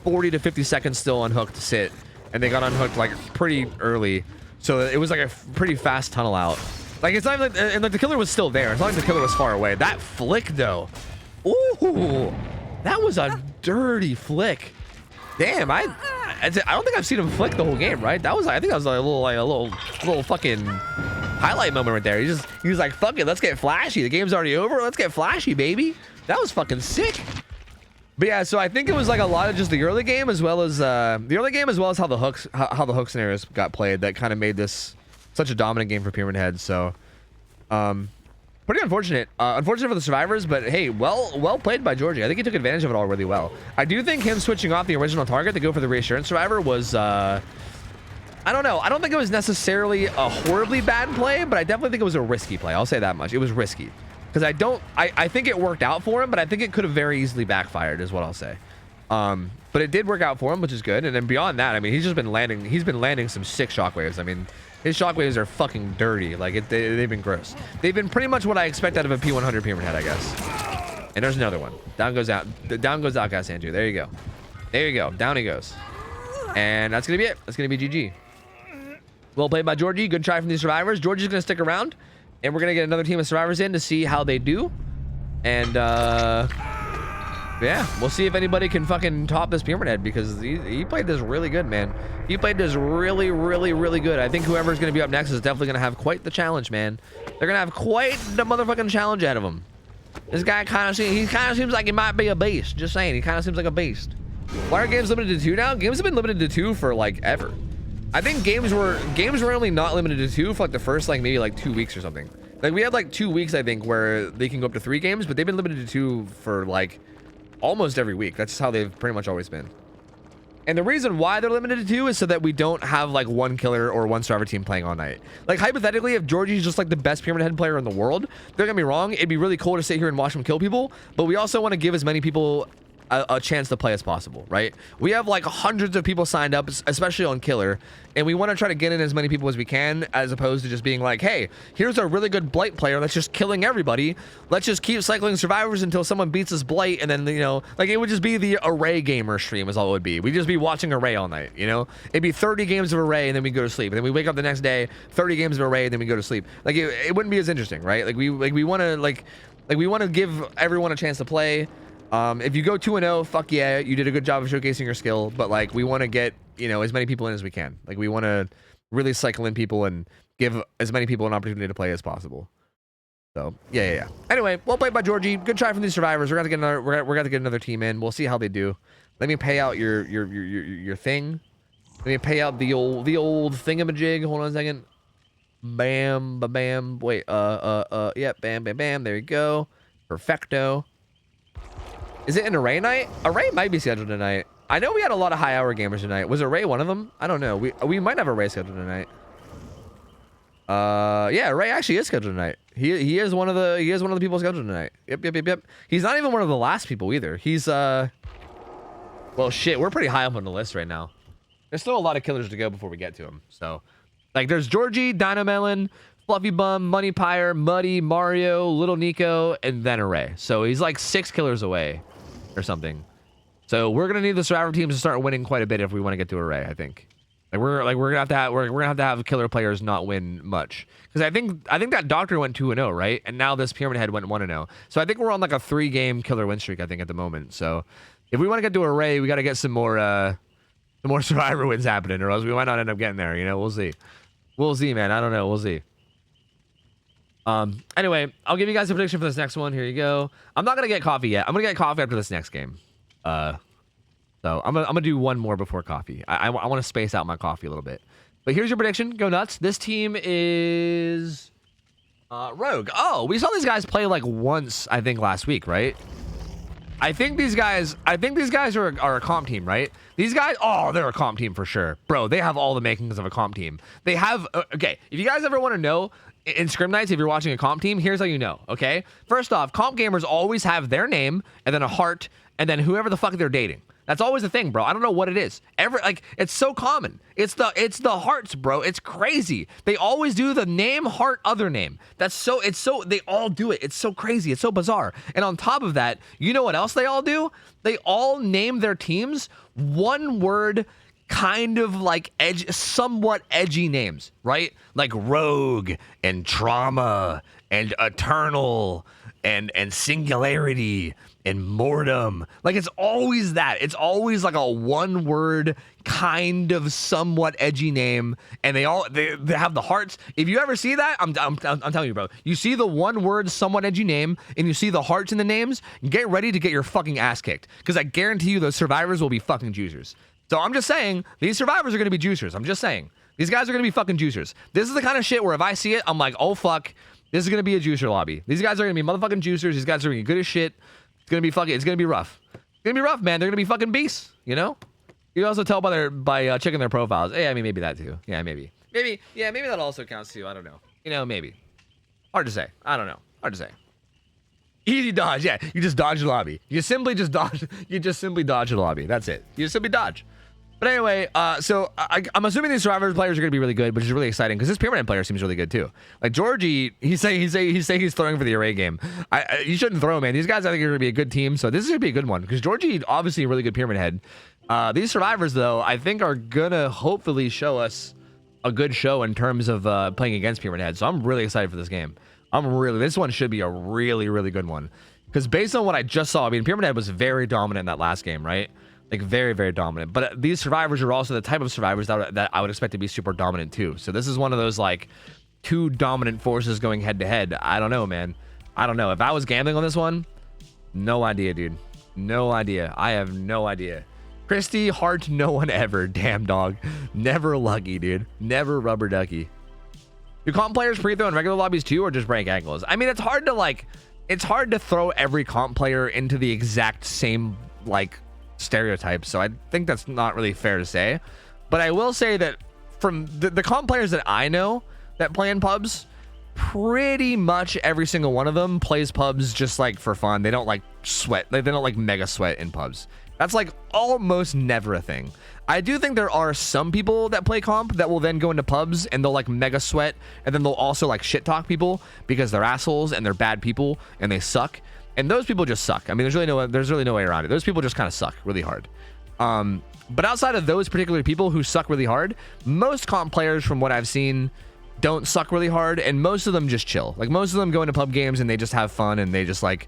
40 to 50 seconds still unhooked to sit, and they got unhooked like pretty early. So it was like a pretty fast tunnel out. Like, it's not like, and like the killer was still there. It's not like the killer was far away. That flick though, ooh, that was a dirty flick. Damn, I don't think I've seen him flick the whole game, right? That was, I think that was like a little fucking highlight moment right there. He was like, fuck it, let's get flashy. The game's already over. Let's get flashy, baby. That was fucking sick. But yeah, so I think it was like a lot of just the early game as well as how the hook scenarios got played that kind of made this such a dominant game for Pyramid Head. So pretty unfortunate. Unfortunate for the survivors, but hey, well played by Georgie. I think he took advantage of it all really well. I do think him switching off the original target to go for the reassurance survivor was I don't know. I don't think it was necessarily a horribly bad play, but I definitely think it was a risky play. I'll say that much. It was risky. Because I think it worked out for him, but I think it could have very easily backfired is what I'll say. But it did work out for him, which is good. And then beyond that, I mean, he's been landing some sick shockwaves. I mean, his shockwaves are fucking dirty. Like, they've been gross. They've been pretty much what I expect out of a P100 Pyramid Head, I guess. And there's another one. Down goes Outcast Andrew. There you go. There you go. Down he goes. And that's going to be it. That's going to be GG. Well played by Georgie. Good try from these survivors. Georgie's going to stick around. And we're going to get another team of survivors in to see how they do. And, yeah, we'll see if anybody can fucking top this Pyramid Head, because he played this really good, man. He played this really good. I think whoever's going to be up next is definitely going to have quite the challenge, man. They're going to have quite the motherfucking challenge ahead of them. This guy kind of seems like he might be a beast. Just saying, he kind of seems like a beast. Why are games limited to 2 now? Games have been limited to 2 for, like, ever. I think games were only not limited to 2 for like the first like maybe like 2 weeks or something. Like, we had like 2 weeks, I think, where they can go up to 3 games, but they've been limited to 2 for like almost every week. That's just how they've pretty much always been. And the reason why they're limited to 2 is so that we don't have like one killer or one survivor team playing all night. Like, hypothetically, if Georgie's just like the best Pyramid Head player in the world, don't get me wrong, it'd be really cool to sit here and watch him kill people, but we also want to give as many people a chance to play as possible, right? We have like hundreds of people signed up, especially on killer, and we want to try to get in as many people as we can, as opposed to just being like, hey, here's a really good blight player that's just killing everybody, let's just keep cycling survivors until someone beats this blight, and then, you know, like, it would just be the array gamer stream is all it would be. We'd just be watching array all night, you know? It'd be 30 games of array and then we go to sleep, and then we wake up the next day, 30 games of array, and then we go to sleep. Like, it wouldn't be as interesting, right? Like, we want to give everyone a chance to play. If you go 2-0, fuck yeah, you did a good job of showcasing your skill, but like, we want to get, you know, as many people in as we can. Like, we want to really cycle in people and give as many people an opportunity to play as possible. So yeah. Anyway, well played by Georgie. Good try from these survivors. We're gonna get another team in. We'll see how they do. Let me pay out your thing. Let me pay out the old thingamajig. Hold on a second. Bam, bam. Wait. Yep. Bam, bam, bam. There you go. Perfecto. Is it an array night? Array might be scheduled tonight. I know we had a lot of high hour gamers tonight. Was array one of them? I don't know. We might have array scheduled tonight. Yeah, array actually is scheduled tonight. He is one of the people scheduled tonight. Yep. He's not even one of the last people either. He's well, shit, we're pretty high up on the list right now. There's still a lot of killers to go before we get to him. So, like, there's Georgie, Dynamelon, Fluffy Bum, Money Pyre, Muddy, Mario, Little Nico, and then array. So he's like 6 killers away or something. So we're gonna need the survivor teams to start winning quite a bit if we want to get to array, I think. We're gonna have to have killer players not win much, because I think that Doctor went 2-0, right? And now this Pyramid Head went 1-0. So I think we're on like a 3-game killer win streak, I think, at the moment. So if we want to get to array, we got to get some more survivor wins happening, or else we might not end up getting there. You know, we'll see, man. I don't know. We'll see. Anyway, I'll give you guys a prediction for this next one. Here you go. I'm not gonna get coffee yet. I'm gonna get coffee after this next game. So I'm gonna do one more before coffee. I want to space out my coffee a little bit. But here's your prediction. Go nuts. This team is Rogue. Oh, we saw these guys play like once, I think, last week, right? I think these guys are a comp team, right? These guys, oh, they're a comp team for sure. Bro, they have all the makings of a comp team. They have, okay, if you guys ever want to know, in Scrim Nights, if you're watching a comp team, here's how you know, okay? First off, comp gamers always have their name, and then a heart, and then whoever the fuck they're dating. That's always the thing, bro. I don't know what it is. It's so common. It's the hearts, bro. It's crazy. They always do the name, heart, other name. They all do it. It's so crazy. It's so bizarre. And on top of that, you know what else they all do? They all name their teams one word, kind of like somewhat edgy names, right? Like Rogue and Trauma and Eternal and Singularity and Mortem. Like, it's always that. It's always like a one word kind of somewhat edgy name, and they have the hearts. If you ever see that, I'm telling you, bro, you see the one word somewhat edgy name and you see the hearts in the names, get ready to get your fucking ass kicked, because I guarantee you those survivors will be fucking juicers. So I'm just saying, these survivors are going to be juicers. I'm just saying, these guys are going to be fucking juicers. This is the kind of shit where if I see it, I'm like, oh fuck, this is going to be a juicer lobby. These guys are going to be motherfucking juicers. These guys are going to be good as shit. It's going to be rough. It's going to be rough, man. They're going to be fucking beasts, you know? You can also tell by checking their profiles. Yeah, I mean, maybe that too. Yeah, maybe that also counts too. I don't know. You know, maybe. Hard to say. I don't know. Hard to say. Easy dodge. Yeah, you just dodge the lobby. You simply dodge the lobby. That's it. You just simply dodge. But anyway, so I'm assuming these Survivors players are going to be really good, which is really exciting because this Pyramid player seems really good too. Like Georgie, he's saying he's throwing for the array game. You shouldn't throw, man. These guys I think are going to be a good team, so this is going to be a good one because Georgie obviously a really good Pyramid head. These Survivors though, I think are gonna hopefully show us a good show in terms of playing against Pyramid head. So I'm really excited for this game. This one should be a really, really good one because based on what I just saw, I mean, Pyramid head was very dominant in that last game, right? Like very, very dominant. But these survivors are also the type of survivors that I would expect to be super dominant too. So this is one of those like two dominant forces going head to head. I don't know, man. I don't know. If I was gambling on this one, no idea, dude. No idea. I have no idea. Christy, heart, no one ever. Damn dog. Never lucky, dude. Never rubber ducky. Do comp players pre-throw in regular lobbies too, or just break ankles? I mean, it's hard to throw every comp player into the exact same like stereotypes, so I think that's not really fair to say. But I will say that from the comp players that I know that play in pubs, pretty much every single one of them plays pubs just like for fun. They don't like sweat. They don't like mega sweat in pubs. That's like almost never a thing. I do think there are some people that play comp that will then go into pubs and they'll like mega sweat, and then they'll also like shit talk people because they're assholes and they're bad people and they suck. And those people just suck. I mean, there's really no way around it. Those people just kind of suck really hard. But outside of those particular people who suck really hard, most comp players from what I've seen don't suck really hard, and most of them just chill. Like most of them go into pub games and they just have fun and they just like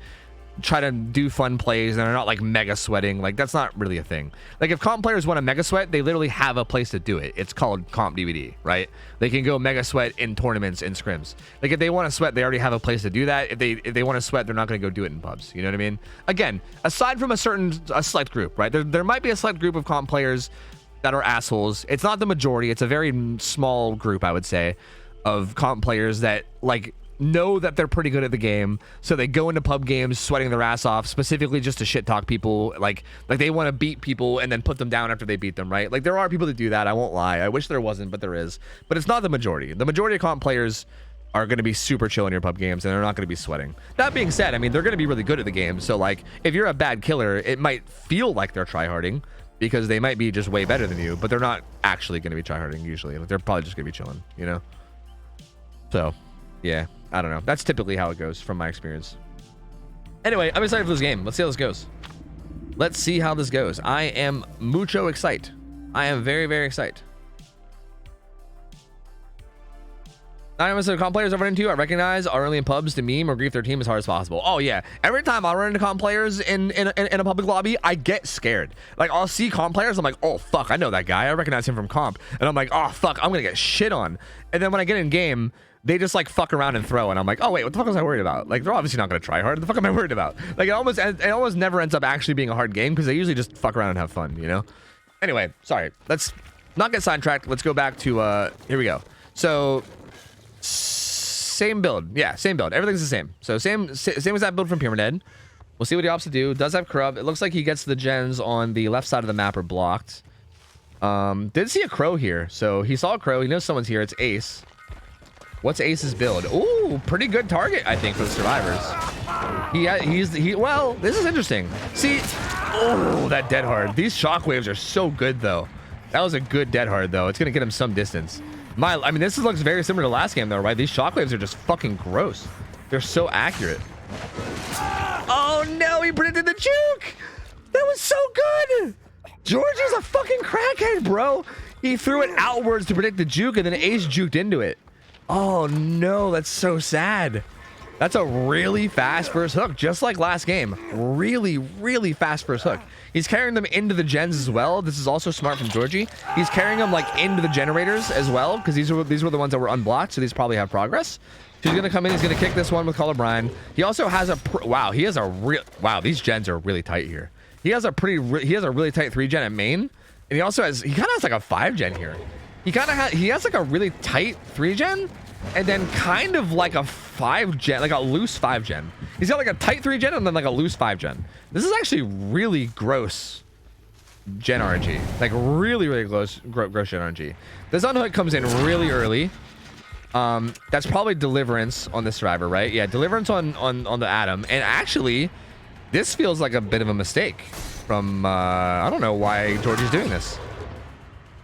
try to do fun plays and they're not like mega sweating. Like that's not really a thing. Like if comp players want to mega sweat, they literally have a place to do it. It's called comp DVD, right? They can go mega sweat in tournaments, in scrims. Like if they want to sweat, they already have a place to do that. If they want to sweat, they're not going to go do it in pubs. You know what I mean? Again, aside from a select group, right? There might be a select group of comp players that are assholes. It's not the majority. It's a very small group, I would say, of comp players that like know that they're pretty good at the game, so they go into pub games sweating their ass off specifically just to shit talk people, like they want to beat people and then put them down after they beat them, right? Like there are people that do that. I won't lie. I wish there wasn't, but there is. But it's not the majority. The majority of comp players are going to be super chill in your pub games and they're not going to be sweating. That being said, I mean, they're going to be really good at the game. So like if you're a bad killer, it might feel like they're tryharding because they might be just way better than you, but they're not actually going to be tryharding usually. Like they're probably just going to be chilling, you know? So yeah, I don't know. That's typically how it goes from my experience. Anyway, I'm excited for this game. Let's see how this goes. Let's see how this goes. I am mucho excited. I am very, very excited. Anonymous comp players I run into, I recognize are only in pubs to meme or grief their team as hard as possible. Oh yeah, every time I run into comp players in a public lobby, I get scared. Like I'll see comp players, I'm like, oh fuck, I know that guy, I recognize him from comp, and I'm like, oh fuck, I'm gonna get shit on. And then when I get in game, they just like fuck around and throw, and I'm like, oh wait, what the fuck was I worried about? Like they're obviously not gonna try hard. What the fuck am I worried about? Like it almost never ends up actually being a hard game because they usually just fuck around and have fun, you know? Anyway, sorry, let's not get sidetracked. Let's go back to here we go. So same build. Yeah, same build. Everything's the same. So same as that build from Pyramid Head. We'll see what he opts to do. Does have Corrupt. It looks like he gets the gens on the left side of the map are blocked. Did see a crow here. So he saw a crow. He knows someone's here. It's Ace. What's Ace's build? Ooh, pretty good target, I think, for the survivors. Well, this is interesting. See, oh, that dead hard. These shockwaves are so good, though. That was a good dead hard, though. It's going to get him some distance. I mean, this looks very similar to last game, though, right? These shockwaves are just fucking gross. They're so accurate. Oh, no, he predicted the juke. That was so good. George is a fucking crackhead, bro. He threw it outwards to predict the juke, and then Ace juked into it. Oh, no, that's so sad. That's a really fast first hook, just like last game. Really, really fast first hook. He's carrying them into the gens as well. This is also smart from Georgie. He's carrying them like into the generators as well, because these were the ones that were unblocked, so these probably have progress. So he's gonna come in. He's gonna kick this one with Call of Brian. He also has a wow. These gens are really tight here. He has a really tight 3-gen at main, and he kind of has like a 5-gen here. He has like a really tight 3-gen. And then kind of like a 5-gen, like a loose 5-gen. He's got like a tight 3-gen and then like a loose 5-gen. This is actually really gross gen RNG. Like really, really gross gen RNG. This unhook comes in really early. That's probably Deliverance on the survivor, right? Yeah, Deliverance on the Atom. And actually, this feels like a bit of a mistake from, I don't know why Georgie's doing this.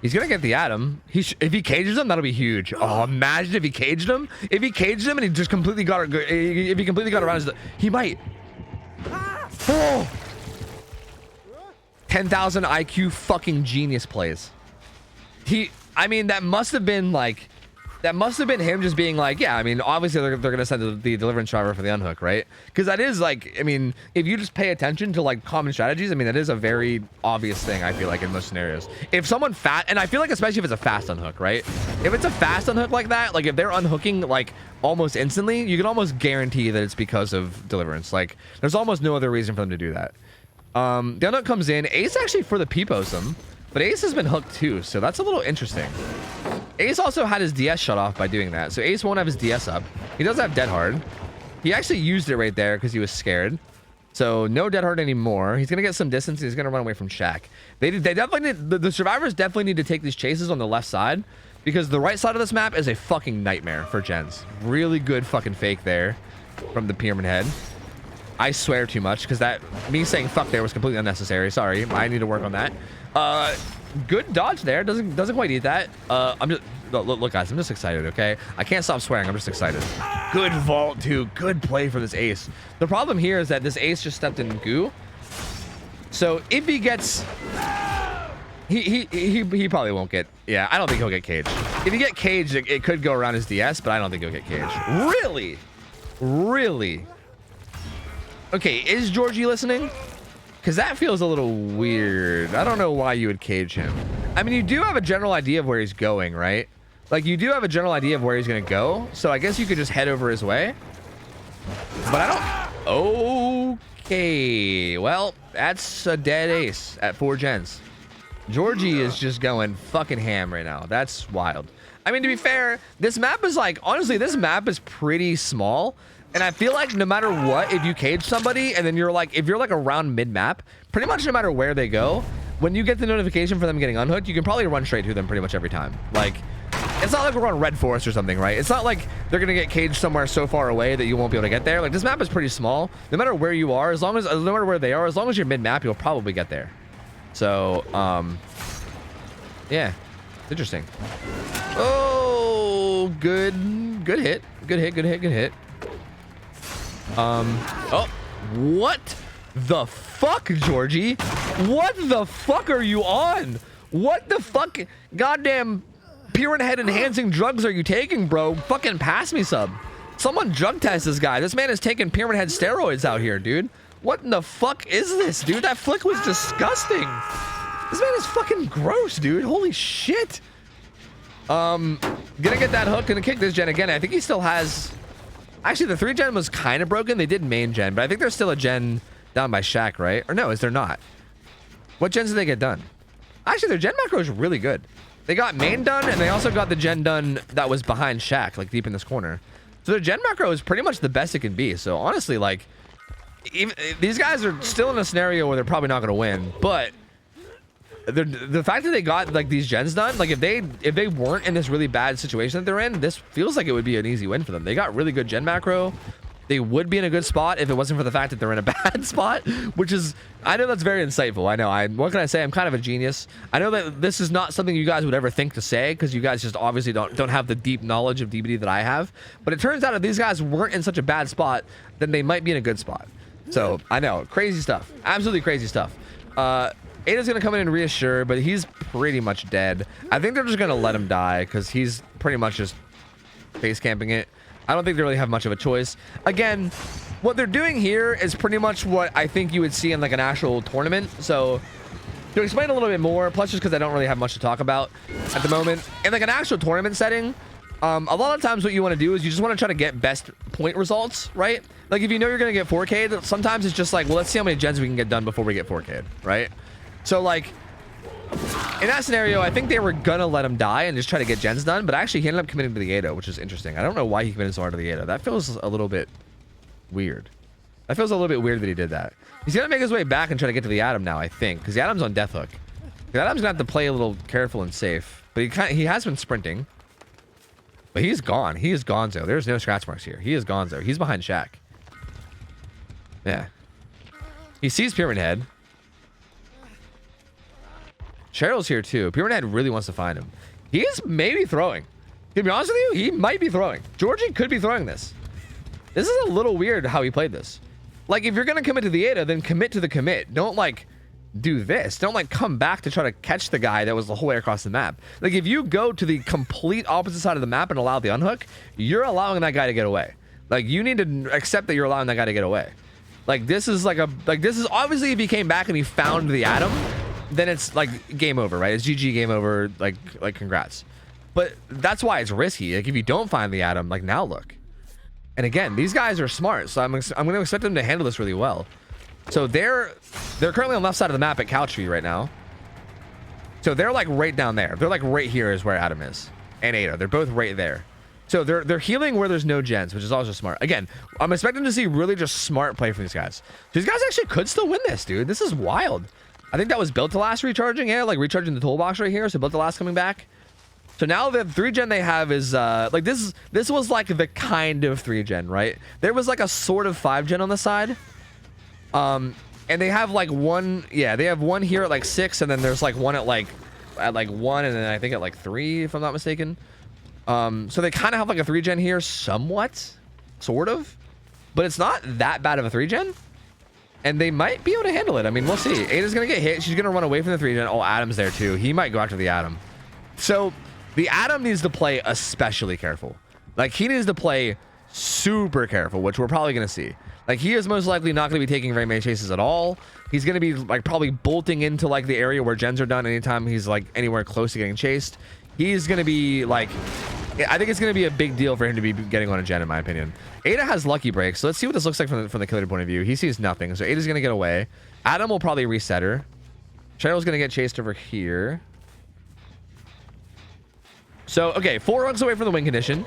He's gonna get the Atom. If he cages him, that'll be huge. Oh, imagine if he caged him. If he caged him and he just completely got around he might. Oh. 10,000 IQ fucking genius plays. I mean, that must have been him just being like, yeah, I mean, obviously they're gonna send the Deliverance driver for the unhook, right? Because that is like, I mean, if you just pay attention to like common strategies, I mean, that is a very obvious thing, I feel like, in most scenarios. If someone and I feel like especially if it's a fast unhook, right? If it's a fast unhook like that, like if they're unhooking like almost instantly, you can almost guarantee that it's because of Deliverance. Like there's almost no other reason for them to do that. The unhook comes in. Ace actually for the peepos him, but Ace has been hooked too, so that's a little interesting. Ace also had his DS shut off by doing that, so Ace won't have his DS up. He does have Dead Hard. He actually used it right there because he was scared. So no Dead Hard anymore. He's gonna get some distance. And he's gonna run away from Shaq. They definitely need, the survivors definitely need to take these chases on the left side, because the right side of this map is a fucking nightmare for gens. Really good fucking fake there from the Pyramid Head. I swear too much because me saying fuck there was completely unnecessary. Sorry, I need to work on that. Good dodge there. Doesn't quite eat that. Look guys, I'm just excited, okay? I can't stop swearing. I'm just excited. Good vault too. Good play for this Ace. The problem here is that this Ace just stepped in goo. So if he gets he probably won't get, yeah, I don't think he'll get caged. If he get caged, it could go around his DS, but I don't think he'll get caged. Really? Really? Okay, is Georgie listening? Because that feels a little weird. I don't know why you would cage him. I mean, you do have a general idea of where he's going, right? Like, you do have a general idea of where he's going to go. So I guess you could just head over his way. But I don't... Okay. Well, that's a dead Ace at 4 gens. Georgie is just going fucking ham right now. That's wild. I mean, to be fair, this map is like... Honestly, this map is pretty small. And I feel like no matter what, if you cage somebody and then you're like, if you're like around mid-map, pretty much no matter where they go, when you get the notification for them getting unhooked, you can probably run straight to them pretty much every time. Like, it's not like we're on Red Forest or something, right? It's not like they're going to get caged somewhere so far away that you won't be able to get there. Like, this map is pretty small. No matter where you are, no matter where they are, as long as you're mid-map, you'll probably get there. So, yeah, it's interesting. Oh, good hit. Good hit. Oh, what the fuck, Georgie? What the fuck are you on? What the fuck? Goddamn Pyramid Head enhancing drugs are you taking, bro? Fucking pass me sub. Someone drug test this guy. This man is taking Pyramid Head steroids out here, dude. What in the fuck is this, dude? That flick was disgusting. This man is fucking gross, dude. Holy shit. Gonna get that hook, gonna kick this gen again. I think he still has... Actually, the 3 gen was kind of broken. They did main gen, but I think there's still a gen down by Shaq, right? Or no, is there not? What gens did they get done? Actually, their gen macro is really good. They got main done, and they also got the gen done that was behind Shaq, like deep in this corner. So their gen macro is pretty much the best it can be. So honestly, like, even, these guys are still in a scenario where they're probably not going to win, but the fact that they got like these gens done, like if they weren't in this really bad situation that they're in, this feels like it would be an easy win for them. They got really good gen macro. They would be in a good spot if it wasn't for the fact that they're in a bad spot, which is, I know that's very insightful. I know, what can I say? I'm kind of a genius. I know that this is not something you guys would ever think to say because you guys just obviously don't have the deep knowledge of DBD that I have. But it turns out if these guys weren't in such a bad spot, then they might be in a good spot. So I know, crazy stuff, absolutely crazy stuff. Ada's gonna come in and reassure, but he's pretty much dead. I think they're just gonna let him die because he's pretty much just face camping it. I don't think they really have much of a choice. Again, what they're doing here is pretty much what I think you would see in like an actual tournament. So to explain a little bit more, plus just because I don't really have much to talk about at the moment, in like an actual tournament setting, a lot of times what you want to do is you just want to try to get best point results, right? Like if you know you're going to get 4K'd, sometimes it's just like, well, let's see how many gens we can get done before we get 4K'd, right? So like in that scenario, I think they were gonna let him die and just try to get gens done, but actually he ended up committing to the Ado, which is interesting. I don't know why he committed so hard to the Ado. That feels a little bit weird. That feels a little bit weird that he did that. He's gonna make his way back and try to get to the Atom now, I think, because the Atom's on death hook. The Atom's gonna have to play a little careful and safe, but he has been sprinting. But he's gone. He is gonzo. There's no scratch marks here. He is gonzo. He's behind Shaq. Yeah. He sees Pyramid Head. Cheryl's here too. Pyramid Head really wants to find him. He is maybe throwing. To be honest with you, he might be throwing. Georgie could be throwing this. This is a little weird how he played this. Like, if you're going to commit to the Ada, then commit to the commit. Don't, like, do this. Don't, like, come back to try to catch the guy that was the whole way across the map. Like, if you go to the complete opposite side of the map and allow the unhook, you're allowing that guy to get away. Like, you need to accept that you're allowing that guy to get away. Like, this is this is obviously if he came back and he found the Atom, then it's like game over, right? It's GG, game over, like congrats. But that's why it's risky. Like if you don't find the Atom, like now look. And again, these guys are smart, so I'm going to expect them to handle this really well. So they're currently on the left side of the map at Couch Tree right now. So they're like right down there. They're like right here is where Atom is. And Ada. They're both right there. So they're healing where there's no gens, which is also smart. Again, I'm expecting to see really just smart play from these guys. These guys actually could still win this, dude. This is wild. I think that was Built to Last recharging, yeah, like recharging the toolbox right here. So Built to Last coming back. So now the 3-gen they have is like this was like the kind of 3-gen, right? There was like a sort of 5-gen on the side. And they have like one, yeah, they have one here at like 6, and then there's like one at like 1, and then I think at like 3, if I'm not mistaken. So they kind of have like a 3-gen here somewhat, sort of, but it's not that bad of a 3-gen. And they might be able to handle it. I mean, we'll see. Ada's going to get hit. She's going to run away from the 3-gen. Oh, Adam's there too. He might go after the Atom. So the Atom needs to play especially careful. Like he needs to play super careful, which we're probably going to see. Like he is most likely not going to be taking very many chases at all. He's going to be like probably bolting into like the area where gens are done anytime he's like anywhere close to getting chased. He's going to be like, I think it's going to be a big deal for him to be getting on a gen, in my opinion. Ada has lucky breaks, so let's see what this looks like from the killer point of view. He sees nothing, so Ada's going to get away. Adam will probably reset her. Cheryl's going to get chased over here. So, okay, 4 runs away from the win condition.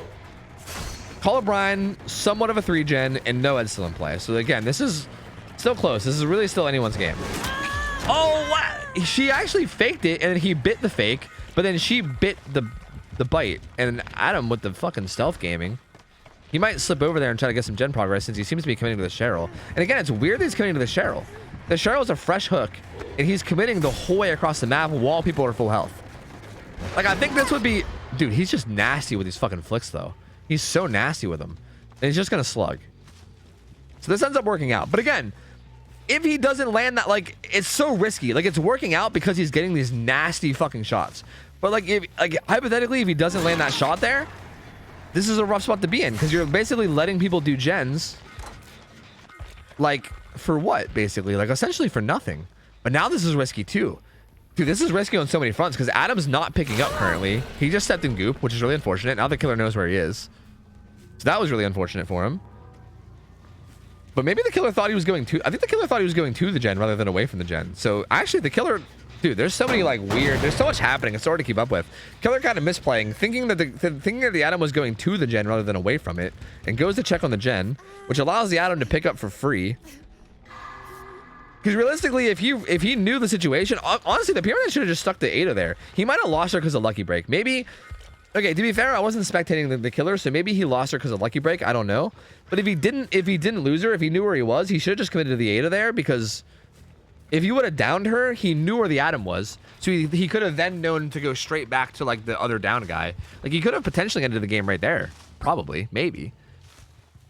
Call O'Brien, somewhat of a 3-gen, and Noed's still in play. So, again, this is still close. This is really still anyone's game. Oh, what? She actually faked it, and then he bit the fake, but then she bit the bite. And Adam with the fucking stealth gaming. He might slip over there and try to get some gen progress since he seems to be committing to the Cheryl. And again, it's weird that he's committing to the Cheryl. The Cheryl's a fresh hook, and he's committing the whole way across the map while people are full health. Like, I think this would be... Dude, he's just nasty with these fucking flicks, though. He's so nasty with them. And he's just going to slug. So this ends up working out. But again, if he doesn't land that, like, it's so risky. Like, it's working out because he's getting these nasty fucking shots. But like, if like hypothetically, if he doesn't land that shot there, this is a rough spot to be in because you're basically letting people do gens. Like for what? Basically, like essentially for nothing. But now this is risky too. Dude, this is risky on so many fronts because Adam's not picking up currently. He just stepped in goop, which is really unfortunate. Now the killer knows where he is. So that was really unfortunate for him. But maybe the killer thought he was going to... I think the killer thought he was going to the gen rather than away from the gen. So actually the killer... Dude, there's so many like weird... There's so much happening. It's hard to keep up with. Killer kind of misplaying, thinking that the Atom was going to the gen rather than away from it. And goes to check on the gen, which allows the Atom to pick up for free. Because realistically, if he knew the situation, honestly, the Pyramid should have just stuck the Ada there. He might have lost her because of Lucky Break. Maybe, okay, to be fair, I wasn't spectating the killer, so maybe he lost her because of Lucky Break. I don't know. But if he didn't lose her, if he knew where he was, he should have just committed to the Ada there because if he would have downed her, he knew where the Atom was. So he could have then known to go straight back to like the other down guy. Like he could have potentially ended the game right there. Probably, maybe.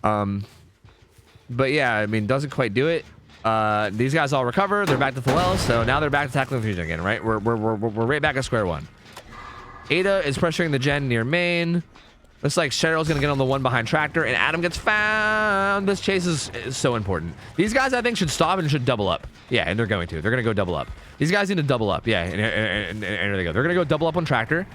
But yeah, I mean, doesn't quite do it. These guys all recover. They're back to full health, so now they're back to tackling the fusion again, right? We're right back at square one. Ada is pressuring the gen near main. Looks like Cheryl's gonna get on the one behind Tractor, and Adam gets found. This chase is so important. These guys, I think, should stop and should double up. Yeah, and they're going to. They're gonna go double up. These guys need to double up. Yeah, and there they go. They're gonna go double up on Tractor.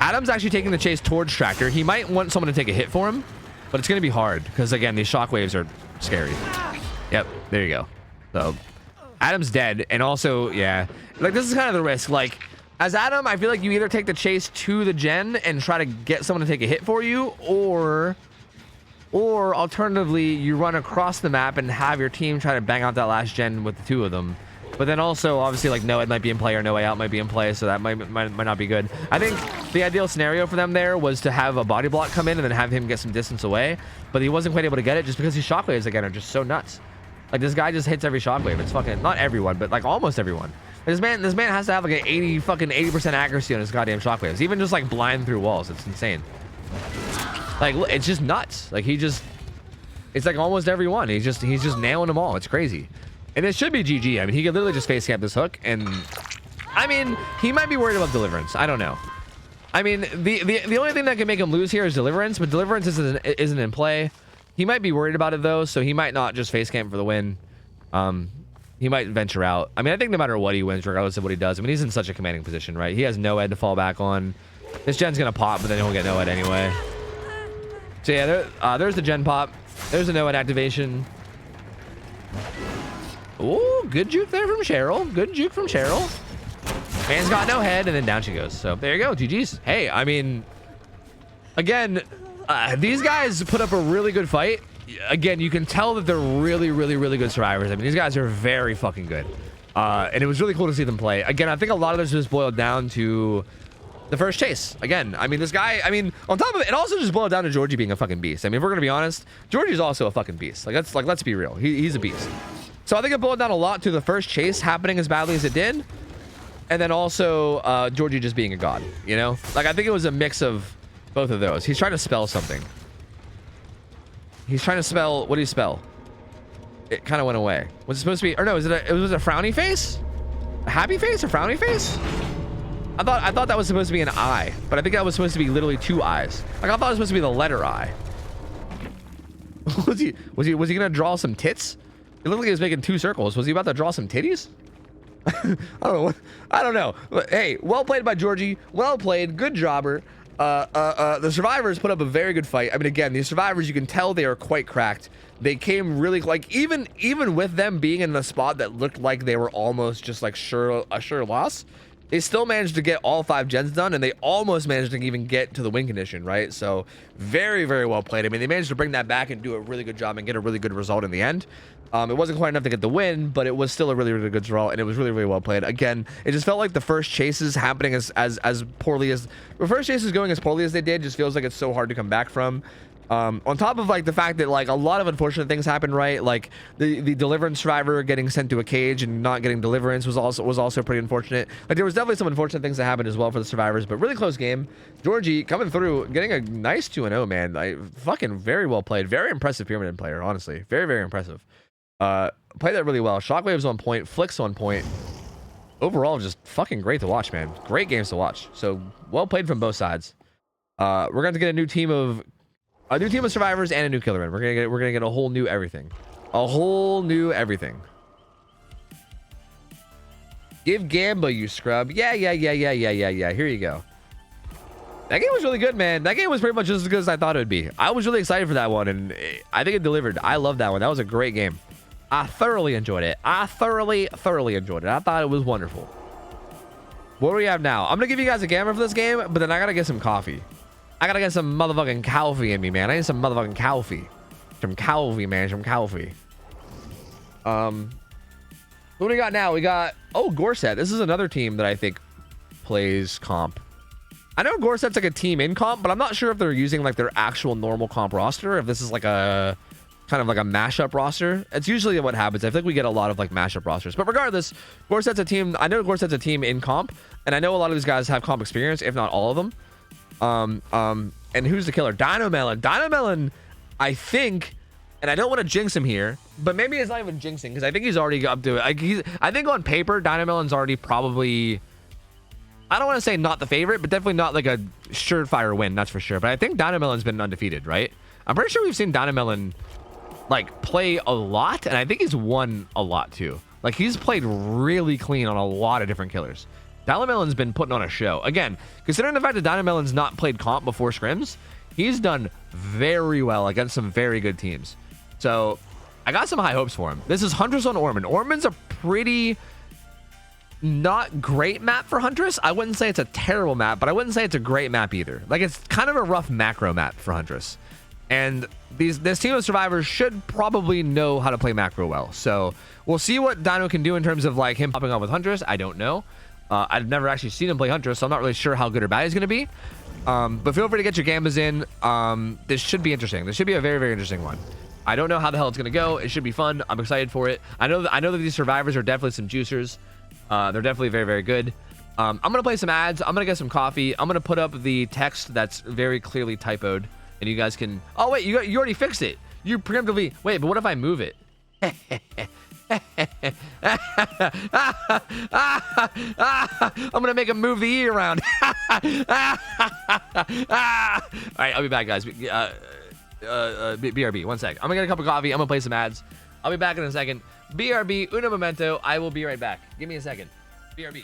Adam's actually taking the chase towards Tractor. He might want someone to take a hit for him, but it's gonna be hard because again, these shockwaves are scary. Yep, there you go. So Adam's dead, and also, yeah, like this is kind of the risk. Like as Adam, I feel like you either take the chase to the gen and try to get someone to take a hit for you, or alternatively you run across the map and have your team try to bang out that last gen with the two of them. But then also, obviously, like No Ed might be in play or No Way Out might be in play, so that might not be good. I think the ideal scenario for them there was to have a body block come in and then have him get some distance away, but he wasn't quite able to get it just because these shockwaves again are just so nuts. Like this guy just hits every shockwave. It's fucking not everyone, but like almost everyone. This man has to have like an 80% accuracy on his goddamn shockwaves, even just like blind through walls. It's insane. Like it's just nuts. Like it's like almost everyone. He's just nailing them all. It's crazy. And it should be GG. I mean, he could literally just face camp this hook, and I mean, he might be worried about Deliverance. I don't know. I mean, the only thing that can make him lose here is Deliverance, but Deliverance isn't in play. He might be worried about it though, so he might not just face camp for the win. He might venture out. I mean, I think no matter what he wins, regardless of what he does. I mean, he's in such a commanding position, right? He has No Ed to fall back on. This gen's gonna pop, but then he'll get No Ed anyway. So yeah, there's the gen pop. There's the No Ed activation. Ooh, good juke there from Cheryl. Good juke from Cheryl. Man's got no head, and then down she goes. So there you go, GG's. Hey, I mean, again, these guys put up a really good fight. Again, you can tell that they're really, really, really good survivors. I mean, these guys are very fucking good. And it was really cool to see them play. Again, I think a lot of this just boiled down to the first chase. Again, I mean, this guy, I mean, on top of it, it also just boiled down to Georgie being a fucking beast. I mean, if we're gonna be honest, Georgie's also a fucking beast. Let's be real. He's a beast. So I think it boiled down a lot to the first chase happening as badly as it did. And then also Georgie just being a god, you know? Like, I think it was a mix of both of those. He's trying to spell something. He's trying to spell, what did he spell? It kind of went away. Was it supposed to be, or no, was it a frowny face? A happy face? A frowny face? I thought that was supposed to be an eye, but I think that was supposed to be literally two eyes. Like, I thought it was supposed to be the letter I. was he gonna draw some tits? It looked like he was making two circles. Was he about to draw some titties? I don't know. But, hey, well played by Georgie. Well played. Good jobber. The survivors put up a very good fight. I mean, again, these survivors, you can tell they are quite cracked. They came really, like, even with them being in the spot that looked like they were almost just like a sure loss, they still managed to get all 5 gens done, and they almost managed to even get to the win condition, right? So very, very well played. I mean, they managed to bring that back and do a really good job and get a really good result in the end. It wasn't quite enough to get the win, but it was still a really, really good result, and it was really, really well played. Again, it just felt like the first chases happening as poorly as the first chases going as poorly as they did just feels like it's so hard to come back from. On top of like the fact that like a lot of unfortunate things happened, right? Like the Deliverance survivor getting sent to a cage and not getting Deliverance was also pretty unfortunate. Like there was definitely some unfortunate things that happened as well for the survivors, but really close game. Georgie coming through, getting a nice 2-0, man. Like fucking very well played. Very impressive Pyramid player, honestly. Very, very impressive. Played that really well. Shockwave's on point. Flick's on point. overall, just fucking great to watch, man. Great games to watch. So well played from both sides. We're going to get a new team of survivors and a new killer in. We're gonna get a whole new everything. A whole new everything. Give Gamba, you scrub. Yeah. Here you go. That game was really good, man. That game was pretty much just as good as I thought it would be. I was really excited for that one, and I think it delivered. I love that one. That was a great game. I thoroughly enjoyed it. I thoroughly enjoyed it. I thought it was wonderful. What do we have now? I'm going to give you guys a Gamba for this game, but then I got to get some coffee. I got to get some motherfucking coffee in me, man. I need some motherfucking coffee. Some coffee, man. Some coffee. What do we got now? We got... Oh, Gorset. This is another team that I think plays comp. I know Gorset's like a team in comp, but I'm not sure if they're using like their actual normal comp roster. If this is like a kind of like a mashup roster. It's usually what happens. I think we get a lot of like mashup rosters. But regardless, Gorset's a team. I know Gorset's a team in comp, and I know a lot of these guys have comp experience, if not all of them. And who's the killer? Dinomelon. Dinomelon, I think, and I don't want to jinx him here, but maybe it's not even jinxing because I think he's already up to it. I think on paper, Dinomelon's already probably... I don't want to say not the favorite, but definitely not like a surefire win, that's for sure. But I think Dinomelon's been undefeated, right? I'm pretty sure we've seen Dinomelon like play a lot, and I think he's won a lot too. Like he's played really clean on a lot of different killers. Dinomelon's been putting on a show. Again, considering the fact that Dinomelon's not played comp before scrims, he's done very well against some very good teams. So I got some high hopes for him. This is Huntress on Ormond. Ormond's a pretty... not great map for Huntress. I wouldn't say it's a terrible map, but I wouldn't say it's a great map either. Like it's kind of a rough macro map for Huntress. And this team of survivors should probably know how to play macro well. So we'll see what Dino can do in terms of like him popping off with Huntress. I don't know. I've never actually seen him play Huntress, so I'm not really sure how good or bad he's going to be. But feel free to get your Gambas in. This should be interesting. This should be a very, very interesting one. I don't know how the hell it's going to go. It should be fun. I'm excited for it. I know that these survivors are definitely some juicers. They're definitely very, very good. I'm going to play some ads. I'm going to get some coffee. I'm going to put up the text that's very clearly typoed. And you guys can... Oh, wait. You already fixed it. You preemptively... Wait, but what if I move it? I'm going to make him move the E around. All right, I'll be back, guys. BRB, 1 sec. I'm going to get a cup of coffee. I'm going to play some ads. I'll be back in a second. BRB, uno momento. I will be right back. Give me a second. BRB.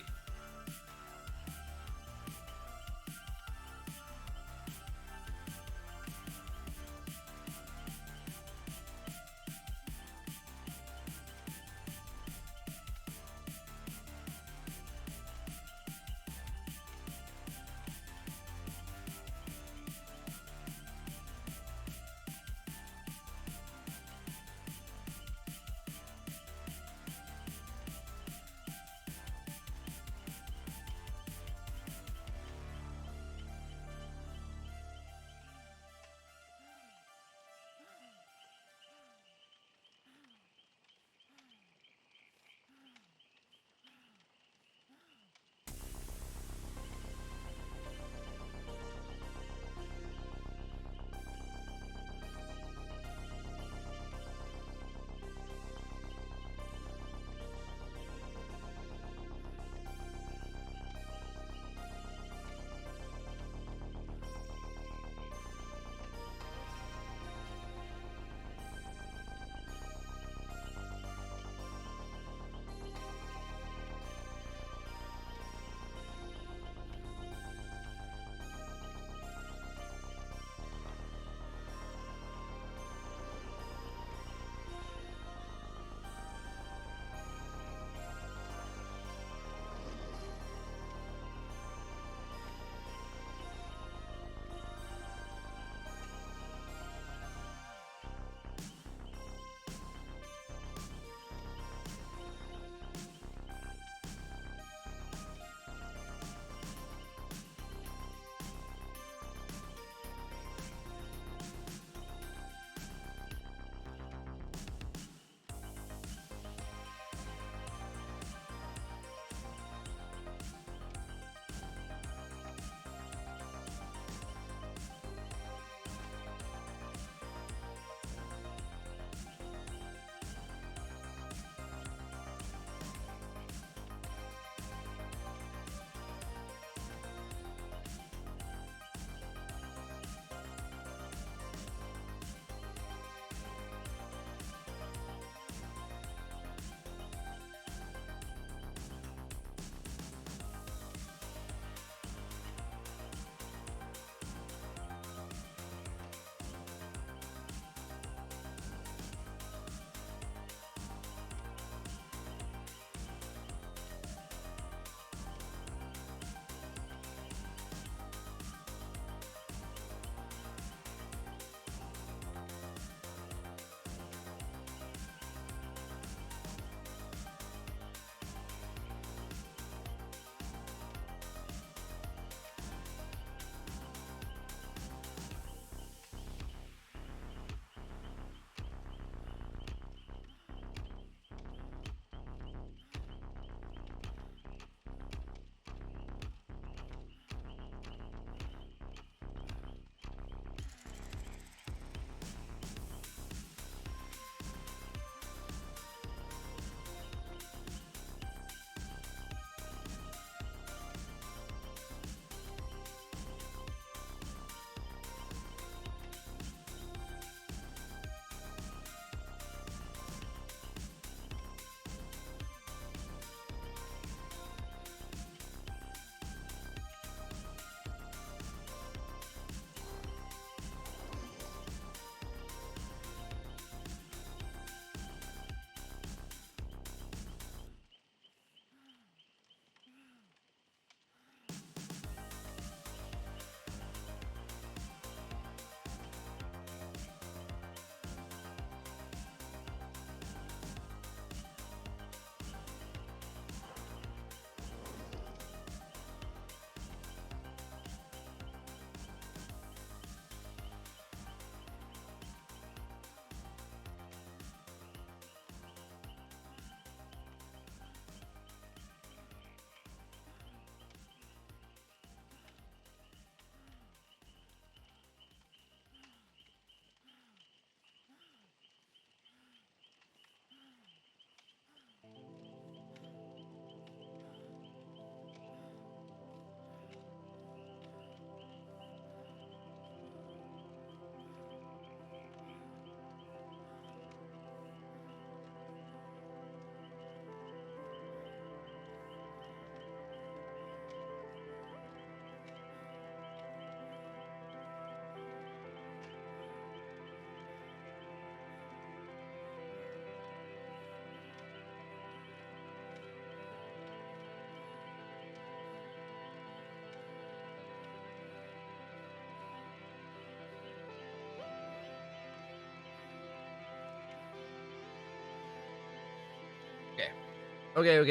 Okay. I'm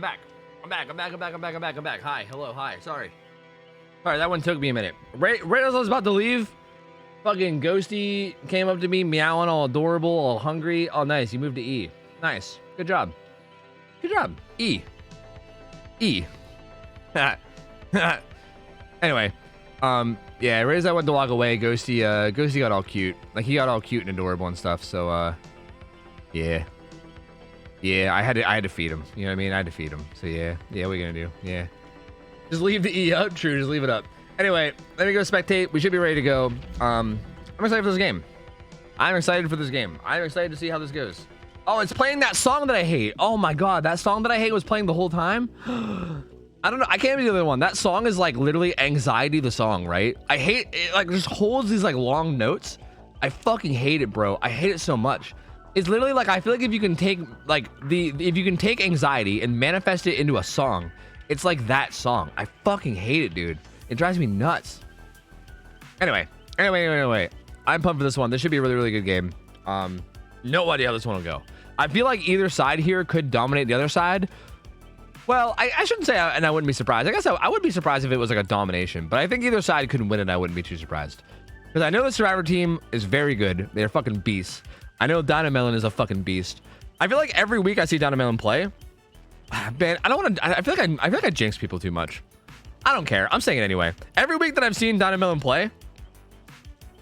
back. I'm back. Hi. Hello. Hi. Sorry. That one took me a minute. Right as I was about to leave, fucking Ghosty came up to me, meowing, all adorable, all hungry. Oh, nice. You moved to E. Nice. Good job. E. Anyway, yeah, right as I went to walk away, Ghosty got all cute. Like, he got all cute and adorable and stuff. So, yeah, I had to feed him. You know what I mean? I had to feed him. So yeah, what are you gonna do? Yeah, just leave the E up. True, just leave it up. Anyway, let me go spectate. We should be ready to go. I'm excited for this game. I'm excited to see how this goes. Oh, it's playing that song that I hate. Oh my god, that song that I hate was playing the whole time. I don't know. I can't be the other one. That song is like literally Anxiety, the song, right? I hate it. Like, just holds these like long notes. I fucking hate it, bro. I hate it so much. It's literally like, I feel like if you can take like if you can take Anxiety and manifest it into a song, it's like that song. I fucking hate it, dude. It drives me nuts. Anyway. I'm pumped for this one. This should be a really good game. No idea how this one will go. I feel like either side here could dominate the other side. Well, I shouldn't say, and I wouldn't be surprised. I guess I would be surprised if it was like a domination, but I think either side couldn't win it. I wouldn't be too surprised. Because I know the Survivor team is very good. They're fucking beasts. I know Dynamelon is a fucking beast. I feel like every week I see Dynamelon play. Man, I don't want to. I feel like I jinx people too much. I don't care. I'm saying it anyway. Every week that I've seen Dynamelon play,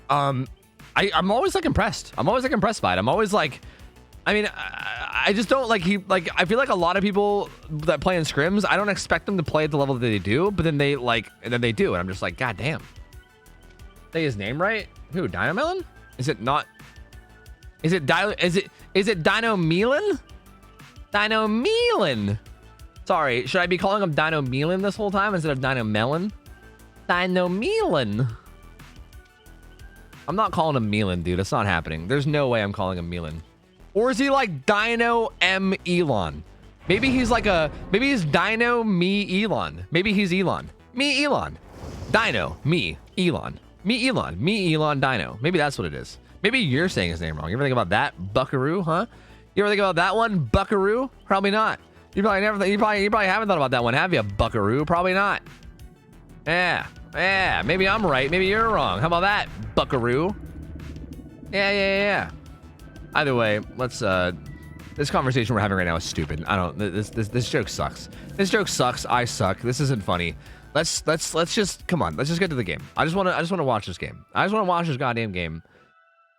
I'm always like impressed. I'm always like impressed by it. I'm always like, I mean, I just don't like I feel like a lot of people that play in scrims, I don't expect them to play at the level that they do, but then they do, and I'm just like, god damn. Say his name right? Who? Dynamelon? Is it not? Is it Dynamelon? Dynamelon. Sorry, should I be calling him Dynamelon this whole time instead of Dynamelon? Dynamelon. I'm not calling him Melon, dude. It's not happening. There's no way I'm calling him Melon. Or is he like Dino M Elon? Maybe he's Dino Me Elon. Maybe he's Elon. Me Elon. Dino Me Elon. Me Elon. Me Elon Dino. Maybe that's what it is. Maybe you're saying his name wrong. You ever think about that, Buckaroo, huh? You ever think about that one, Buckaroo? Probably not. You probably haven't thought about that one, have you, Buckaroo? Probably not. Yeah. Maybe I'm right. Maybe you're wrong. How about that, Buckaroo? Yeah. Either way, let's this conversation we're having right now is stupid. This joke sucks. This joke sucks. I suck. This isn't funny. Let's just come on. Let's just get to the game. I just want to watch this game. I just want to watch this goddamn game.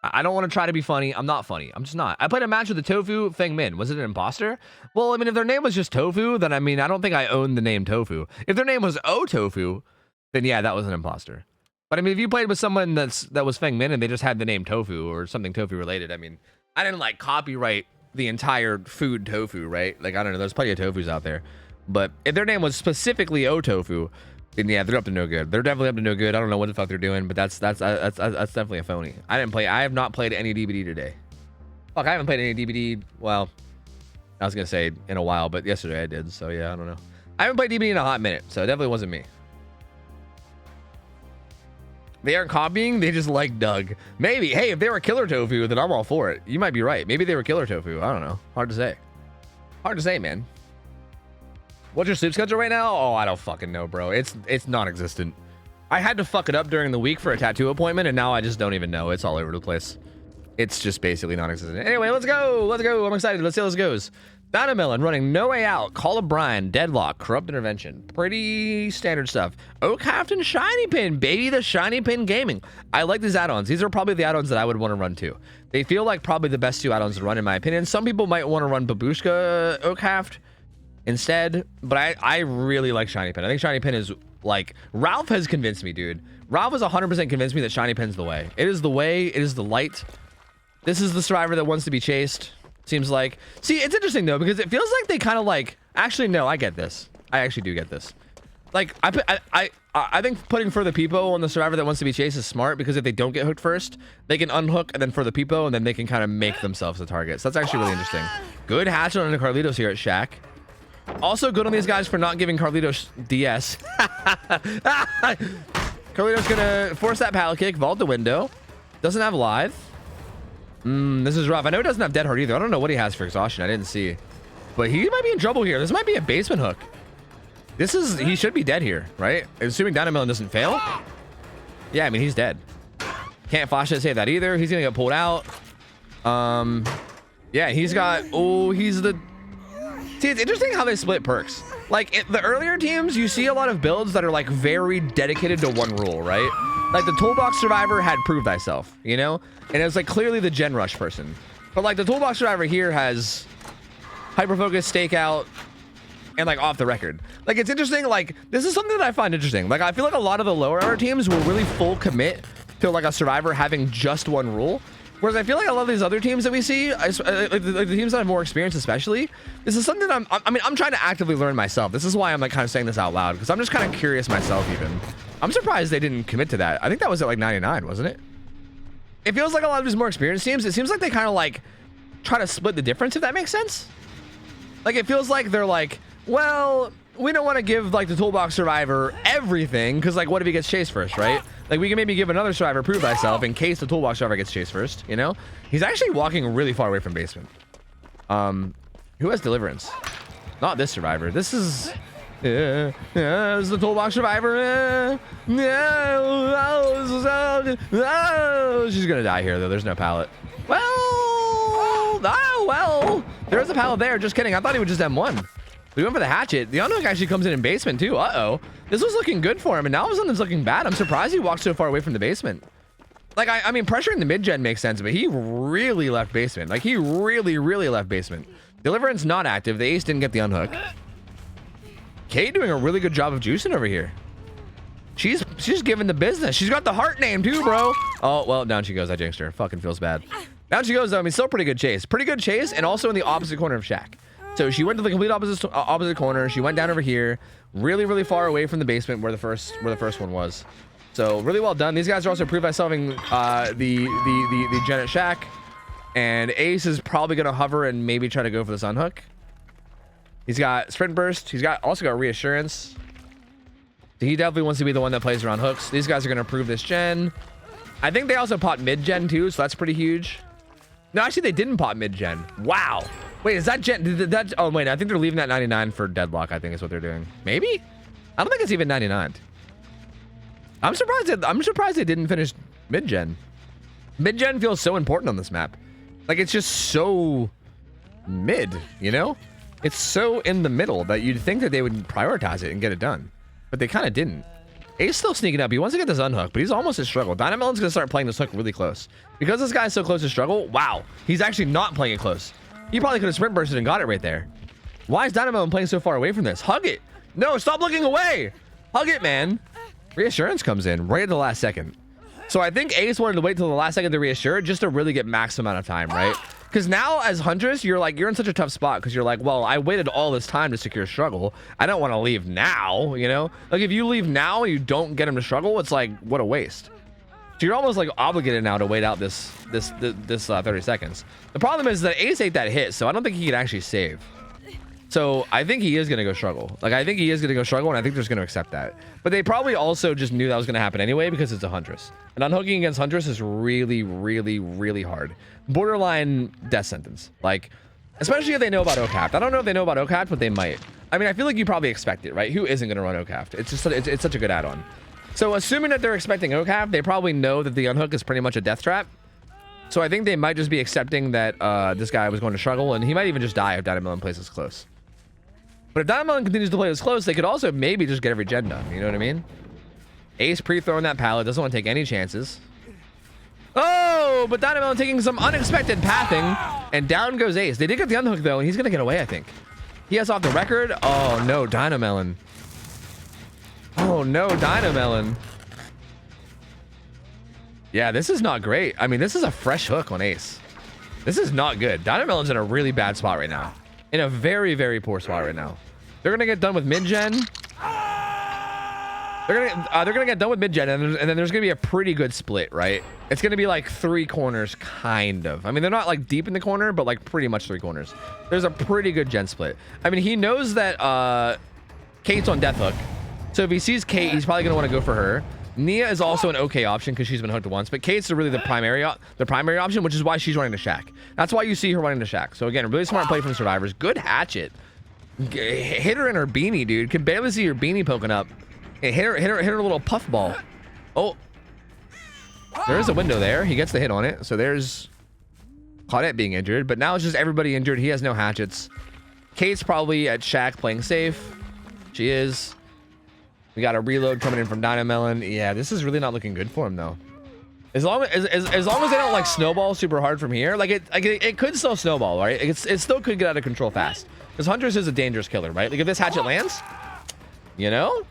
I don't want to try to be funny. I'm not funny. I'm just not. I played a match with the Tofu Feng Min. Was it an imposter? Well, I mean, if their name was just Tofu, then I mean, I don't think I own the name Tofu. If their name was OhTofu, then yeah, that was an imposter. But I mean, if you played with someone that was Feng Min and they just had the name Tofu or something Tofu related, I mean, I didn't like copyright the entire food tofu, right? Like, I don't know. There's plenty of tofus out there. But if their name was specifically OhTofu, then yeah, they're up to no good. They're definitely up to no good. I don't know what the fuck they're doing, but that's definitely a phony. I have not played any DBD today. Fuck, I haven't played any DBD. Well, I was gonna say in a while, but yesterday I did. So yeah, I don't know. I haven't played DBD in a hot minute, so it definitely wasn't me. They aren't copying. They just like Doug. Maybe. Hey, if they were Killer Tofu, then I'm all for it. You might be right. Maybe they were Killer Tofu. I don't know. Hard to say. Hard to say, man. What's your sleep schedule right now? Oh, I don't fucking know, bro. It's non-existent. I had to fuck it up during the week for a tattoo appointment, and now I just don't even know. It's all over the place. It's just basically non-existent. Anyway, let's go. I'm excited. Let's see how this goes. Dynamelon running No Way Out, Call of Brian, Deadlock, Corrupt Intervention. Pretty standard stuff. OhCafton Shiny Pin, baby, the Shiny Pin Gaming. I like these add-ons. These are probably the add-ons that I would want to run too. They feel like probably the best two add-ons to run in my opinion. Some people might want to run Babushka OhCaft instead, but I really like Shiny Pin. I think Shiny Pin is like, Ralph has convinced me, dude. Ralph has 100% convinced me that Shiny Pin's the way. It is the way. It is the light. This is the survivor that wants to be chased. Seems like. See, it's interesting though, because it feels like they kind of like, actually no, I get this. I actually do get this. Like, I think putting Further Peepo on the survivor that wants to be chased is smart, because if they don't get hooked first, they can unhook and then Further Peepo, and then they can kind of make themselves the target. So that's actually really interesting. Good hatchet on the Carlitos here at Shack. Also good on these guys for not giving Carlitos DS. Carlitos gonna force that pallet kick, vault the window. Doesn't have live. This is rough. I know he doesn't have Dead Hard either. I don't know what he has for exhaustion. I didn't see. But he might be in trouble here. This might be a basement hook. He should be dead here, right? Assuming Dynamelon doesn't fail. Yeah, I mean, he's dead. Can't flash it, save that either. He's gonna get pulled out. Yeah, he's got, he's the... See, it's interesting how they split perks. Like, the earlier teams, you see a lot of builds that are, like, very dedicated to one rule, right? Like, the Toolbox Survivor had Prove Thyself, you know? And it was, like, clearly the Gen Rush person. But, like, the Toolbox Survivor here has Hyper Focus, Stakeout, and, like, Off the Record. Like, it's interesting, like, this is something that I find interesting. Like, I feel like a lot of the lower order teams will really full commit to, like, a Survivor having just one rule. Whereas I feel like a lot of these other teams that we see, like the teams that have more experience especially, this is something that I'm trying to actively learn myself. This is why I'm like kind of saying this out loud, because I'm just kind of curious myself even. I'm surprised they didn't commit to that. I think that was at like 99, wasn't it? It feels like a lot of these more experienced teams, it seems like they kind of like try to split the difference, if that makes sense. Like it feels like they're like, well, we don't want to give like the Toolbox Survivor everything, because like what if he gets chased first, right? Like we can maybe give another Survivor Prove Thyself in case the Toolbox Survivor gets chased first, you know? He's actually walking really far away from basement. Who has Deliverance? Not this Survivor. This is... this is the Toolbox Survivor. She's gonna die here though. There's no pallet. Well, there's a pallet there. Just kidding. I thought he would just M1. We went for the hatchet. The unhook actually comes in basement too. Uh-oh. This was looking good for him, and now all of a sudden it's looking bad. I'm surprised he walked so far away from the basement. Like, I mean, pressuring the mid-gen makes sense, but he really left basement. Like, he really left basement. Deliverance not active. The ace didn't get the unhook. Kate doing a really good job of juicing over here. She's giving the business. She's got the heart name too, bro. Oh, well, down she goes. I jinxed her. Fucking feels bad. Down she goes, though. I mean, still pretty good chase. Pretty good chase, and also in the opposite corner of Shack. So she went to the complete opposite corner. She went down over here, really far away from the basement where the first one was. So really well done. These guys are also Prove Thyselfing the Gen at Shack, and Ace is probably gonna hover and maybe try to go for this unhook. He's got Sprint Burst. He's also got Reassurance. He definitely wants to be the one that plays around hooks. These guys are gonna prove this gen. I think they also pot mid gen too, so that's pretty huge. No, actually they didn't pot mid gen. Wow. Wait, is that gen? Oh wait, I think they're leaving that 99 for deadlock. I think is what they're doing. Maybe. I don't think it's even 99. I'm surprised they didn't finish mid gen. Mid gen feels so important on this map. Like it's just so mid, you know? It's so in the middle that you'd think that they would prioritize it and get it done, but they kind of didn't. Ace still sneaking up. He wants to get this unhook, but he's almost at struggle. Dynamelon's gonna start playing this hook really close because this guy's so close to struggle. Wow, he's actually not playing it close. He probably could have sprint bursted and got it right there. Why is Dynamelon playing so far away from this? Hug it. No, stop looking away. Hug it, man. Reassurance comes in right at the last second. So I think Ace wanted to wait till the last second to reassure just to really get max amount of time, right? Because now as Huntress, you're in such a tough spot because you're like, well, I waited all this time to secure struggle. I don't want to leave now, you know? Like if you leave now and you don't get him to struggle, it's like, what a waste. So you're almost like obligated now to wait out this 30 seconds. The problem is that Ace ate that hit, so I don't think he can actually save. So I think he is going to go struggle. Like I think he is going to go struggle, and I think they're just going to accept that. But they probably also just knew that was going to happen anyway because it's a Huntress. And unhooking against Huntress is really hard. Borderline death sentence. Like, especially if they know about OhTofu. I don't know if they know about OhTofu, but they might. I mean, I feel like you probably expect it, right? Who isn't going to run OhTofu? It's just it's such a good add-on. So assuming that they're expecting OhTofu, they probably know that the unhook is pretty much a death trap. So I think they might just be accepting that this guy was going to struggle, and he might even just die if Dynamelon plays this close. But if Dynamelon continues to play this close, they could also maybe just get every gen done. You know what I mean? Ace pre-throwing that pallet. Doesn't want to take any chances. Oh, but Dynamelon taking some unexpected pathing. And down goes Ace. They did get the unhook, though, and he's going to get away, I think. He has off the record. Oh, no, Dynamelon. Oh, no, Dynamelon. Yeah, this is not great. I mean, this is a fresh hook on Ace. This is not good. Dynamelon's in a really bad spot right now. In a very poor spot right now. They're gonna get done with mid-gen. They're gonna get done with mid-gen, and then there's gonna be a pretty good split, right? It's gonna be like 3 corners, kind of. I mean, they're not like deep in the corner, but like pretty much 3 corners. There's a pretty good gen split. I mean, he knows that Kate's on death hook, so if he sees Kate, he's probably gonna want to go for her. Nia is also an okay option because she's been hooked once, but Kate's really the primary option, which is why she's running to Shack. That's why you see her running to Shack. So again, really smart play from survivors. Good hatchet. Hit her in her beanie, dude. Can barely see your beanie poking up. Hit her little puff ball. Oh, there is a window there. He gets the hit on it. So there's Claudette being injured, but now it's just everybody injured. He has no hatchets. Kate's probably at Shack playing safe. She is. We got a reload coming in from Dino Melon. Yeah, this is really not looking good for him though. As long as they don't like snowball super hard from here, like it could still snowball, right? It still could get out of control fast. Because Huntress is a dangerous killer, right? Like if this hatchet lands, you know,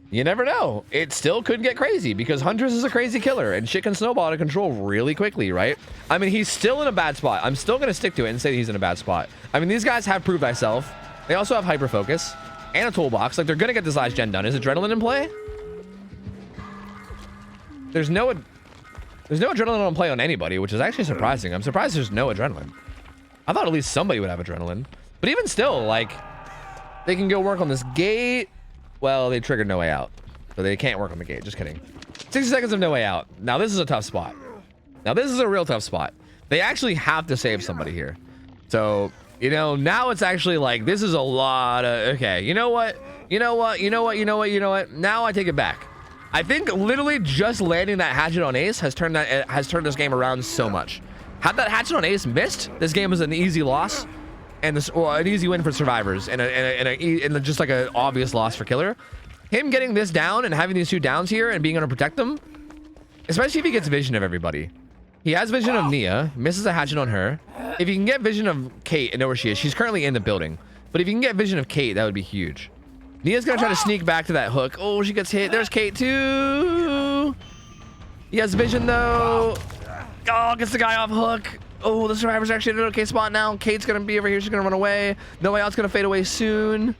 you never know. It still could get crazy because Huntress is a crazy killer and shit can snowball out of control really quickly, right? I mean, he's still in a bad spot. I'm still gonna stick to it and say he's in a bad spot. I mean, these guys have proved thyself. They also have hyper focus and a toolbox. Like they're gonna get this last gen done. Is adrenaline in play? There's no adrenaline on play on anybody, which is actually surprising. I'm surprised there's no adrenaline. I thought at least somebody would have adrenaline. But even still, like, they can go work on this gate. Well, they triggered no way out. So they can't work on the gate. Just kidding. 60 seconds of no way out. Now this is a tough spot. Now this is a real tough spot. They actually have to save somebody here. So, you know, now it's actually like, this is a lot of, okay, you know what? Now I take it back. I think literally just landing that hatchet on Ace has turned this game around so much. Had that hatchet on Ace missed, this game was an easy loss, and an easy win for survivors, and just like an obvious loss for killer. Him getting this down and having these two downs here and being able to protect them, especially if he gets vision of everybody. He has vision of Nia, misses a hatchet on her. If you can get vision of Kate and know where she is, she's currently in the building. But if you can get vision of Kate, that would be huge. Nia's gonna try to sneak back to that hook. Oh, she gets hit. There's Kate too. He has vision though. Oh, gets the guy off hook. Oh, the survivor's actually in an okay spot now. Kate's gonna be over here. She's gonna run away. No way out's gonna fade away soon.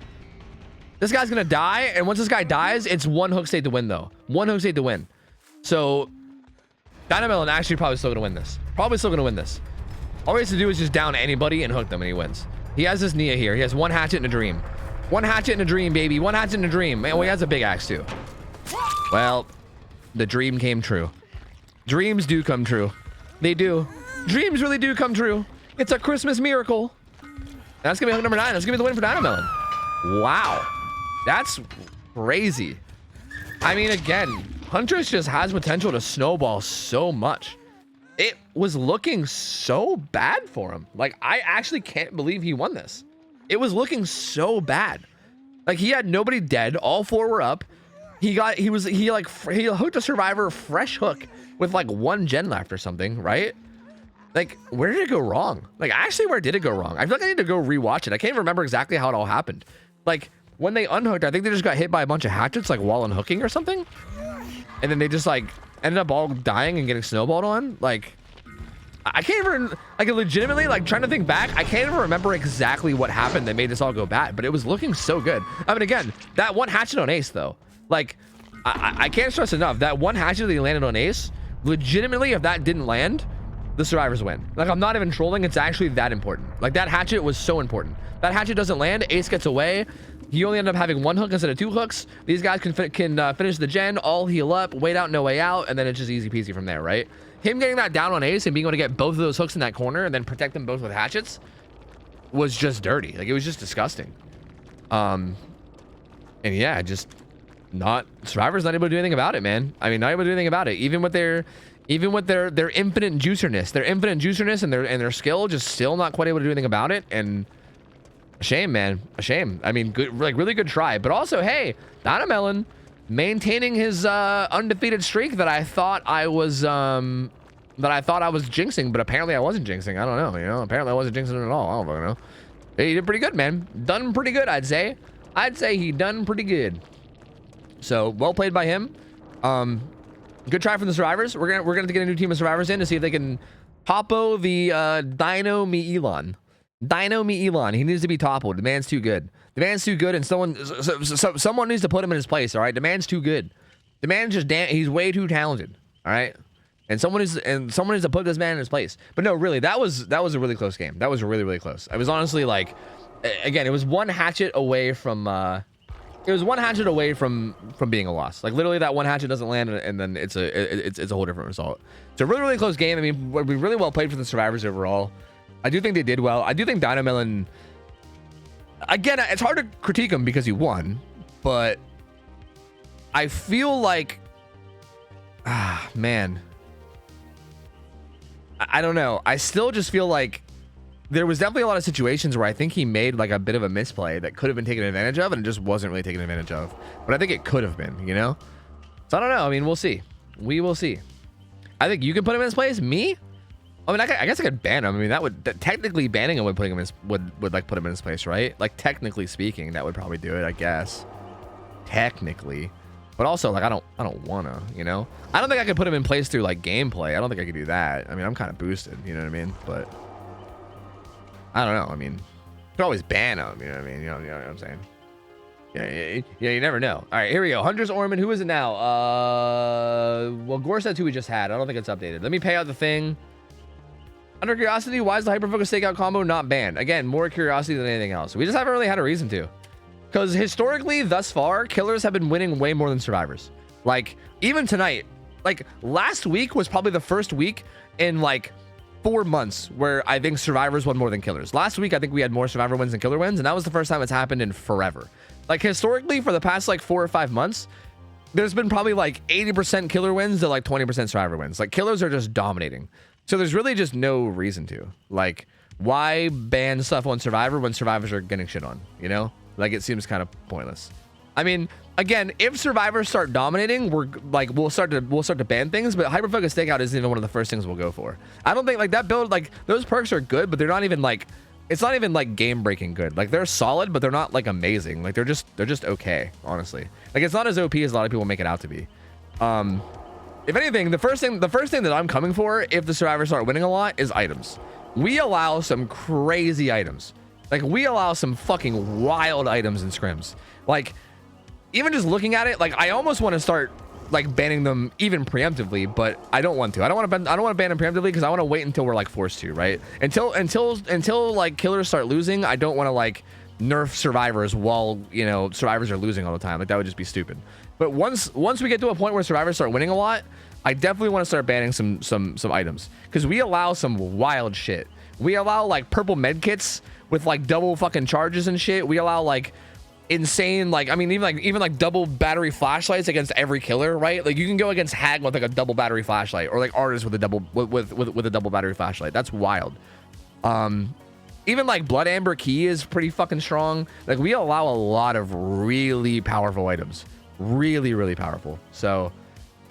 This guy's gonna die, and once this guy dies, it's one hook state to win though. One hook state to win. So Dino Melon actually probably still gonna win this. Probably still gonna win this. All he has to do is just down anybody and hook them, and he wins. He has this Nia here. He has one hatchet and a dream. One hatchet and a dream, baby. One hatchet and a dream. Man, well, he has a big axe too. Well, the dream came true. Dreams do come true. They do. Dreams really do come true. It's a Christmas miracle. That's gonna be hook number 9. That's gonna be the win for Dino Melon. Wow. That's crazy. I mean, again, Huntress just has potential to snowball so much. It was looking so bad for him. Like, I actually can't believe he won this. It was looking so bad. Like, he had nobody dead. All 4 were up. He hooked a survivor fresh hook with like 1 gen left or something, right? Like, where did it go wrong? Like, actually, where did it go wrong? I feel like I need to go rewatch it. I can't even remember exactly how it all happened. Like, when they unhooked, I think they just got hit by a bunch of hatchets, like while unhooking or something. And then they just like ended up all dying and getting snowballed on. Like, I can't even, like, legitimately, like, trying to think back, I can't even remember exactly what happened that made this all go bad, but it was looking so good. I mean, again, that one hatchet on Ace, though, like, I can't stress enough, that one hatchet that he landed on Ace, legitimately, if that didn't land, the survivors win. Like, I'm not even trolling, it's actually that important. Like, that hatchet was so important. That hatchet doesn't land, Ace gets away, he only ended up having 1 hook instead of 2 hooks. These guys can finish the gen, all heal up, wait out, no way out, and then it's just easy peasy from there, right? Him getting that down on Ace and being able to get both of those hooks in that corner and then protect them both with hatchets was just dirty. Like, it was just disgusting. And yeah, just survivors not able to do anything about it, man. I mean, not able to do anything about it. Even with their infinite juicerness, and their skill, just still not quite able to do anything about it. And a shame, man. A shame. I mean, good, like, really good try. But also, hey, Dino Melon maintaining his undefeated streak that I thought I was jinxing, but apparently I wasn't jinxing. I don't know, you know. Apparently I wasn't jinxing at all. I don't fucking know. He did pretty good, man. Done pretty good, I'd say. I'd say he done pretty good. So well played by him. Good try from the survivors. We're gonna have to get a new team of survivors in to see if they can topo the Dino Me Elon. Dino Me Elon. He needs to be toppled. The man's too good. The man's too good, and someone needs to put him in his place. All right, the man's too good. The man's just he's way too talented. All right, and someone needs to put this man in his place. But no, really, that was a really close game. That was really, really close. I was honestly like, again, it was one hatchet away from it was one hatchet away from being a loss. Like literally that one hatchet doesn't land, and then it's a whole different result. It's a really, really close game. I mean, we really well played for the survivors overall. I do think they did well. I do think Dynamelon, again, it's hard to critique him because he won, but I feel like, man, I don't know. I still just feel like there was definitely a lot of situations where I think he made like a bit of a misplay that could have been taken advantage of, and it just wasn't really taken advantage of. But I think it could have been, you know? So I don't know. I mean, we'll see. We will see. I think you can put him in his place. Me? I mean, I guess I could ban him. I mean, technically banning him would put him in would like put him in his place, right? Like technically speaking, that would probably do it, I guess. Technically. But also, like, I don't wanna, you know? I don't think I could put him in place through like gameplay. I don't think I could do that. I mean, I'm kind of boosted, you know what I mean? But I don't know. I mean, you could always ban him. You know what I mean? You know what I'm saying? Yeah, you never know. All right, here we go. Hunter's Orman. Who is it now? Well, Gorset's who we just had. I don't think it's updated. Let me pay out the thing. Under curiosity, why is the hyperfocus stakeout combo not banned? Again, more curiosity than anything else. We just haven't really had a reason to. Because historically, thus far, killers have been winning way more than survivors. Like, even tonight, like, last week was probably the first week in, like, 4 months where I think survivors won more than killers. Last week, I think we had more survivor wins than killer wins, and that was the first time it's happened in forever. Like, historically, for the past, like, 4 or 5 months, there's been probably, like, 80% killer wins to, like, 20% survivor wins. Like, killers are just dominating. So there's really just no reason to. Like, why ban stuff on survivor when survivors are getting shit on, you know? Like, it seems kind of pointless. I mean, again, if survivors start dominating, we'll start to ban things, but hyperfocus stakeout isn't even one of the first things we'll go for. I don't think like that build, like those perks are good, but they're not even like, it's not even like game breaking good. Like they're solid, but they're not like amazing. Like they're just okay, honestly. Like it's not as OP as a lot of people make it out to be. If anything, the first thing that I'm coming for if the survivors start winning a lot is items. We allow some crazy items. Like we allow some fucking wild items in scrims. Like even just looking at it, like I almost want to start like banning them even preemptively, but I don't want to. I don't want to ban them preemptively because I want to wait until we're like forced to, right? Until like killers start losing, I don't want to like nerf survivors while, you know, survivors are losing all the time. Like that would just be stupid. But once we get to a point where survivors start winning a lot, I definitely want to start banning some items because we allow some wild shit. We allow like purple med kits with like double fucking charges and shit. We allow like insane, like I mean even like double battery flashlights against every killer, right? Like you can go against Hag with like a double battery flashlight, or like Artist with a double with a double battery flashlight. That's wild. Even like Blood Amber Key is pretty fucking strong. Like we allow a lot of really powerful items, really powerful. So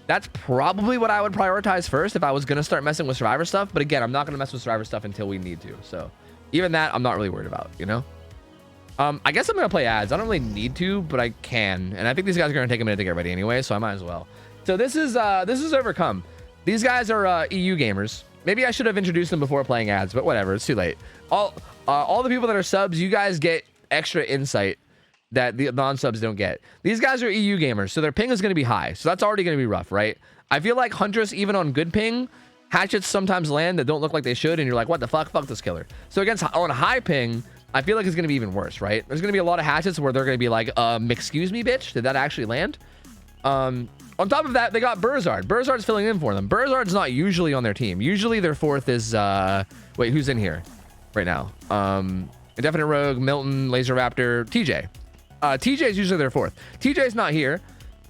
that's probably what I would prioritize first if I was gonna start messing with survivor stuff. But again, I'm not gonna mess with survivor stuff until we need to. So even that, I'm not really worried about, you know. I guess I'm gonna play ads. I don't really need to, but I can, and I think these guys are gonna take a minute to get ready anyway, so I might as well. So this is Overcome. These guys are EU gamers. Maybe I should have introduced them before playing ads, but whatever, it's too late. All the people that are subs, you guys get extra insight that the non-subs don't get. These guys are EU gamers, so their ping is gonna be high, so that's already gonna be rough, right? I feel like Huntress, even on good ping, hatchets sometimes land that don't look like they should, and you're like, what the fuck this killer. So against on high ping, I feel like it's going to be even worse, right? There's going to be a lot of hatchets where they're going to be like, excuse me, bitch, did that actually land? On top of that, they got Burzard. Burzard's filling in for them. Burzard's not usually on their team. Usually their fourth is, wait, who's in here right now? Indefinite Rogue, Milton, Laser Raptor, TJ. TJ is usually their fourth. TJ's not here.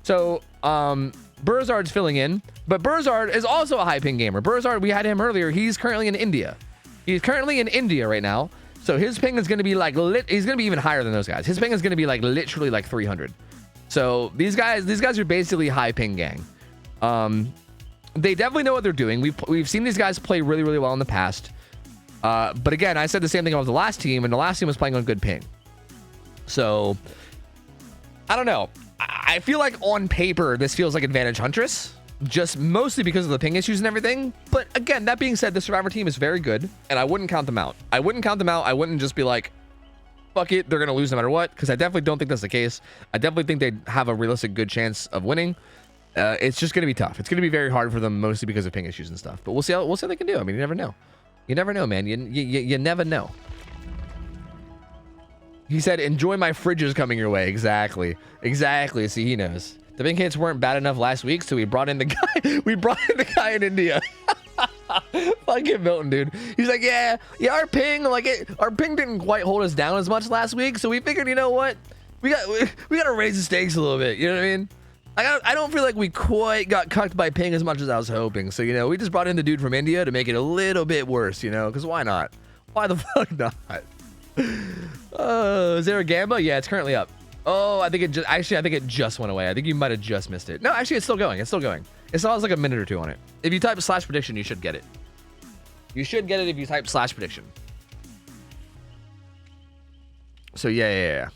So, Burzard's filling in, but Burzard is also a high ping gamer. Burzard, we had him earlier. He's currently in India. He's currently in India right now. So his ping is going to be like he's going to be even higher than those guys. His ping is going to be like literally like 300. So these guys are basically high ping gang. They definitely know what they're doing. We've seen these guys play really well in the past. But again, I said the same thing about the last team, and the last team was playing on good ping. So I don't know. I feel like on paper this feels like advantage Huntress, just mostly because of the ping issues and everything. But again, that being said, the survivor team is very good, and I wouldn't count them out. I wouldn't just be like, fuck it, they're gonna lose no matter what, because I definitely don't think that's the case. I definitely think they have a realistic good chance of winning. It's just gonna be tough. It's gonna be very hard for them, mostly because of ping issues and stuff. But we'll see how they can do. I mean, you never know. You never know, man. You never know. He said, enjoy my fridges coming your way. Exactly. Exactly. See, he knows. The ping hits weren't bad enough last week, so we brought in the guy. We brought in the guy in India. Fucking Milton, dude. He's like, yeah, our ping, our ping didn't quite hold us down as much last week, so we figured, you know what? We got to raise the stakes a little bit. You know what I mean? I don't feel like we quite got cucked by ping as much as I was hoping. So, you know, we just brought in the dude from India to make it a little bit worse, you know, because why not? Why the fuck not? Is there a Gamba? Yeah, it's currently up. Oh, I think it just went away. I think you might have just missed it. No, actually, it's still going. It's still going. It still has like a minute or two on it. If you type /prediction, you should get it. You should get it if you type /prediction. So, yeah.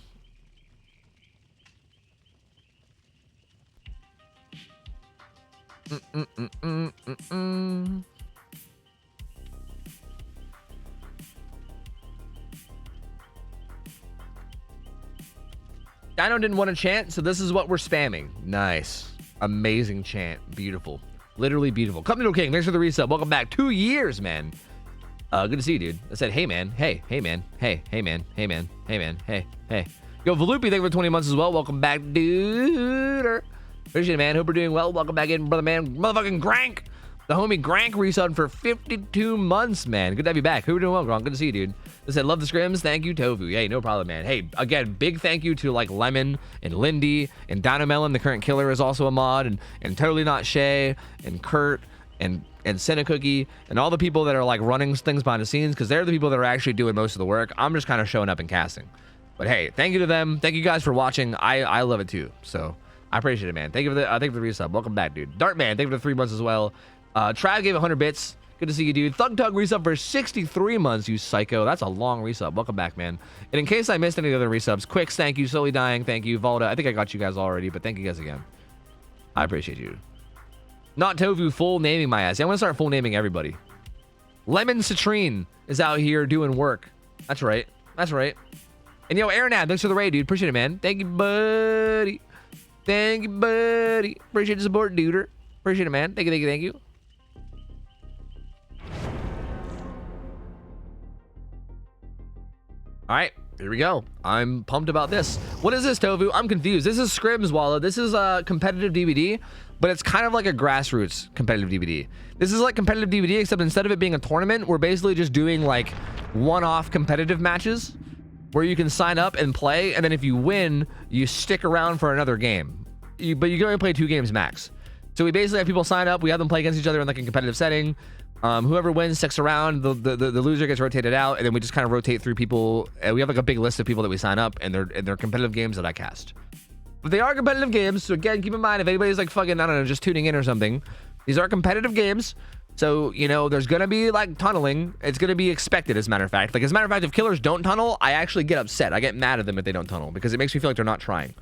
Dino didn't want to chant, so this is what we're spamming. Nice. Amazing chant. Beautiful. Literally beautiful. Company King, thanks for the resub. Welcome back. 2 years, man. Good to see you, dude. I said, hey, man. Hey man. Hey man. Yo, Valupi, thank you for 20 months as well. Welcome back, dude. Appreciate it, man. Hope we're doing well. Welcome back in, brother, man. Motherfucking Grank. The homie Grank resubbed for 52 months, man. Good to have you back. Who are doing well, Gronk? Good to see you, dude. I said, love the scrims. Thank you, Tofu. Hey, no problem, man. Hey, again, big thank you to like Lemon and Lindy and Dynamelon, the current killer, is also a mod, and Totally Not Shay and Kurt and Cinecookie and all the people that are like running things behind the scenes, because they're the people that are actually doing most of the work. I'm just kind of showing up and casting. But hey, thank you to them. Thank you guys for watching. I love it too. So I appreciate it, man. Thank you for the resub. Welcome back, dude. Dartman, thank you for the 3 months as well. Trav gave 100 bits. Good to see you, dude. Thug Tug resub for 63 months, you psycho. That's a long resub. Welcome back, man. And in case I missed any other resubs, Quicks, thank you. Slowly Dying, thank you. Valda, I think I got you guys already, but thank you guys again. I appreciate you. Not Tofu, full naming my ass. Yeah, I'm going to start full naming everybody. Lemon Citrine is out here doing work. That's right. That's right. And yo, Aaronad, thanks for the raid, dude. Appreciate it, man. Thank you, buddy. Thank you, buddy. Appreciate the support, duder. Appreciate it, man. Thank you. All right, here we go. I'm pumped about this. What is this, Tofu? I'm confused. This is Scrims, Walla. This is a competitive DVD, but it's kind of like a grassroots competitive DVD. This is like competitive DVD, except instead of it being a tournament, we're basically just doing like one-off competitive matches where you can sign up and play, and then if you win, you stick around for another game. But you can only play 2 games max. So we basically have people sign up, we have them play against each other in like a competitive setting. Whoever wins sticks around, the loser gets rotated out, and then we just kind of rotate through people. We have like a big list of people that we sign up, and they're competitive games that I cast. But they are competitive games, so again, keep in mind, if anybody's like fucking, I don't know, just tuning in or something, these are competitive games. So, you know, there's gonna be like tunneling. It's gonna be expected, as a matter of fact. Like, as a matter of fact, if killers don't tunnel, I actually get upset. I get mad at them if they don't tunnel, because it makes me feel like they're not trying.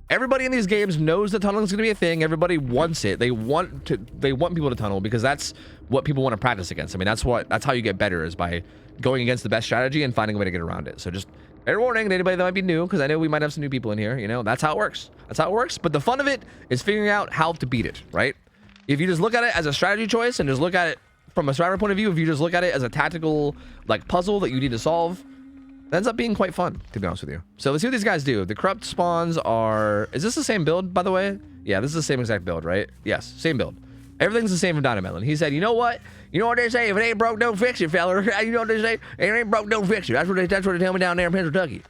Everybody in these games knows that tunneling is going to be a thing. Everybody wants it. They want people to tunnel, because that's what people want to practice against. I mean, that's how you get better, is by going against the best strategy and finding a way to get around it. So just fair warning to anybody that might be new, because I know we might have some new people in here. You know, that's how it works. That's how it works. But the fun of it is figuring out how to beat it, right? If you just look at it as a strategy choice and just look at it from a survivor point of view, if you just look at it as a tactical like puzzle that you need to solve, it ends up being quite fun, to be honest with you. So let's see what these guys do. The corrupt spawns are... Is this the same build, by the way? Yeah, this is the same exact build, right? Yes, same build. Everything's the same from Dynamelon. He said, you know what? You know what they say? If it ain't broke, don't fix it, fella. You know what they say? If it ain't broke, don't fix it. That's what they tell me down there in Kentucky.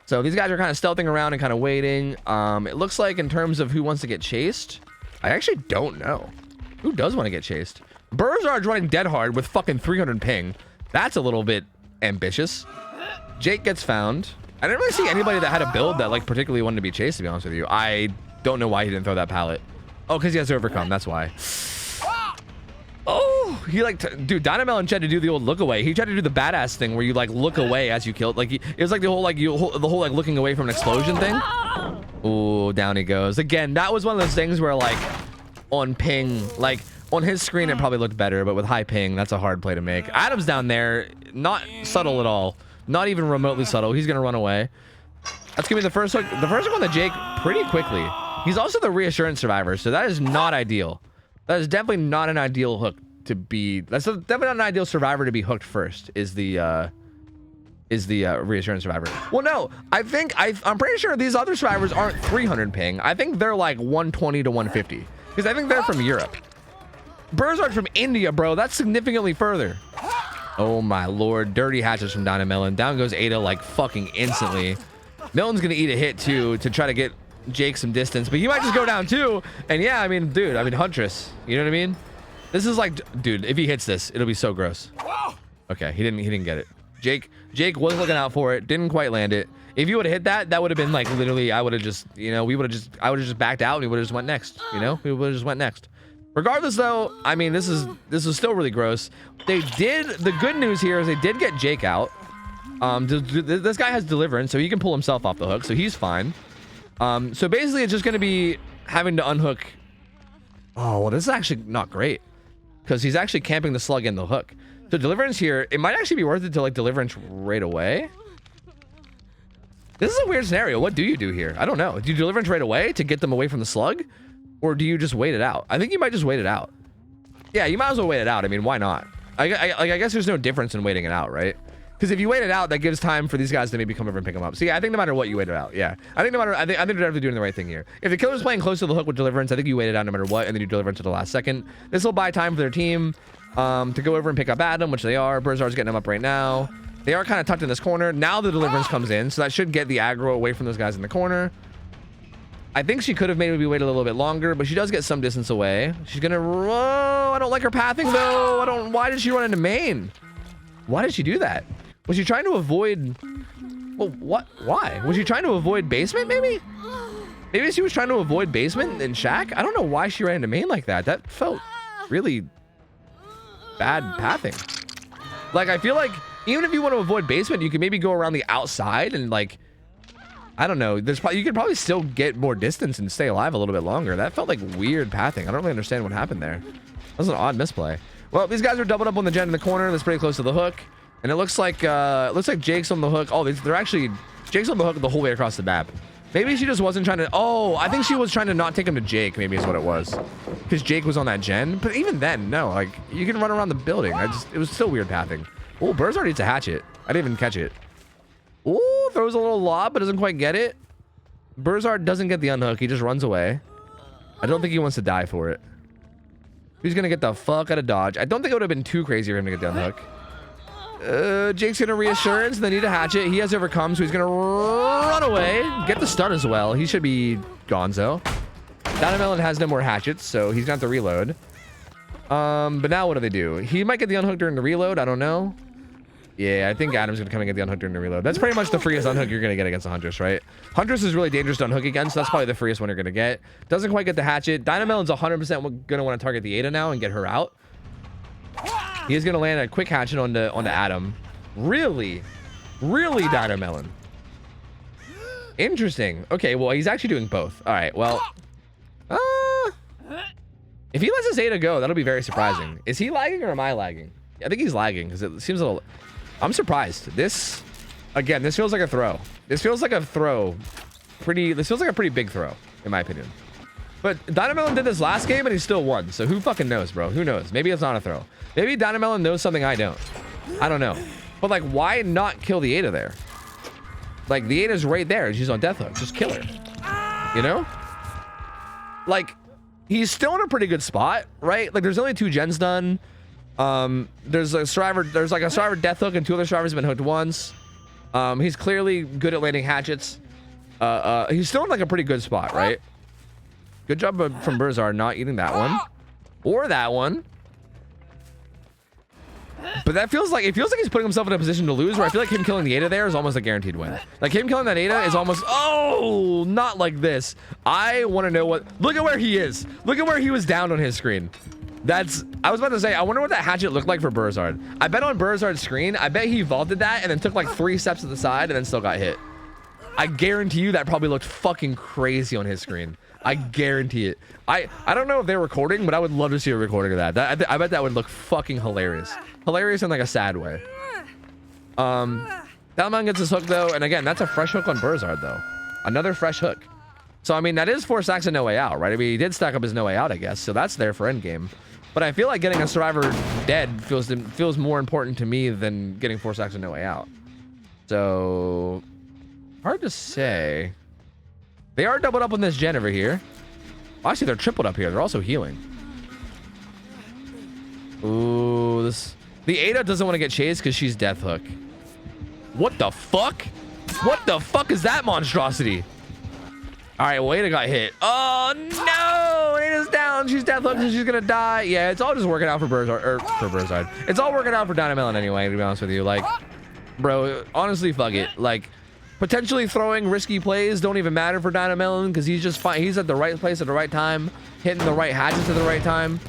So these guys are kind of stealthing around and kind of waiting. It looks like in terms of who wants to get chased, I actually don't know. Who does want to get chased? Burzard's running dead hard with fucking 300 ping. That's a little bit ambitious. Jake gets found. I didn't really see anybody that had a build that like particularly wanted to be chased, to be honest with you. I don't know why he didn't throw that pallet. Oh, because he has to overcome. That's why. Oh, he like, dude, Dynamelon tried to do the old look away. He tried to do the badass thing where you like look away as you kill. Like it was like the whole like like looking away from an explosion thing. Oh, down he goes again. That was one of those things where like on ping, like on his screen, it probably looked better, but with high ping, that's a hard play to make. Adam's down there, not subtle at all. Not even remotely subtle. He's gonna run away. That's gonna be the first hook. The first hook on the Jake pretty quickly. He's also the reassurance survivor, so that is not ideal. That is definitely not an ideal hook to be. That's definitely not an ideal survivor to be hooked first. Is the is the reassurance survivor. Well, no, I'm pretty sure these other survivors aren't 300 ping. I think they're like 120 to 150 because I think they're from Europe. Burzard's from India, bro. That's significantly further. Oh my lord, dirty hatches from Dino Melon. Down goes Ada like fucking instantly. Melon's gonna eat a hit too to try to get Jake some distance, but he might just go down too. And yeah, I mean, dude, Huntress, you know what I mean? This is like, dude, if he hits this, it'll be so gross. Okay, he didn't get it. Jake was looking out for it, didn't quite land it. If you would have hit that, that would have been like literally, I would have just, you know, I would have just backed out and we would have just went next, you know? We would have just went next. Regardless though, I mean, this is still really gross. The good news here is they did get Jake out. This guy has deliverance, so he can pull himself off the hook, so he's fine. So basically it's just going to be having to unhook. Oh, well, this is actually not great because he's actually camping the slug in the hook. So deliverance here, it might actually be worth it to like deliverance right away. This is a weird scenario. What do you do here? I don't know. Do you deliverance right away to get them away from the slug? Or do you just wait it out? I think you might just wait it out. Yeah, you might as well wait it out. I mean, why not? I guess there's no difference in waiting it out, right? Because if you wait it out, that gives time for these guys to maybe come over and pick them up. So yeah, I think no matter what, you wait it out. Yeah, I think they're definitely doing the right thing here. If the killer's playing close to the hook with deliverance, I think you wait it out no matter what, and then you deliverance at the last second. This will buy time for their team to go over and pick up Adam, which they are. Burzard's getting them up right now. They are kind of tucked in this corner. Now the deliverance comes in, so that should get the aggro away from those guys in the corner. I think she could have maybe waited a little bit longer, but she does get some distance away. She's gonna I don't like her pathing though. Why did she run into main? Why did she do that? Was she trying to avoid, well, what? Why? Was she trying to avoid basement maybe? Maybe she was trying to avoid basement and shack? I don't know why she ran into main like that. That felt really bad pathing. Like, I feel like even if you want to avoid basement, you can maybe go around the outside and like, I don't know. You could probably still get more distance and stay alive a little bit longer. That felt like weird pathing. I don't really understand what happened there. That was an odd misplay. Well, these guys are doubled up on the gen in the corner. That's pretty close to the hook. And it looks like Jake's on the hook. Oh, they're actually Jake's on the hook the whole way across the map. Maybe she just wasn't trying to. Oh, I think she was trying to not take him to Jake. Maybe is what it was, because Jake was on that gen. But even then, no. Like you can run around the building. It was still weird pathing. Oh, Burzard needs a hatchet. I didn't even catch it. Oh, throws a little lob, but doesn't quite get it. Burzard doesn't get the unhook. He just runs away. I don't think he wants to die for it. He's gonna get the fuck out of dodge. I don't think it would have been too crazy for him to get the unhook. Jake's gonna reassurance. They need a hatchet. He has overcome, so he's gonna run away. Get the stun as well. He should be gonzo. Dino has no more hatchets, so he's gonna have to reload. But now what do they do? He might get the unhook during the reload. I don't know. Yeah, I think Adam's gonna come and get the unhook during the reload. That's pretty much the freest unhook you're gonna get against a Huntress, right? Huntress is really dangerous to unhook against. So that's probably the freest one you're gonna get. Doesn't quite get the hatchet. Dino Melon's 100% gonna want to target the Ada now and get her out. He's gonna land a quick hatchet onto Adam. Really Dino Melon. Interesting. Okay, well he's actually doing both. All right, well, if he lets his Ada go, that'll be very surprising. Is he lagging or am I lagging? I think he's lagging because it seems a little. I'm surprised. This feels like a throw. This feels like a throw. This feels like a pretty big throw, in my opinion. But Dino Melon did this last game and he still won. So who fucking knows, bro? Who knows? Maybe it's not a throw. Maybe Dino Melon knows something I don't. I don't know. But like, why not kill the Ada there? Like the Ada's right there. She's on death hook. Just kill her. You know? Like, he's still in a pretty good spot, right? Like there's only 2 gens done. There's like a survivor death hook and 2 other survivors have been hooked once. He's clearly good at landing hatchets. He's still in like a pretty good spot, right? Good job from Burzard not eating that one or that one. But it feels like he's putting himself in a position to lose, where I feel like him killing the Ada there is almost a guaranteed win. Like him killing that Ada is almost, oh, not like this. I want to know look at where he is. Look at where he was down on his screen. I was about to say, I wonder what that hatchet looked like for Burzard. I bet on Burzard's screen, I bet he vaulted that and then took like 3 steps to the side and then still got hit. I guarantee you that probably looked fucking crazy on his screen. I guarantee it. I don't know if they're recording, but I would love to see a recording of that. I bet that would look fucking hilarious. Hilarious in like a sad way. Dalman gets his hook though, and again, that's a fresh hook on Burzard though. Another fresh hook. So I mean, that is 4 stacks of no way out, right? I mean, he did stack up his no way out, I guess. So that's there for endgame. But I feel like getting a survivor dead feels more important to me than getting 4 stacks of no way out. So hard to say. They are doubled up on this gen over here. Actually, they're tripled up here. They're also healing. Ooh, the Ada doesn't want to get chased because she's death hook. What the fuck? What the fuck is that monstrosity? All right, well, Ada got hit. Oh no, Ada's down. She's death hooked and she's gonna die. Yeah, it's all just working out for Burzard. It's all working out for Dynamelon anyway, to be honest with you. Like, bro, honestly, fuck it. Like, potentially throwing risky plays don't even matter for Dynamelon because he's just fine. He's at the right place at the right time, hitting the right hatchets at the right time.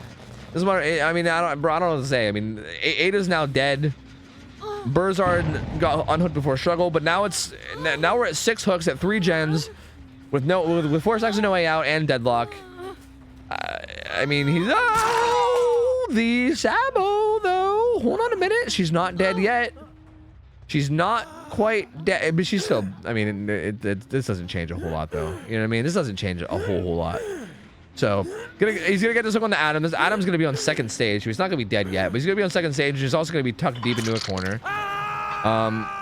This is what I mean. I don't know what to say. I mean, Ada's now dead. Burzard got unhooked before struggle, but now we're at 6 hooks at 3 gens with 4 seconds of no way out and deadlock. I mean, he's the Sabo though. Hold on a minute. She's not dead yet. She's not quite dead, but she's still. I mean, this doesn't change a whole lot though. You know what I mean? This doesn't change a whole lot. So he's gonna get this hook on the Adam. This Adam's gonna be on 2nd stage. He's not gonna be dead yet, but he's gonna be on 2nd stage. He's also gonna be tucked deep into a corner.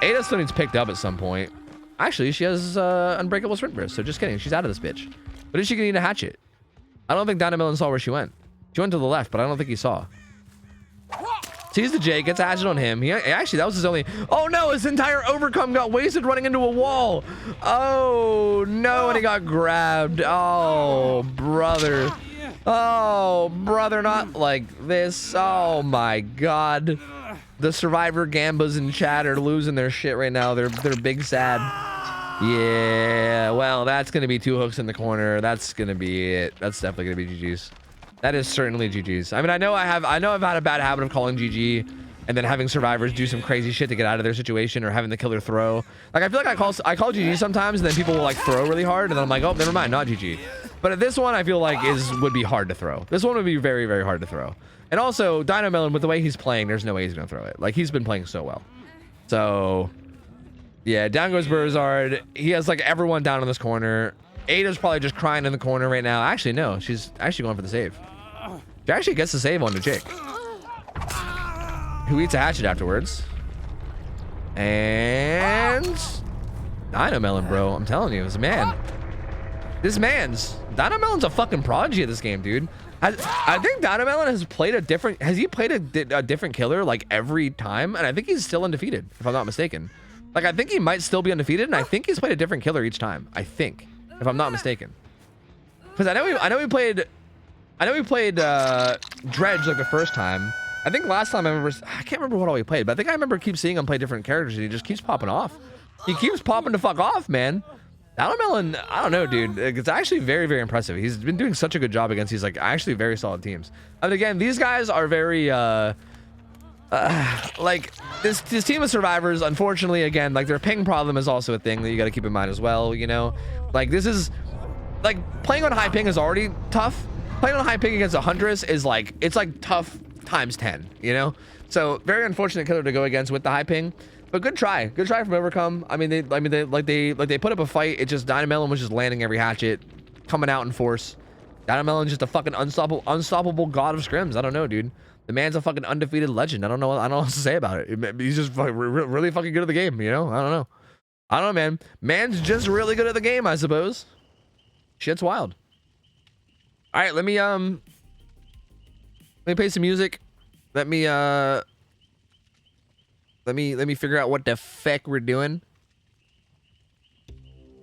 Ada still needs picked up at some point. Actually, she has unbreakable sprint burst. So just kidding, she's out of this bitch. But is she gonna need a hatchet? I don't think Dynamelon saw where she went. She went to the left, but I don't think he saw. Sees the J, gets a hatchet on him. Actually, that was his only. Oh no, his entire overcome got wasted running into a wall. Oh no, and he got grabbed. Oh brother. Oh brother, not like this. Oh my god. The survivor Gambas in chat are losing their shit right now. They're big sad. Yeah, well, that's gonna be 2 hooks in the corner. That's gonna be it. That's definitely gonna be GG's. That is certainly GG's. I mean, I know I've had a bad habit of calling GG and then having survivors do some crazy shit to get out of their situation or having the killer throw. Like, I feel like I call GG sometimes and then people will like throw really hard and then I'm like, oh, never mind, not GG. But this one I feel like would be hard to throw. This one would be very, very hard to throw. And also, Dynamelon, with the way he's playing, there's no way he's gonna throw it. Like, he's been playing so well. So, yeah, down goes Burzard. He has like everyone down in this corner. Ada's probably just crying in the corner right now. Actually, no, she's actually going for the save. She actually gets the save onto Jake, who eats a hatchet afterwards. And Dynamelon, bro, I'm telling you, Dynamelon's a fucking prodigy at this game, dude. I think Dynamelon has played a different killer like every time, and I think he's still undefeated, if I'm not mistaken. Like, I think he might still be undefeated, and I think he's played a different killer each time. I think, if I'm not mistaken, because I know we played Dredge like the first time. I think last time I can't remember what all we played, but I think I remember keep seeing him play different characters, and he just keeps popping off. He keeps popping the fuck off, man. Dynamelon, I don't know, dude. It's actually very, very impressive. He's been doing such a good job against these like actually very solid teams. And again, these guys are very like this team of survivors. Unfortunately, again, like their ping problem is also a thing that you got to keep in mind as well. You know, like this is like playing on high ping is already tough. Playing on high ping against a Huntress is like it's like tough times 10. You know, so very unfortunate killer to go against with the high ping. But good try from Overcome. I mean, they put up a fight. It just Dynamelon was just landing every hatchet, coming out in force. Dynamelon's just a fucking unstoppable god of scrims. I don't know, dude. The man's a fucking undefeated legend. I don't know what to say about it. He's just really fucking good at the game. You know, I don't know, man. Man's just really good at the game, I suppose. Shit's wild. All right, let me play some music. Let me figure out what the fuck we're doing.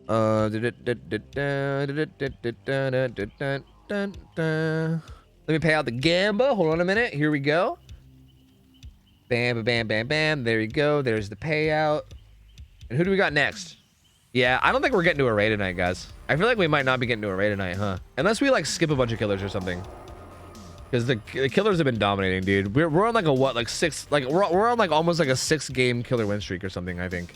Let me pay out the gamba. Hold on a minute. Here we go. Bam, bam, bam, bam. There we go. There's the payout. And who do we got next? Yeah, I don't think we're getting to a raid tonight, guys. I feel like we might not be getting to a raid tonight, huh? Unless we like skip a bunch of killers or something. Because the killers have been dominating, dude. We're on like a what, like 6, like we're on like almost like a 6-game killer win streak or something. I think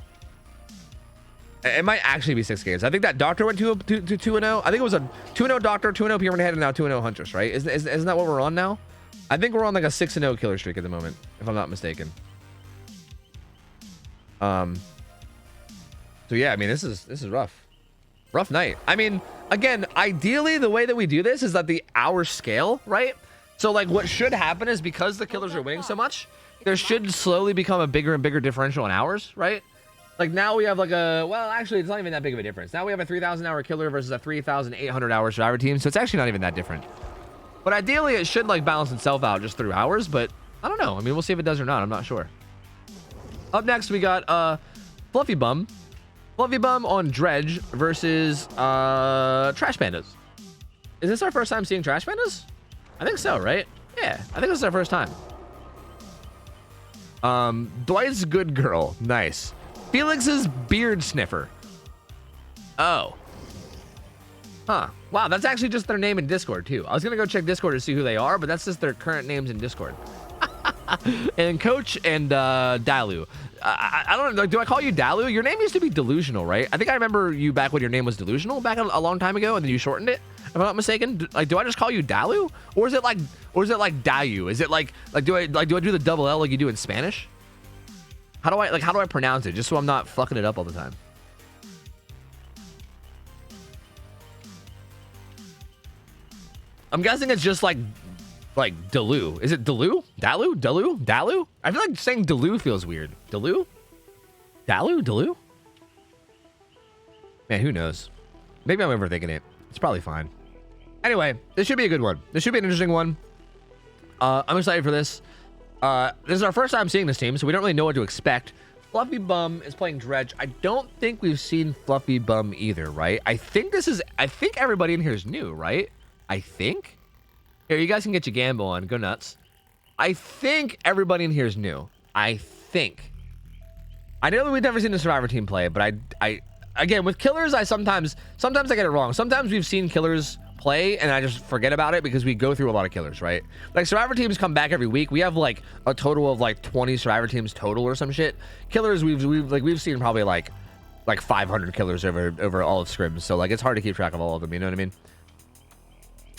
it might actually be 6 games. I think that Doctor went 2-0. I think it was a 2-0 Doctor, 2-0 Pyramid Head, and now 2-0 Huntress, right? Isn't that what we're on now? I think we're on like a 6-0 killer streak at the moment, if I'm not mistaken. So yeah, I mean this is rough night. I mean, again, ideally the way that we do this is at the hour scale, right? So like what should happen is because the killers are winning so much, there should slowly become a bigger and bigger differential in hours, right? Like now we have like a, well, actually it's not even that big of a difference. Now we have a 3,000 hour killer versus a 3,800 hour survivor team. So it's actually not even that different. But ideally it should like balance itself out just through hours, but I don't know. I mean, we'll see if it does or not. I'm not sure. Up next, we got Fluffy Bum. Fluffy Bum on Dredge versus Trash Pandas. Is this our first time seeing Trash Pandas? I think so, right? Yeah, I think this is our first time. Dwight's Good Girl. Nice. Felix's Beard Sniffer. Oh. Huh. Wow, that's actually just their name in Discord, too. I was going to go check Discord to see who they are, but that's just their current names in Discord. And Coach and Dalu. I don't know. Do I call you Dalu? Your name used to be Delusional, right? I think I remember you back when your name was Delusional back a long time ago, and then you shortened it. If I'm not mistaken. Like, do I just call you Dalu, or is it like Dayu? Is it like do I do the double L like you do in Spanish? How do I pronounce it just so I'm not fucking it up all the time? I'm guessing it's just like Dalu. Is it Dalu? Dalu? Dalu? Dalu? I feel like saying Dalu feels weird. Dalu? Dalu? Dalu? Man, who knows? Maybe I'm overthinking it. It's probably fine. Anyway, this should be a good one. This should be an interesting one. I'm excited for this. This is our first time seeing this team, so we don't really know what to expect. Fluffy Bum is playing Dredge. I don't think we've seen Fluffy Bum either, right? I think everybody in here is new, right? I think. Here, you guys can get your gamble on. Go nuts. I think everybody in here is new. I think. I know that we've never seen the Survivor team play, but I again, with killers, I sometimes I get it wrong. Sometimes we've seen killers play and I just forget about it because we go through a lot of killers, right? Like Survivor teams come back every week. We have like a total of like 20 Survivor teams total or some shit. Killers, we've seen probably like 500 killers over all of scrims. So like it's hard to keep track of all of them. You know what I mean?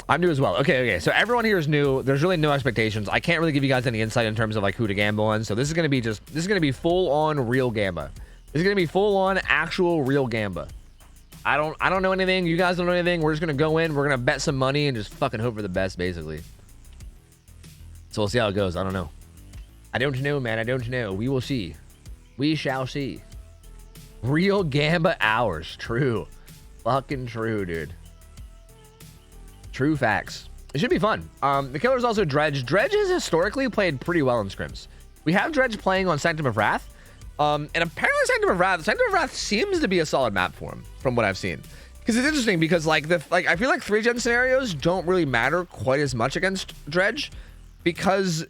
I'm new as well. Okay. So everyone here is new. There's really no expectations. I can't really give you guys any insight in terms of like who to gamble on. So this is gonna be full on real gamba. This is gonna be full on actual real gamba. I don't know anything. You guys don't know anything. We're just gonna go in. We're gonna bet some money and just fucking hope for the best, basically. So we'll see how it goes. I don't know. I don't know, man. I don't know. We will see. We shall see. Real gamba hours. True. Fucking true, dude. True facts. It should be fun. The killer's also Dredge. Dredge has historically played pretty well in scrims. We have Dredge playing on Sanctum of Wrath. And apparently Sanctum of Wrath seems to be a solid map for him, from what I've seen. Because it's interesting because I feel like 3-gen scenarios don't really matter quite as much against Dredge because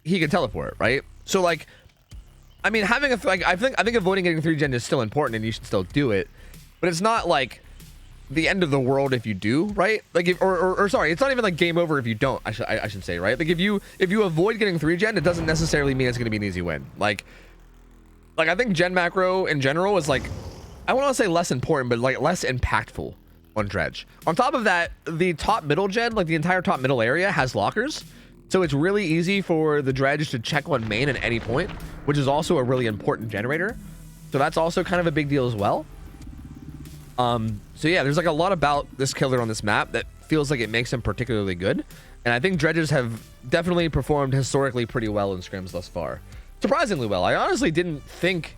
he can teleport, right? So like, I mean, having I think avoiding getting 3-gen is still important and you should still do it, but it's not like the end of the world if you do, right? Like sorry, it's not even like game over if you don't. I should say, right? Like if you avoid getting 3-gen, it doesn't necessarily mean it's going to be an easy win. Like I think gen macro in general is like, I won't say less important, but like less impactful on Dredge. On top of that, the top middle gen, like the entire top middle area has lockers. So it's really easy for the Dredge to check on main at any point, which is also a really important generator. So that's also kind of a big deal as well. So yeah, there's like a lot about this killer on this map that feels like it makes him particularly good. And I think Dredges have definitely performed historically pretty well in scrims thus far. Surprisingly well. I honestly didn't think,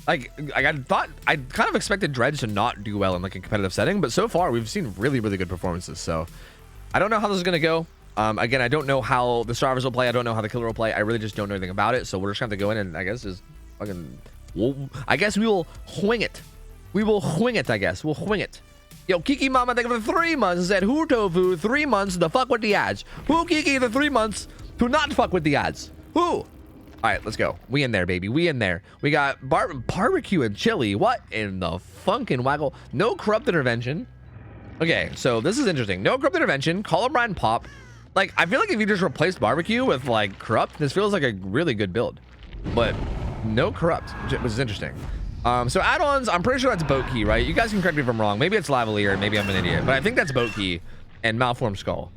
I kind of expected Dredge to not do well in like a competitive setting, but so far we've seen really, really good performances. So I don't know how this is going to go. Again, I don't know how the Survivors will play. I don't know how the killer will play. I really just don't know anything about it. So we're just going to have to go in and I guess just fucking, I guess we will wing it. We will wing it, I guess. We'll wing it. Yo, Kiki Mama, thank you for 3 months. Said, OhTofu, 3 months to fuck with the ads. Who, Kiki, the 3 months to not fuck with the ads? Who? All right, let's go. We in there, baby. We in there. We got barbecue and chili. What in the funkin' waggle? No corrupt intervention. Okay, so this is interesting. No corrupt intervention. Columbine pop. Like, I feel like if you just replaced barbecue with, like, corrupt, this feels like a really good build. But no corrupt, which is interesting. So add-ons, I'm pretty sure that's boat key, right? You guys can correct me if I'm wrong. Maybe it's lavalier and maybe I'm an idiot, but I think that's boat key and malformed skull.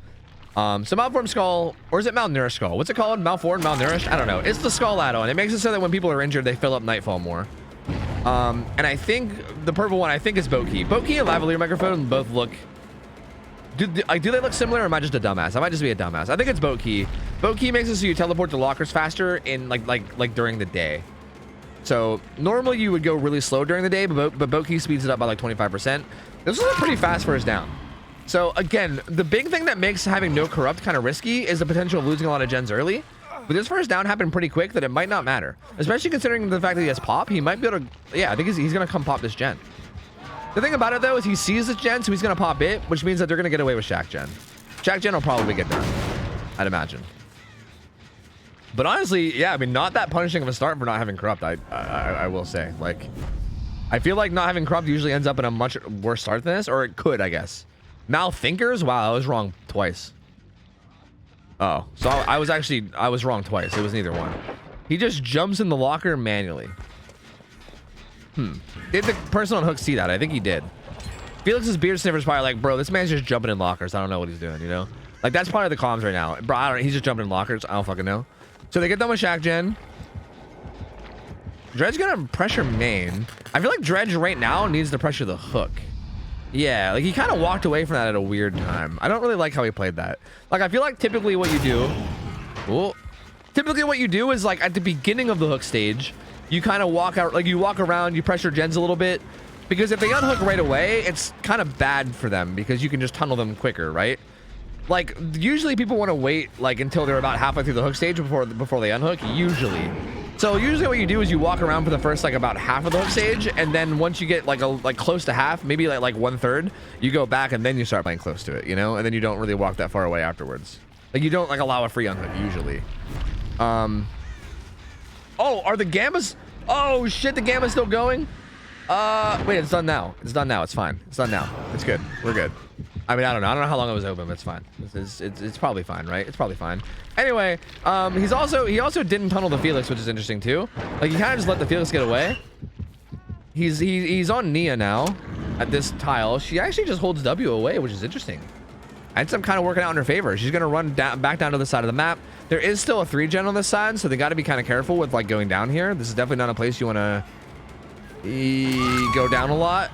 So malformed skull, or is it malnourished skull? What's it called? Malformed, malnourished? I don't know. It's the skull add-on. It makes it so that when people are injured, they fill up Nightfall more. And I think the purple one, I think is boat key. Boat key and lavalier microphone both look... Do they look similar, or am I just a dumbass? I might just be a dumbass. I think it's boat key. Boat key makes it so you teleport to lockers faster in like during the day. So normally you would go really slow during the day, but Boki speeds it up by like 25%. This was a pretty fast first down. So again, the big thing that makes having no corrupt kind of risky is the potential of losing a lot of gens early. But this first down happened pretty quick that it might not matter, especially considering the fact that he has pop. He might be able to, yeah, I think he's gonna come pop this gen. The thing about it though is he sees this gen, so he's gonna pop it, which means that they're gonna get away with Shack gen. Shack gen will probably get done, I'd imagine. But honestly, yeah, I mean, not that punishing of a start for not having corrupt. I will say, like, I feel like not having corrupt usually ends up in a much worse start than this, or it could, I guess. Malthinkers? Wow, I was wrong twice. Oh, so I was wrong twice. It was neither one. He just jumps in the locker manually. Did the person on hook see that? I think he did. Felix's beard sniffer's probably like, bro, this man's just jumping in lockers. I don't know what he's doing, you know? Like, that's probably the comms right now. Bro, I don't know. He's just jumping in lockers. I don't fucking know. So they get done with Shack gen. Dredge gonna pressure main. I feel like Dredge right now needs to pressure the hook. Yeah, like he kind of walked away from that at a weird time. I don't really like how he played that. Like, I feel like typically what you do, is like at the beginning of the hook stage, you kind of walk out, like you walk around, you pressure gens a little bit, because if they unhook right away, it's kind of bad for them because you can just tunnel them quicker, right? Like usually people want to wait like until they're about halfway through the hook stage before they unhook. Usually. So usually what you do is you walk around for the first like about half of the hook stage, and then once you get like close to half, maybe like 1/3, you go back and then you start playing close to it, you know, and then you don't really walk that far away afterwards. Like you don't like allow a free unhook usually. Oh, are the gammas? Oh shit, the gamma's still going. Wait, it's done now. It's done now. It's fine. It's done now. It's good. We're good. I mean, I don't know how long it was open, but it's fine. It's probably fine, right? It's probably fine. Anyway, he also didn't tunnel the Felix, which is interesting too. Like he kind of just let the Felix get away. He's on Nia now at this tile. She actually just holds W away, which is interesting. Ends up kind of working out in her favor. She's gonna run back down to the side of the map. There is still a 3 gen on this side, so they got to be kind of careful with like going down here. This is definitely not a place you want to go down a lot.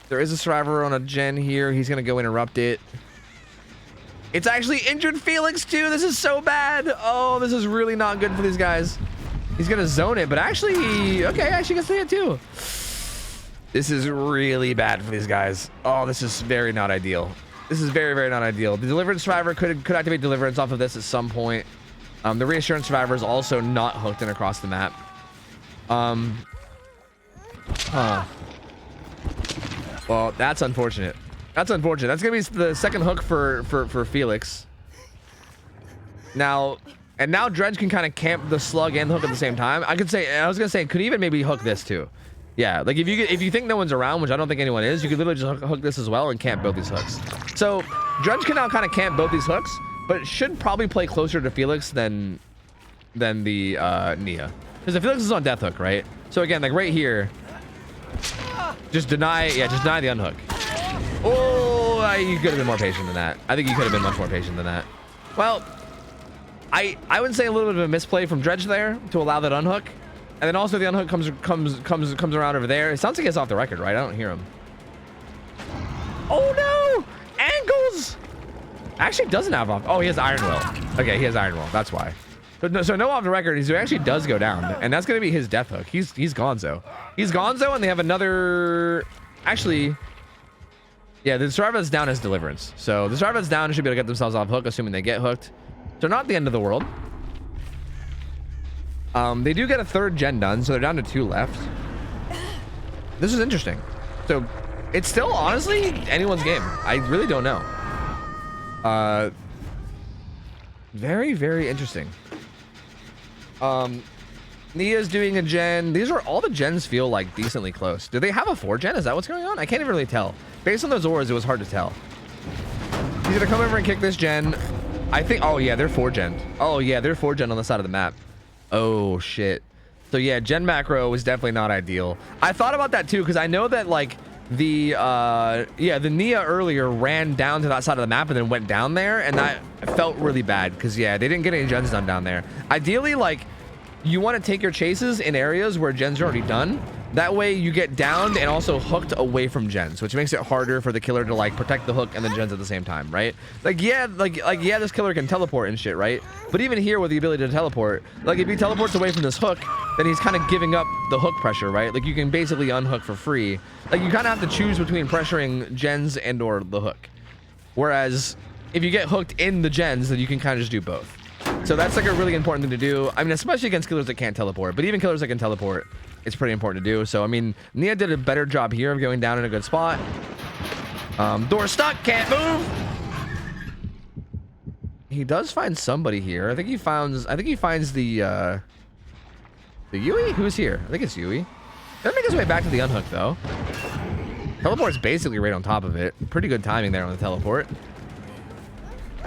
There is a survivor on a gen here. He's gonna go interrupt it. It's actually injured Felix too. This is so bad. Oh, this is really not good for these guys. He's gonna zone it, but actually, okay, actually gonna see it too. This is really bad for these guys. Oh, this is very not ideal. This is very, very not ideal. The Deliverance survivor could activate Deliverance off of this at some point. The Reassurance survivor is also not hooked in across the map. Well, that's unfortunate. That's unfortunate. That's gonna be the second hook for Felix. Now, and now Dredge can kind of camp the slug and the hook at the same time. I was gonna say, could even maybe hook this too. Yeah, like if you think no one's around, which I don't think anyone is, you could literally just hook this as well and camp both these hooks. So Dredge can now kind of camp both these hooks, but should probably play closer to Felix than the Nia, because the Felix is on death hook, right? So again, like right here, just deny the unhook. Oh, you could have been more patient than that. I think you could have been much more patient than that. Well, I would say a little bit of a misplay from Dredge there to allow that unhook, and then also the unhook comes around over there. It sounds like it's off the record, right? I don't hear him. Oh no, ankles. Actually, doesn't have off. Oh, he has Iron Will. Okay, he has Iron Will. That's why. So no off the record. He actually does go down, and that's gonna be his death hook. He's Gonzo. He's Gonzo, and they have another. Actually, yeah, the survivor that's down is Deliverance. So the survivor that's down should be able to get themselves off hook, assuming they get hooked. So not the end of the world. They do get a 3rd gen done, so they're down to 2 left. This is interesting. So it's still honestly anyone's game. I really don't know. Very, very interesting. Nia's doing a gen. These are all the gens feel like decently close. Do they have a 4 gen? Is that what's going on? I can't even really tell. Based on those auras, it was hard to tell. He's gonna come over and kick this gen. I think, oh yeah, they're 4 gen. Oh yeah, they're 4 gen on the side of the map. Oh shit. So yeah, gen macro was definitely not ideal. I thought about that too, because I know that like the Nia earlier ran down to that side of the map and then went down there, and that felt really bad because yeah, they didn't get any gens done down there. Ideally, like, you want to take your chases in areas where gens are already done, That way you get downed and also hooked away from gens, which makes it harder for the killer to like protect the hook and the gens at the same time, right? Like yeah, yeah, this killer can teleport and shit, right? But even here with the ability to teleport, like if he teleports away from this hook, then he's kind of giving up the hook pressure, right? Like you can basically unhook for free. Like you kind of have to choose between pressuring gens and or the hook. Whereas if you get hooked in the gens, then you can kind of just do both. So that's like a really important thing to do. I mean, especially against killers that can't teleport, but even killers that can teleport, it's pretty important to do. So, I mean, Nia did a better job here of going down in a good spot. Door stuck, can't move. He does find somebody here. I think he finds the Yui? Who's here? I think it's Yui. Gonna make his way back to the unhook though. Teleport's basically right on top of it. Pretty good timing there on the teleport.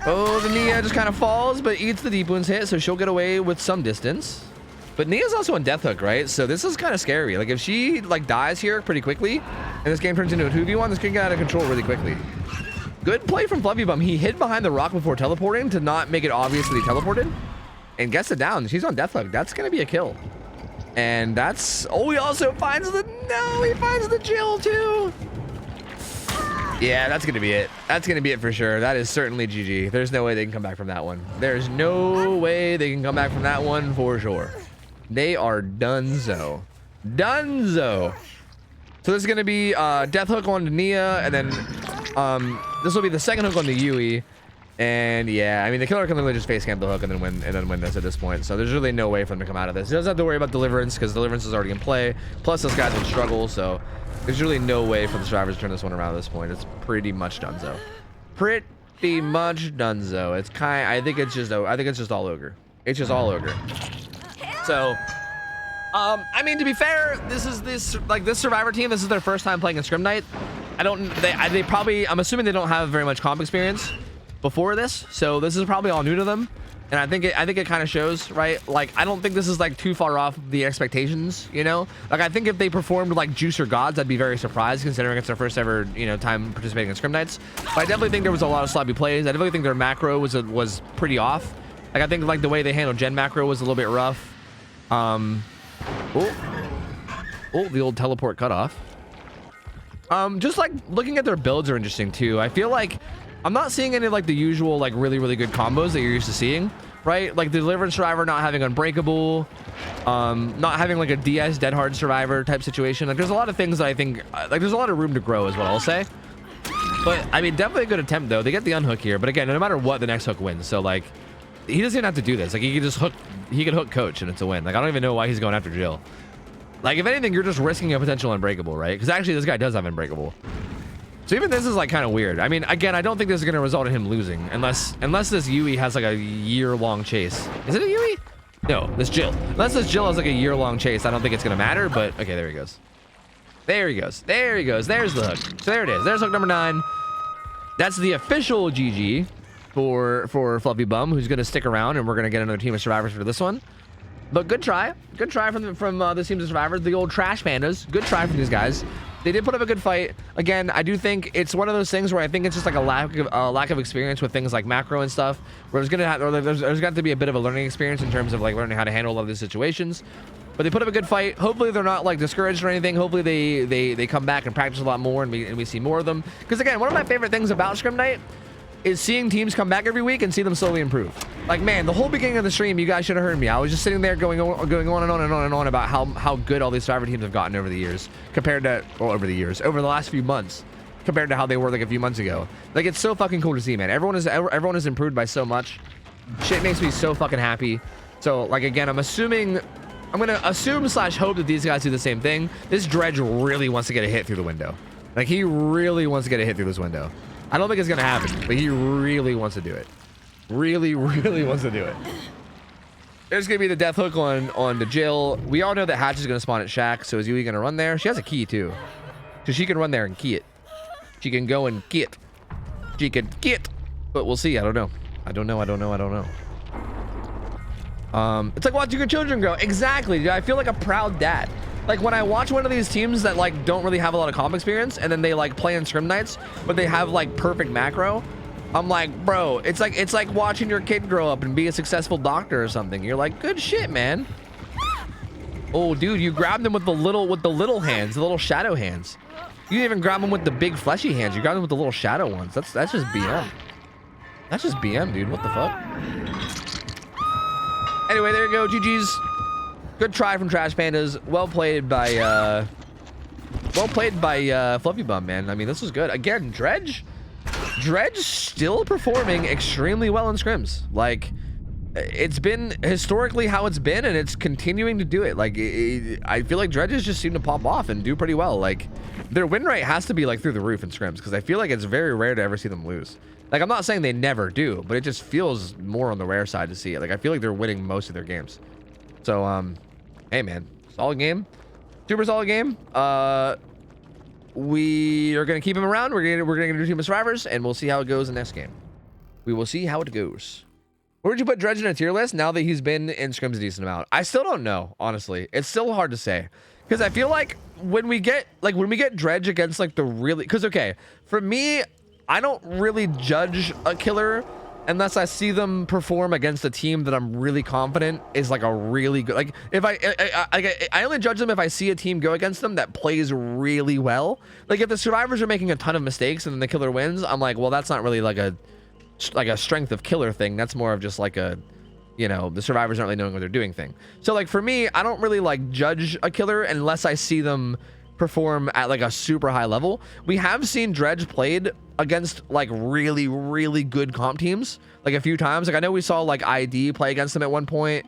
Oh, the Nia just kind of falls, but eats the deep wounds hit, so she'll get away with some distance. But Nia's also on death hook, right? So this is kind of scary. Like if she like dies here pretty quickly, and this game turns into a 2v1, this can get out of control really quickly. Good play from Fluffy Bum. He hid behind the rock before teleporting to not make it obvious that he teleported, and gets it down. She's on death hook. That's gonna be a kill. And that's, oh, he also finds the, no, he finds the Jill too. Yeah, that's gonna be it. That's gonna be it for sure. That is certainly GG. There's no way they can come back from that one. There's no way they can come back from that one for sure. They are donezo. Donezo. So this is gonna be death hook on Nia, and then this will be the second hook on the Yui. And yeah, I mean the killer can literally just face camp the hook and then win this at this point. So there's really no way for him to come out of this. He doesn't have to worry about deliverance because deliverance is already in play. Plus this guy's in struggle, so there's really no way for the survivors to turn this one around at this point. It's pretty much donezo. Pretty much donezo. It's I think it's just all ogre. It's just all ogre. So I mean, to be fair, this survivor team, this is their first time playing in Scrim Night. They probably, I'm assuming they don't have very much comp experience before this, so this is probably all new to them, and I think it kind of shows, right? Like I don't think this is like too far off the expectations, you know. Like I think if they performed like Juice or Gods, I'd be very surprised considering it's their first ever, you know, time participating in Scrim Nights. But I definitely think there was a lot of sloppy plays. I definitely think their macro was pretty off. Like I think like the way they handled gen macro was a little bit rough. Oh, the old teleport cutoff. Just like looking at their builds are interesting too. I feel like I'm not seeing any of like the usual like really good combos that you're used to seeing, right? Like the Deliverance Survivor not having Unbreakable, not having like a DS Dead Hard Survivor type situation. Like there's a lot of things that I think like there's a lot of room to grow is what I'll say. But I mean definitely a good attempt though. They get the unhook here, but again, no matter what, the next hook wins. So like he doesn't even have to do this. Like he can just hook, he can hook Coach and it's a win. Like I don't even know why he's going after Jill. Like if anything, you're just risking a potential Unbreakable, right? Because actually this guy does have Unbreakable. So even this is like kind of weird. I mean, again, I don't think this is going to result in him losing unless this Yui has like a year-long chase. Is it a Yui? No, this Jill. Unless this Jill has like a year-long chase, I don't think it's going to matter, but okay, there he goes. There he goes. There he goes. There's the hook. So there it is. There's hook number 9. That's the official GG for Fluffy Bum, who's going to stick around, and we're going to get another team of survivors for this one. But good try. Good try from this team of survivors, the old trash pandas. Good try from these guys. They did put up a good fight. Again, I do think it's one of those things where I think it's just like a lack of experience with things like macro and stuff. Where there's got to be a bit of a learning experience in terms of like learning how to handle a lot of these situations. But they put up a good fight. Hopefully they're not like discouraged or anything. Hopefully they come back and practice a lot more and we see more of them. Because again, one of my favorite things about Scrim Night is seeing teams come back every week and see them slowly improve. Like, man, the whole beginning of the stream, you guys should have heard me. I was just sitting there going on and on and on and on about how good all these survivor teams have gotten over the years compared to, well, over the last few months compared to how they were like a few months ago. Like, it's so fucking cool to see, man. Everyone has improved by so much. Shit makes me so fucking happy. So, like, again, I'm gonna assume / hope that these guys do the same thing. This Dredge really wants to get a hit through the window. Like, he really wants to get a hit through this window. I don't think it's gonna happen, but he really wants to do it. Really wants to do it. There's gonna be the death hook on the Jill. We all know that Hatch is gonna spawn at Shack, so is Yui gonna run there? She has a key too. So she can run there and key it. She can go and key it. She can key it. But we'll see. I don't know. It's like watching your children grow. Exactly, dude. I feel like a proud dad. Like when I watch one of these teams that like don't really have a lot of comp experience and then they like play in Scrim Nights, but they have like perfect macro, I'm like, bro, it's like watching your kid grow up and be a successful doctor or something. You're like, good shit, man. Oh, dude, you grabbed them with the little hands, the little shadow hands. You didn't even grab them with the big fleshy hands. You grabbed them with the little shadow ones. That's just BM. That's just BM, dude. What the fuck? Anyway, there you go. GG's. Good try from Trash Pandas. Well played by Fluffy Bum, man. I mean, this was good. Again, Dredge still performing extremely well in scrims. Like, it's been historically how it's been, and it's continuing to do it. Like, I feel like Dredges just seem to pop off and do pretty well. Like, their win rate has to be like through the roof in scrims, because I feel like it's very rare to ever see them lose. Like, I'm not saying they never do, but it just feels more on the rare side to see it. Like, I feel like they're winning most of their games. So, hey, man, solid game. Super solid game. We are gonna keep him around. We're gonna do Team of Survivors, and we'll see how it goes in the next game. We will see how it goes. Where would you put Dredge in a tier list now that he's been in scrims a decent amount? I still don't know, honestly. It's still hard to say, because I feel like when we get Dredge against like the really, because okay, for me, I don't really judge a killer unless I see them perform against a team that I'm really confident is like a really good, like if I only judge them if I see a team go against them that plays really well. Like if the survivors are making a ton of mistakes and then the killer wins, I'm like, well, that's not really like a strength of killer thing. That's more of just like a, you know, the survivors aren't really knowing what they're doing thing. So like for me, I don't really like judge a killer unless I see them perform at like a super high level. We have seen Dredge played against like really, really good comp teams like a few times. Like I know we saw like ID play against them at one point.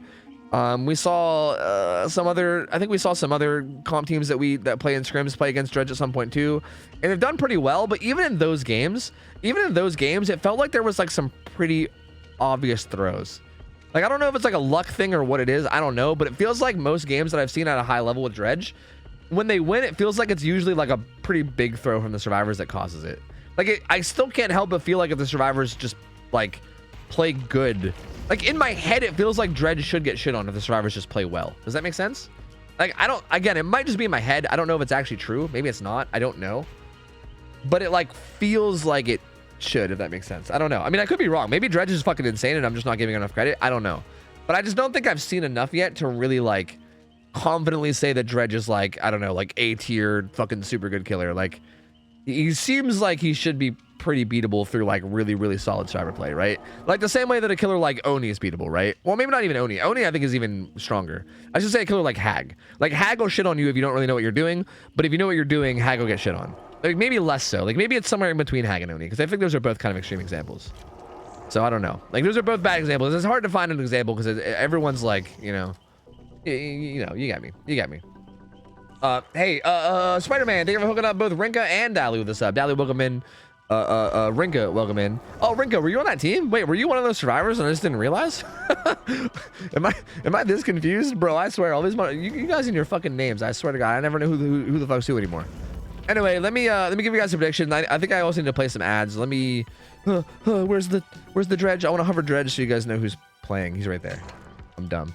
We saw some other comp teams that play in scrims play against Dredge at some point too, and they've done pretty well. But even in those games, it felt like there was like some pretty obvious throws. Like I don't know if it's like a luck thing or what it is, I don't know, but it feels like most games that I've seen at a high level with Dredge, when they win, it feels like it's usually like a pretty big throw from the survivors that causes it. Like I still can't help but feel like if the survivors just like play good, like in my head it feels like Dredge should get shit on if the survivors just play well. Does that make sense? Like again, it might just be in my head. I don't know if it's actually true. Maybe it's not. I don't know. But it like feels like it should, if that makes sense. I don't know. I mean, I could be wrong. Maybe Dredge is fucking insane and I'm just not giving enough credit. I don't know. But I just don't think I've seen enough yet to really like confidently say that Dredge is like, I don't know, like A tier fucking super good killer. Like he seems like he should be pretty beatable through like really, really solid survivor play, right? Like the same way that a killer like Oni is beatable, right? Well, maybe not even Oni. Oni I think is even stronger. I should say a killer like Hag. Like Hag will shit on you if you don't really know what you're doing, but if you know what you're doing, Hag will get shit on. Like maybe less so. Like maybe it's somewhere in between Hag and Oni, because I think those are both kind of extreme examples. So I don't know. Like those are both bad examples. It's hard to find an example because everyone's like, you know, you got me. Hey, Spider-Man, thank you for hooking up both Rinka and Dally with the sub. Dally, welcome in. Rinka, welcome in. Oh, Rinka, were you on that team? Wait, were you one of those survivors and I just didn't realize? Am I this confused? Bro, I swear, all these you guys in your fucking names, I swear to God, I never know who the fuck's who anymore. Anyway, let me give you guys a prediction. I think I also need to play some ads. Let me where's the Dredge? I want to hover Dredge so you guys know who's playing. He's right there. I'm dumb.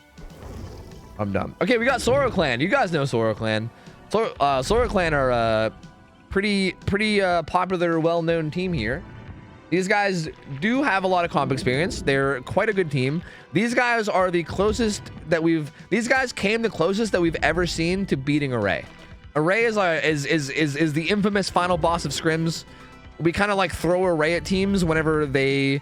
Okay, we got Soro Clan. You guys know Soro Clan. Soro Clan are a pretty popular, well-known team here. These guys do have a lot of comp experience. They're quite a good team. These guys are the closest that these guys came the closest that we've ever seen to beating Array. Array is the infamous final boss of scrims. We kind of like throw Array at teams whenever they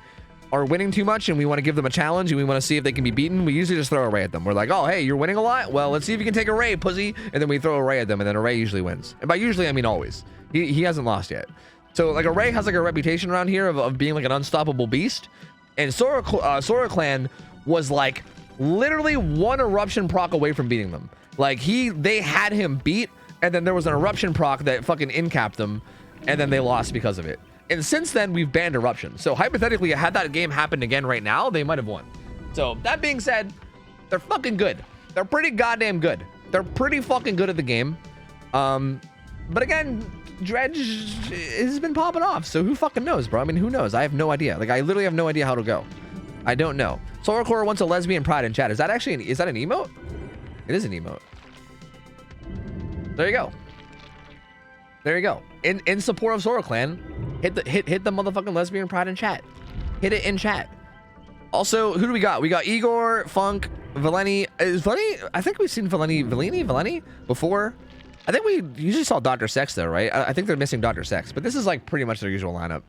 are winning too much and we want to give them a challenge and we want to see if they can be beaten. We usually just throw Array at them. We're like, oh, hey, you're winning a lot? Well, let's see if you can take Array, pussy. And then we throw Array at them, and then Array usually wins. And by usually, I mean always. He hasn't lost yet. So like Array has like a reputation around here of being like an unstoppable beast. And Sora Clan was like literally one eruption proc away from beating them. Like they had him beat, and then there was an eruption proc that fucking incapped them, and then they lost because of it. And since then, we've banned eruption. So hypothetically, had that game happened again right now, they might have won. So that being said, they're fucking good. They're pretty goddamn good. They're pretty fucking good at the game. But again, Dredge has been popping off. So who fucking knows, bro? I mean, who knows? I have no idea. Like, I literally have no idea how to go. I don't know. Solarcore wants a lesbian pride in chat. Is that actually is that an emote? It is an emote. There you go. There you go. In support of Sora Clan, hit the motherfucking lesbian pride in chat. Hit it in chat. Also, who do we got? We got Igor, Funk, Valeni. Is Valeni? I think we've seen Valeni before. I think we usually saw Dr. Sex though, right? I think they're missing Dr. Sex, but this is like pretty much their usual lineup.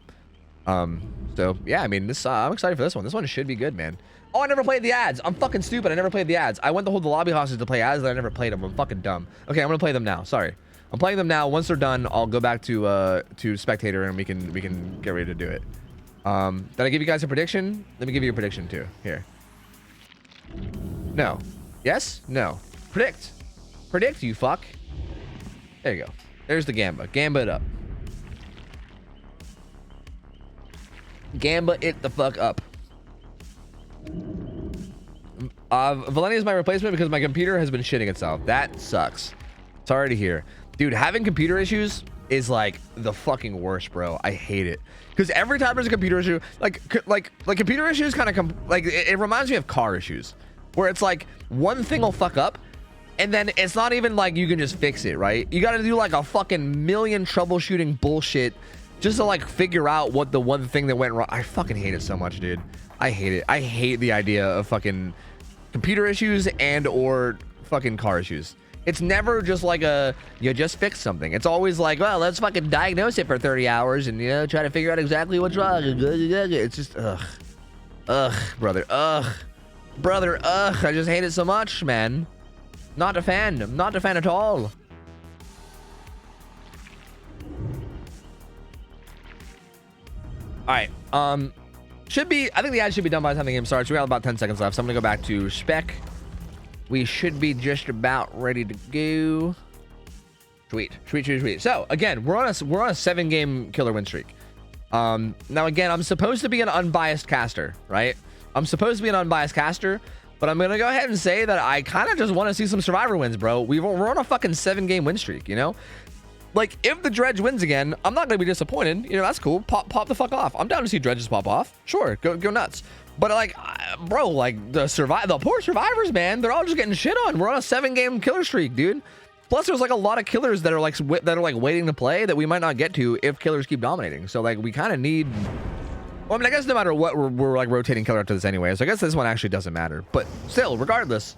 So yeah, I mean, this I'm excited for this one. This one should be good, man. Oh, I never played the ads. I'm fucking stupid. I never played the ads. I went to hold the lobby hostage to play ads, but I never played them. I'm fucking dumb. Okay, I'm gonna play them now. Sorry, I'm playing them now. Once they're done, I'll go back to spectator and we can get ready to do it. Did I give you guys a prediction? Let me give you a prediction too. Here. No. Yes? No. Predict. Predict, you fuck. There you go. There's the Gamba. Gamba it up. Gamba it the fuck up. Valeni is my replacement because my computer has been shitting itself. That sucks. Sorry to hear. Dude, having computer issues is like the fucking worst, bro. I hate it. Because every time there's a computer issue, like computer issues kind of it reminds me of car issues. Where it's like one thing will fuck up and then it's not even like you can just fix it, right? You got to do like a fucking million troubleshooting bullshit just to like figure out what the one thing that went wrong. I fucking hate it so much, dude. I hate it. I hate the idea of fucking computer issues and or fucking car issues. It's never just like you just fix something. It's always like, well, let's fucking diagnose it for 30 hours and, you know, try to figure out exactly what's wrong. It's just, brother, I just hate it so much, man. Not a fan. I'm not a fan at all. All right. I think the ad should be done by the time the game starts. We got about 10 seconds left, so I'm gonna go back to spec. We should be just about ready to go. Sweet. So again, we're on a 7-game killer win streak. Now again, I'm supposed to be an unbiased caster, right? I'm supposed to be an unbiased caster, but I'm gonna go ahead and say that I kind of just want to see some survivor wins, bro. We're on a fucking 7-game win streak, you know? Like, if the Dredge wins again, I'm not gonna be disappointed. You know, that's cool. Pop the fuck off. I'm down to see Dredges pop off. Sure, go nuts. But like, bro, like the poor survivors, man, they're all just getting shit on. We're on a 7-game killer streak, dude. Plus, there's like a lot of killers that are like waiting to play that we might not get to if killers keep dominating. So like, we kind of need. Well, I mean, I guess no matter what, we're like rotating killer after this anyway. So I guess this one actually doesn't matter. But still, regardless,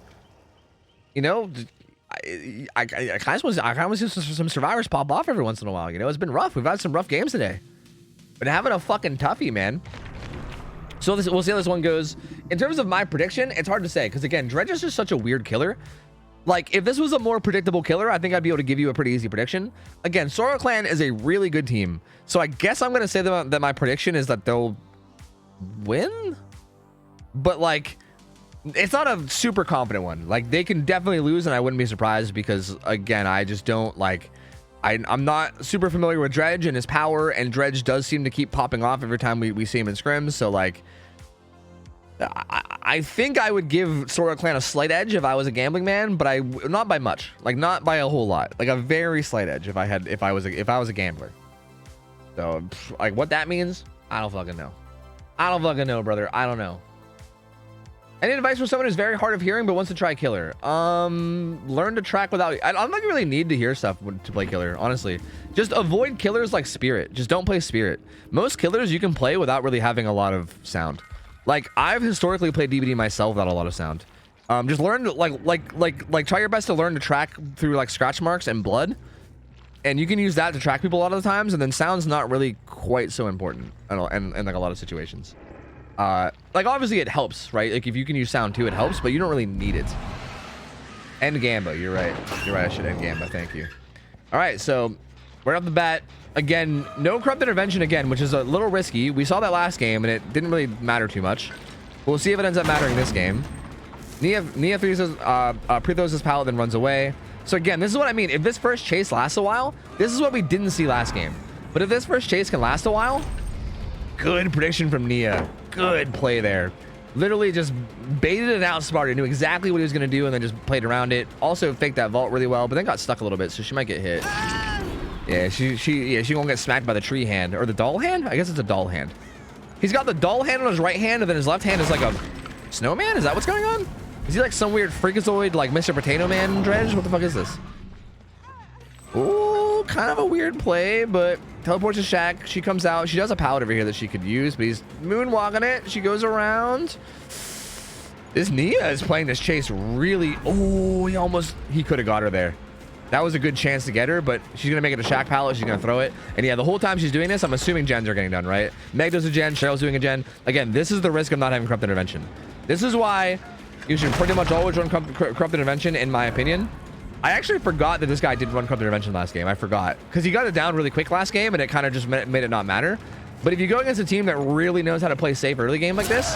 you know, I kind of want to see some survivors pop off every once in a while. You know, it's been rough. We've had some rough games today. But having a fucking toughie, man. So we'll see how this one goes. In terms of my prediction, it's hard to say because again, Dredge is just such a weird killer. Like, if this was a more predictable killer, I think I'd be able to give you a pretty easy prediction. Again, Sora Clan is a really good team. So I guess I'm going to say that my prediction is that they'll win. But, like, it's not a super confident one. Like, they can definitely lose, and I wouldn't be surprised because, again, I just don't, like... I'm not super familiar with Dredge and his power, and Dredge does seem to keep popping off every time we see him in scrims. So, like... I think I would give Sora Clan a slight edge if I was a gambling man, but not by much, like not by a whole lot, like a very slight edge if I was a gambler. So like what that means, I don't fucking know. I don't fucking know, brother. I don't know. Any advice for someone who's very hard of hearing but wants to try killer? Learn to track without. I don't really need to hear stuff to play killer. Honestly, just avoid killers like Spirit. Just don't play Spirit. Most killers you can play without really having a lot of sound. Like, I've historically played DBD myself without a lot of sound. Just learn to, like, try your best to learn to track through, like, scratch marks and blood. And you can use that to track people a lot of the times, and then sound's not really quite so important in like, a lot of situations. Like, obviously it helps, right? Like, if you can use sound, too, it helps, but you don't really need it. End Gamba, you're right. You're right, I should end Gamba, thank you. All right, so, right off the bat, again, no corrupt intervention again, which is a little risky. We saw that last game, and it didn't really matter too much. We'll see if it ends up mattering this game. Nia pre-throws his pallet, then runs away. So again, this is what I mean. If this first chase lasts a while, this is what we didn't see last game. But if this first chase can last a while, good prediction from Nia. Good play there. Literally just baited it out smart. He knew exactly what he was going to do, and then just played around it. Also faked that vault really well, but then got stuck a little bit, so she might get hit. Yeah, she won't get smacked by the tree hand. Or the doll hand? I guess it's a doll hand. He's got the doll hand on his right hand, and then his left hand is like a snowman? Is that what's going on? Is he like some weird freakazoid, like Mr. Potato Man Dredge? What the fuck is this? Ooh, kind of a weird play, but teleports to Shaq. She comes out. She does a pallet over here that she could use, but he's moonwalking it. She goes around. This Nia is playing this chase really. Oh, he could have got her there. That was a good chance to get her, but she's going to make it a Shaq pallet. She's going to throw it. And yeah, the whole time she's doing this, I'm assuming gens are getting done, right? Meg does a gen. Cheryl's doing a gen. Again, this is the risk of not having corrupt intervention. This is why you should pretty much always run corrupt intervention, in my opinion. I actually forgot that this guy did run corrupt intervention last game. I forgot. Because he got it down really quick last game, and it kind of just made it not matter. But if you go against a team that really knows how to play safe early game like this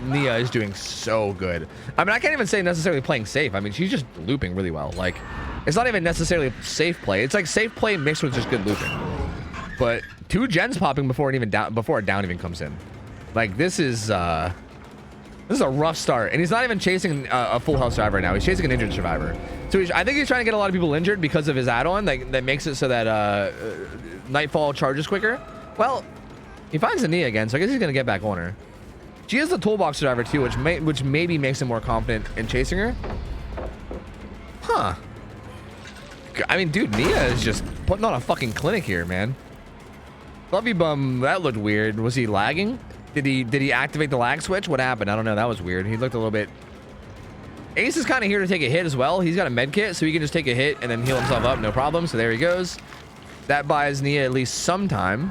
Nia is doing so good. I mean, I can't even say necessarily playing safe. I mean, she's just looping really well. Like, it's not even necessarily safe play. It's like safe play mixed with just good looping. But 2 gens popping before a down even comes in. Like, this is a rough start. And he's not even chasing a full health survivor right now. He's chasing an injured survivor. So I think he's trying to get a lot of people injured because of his add-on that makes it so that Nightfall charges quicker. Well, he finds Nia again, so I guess he's gonna get back on her. She is the toolbox survivor too, which maybe makes him more confident in chasing her. Huh. I mean, dude, Nia is just putting on a fucking clinic here, man. Lovey Bum, that looked weird. Was he lagging? Did he activate the lag switch? What happened? I don't know. That was weird. He looked a little bit. Ace is kind of here to take a hit as well. He's got a med kit, so he can just take a hit and then heal himself up, no problem. So there he goes. That buys Nia at least some time.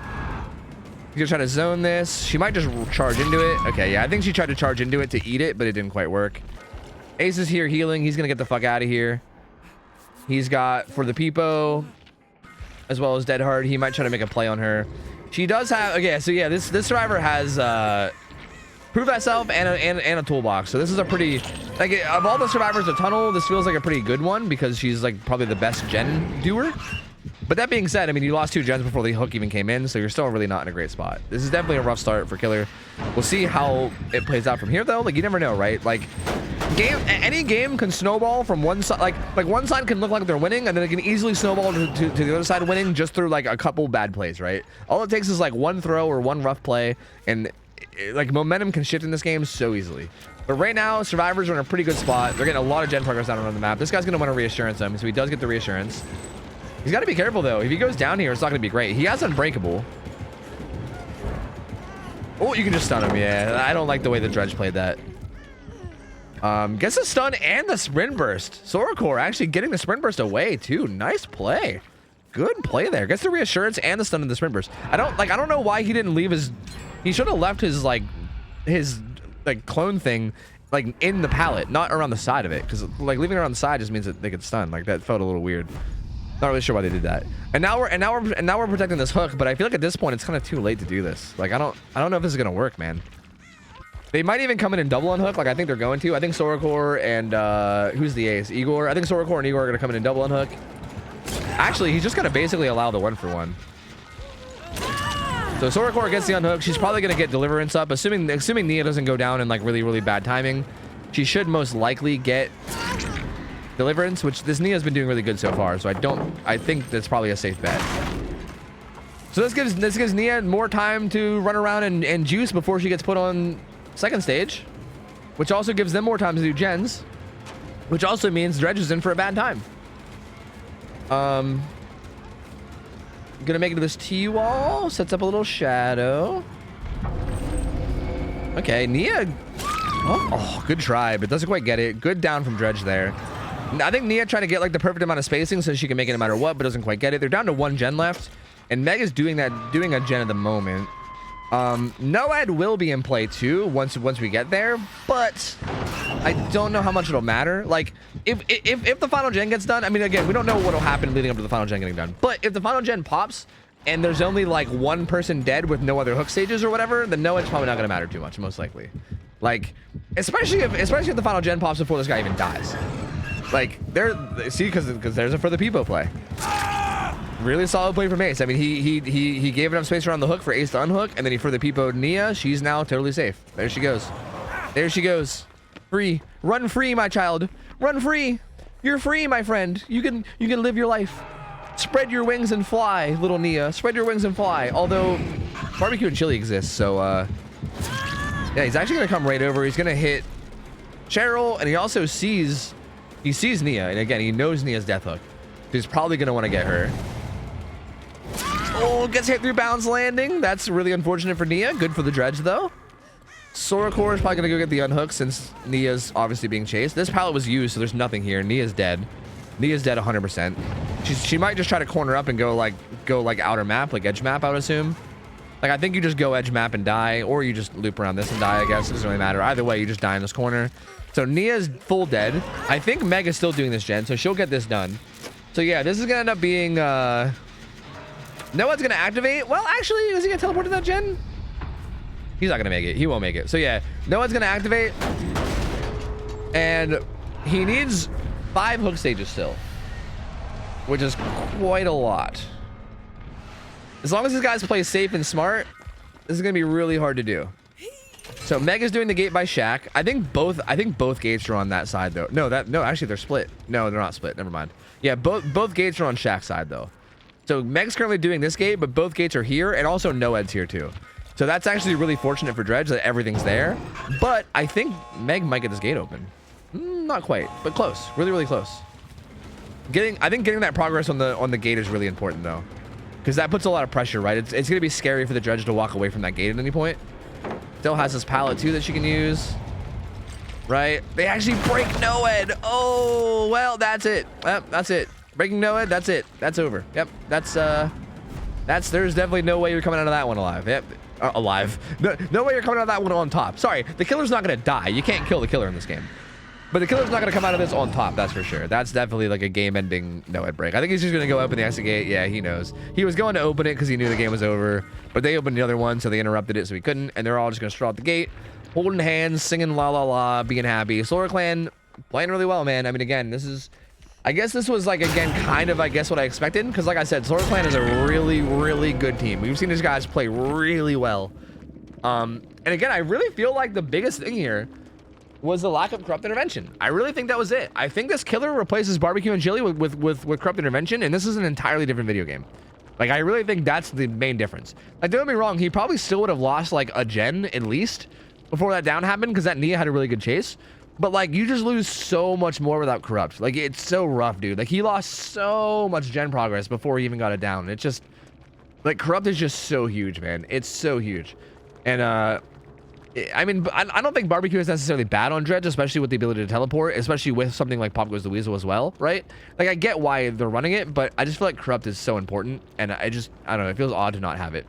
He's gonna try to zone this. She might just charge into it. Okay, yeah, I think she tried to charge into it to eat it, but it didn't quite work. Ace is here healing. He's gonna get the fuck out of here. He's got for the Peepo as well as Dead Hard. He might try to make a play on her. She does have. Okay, so yeah, this survivor has Prove Thyself and a toolbox. So this is a pretty, like, of all the survivors of Tunnel, this feels like a pretty good one because she's like probably the best gen doer. But that being said, I mean, you lost 2 gens before the hook even came in, so you're still really not in a great spot. This is definitely a rough start for Killer. We'll see how it plays out from here, though. Like, you never know, right? Like, any game can snowball from one side. Like one side can look like they're winning, and then it can easily snowball to the other side winning just through like a couple bad plays, right? All it takes is like one throw or one rough play, and like momentum can shift in this game so easily. But right now, survivors are in a pretty good spot. They're getting a lot of gen progress down on the map. This guy's gonna want to reassurance him, so he does get the reassurance. He's got to be careful, though. If he goes down here, it's not going to be great. He has Unbreakable. Oh, you can just stun him. Yeah, I don't like the way the Dredge played that. Gets the stun and the Sprint Burst. Soracore actually getting the Sprint Burst away, too. Nice play. Good play there. Gets the reassurance and the stun and the Sprint Burst. I don't know why he didn't leave his... He should have left his clone thing, like, in the pallet, not around the side of it. Because, like, leaving it around the side just means that they could stun. Like, that felt a little weird. Not really sure why they did that. And now we're protecting this hook, but I feel like at this point it's kind of too late to do this. Like I don't know if this is gonna work, man. They might even come in and double on hook, like I think they're going to. I think Soracore and who's the ace? Igor. I think Soracore and Igor are gonna come in and double on hook. Actually, he's just gonna basically allow the 1-for-1. So Soracore gets the unhook. She's probably gonna get deliverance up, assuming Nia doesn't go down in like really bad timing. She should most likely get deliverance, which this Nia's been doing really good so far, so I think that's probably a safe bet. So this gives Nia more time to run around and juice before she gets put on second stage, which also gives them more time to do gens, which also means Dredge is in for a bad time. Gonna make it to this T-wall, sets up a little shadow. Okay, Nia. Oh, good try, but doesn't quite get it. Good down from Dredge there. I think Nia tried to get like the perfect amount of spacing so she can make it no matter what, but doesn't quite get it. They're down to 1 gen left, and Meg is doing a gen at the moment. Noad will be in play too once we get there, but I don't know how much it'll matter. Like if the final gen gets done, I mean, again, we don't know what'll happen leading up to the final gen getting done. But if the final gen pops and there's only like 1 person dead with no other hook stages or whatever, then Noad's probably not gonna matter too much, most likely. Like especially if the final gen pops before this guy even dies. Like, see, because there's a for the Peepo play. Really solid play from Ace. I mean, he gave enough space around the hook for Ace to unhook, and then he for the Peepo Nia. She's now totally safe. There she goes. There she goes. Free. Run free, my child. Run free. You're free, my friend. You can live your life. Spread your wings and fly, little Nia. Spread your wings and fly. Although, barbecue and chili exists, so, yeah, he's actually going to come right over. He's going to hit Cheryl, and he also sees... He sees Nia, and again, he knows Nia's death hook. He's probably going to want to get her. Oh, gets hit through bounce landing. That's really unfortunate for Nia. Good for the dredge, though. Soracore is probably going to go get the unhook since Nia's obviously being chased. This pallet was used, so there's nothing here. Nia's dead. Nia's dead 100%. She might just try to corner up and go like outer map, like edge map, I would assume. Like, I think you just go edge map and die, or you just loop around this and die, I guess. It doesn't really matter. Either way, you just die in this corner. So Nia's full dead. I think Meg is still doing this gen, so she'll get this done. So yeah, this is going to end up being... No one's going to activate. Well, actually, is he going to teleport to that gen? He's not going to make it. He won't make it. So yeah, no one's going to activate. And he needs 5 hook stages still, which is quite a lot. As long as these guys play safe and smart, this is going to be really hard to do. So Meg is doing the gate by Shaq. I think both gates are on that side though. No, actually they're split. No, they're not split. Never mind. Yeah, both gates are on Shaq's side though. So Meg's currently doing this gate, but both gates are here, and also Noed's here too. So that's actually really fortunate for Dredge that everything's there. But I think Meg might get this gate open. Not quite, but close. Really, really close. I think getting that progress on the gate is really important though, because that puts a lot of pressure, right? It's going to be scary for the Dredge to walk away from that gate at any point. Still has this pallet too that she can use, right? They actually break Noed. Oh, well, that's it. That's it. Breaking Noed, that's it. That's over. Yep, there's definitely no way you're coming out of that one alive. Yep, alive. No way you're coming out of that one on top. Sorry, the killer's not going to die. You can't kill the killer in this game. But the killer's not going to come out of this on top, that's for sure. That's definitely like a game-ending Noed break. I think he's just going to go open the exit gate. Yeah, he knows. He was going to open it because he knew the game was over. But they opened the other one, so they interrupted it, so he couldn't. And they're all just going to straw out the gate, holding hands, singing la la la, being happy. Sora Clan playing really well, man. I mean, again, this is... I guess this was, like, again, kind of, I guess, what I expected. Because, like I said, Sora Clan is a really, really good team. We've seen these guys play really well. And again, I really feel like the biggest thing here was the lack of corrupt intervention. I really think that was it. I think this killer replaces barbecue and chili with corrupt intervention, and this is an entirely different video game. Like, I really think that's the main difference. Like, don't get me wrong, he probably still would have lost like a gen at least before that down happened, because that Nia had a really good chase. But like, you just lose so much more without corrupt. Like, it's so rough, dude. Like, he lost so much gen progress before he even got it down. It's just like, corrupt is just so huge, man. It's so huge. And I mean, I don't think barbecue is necessarily bad on Dredge, especially with the ability to teleport, especially with something like Pop Goes the Weasel as well, right? Like, I get why they're running it, but I just feel like corrupt is so important, and I don't know, it feels odd to not have it.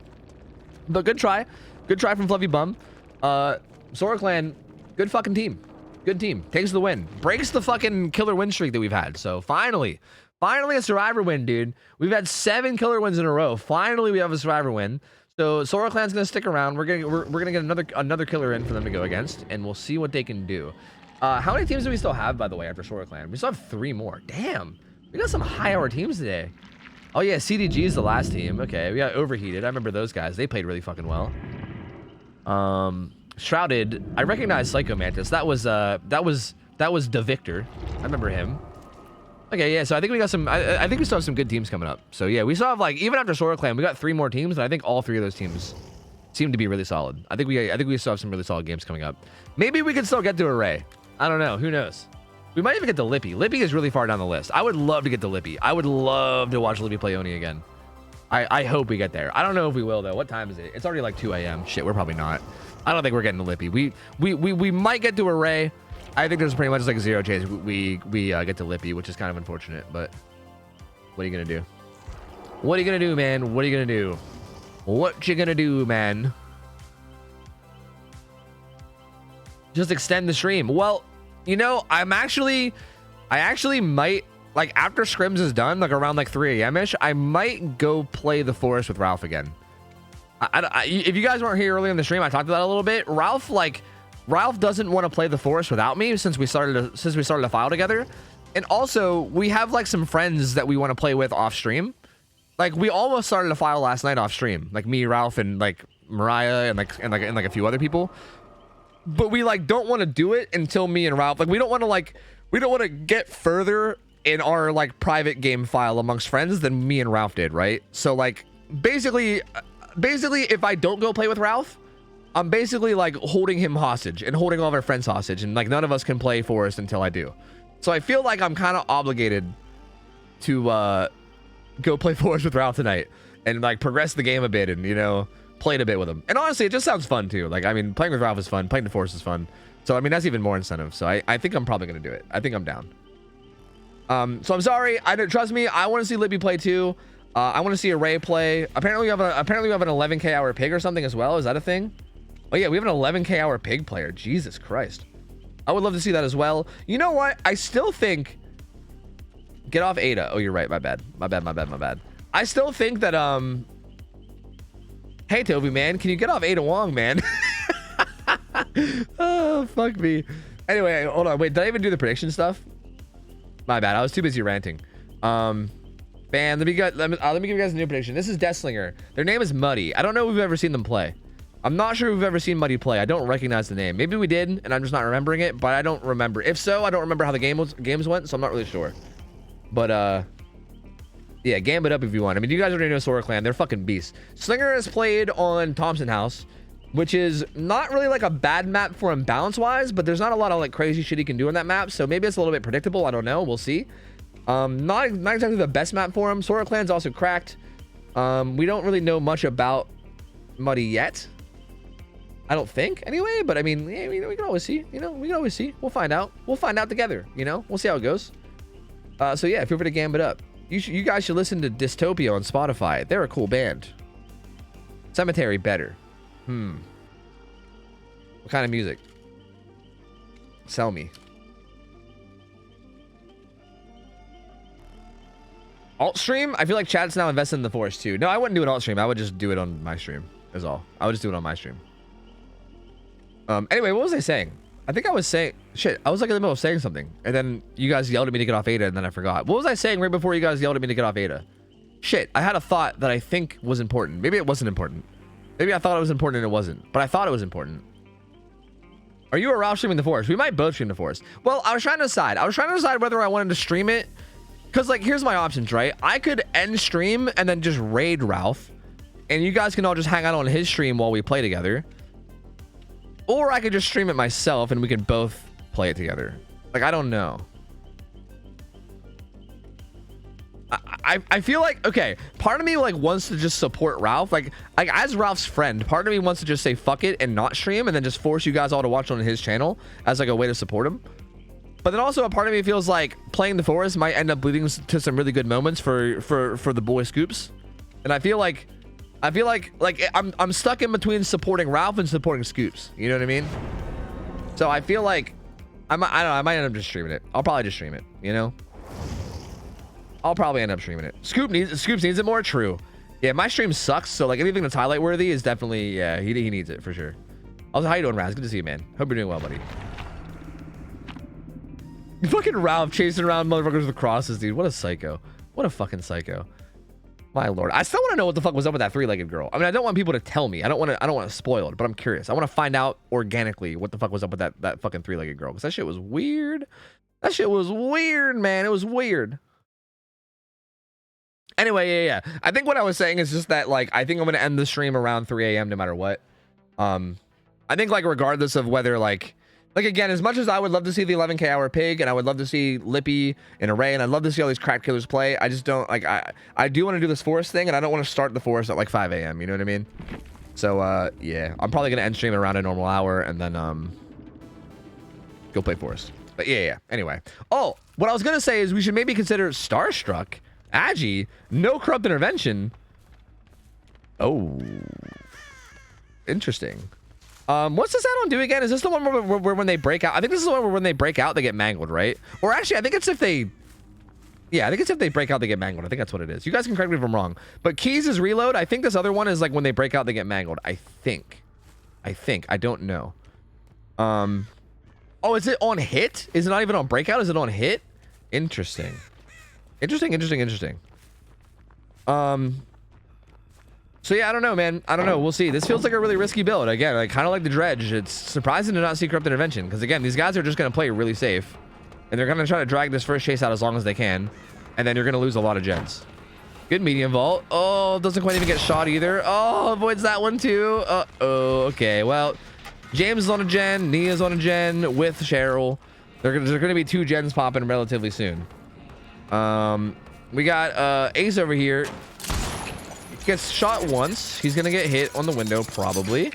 But good try from Fluffy Bum. Sora Clan, good fucking team. Good team. Takes the win. Breaks the fucking killer win streak that we've had. So finally a survivor win, dude. We've had 7 killer wins in a row. Finally, we have a survivor win. So Sora Clan's gonna stick around. We're gonna get another killer in for them to go against, and we'll see what they can do. How many teams do we still have, by the way, after Sora Clan? We still have 3 more. Damn, we got some high-hour teams today. Oh yeah, CDG is the last team. Okay, we got Overheated. I remember those guys. They played really fucking well. Shrouded. I recognize Psycho Mantis. That was the Victor. I remember him. Okay, yeah, so I think we got some... I think we still have some good teams coming up. So, yeah, we still have, like... Even after Sora Clan, we got 3 more teams, and I think all 3 of those teams seem to be really solid. I think we still have some really solid games coming up. Maybe we can still get to Array. I don't know. Who knows? We might even get to Lippy. Lippy is really far down the list. I would love to get to Lippy. I would love to watch Lippy play Oni again. I hope we get there. I don't know if we will, though. What time is it? It's already, like, 2 a.m. Shit, we're probably not. I don't think we're getting to Lippy. We might get to Array. I think there's pretty much like 0 chance we get to Lippy, which is kind of unfortunate, but what are you gonna do? What are you gonna do, man? What are you gonna do? What you gonna do, man? Just extend the stream. Well, you know, I actually might, like, after Scrims is done, like around like 3 a.m.-ish, I might go play the forest with Ralph again. If you guys weren't here earlier in the stream, I talked about it a little bit. Ralph doesn't want to play the forest without me since we started a file together. And also, we have like some friends that we want to play with off stream. Like, we almost started a file last night off stream, like me, Ralph, and like Mariah and like a few other people. But we like don't want to do it until me and Ralph, like, we don't want to get further in our like private game file amongst friends than me and Ralph did, right? So like basically if I don't go play with Ralph, I'm basically like holding him hostage and holding all of our friends hostage, and like none of us can play Forest until I do. So I feel like I'm kind of obligated to go play Forest with Ralph tonight. and like progressed the game a bit and, you know, played a bit with him. And honestly, it just sounds fun too. Like, I mean, playing with Ralph is fun. Playing the Force is fun. So, I mean, that's even more incentive. So I think I'm probably going to do it. I think I'm down. So I'm sorry. Trust me. I want to see Libby play too. I want to see Array play. Apparently we have an 11K hour pig or something as well. Is that a thing? Oh yeah, we have an 11K hour pig player. Jesus Christ. I would love to see that as well. You know what? I still think get off Ada. Oh, you're right. My bad. I still think that hey Toby, man, can you get off Ada Wong, man? Oh, fuck me. Anyway, hold on. Wait, did I even do the prediction stuff? My bad. I was too busy ranting. Man, let me give you guys a new prediction. This is Deathslinger. Their name is Muddy. I don't know if we've ever seen them play. I'm not sure if we've ever seen Muddy play. I don't recognize the name. Maybe we did, and I'm just not remembering it, but I don't remember. If so, I don't remember how the games went, so I'm not really sure. But, yeah, game it up if you want. I mean, you guys already know Sora Clan. They're fucking beasts. Slinger has played on Thompson House, which is not really like a bad map for him balance-wise, but there's not a lot of like crazy shit he can do on that map, so maybe it's a little bit predictable. I don't know. We'll see. Not exactly the best map for him. Sora Clan's also cracked. We don't really know much about Muddy yet. I don't think, anyway, but I mean, yeah, we can always see. You know, we can always see. We'll find out. We'll find out together, you know? We'll see how it goes. So yeah, feel free to gambit up. You guys should listen to Dystopia on Spotify. They're a cool band. Cemetery better. What kind of music? Sell me. Alt stream? I feel like chat's now invested in the Force too. No, I wouldn't do an alt stream. I would just do it on my stream is all. I would just do it on my stream. Anyway, what was I saying? I think I was saying shit. I was like in the middle of saying something, and then you guys yelled at me to get off Ada, and then I forgot. What was I saying right before you guys yelled at me to get off Ada? Shit, I had a thought that I think was important. Maybe it wasn't important. Maybe I thought it was important and it wasn't, but I thought it was important. Are you or Ralph streaming the Force? We might both stream the Force. Well, I was trying to decide. Whether I wanted to stream it, because like here's my options, right? I could end stream and then just raid Ralph, and you guys can all just hang out on his stream while we play together. Or I could just stream it myself and we can both play it together. Like, I don't know. I feel like, okay, part of me like wants to just support Ralph. Like as Ralph's friend, part of me wants to just say fuck it and not stream and then just force you guys all to watch on his channel as like a way to support him. But then also a part of me feels like playing the Forest might end up leading to some really good moments for the boy Scoops. And I feel like I'm stuck in between supporting Ralph and supporting Scoops. You know what I mean? So I feel like I don't know, I might end up just streaming it. I'll probably just stream it, you know? I'll probably end up streaming it. Scoops needs it more. True. Yeah, my stream sucks, so like anything that's highlight worthy is definitely, yeah, he needs it for sure. Also, how you doing, Raz? Good to see you, man. Hope you're doing well, buddy. Fucking Ralph chasing around motherfuckers with crosses, dude. What a psycho. What a fucking psycho. My lord. I still want to know what the fuck was up with that three-legged girl. I mean, I don't want people to tell me. I don't want to spoil it, but I'm curious. I want to find out organically what the fuck was up with that fucking three-legged girl, because that shit was weird. That shit was weird, man. It was weird. Anyway, yeah. I think what I was saying is just that, like, I think I'm going to end the stream around 3 a.m. no matter what. I think, like, regardless of whether, like, again, as much as I would love to see the 11K hour pig, and I would love to see Lippy and Array, and I'd love to see all these crack killers play, I just don't, like, I do want to do this Forest thing, and I don't want to start the Forest at, like, 5 a.m., you know what I mean? So, yeah, I'm probably going to end stream around a normal hour, and then, go play Forest. But, yeah. Anyway. Oh, what I was going to say is we should maybe consider Starstruck. Agi, no corrupt intervention. Oh, interesting. What's this add-on do again? Is this the one where when they break out? I think this is the one where when they break out, they get mangled, right? Or actually, I think it's if they... Yeah, I think it's if they break out, they get mangled. I think that's what it is. You guys can correct me if I'm wrong. But Keys is reload. I think this other one is like when they break out, they get mangled. I think. I don't know. Oh, is it on hit? Is it not even on breakout? Is it on hit? Interesting. Interesting. So yeah, I don't know, man. I don't know. We'll see. This feels like a really risky build. Again, like kind of like the Dredge. It's surprising to not see corrupt intervention because again, these guys are just going to play really safe, and they're going to try to drag this first chase out as long as they can, and then you're going to lose a lot of gens. Good medium vault. Oh, doesn't quite even get shot either. Oh, avoids that one too. Oh, okay. Well, James is on a gen. Nia's on a gen with Cheryl. There's going to be 2 gens popping relatively soon. We got Ace over here Gets shot once. He's gonna get hit on the window, probably.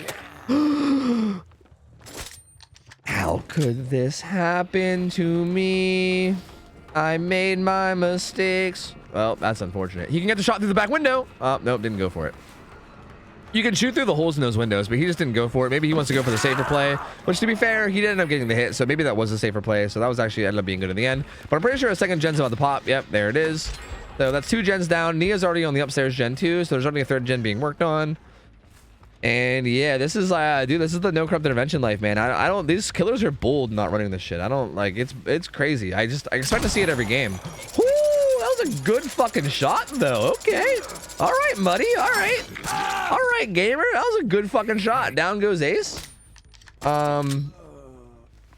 How could this happen to me? I made my mistakes. Well, that's unfortunate. He can get the shot through the back window. Oh, nope, didn't go for it. You can shoot through the holes in those windows, but he just didn't go for it. Maybe he wants to go for the safer play, which, to be fair, he didn't end up getting the hit, so maybe that was a safer play. So that was actually ended up being good in the end. But I'm pretty sure a second gen's about to pop. Yep, there it is. So that's 2 gens down. Nia's already on the upstairs gen too, so there's only a 3rd gen being worked on. And yeah, this is dude, this is the no corrupt intervention life, man. I don't, these killers are bold not running this shit. I don't like, it's crazy. I expect to see it every game. Woo, that was a good fucking shot though. Okay, all right, Muddy, all right, gamer, that was a good fucking shot. Down goes Ace. And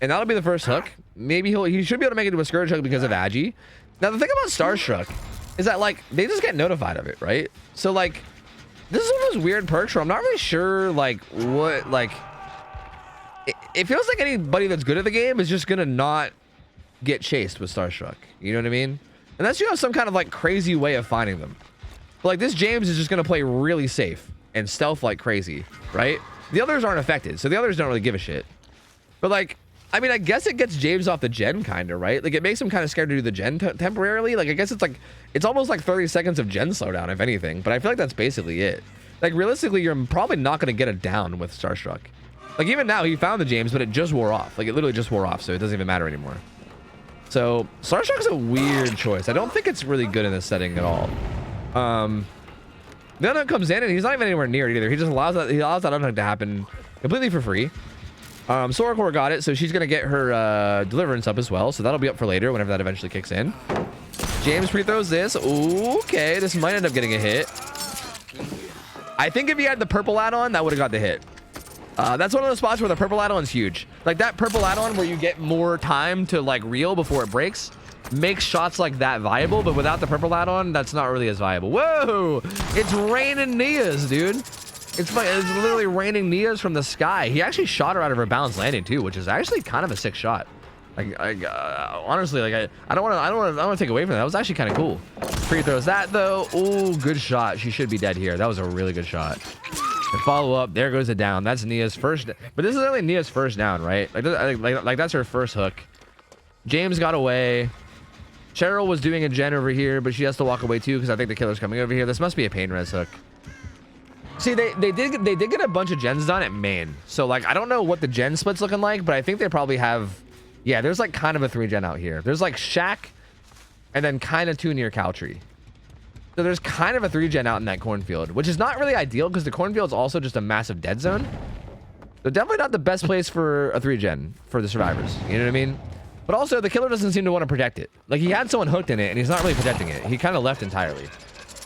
that'll be the first hook. Maybe he should be able to make it to a scourge hook because of Agi. Now the thing about Starstruck is that, like, they just get notified of it, right? So, like, this is one of those weird perks where I'm not really sure, like, what, like, it feels like anybody that's good at the game is just gonna not get chased with Starstruck. You know what I mean? Unless you have some kind of, like, crazy way of finding them. But, like, this James is just gonna play really safe and stealth like crazy, right? The others aren't affected, so the others don't really give a shit. But, like, I mean, I guess it gets James off the gen, kind of, right? Like, it makes him kind of scared to do the gen temporarily. Like, I guess it's like, it's almost like 30 seconds of gen slowdown, if anything. But I feel like that's basically it. Like, realistically, you're probably not going to get it down with Starstruck. Like, even now, he found the James, but it just wore off. Like, it literally just wore off, so it doesn't even matter anymore. So, Starstruck's a weird choice. I don't think it's really good in this setting at all. Then it comes in, and he's not even anywhere near it either. He just allows that unhook to happen completely for free. Soracore got it, so she's gonna get her deliverance up as well, so that'll be up for later whenever that eventually kicks in. James pre-throws this. Okay, this might end up getting a hit. I think if he had the purple add-on, that would have got the hit. That's one of the spots where the purple add-on's huge. Like, that purple add-on where you get more time to, like, reel before it breaks makes shots like that viable, but without the purple add-on, that's not really as viable. Whoa! It's raining Nias, dude. It's literally raining Nias from the sky. He actually shot her out of her balanced landing too, which is actually kind of a sick shot. Like, honestly, like, I don't want to take away from that. That was actually kind of cool. Free throws that though. Oh, good shot. She should be dead here. That was a really good shot. And follow up. There goes it down. That's Nia's first. But this is only Nia's first down, right? Like that's her first hook. James got away. Cheryl was doing a gen over here, but she has to walk away too because I think the killer's coming over here. This must be a pain res hook. See, they did get a bunch of gens done at main. So, like, I don't know what the gen split's looking like, but I think they probably have... Yeah, there's, like, kind of a 3 gen out here. There's, like, Shack, and then kind of 2 near Cowtree. So there's kind of a 3 gen out in that cornfield, which is not really ideal because the cornfield's also just a massive dead zone. So definitely not the best place for a 3 gen for the survivors. You know what I mean? But also, the killer doesn't seem to want to protect it. Like, he had someone hooked in it, and he's not really protecting it. He kind of left entirely.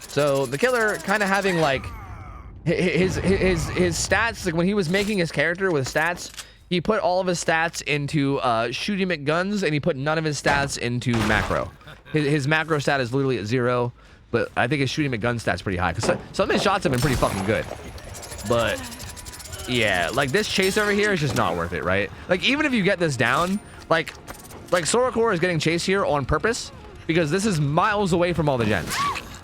So the killer kind of having, like... His stats, like when he was making his character with stats, he put all of his stats into shooting McGuns, and he put none of his stats into macro. His macro stat is literally at 0, but I think his shooting McGun stat's pretty high because some of his shots have been pretty fucking good. But yeah, like this chase over here is just not worth it, right? Like even if you get this down, like Soracore is getting chased here on purpose because this is miles away from all the gens.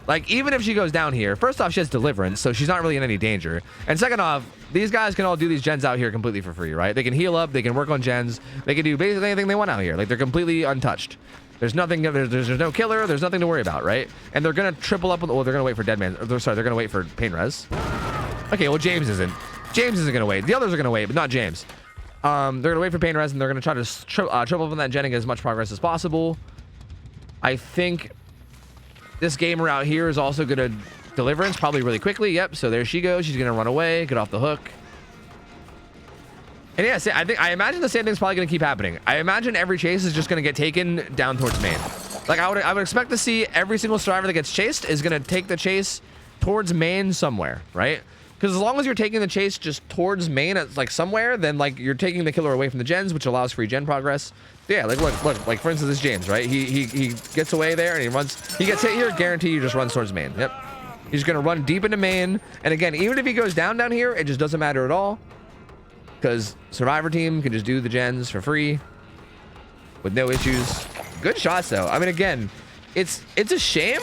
Like, even if she goes down here, first off, she has deliverance, so she's not really in any danger. And second off, these guys can all do these gens out here completely for free, right? They can heal up, they can work on gens, they can do basically anything they want out here. Like, they're completely untouched. There's nothing, there's no killer, there's nothing to worry about, right? And they're gonna triple up, well, they're gonna wait for Deadman, sorry, they're gonna wait for pain res. Okay, well, James isn't gonna wait. The others are gonna wait, but not James. They're gonna wait for pain res, and they're gonna try to triple up on that gen and get as much progress as possible. I think this gamer out here is also gonna deliverance probably really quickly. Yep, so there she goes. She's gonna run away, get off the hook. And yeah, I imagine the same thing's probably gonna keep happening. I imagine every chase is just gonna get taken down towards main. Like I would expect to see every single survivor that gets chased is gonna take the chase towards main somewhere, right? Because as long as you're taking the chase just towards main at like somewhere, then like you're taking the killer away from the gens, which allows free gen progress. So yeah, like look, like for instance, this James, right? He gets away there and he gets hit here. Guarantee you just runs towards main. Yep, he's gonna run deep into main. And again, even if he goes down here, it just doesn't matter at all because survivor team can just do the gens for free with no issues. Good shots though. I mean, again, it's a shame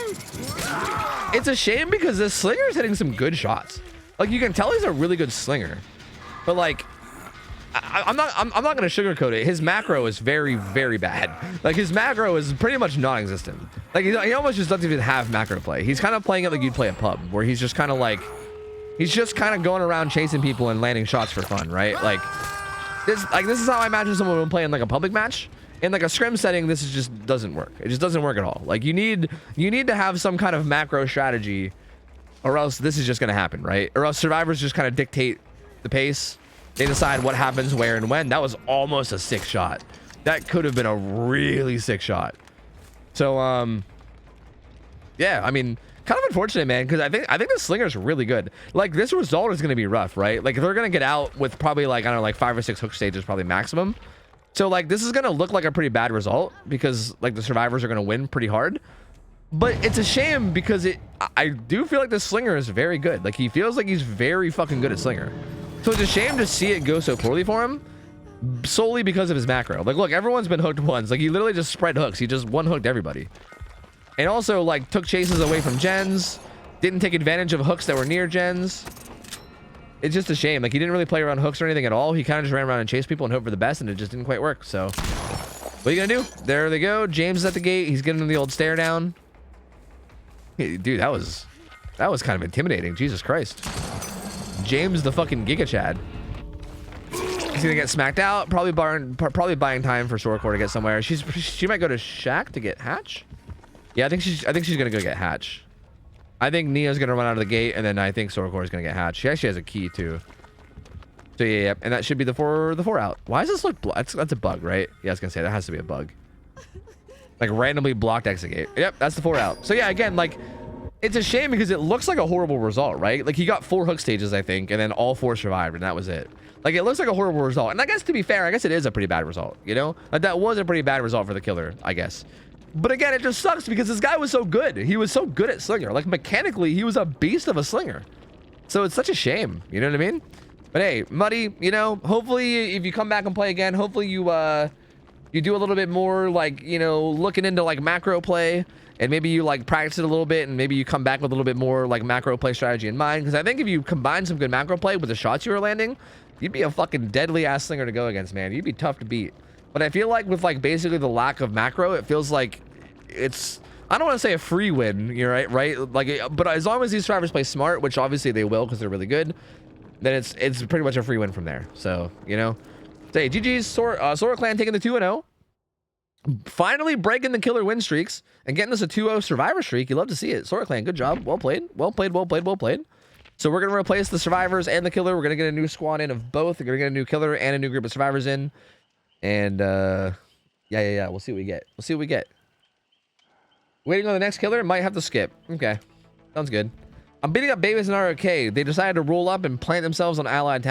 it's a shame because this slinger is hitting some good shots. Like you can tell he's a really good slinger, but like I'm not gonna sugarcoat it. His macro is very, very bad. Like his macro is pretty much non-existent. Like he almost just doesn't even have macro play. He's kind of playing it like you'd play a pub, where he's just kind of like, he's just kind of going around chasing people and landing shots for fun, right? Like this is how I imagine someone would play in like a public match. In like a scrim setting, this is just doesn't work. It just doesn't work at all. Like you need to have some kind of macro strategy, or else this is just gonna happen, right? Or else survivors just kind of dictate the pace. They decide what happens, where, and when. That was almost a sick shot. That could have been a really sick shot. So, yeah, I mean, kind of unfortunate, man, because I think the slinger's really good. Like, this result is going to be rough, right? Like, they're going to get out with probably, like, I don't know, like 5 or 6 hook stages, probably maximum. So, like, this is going to look like a pretty bad result because, like, the survivors are going to win pretty hard. But it's a shame because I do feel like the slinger is very good. Like, he feels like he's very fucking good at slinger. So it's a shame to see it go so poorly for him solely because of his macro. Like, look, everyone's been hooked once. Like, he literally just spread hooks. He just one-hooked everybody. And also, like, took chases away from gens. Didn't take advantage of hooks that were near gens. It's just a shame. Like, he didn't really play around hooks or anything at all. He kind of just ran around and chased people and hoped for the best, and it just didn't quite work. So, what are you gonna do? There they go. James is at the gate. He's getting the old stare down. Hey, dude, that was kind of intimidating. Jesus Christ. James the fucking Giga Chad. He's gonna get smacked out. Probably buying time for Soracore to get somewhere. She might go to Shack to get Hatch. Yeah, I think she's gonna go get Hatch. I think Nia's gonna run out of the gate, and then I think Soracore is gonna get Hatch. She actually has a key too. So yeah, and that should be the four out. Why does this look? That's a bug, right? Yeah, I was gonna say that has to be a bug. Like randomly blocked exit gate. Yep, that's the 4 out. So yeah, again, like. It's a shame because it looks like a horrible result, right? Like he got 4 hook stages, I think, and then all 4 survived, and that was it. Like it looks like a horrible result. And I guess to be fair, I guess it is a pretty bad result, you know? Like that was a pretty bad result for the killer, I guess. But again, it just sucks because this guy was so good. He was so good at slinger. Like mechanically, he was a beast of a slinger. So it's such a shame, you know what I mean? But hey, Muddy, you know, hopefully if you come back and play again, hopefully you do a little bit more like, you know, looking into like macro play. And maybe you like practice it a little bit and maybe you come back with a little bit more like macro play strategy in mind. Because I think if you combine some good macro play with the shots you were landing, you'd be a fucking deadly ass slinger to go against, man. You'd be tough to beat. But I feel like with like basically the lack of macro, it feels like it's, I don't want to say a free win, you're right? Like, but as long as these survivors play smart, which obviously they will because they're really good, then it's pretty much a free win from there. So, you know, say GG's Sora Clan taking the 2-0. Finally breaking the killer win streaks and getting us a 2-0 survivor streak. You love to see it. Sora Clan, good job. Well played. Well played. So we're going to replace the survivors and the killer. We're going to get a new squad in of both. We're going to get a new killer and a new group of survivors in. And yeah. We'll see what we get. Waiting on the next killer. Might have to skip. Okay. Sounds good. I'm beating up babies in our arcade. They decided to roll up and plant themselves on allied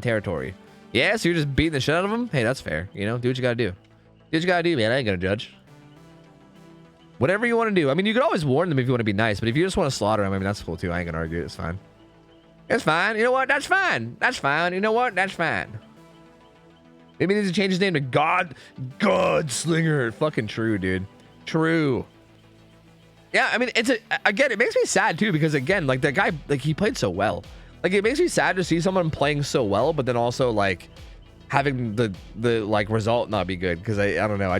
territory. Yeah, so you're just beating the shit out of them? Hey, that's fair. You know, do what you got to do. Do what you gotta do, man. I ain't gonna judge. Whatever you want to do. I mean, you could always warn them if you want to be nice, but if you just want to slaughter them, I mean, that's cool too. I ain't gonna argue. It's fine. It's fine. You know what? That's fine. That's fine. You know what? That's fine. Maybe he needs to change his name to Godslinger. Fucking true, dude. True. Yeah, I mean, again, it makes me sad too, because again, like that guy, like he played so well. Like it makes me sad to see someone playing so well, but then also like having the like result not be good, because I don't know,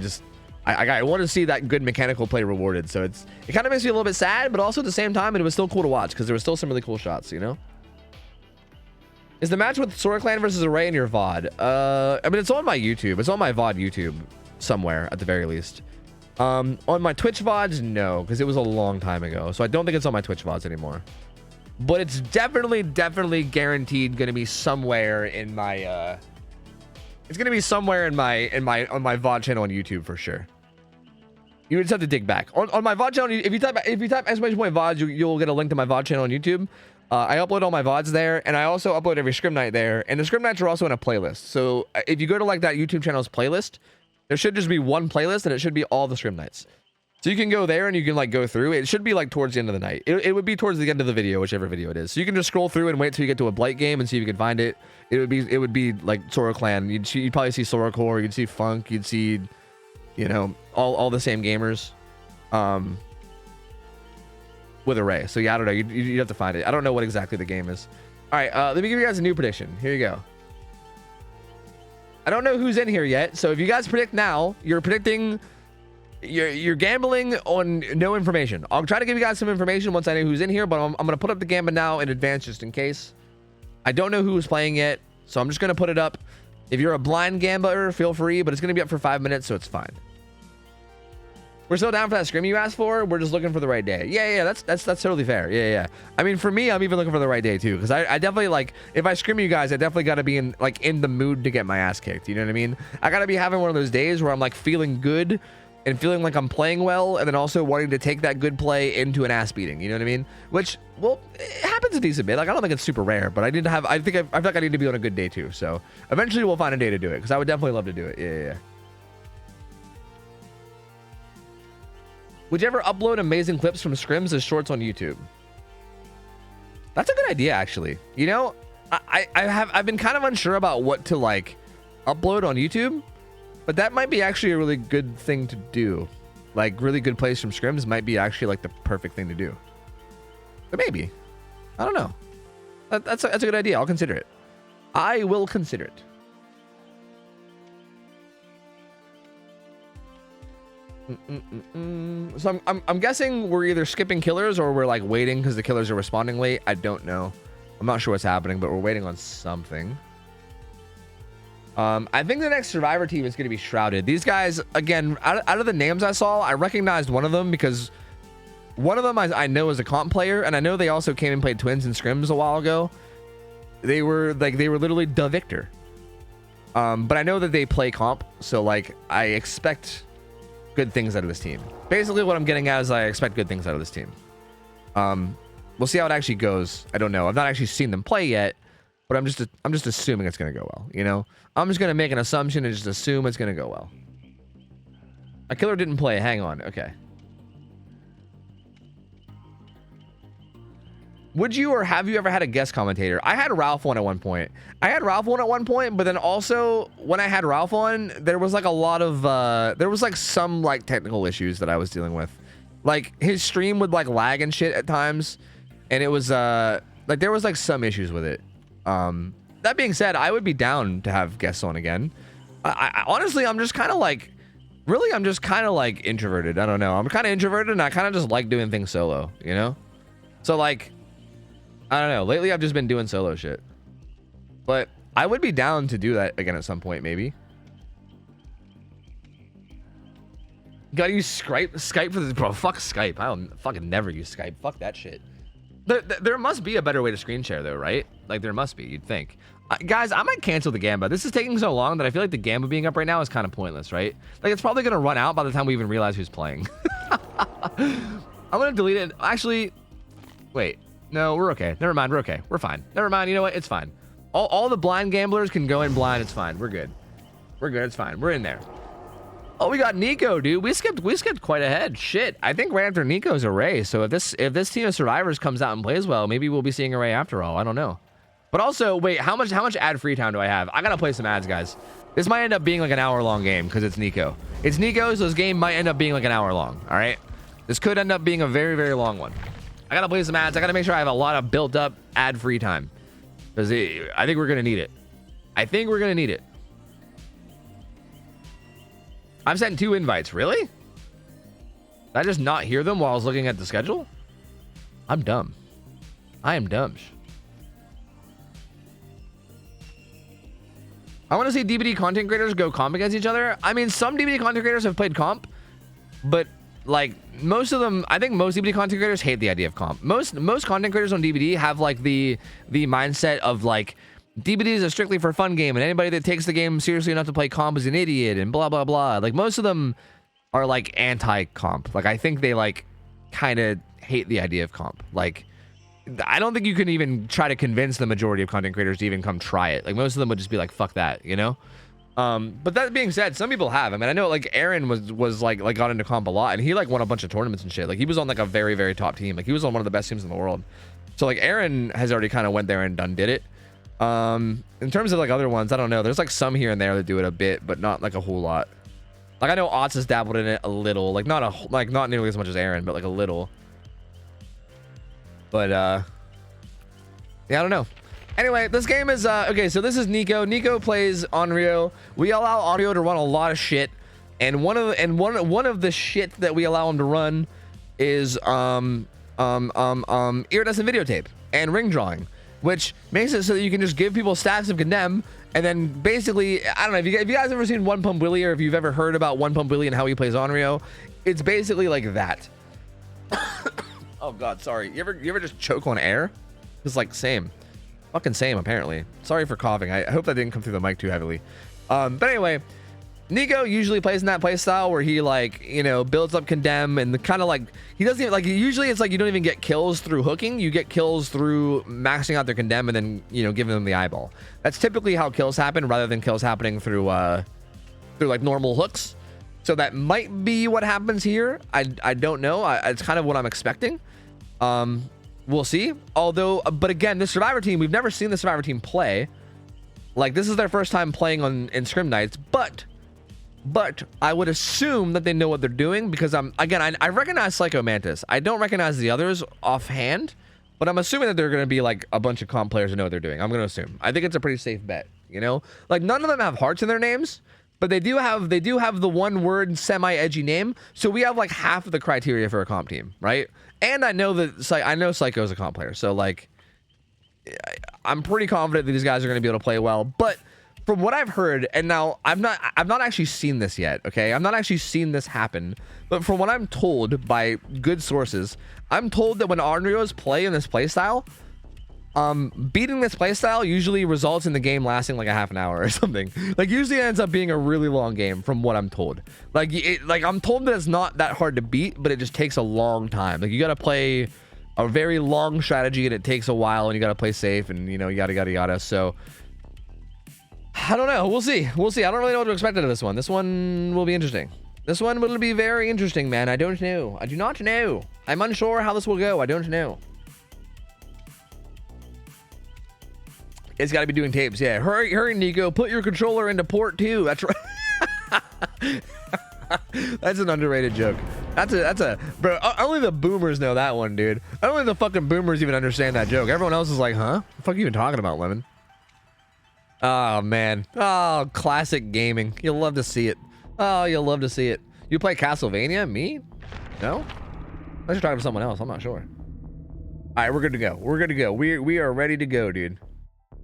I want to see that good mechanical play rewarded. So it kind of makes me a little bit sad, but also at the same time it was still cool to watch because there was still some really cool shots, you know. Is the match with Sora Clan versus Array in your VOD? I mean, it's on my YouTube. It's on my VOD YouTube somewhere at the very least. On my Twitch VODs, no, because it was a long time ago, so I don't think it's on my Twitch VODs anymore. But it's definitely guaranteed going to be somewhere in my it's gonna be somewhere on my VOD channel on YouTube for sure. You just have to dig back on my VOD channel. If you type VODs, you'll get a link to my VOD channel on YouTube. I upload all my VODs there, and I also upload every scrim night there. And the scrim nights are also in a playlist. So if you go to like that YouTube channel's playlist, there should just be one playlist, and it should be all the scrim nights. So you can go there and you can like go through. It should be like towards the end of the night. It would be towards the end of the video, whichever video it is. So you can just scroll through and wait till you get to a Blight game and see if you can find it. It would be like Sora Clan. You'd probably see Sora Core. You'd see Funk. You'd see, you know, all the same gamers. with Array. So yeah, I don't know. You have to find it. I don't know what exactly the game is. All right, let me give you guys a new prediction. Here you go. I don't know who's in here yet. So if you guys predict now, you're predicting, you're gambling on no information. I'll try to give you guys some information once I know who's in here, but I'm going to put up the gambit now in advance just in case. I don't know who's playing yet, so I'm just going to put it up. If you're a blind gambler, feel free, but it's going to be up for 5 minutes, so it's fine. We're still down for that scrim you asked for. We're just looking for the right day. Yeah, that's totally fair. Yeah. I mean, for me, I'm even looking for the right day too, because I definitely, like, if I scrim you guys, I definitely got to be in the mood to get my ass kicked. You know what I mean? I got to be having one of those days where I'm like feeling good and feeling like I'm playing well, and then also wanting to take that good play into an ass beating. You know what I mean? Which, well, it happens a decent bit. Like, I don't think it's super rare, but I feel like I need to be on a good day too. So eventually we'll find a day to do it, because I would definitely love to do it. Yeah. Would you ever upload amazing clips from scrims as shorts on YouTube? That's a good idea, actually. You know, I've been kind of unsure about what to like upload on YouTube, but that might be actually a really good thing to do. Like, really good plays from scrims might be actually like the perfect thing to do. But maybe, I don't know. That's a good idea. I'll consider it. I will consider it. So I'm guessing we're either skipping killers or we're like waiting because the killers are responding late. I don't know. I'm not sure what's happening, but we're waiting on something. I think the next survivor team is going to be Shrouded. These guys, again, out of the names I saw, I recognized one of them because one of them I know is a comp player, and I know they also came and played Twins and Scrims a while ago. They were literally the Victor. But I know that they play comp, so like I expect good things out of this team. Basically what I'm getting at is I expect good things out of this team. We'll see how it actually goes. I don't know. I've not actually seen them play yet, but I'm just assuming it's going to go well, you know? I'm just going to make an assumption and just assume it's going to go well. A killer didn't play. Hang on. Okay. Would you or have you ever had a guest commentator? I had Ralph on at one point. But then also when I had Ralph on, there was like a lot of there was like some like technical issues that I was dealing with. Like his stream would like lag and shit at times, and it was like there was like some issues with it. That being said, I would be down to have guests on again. I honestly, I'm just kind of like introverted. I don't know. I'm kind of introverted, and I kind of just like doing things solo, you know? So like, I don't know. Lately, I've just been doing solo shit. But I would be down to do that again at some point, maybe. Gotta use Skype for this. Bro, fuck Skype. I'll fucking never use Skype. Fuck that shit. There must be a better way to screen share, though, right? Like, there must be, you'd think. Guys, I might cancel the Gamba. This is taking so long that I feel like the Gamba being up right now is kind of pointless, right? Like, it's probably going to run out by the time we even realize who's playing. I'm going to delete it. Actually, wait. No, we're okay. Never mind. We're okay. We're fine. Never mind. You know what? It's fine. All the blind gamblers can go in blind. It's fine. We're good. We're good. It's fine. We're in there. Oh, we got Nico, dude. We skipped quite ahead. Shit. I think right after Nico's Array. So if this team of survivors comes out and plays well, maybe we'll be seeing Array after all. I don't know. But also, wait, how much ad free time do I have? I gotta play some ads, guys. This might end up being like an hour-long game because it's Nico. It's Nico, so this game might end up being like an hour long. All right. This could end up being a very, very long one. I gotta play some ads. I gotta make sure I have a lot of built-up ad-free time because I think we're gonna need it. I've sent 2 invites. Really? Did I just not hear them while I was looking at the schedule? I'm dumb. I am dumb. I want to see DBD content creators go comp against each other. I mean, some DBD content creators have played comp, but like most of them, I think most DBD content creators hate the idea of comp. Most content creators on DBD have like the mindset of like, DBD is a strictly for fun game, and anybody that takes the game seriously enough to play comp is an idiot, and blah, blah, blah. Like, most of them are, like, anti-comp. Like, I think they, like, kind of hate the idea of comp. Like, I don't think you can even try to convince the majority of content creators to even come try it. Like, most of them would just be like, fuck that, you know? But that being said, some people have. I mean, I know, like, Aaron was like got into comp a lot, and he, like, won a bunch of tournaments and shit. Like, he was on, like, a very, very top team. Like, he was on one of the best teams in the world. So, like, Aaron has already kind of went there and did it. In terms of like other ones, I don't know. There's like some here and there that do it a bit, but not like a whole lot. Like I know Otts has dabbled in it a little, like not nearly as much as Aaron, but like a little. But yeah, I don't know. Anyway, this game is okay. So this is Nico. Nico plays Onryo. We allow Onryo to run a lot of shit, and one of the shit that we allow him to run is iridescent videotape and ring drawing, which makes it so that you can just give people stacks of condemn, and then basically, I don't know if you guys ever seen One Pump Willie, or if you've ever heard about One Pump Willie and how he plays Onryo. It's basically like that. Oh god, sorry. You ever just choke on air? It's like same. Fucking same, apparently. Sorry for coughing. I hope that didn't come through the mic too heavily. But anyway, Nico usually plays in that play style where he, like, you know, builds up condemn, and the kind of like, he doesn't even, like, usually it's like you don't even get kills through hooking. You get kills through maxing out their condemn and then, you know, giving them the eyeball. That's typically how kills happen, rather than kills happening through like normal hooks. So that might be what happens here. I don't know. It's kind of what I'm expecting. We'll see. Although, but again, this Survivor team, we've never seen the Survivor team play. Like, this is their first time playing in Scrim Nights, but I would assume that they know what they're doing, because I recognize Psycho Mantis. I don't recognize the others offhand, but I'm assuming that they're going to be like a bunch of comp players who know what they're doing. I'm going to assume. I think it's a pretty safe bet, you know? Like, none of them have hearts in their names, but they do have the one word semi-edgy name. So we have like half of the criteria for a comp team, right? And I know Psycho is a comp player, so like I'm pretty confident that these guys are going to be able to play well. But from what I've heard, and now I've not actually seen this yet, okay? I've not actually seen this happen, but from what I'm told by good sources, I'm told that when Onryos play in this playstyle, beating this playstyle usually results in the game lasting like a half an hour or something. Like, usually it ends up being a really long game, from what I'm told. Like, I'm told that it's not that hard to beat, but it just takes a long time. Like, you got to play a very long strategy, and it takes a while, and you got to play safe, and, you know, yada yada yada. So I don't know. We'll see. We'll see. I don't really know what to expect out of this one. This one will be interesting. This one will be very interesting, man. I don't know. I do not know. I'm unsure how this will go. I don't know. It's got to be doing tapes. Yeah. Hurry, Nico. Put your controller into port 2. That's right. That's an underrated joke. That's a bro. Only the boomers know that one, dude. Only the fucking boomers even understand that joke. Everyone else is like, huh? What the fuck are you even talking about, Lemon? Oh man. Oh, classic gaming. You'll love to see it. Oh, you'll love to see it. You play Castlevania? Me? No? Unless you're talking to someone else. I'm not sure. All right, we're good to go. We're good to go. We are ready to go, dude.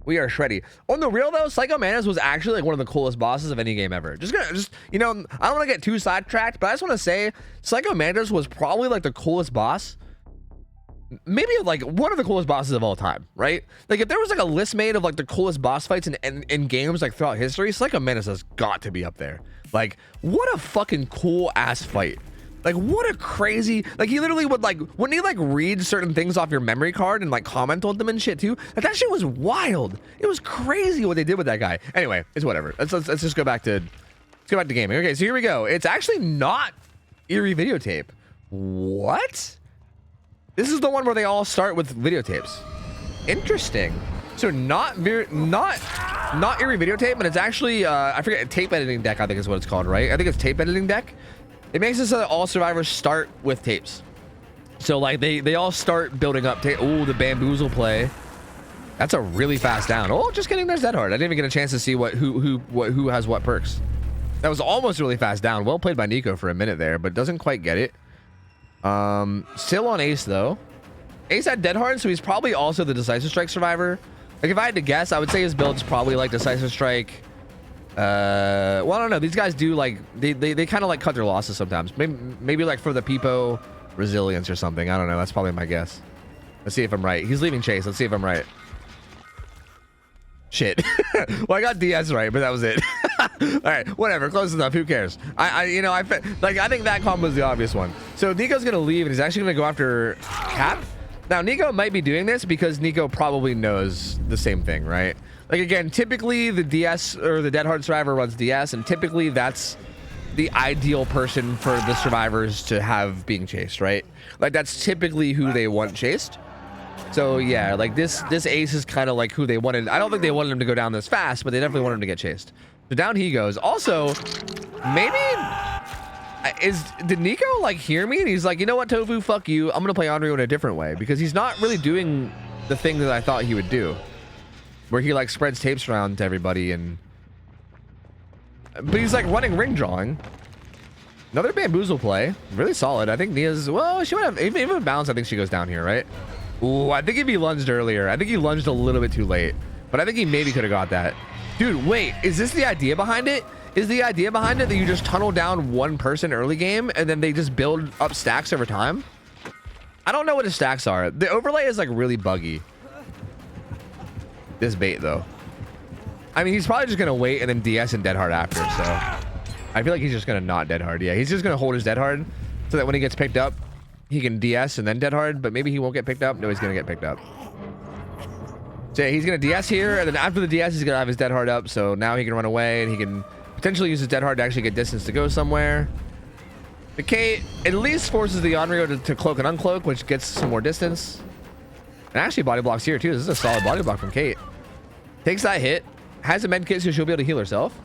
We are shreddy. On the real though, Psycho Mantis was actually like one of the coolest bosses of any game ever. Just you know, I don't want to get too sidetracked, but I just want to say Psycho Mantis was probably like the coolest boss. Maybe like one of the coolest bosses of all time, right? Like, if there was like a list made of like the coolest boss fights in games like throughout history, Psycho Mantis has got to be up there. Like, what a fucking cool ass fight. Like, what a crazy, like, he literally would, like, wouldn't he, like, read certain things off your memory card and, like, comment on them and shit, too? Like, that shit was wild. It was crazy what they did with that guy. Anyway, it's whatever. Let's just go back to gaming. Okay, so here we go. It's actually not Eerie videotape. What? This is the one where they all start with videotapes. Interesting. So not Eerie videotape, but it's actually, I forget, tape editing deck, I think is what it's called, right? I think it's tape editing deck. It makes it so that all survivors start with tapes. So like they all start building up tape. Oh, the bamboozle play. That's a really fast down. Oh, just kidding. There's that hard. I didn't even get a chance to see who has what perks. That was almost really fast down. Well played by Nico for a minute there, but doesn't quite get it. Still on Ace though. Ace had dead hard, so he's probably also the decisive strike survivor. Like, if I had to guess, I would say his build's probably like decisive strike. Well, I don't know. These guys do like they kind of like cut their losses sometimes. Maybe like for the Peepo resilience or something. I don't know. That's probably my guess. Let's see if I'm right. He's leaving Chase. Let's see if I'm right. Shit. Well, I got DS right, but that was it. All right, whatever. Close enough. Who cares? I think that combo is the obvious one. So Nico's gonna leave, and he's actually gonna go after Cap. Now Nico might be doing this because Nico probably knows the same thing, right? Like, again, typically the DS or the Dead Hard survivor runs DS, and typically that's the ideal person for the survivors to have being chased, right? Like, that's typically who they want chased. So yeah, like this Ace is kind of like who they wanted. I don't think they wanted him to go down this fast, but they definitely wanted him to get chased. So down he goes. Also, maybe Did Nico like hear me? And he's like, you know what, Tofu, fuck you. I'm gonna play Andrio in a different way because he's not really doing the thing that I thought he would do, where he like spreads tapes around to everybody but he's like running ring drawing. Another bamboozle play, really solid. I think Nia's, well, she might have even bounce. I think she goes down here, right? Ooh, I think if he lunged earlier, I think he lunged a little bit too late, but I think he maybe could have got that. Dude, wait, is this the idea behind it? Is the idea behind it that you just tunnel down one person early game and then they just build up stacks over time? I don't know what his stacks are. The overlay is like really buggy. This bait though. I mean, he's probably just gonna wait and then DS and dead hard after, so. I feel like he's just gonna not dead hard. Yeah, he's just gonna hold his dead hard so that when he gets picked up, he can DS and then dead hard, but maybe he won't get picked up. No, he's gonna get picked up. So yeah, he's gonna DS here, and then after the DS, he's gonna have his dead hard up, so now he can run away and he can potentially use his dead hard to actually get distance to go somewhere. The K at least forces the Onryo to cloak and uncloak, which gets some more distance. And actually body blocks here too. This is a solid body block from Kate. Takes that hit, has a med kit so she'll be able to heal herself.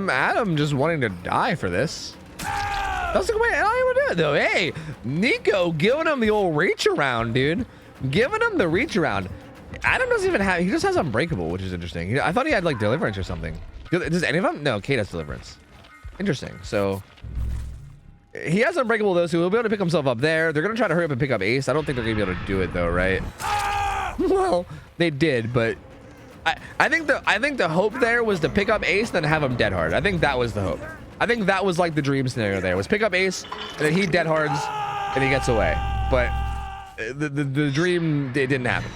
Adam just wanting to die for this. That's the way I don't even do it though. Hey, Nico giving him the old reach around, dude. Giving him the reach around. Adam doesn't even have, he just has Unbreakable, which is interesting. I thought he had like Deliverance or something. Does any of them? No, Kate has Deliverance. Interesting. So he has Unbreakable though, so he'll be able to pick himself up there. They're gonna try to hurry up and pick up Ace. I don't think they're gonna be able to do it though, right? Well, they did, but I think the hope there was to pick up Ace and then have him dead hard. I think that was the hope. I think that was like the dream scenario there, was pick up Ace and then he dead hards and he gets away. But the dream, it didn't happen.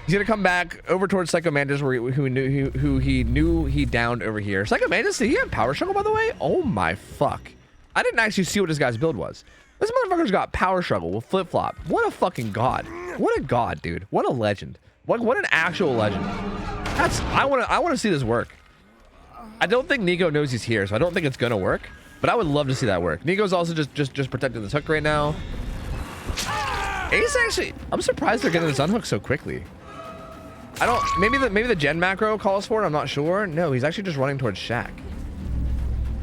He's gonna come back over towards Psycho Mantis, who he knew he downed over here. Psycho Mantis, did he have Power Struggle, by the way? Oh my fuck. I didn't actually see what this guy's build was. This motherfucker's got Power Struggle with Flip Flop. What a fucking god. What a god, dude. What a legend. What an actual legend. I wanna see this work. I don't think Nico knows he's here, so I don't think it's gonna work. But I would love to see that work. Nico's also just protecting this hook right now. Ace actually, I'm surprised they're getting this unhook so quickly. I don't, maybe the gen macro calls for it, I'm not sure. No, he's actually just running towards Shaq.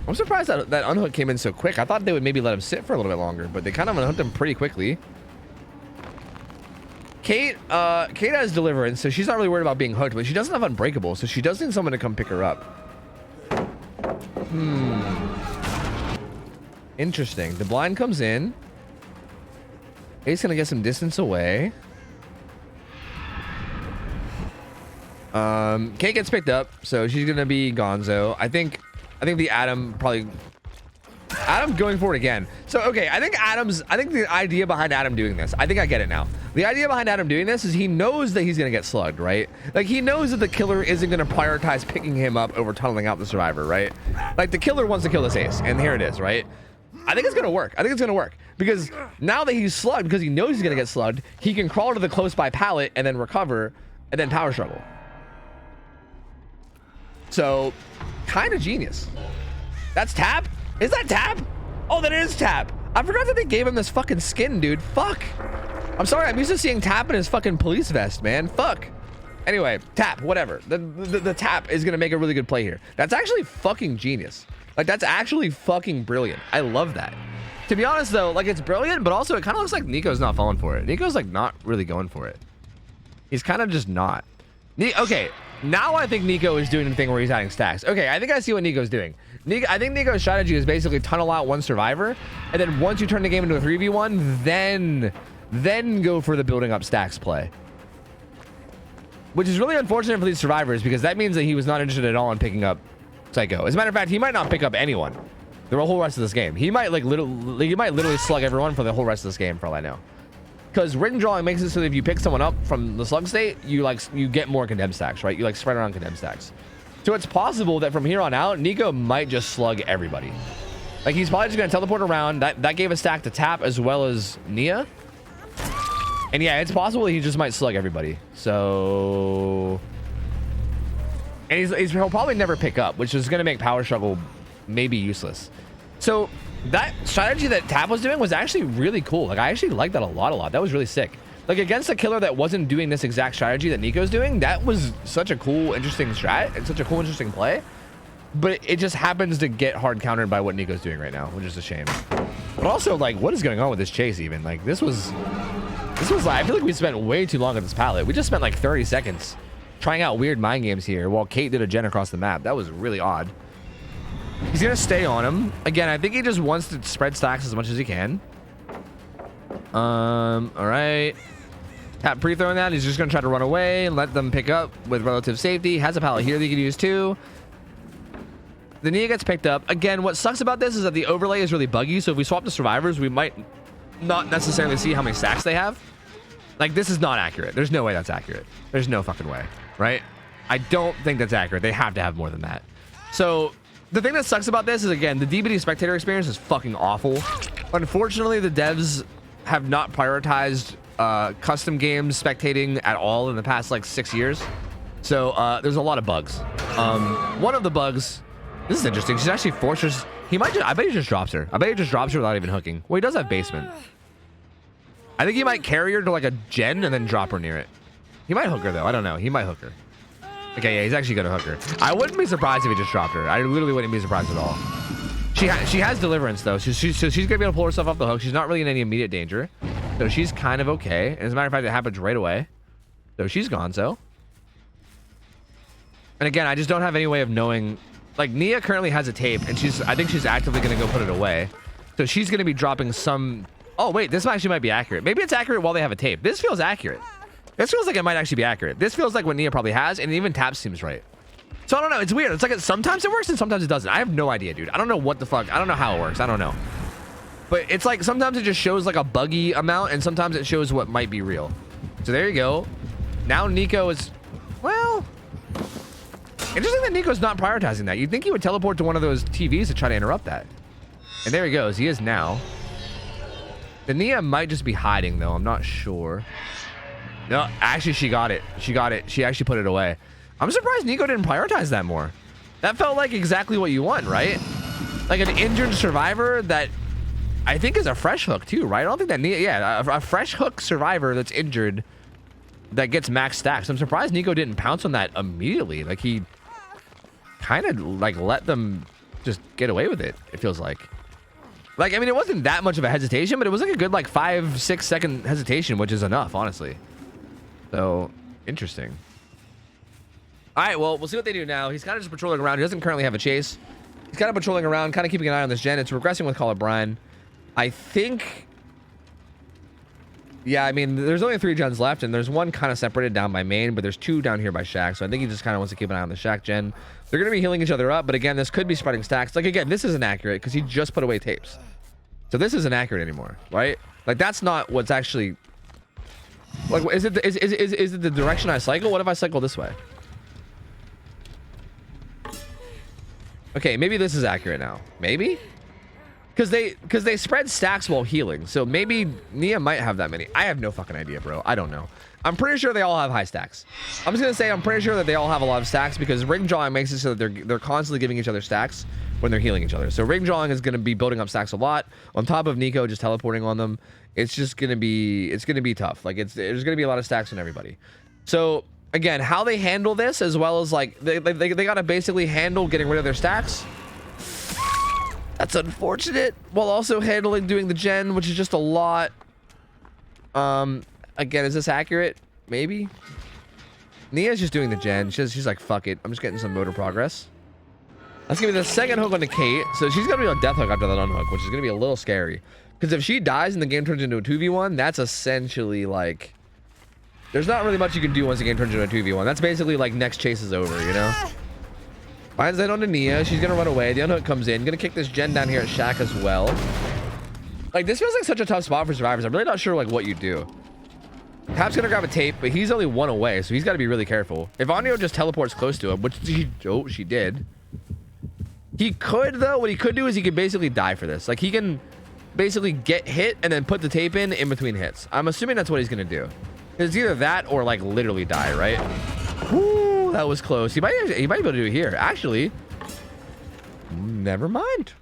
I'm surprised that unhook came in so quick. I thought they would maybe let him sit for a little bit longer, but they kind of unhooked him pretty quickly. Kate has Deliverance, so she's not really worried about being hooked, but she doesn't have Unbreakable, so she does need someone to come pick her up. Interesting. The blind comes in. Ace gonna get some distance away. Kate gets picked up, so she's gonna be Gonzo. I think the Adam going for it again. So okay, I think the idea behind Adam doing this, I think I get it now. The idea behind Adam doing this is he knows that he's gonna get slugged, right? Like he knows that the killer isn't gonna prioritize picking him up over tunneling out the survivor, right? Like the killer wants to kill this Ace, and here it is, right? I think it's gonna work. I think it's gonna work because now that he's slugged, because he knows he's gonna get slugged, he can crawl to the close by pallet and then recover and then power struggle. So, kind of genius. That's Tap? Is that Tap? Oh, that is Tap. I forgot that they gave him this fucking skin, dude. Fuck. I'm sorry. I'm used to seeing Tap in his fucking police vest, man. Fuck. Anyway, Tap, whatever. The Tap is going to make a really good play here. That's actually fucking genius. Like, that's actually fucking brilliant. I love that. To be honest, though, like, it's brilliant, but also it kind of looks like Nico's not falling for it. Nico's, like, not really going for it. He's kind of just not. Okay. Now I think Nico is doing the thing where he's adding stacks. Okay, I think I see what Nico's doing. I think Nico's strategy is basically tunnel out one survivor, and then once you turn the game into a 3v1, then go for the building up stacks play. Which is really unfortunate for these survivors because that means that he was not interested at all in picking up Psycho. As a matter of fact, he might not pick up anyone the whole rest of this game. He might literally slug everyone for the whole rest of this game for all I know. Because ring drawing makes it so that if you pick someone up from the slug state, you get more condemned stacks, right? You like spread around condemned stacks. So it's possible that from here on out, Nico might just slug everybody. Like he's probably just gonna teleport around. That gave a stack to Tap as well as Nia. And yeah, it's possible he just might slug everybody. So, and he'll probably never pick up, which is gonna make power struggle maybe useless. So that strategy that Tap was doing was actually really cool. Like I actually liked that a lot. That was really sick. Like against a killer that wasn't doing this exact strategy that Nico's doing, that was such a cool, interesting strat and such a cool, interesting play. But it just happens to get hard countered by what Nico's doing right now, which is a shame. But also, like, what is going on with this chase even? Like, this was like, I feel like we spent way too long on this pallet. We just spent like 30 seconds trying out weird mind games here while Kate did a gen across the map. That was really odd. He's going to stay on him. Again, I think he just wants to spread stacks as much as he can. All right. Tap pre-throwing that. He's just going to try to run away and let them pick up with relative safety. Has a pallet here that he can use too. The Nia gets picked up. Again, what sucks about this is that the overlay is really buggy. So if we swap to survivors, we might not necessarily see how many stacks they have. Like, this is not accurate. There's no way that's accurate. There's no fucking way, right? I don't think that's accurate. They have to have more than that. So the thing that sucks about this is, again, the DBD spectator experience is fucking awful. Unfortunately, the devs have not prioritized custom games spectating at all in the past like 6 years. So there's a lot of bugs. One of the bugs, this is interesting. She's actually fortress. He might just, I bet he just drops her. I bet he just drops her without even hooking. Well, he does have basement. I think he might carry her to like a gen and then drop her near it. He might hook her though. I don't know. He might hook her. Okay, yeah, he's actually gonna hook her. I wouldn't be surprised if he just dropped her. I literally wouldn't be surprised at all. She has deliverance though. So she's gonna be able to pull herself off the hook. She's not really in any immediate danger. So she's kind of okay. And as a matter of fact, it happens right away. So she's gone, so. And again, I just don't have any way of knowing. Like, Nia currently has a tape, and I think she's actively going to go put it away. So she's going to be dropping some... Oh, wait, this actually might be accurate. Maybe it's accurate while they have a tape. This feels accurate. This feels like it might actually be accurate. This feels like what Nia probably has, and even tap seems right. So I don't know. It's weird. It's like sometimes it works and sometimes it doesn't. I have no idea, dude. I don't know what the fuck. I don't know how it works. I don't know. But it's like sometimes it just shows like a buggy amount, and sometimes it shows what might be real. So there you go. Now Nico is... Well... Interesting that Nico's not prioritizing that. You'd think he would teleport to one of those TVs to try to interrupt that. And there he goes. He is now. The Nia might just be hiding, though. I'm not sure. No, actually, she got it. She got it. She actually put it away. I'm surprised Nico didn't prioritize that more. That felt like exactly what you want, right? Like an injured survivor that I think is a fresh hook, too, right? I don't think that Nia... Yeah, a fresh hook survivor that's injured that gets max stacks. I'm surprised Nico didn't pounce on that immediately. Like, he... kind of like let them just get away with it, it feels like. Like, I mean, it wasn't that much of a hesitation, but it was like a good like 5-6 second hesitation, which is enough, honestly. So interesting. All right, well, we'll see what they do now. He's kind of just patrolling around. He doesn't currently have a chase. He's kind of patrolling around, kind of keeping an eye on this gen. It's regressing with Call of Brian. I think... Yeah, I mean, there's only 3 gens left, and there's one kind of separated down by main, but there's 2 down here by Shack, so I think he just kind of wants to keep an eye on the Shack gen. They're going to be healing each other up, but again, this could be spreading stacks. Like, again, this isn't accurate, because he just put away tapes. So this isn't accurate anymore, right? Like, that's not what's actually... Like, is it the direction I cycle? What if I cycle this way? Okay, maybe this is accurate now. Maybe? Because they spread stacks while healing. So maybe Nia might have that many. I have no fucking idea, bro. I don't know. I'm pretty sure they all have high stacks. I'm just going to say I'm pretty sure that they all have a lot of stacks because ring drawing makes it so that they're constantly giving each other stacks when they're healing each other. So ring drawing is going to be building up stacks a lot. On top of Nico just teleporting on them, it's just going to be tough. Like there's going to be a lot of stacks on everybody. So again, how they handle this as well as like they got to basically handle getting rid of their stacks. That's unfortunate. While also handling doing the gen, which is just a lot. Again, is this accurate? Maybe. Nia's just doing the gen. She's like, fuck it. I'm just getting some motor progress. That's gonna be the second hook on the Kate. So she's gonna be on death hook after that unhook, which is gonna be a little scary. Because if she dies and the game turns into a 2v1, that's essentially like... There's not really much you can do once the game turns into a 2v1. That's basically like next chase is over, you know? Finds that onto Nia. She's gonna run away. The unhook comes in. Gonna kick this gen down here at Shack as well. Like, this feels like such a tough spot for survivors. I'm really not sure like what you do. Tap's gonna grab a tape, but he's only 1 away, so he's got to be really careful. If Anio just teleports close to him, which she did. He could, though. What he could do is he could basically die for this. Like, he can basically get hit and then put the tape in between hits. I'm assuming that's what he's gonna do. It's either that or like literally die, right? Woo, that was close. He might be able to do it here. Actually, never mind.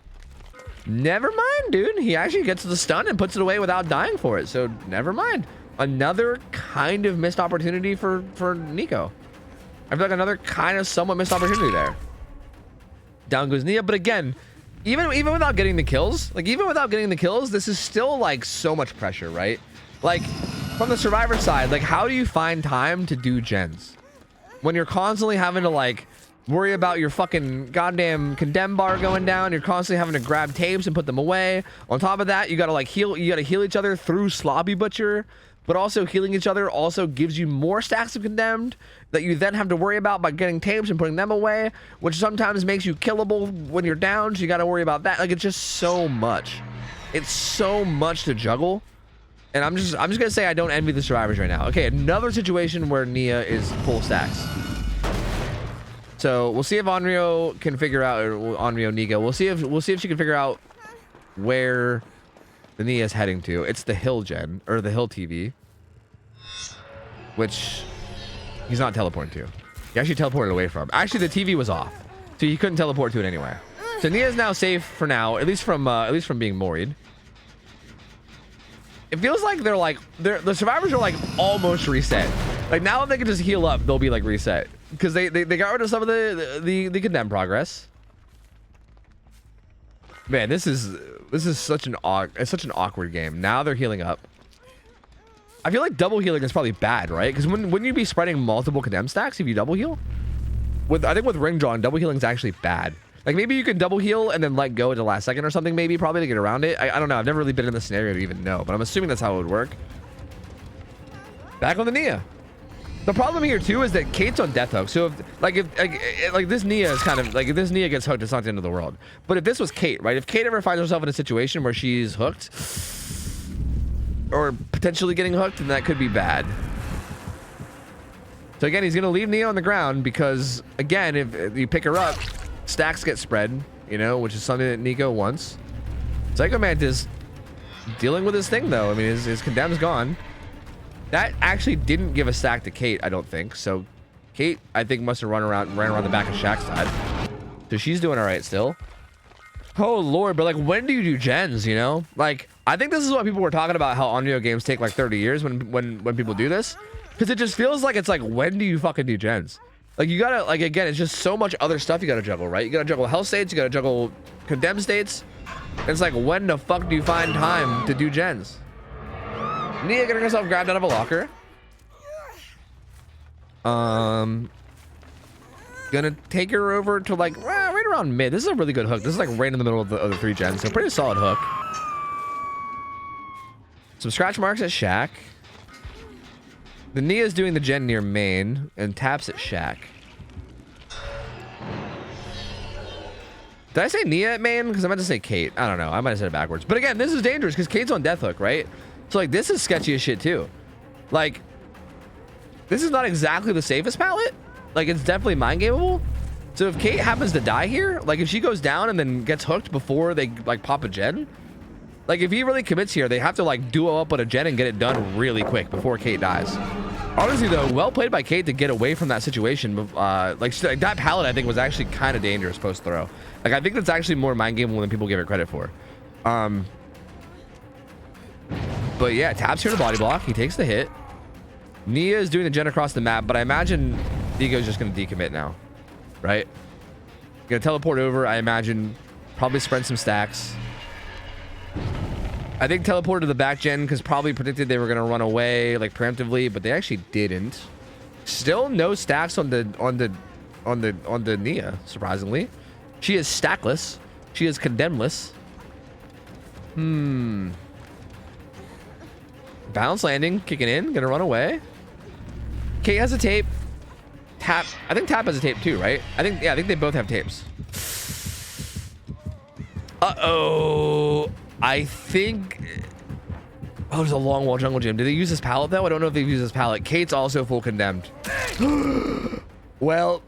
Never mind, dude. He actually gets the stun and puts it away without dying for it. So never mind. another kind of missed opportunity for Nico. I feel like another kind of somewhat missed opportunity there. Down goes Nia, but again, even without getting the kills, this is still like so much pressure, right? Like from the survivor side, like how do you find time to do gens when you're constantly having to like worry about your fucking goddamn condemn bar going down? You're constantly having to grab tapes and put them away. On top of that, you gotta like heal each other through Slobby Butcher, but also healing each other also gives you more stacks of condemned that you then have to worry about by getting tapes and putting them away, which sometimes makes you killable when you're down, so you gotta worry about that. Like it's just so much. It's so much to juggle. And I'm just gonna say I don't envy the survivors right now. Okay, another situation where Nia is full stacks. So we'll see if Onryo can figure out, or Onryo Nico. We'll see if she can figure out where the Nia is heading to. It's the hill gen, or the hill TV, which he's not teleporting to. He actually teleported away from. Actually, the TV was off, so he couldn't teleport to it anyway. So Nia is now safe for now, at least from being moried. It feels like the survivors are like almost reset. Like now if they can just heal up, they'll be like reset because they got rid of some of the condemned progress. Man, this is such an awkward game. Now they're healing up. I feel like double healing is probably bad, right? Because wouldn't you be spreading multiple condemned stacks if you double heal? I think with ring drawing, double healing is actually bad. Like maybe you can double heal and then let go at the last second or something, maybe probably to get around it. I don't know. I've never really been in the scenario to even know, but I'm assuming that's how it would work. Back on the Nia. The problem here too is that Kate's on death hook. So if this Nia is kind of like, if this Nia gets hooked, it's not the end of the world. But if this was Kate, right? If Kate ever finds herself in a situation where she's hooked or potentially getting hooked, then that could be bad. So again, he's gonna leave Nia on the ground because again, if you pick her up, stacks get spread, you know, which is something that Nico wants. Psycho Mantis dealing with his thing though. I mean, his condemn's gone. That actually didn't give a stack to Kate, I don't think. So Kate, I think, must have ran around the back of Shaq's side. So she's doing all right still. Oh Lord, but like when do you do gens, you know? Like I think this is what people were talking about, how Onryo games take like 30 years when people do this. Because it just feels like it's like, when do you fucking do gens? Like you gotta, like again, it's just so much other stuff you gotta juggle, right? You gotta juggle health states, you gotta juggle condemned states. And it's like, when the fuck do you find time to do gens? Nia getting herself grabbed out of a locker. Gonna take her over to like right around mid. This is a really good hook. This is like right in the middle of the 3 gens, so pretty solid hook. Some scratch marks at Shaq. The Nia's doing the gen near main and taps at Shaq. Did I say Nia at main? Because I meant to say Kate. I don't know. I might have said it backwards. But again, this is dangerous because Kate's on death hook, right? So like this is sketchy as shit too. Like this is not exactly the safest palette. Like it's definitely mind gameable. So if Kate happens to die here, like if she goes down and then gets hooked before they like pop a gen, like if he really commits here, they have to like duo up with a gen and get it done really quick before Kate dies. Honestly though, well played by Kate to get away from that situation. Like that palette I think was actually kind of dangerous post throw. Like I think that's actually more mind gameable than people give it credit for. But yeah, taps here to body block. He takes the hit. Nia is doing the gen across the map, but I imagine Nico's just gonna decommit now, right? Gonna teleport over. I imagine probably spread some stacks. I think teleport to the back gen because probably predicted they were gonna run away like preemptively, but they actually didn't. Still no stacks on the Nia. Surprisingly, she is stackless. She is condemnless. Bounce landing, kicking in, gonna run away. Kate has a tape. Tap, I think Tap has a tape too, right? I think they both have tapes. Uh-oh. I think... Oh, there's a long wall jungle gym. Did they use this pallet though? I don't know if they've used this pallet. Kate's also full condemned. Well,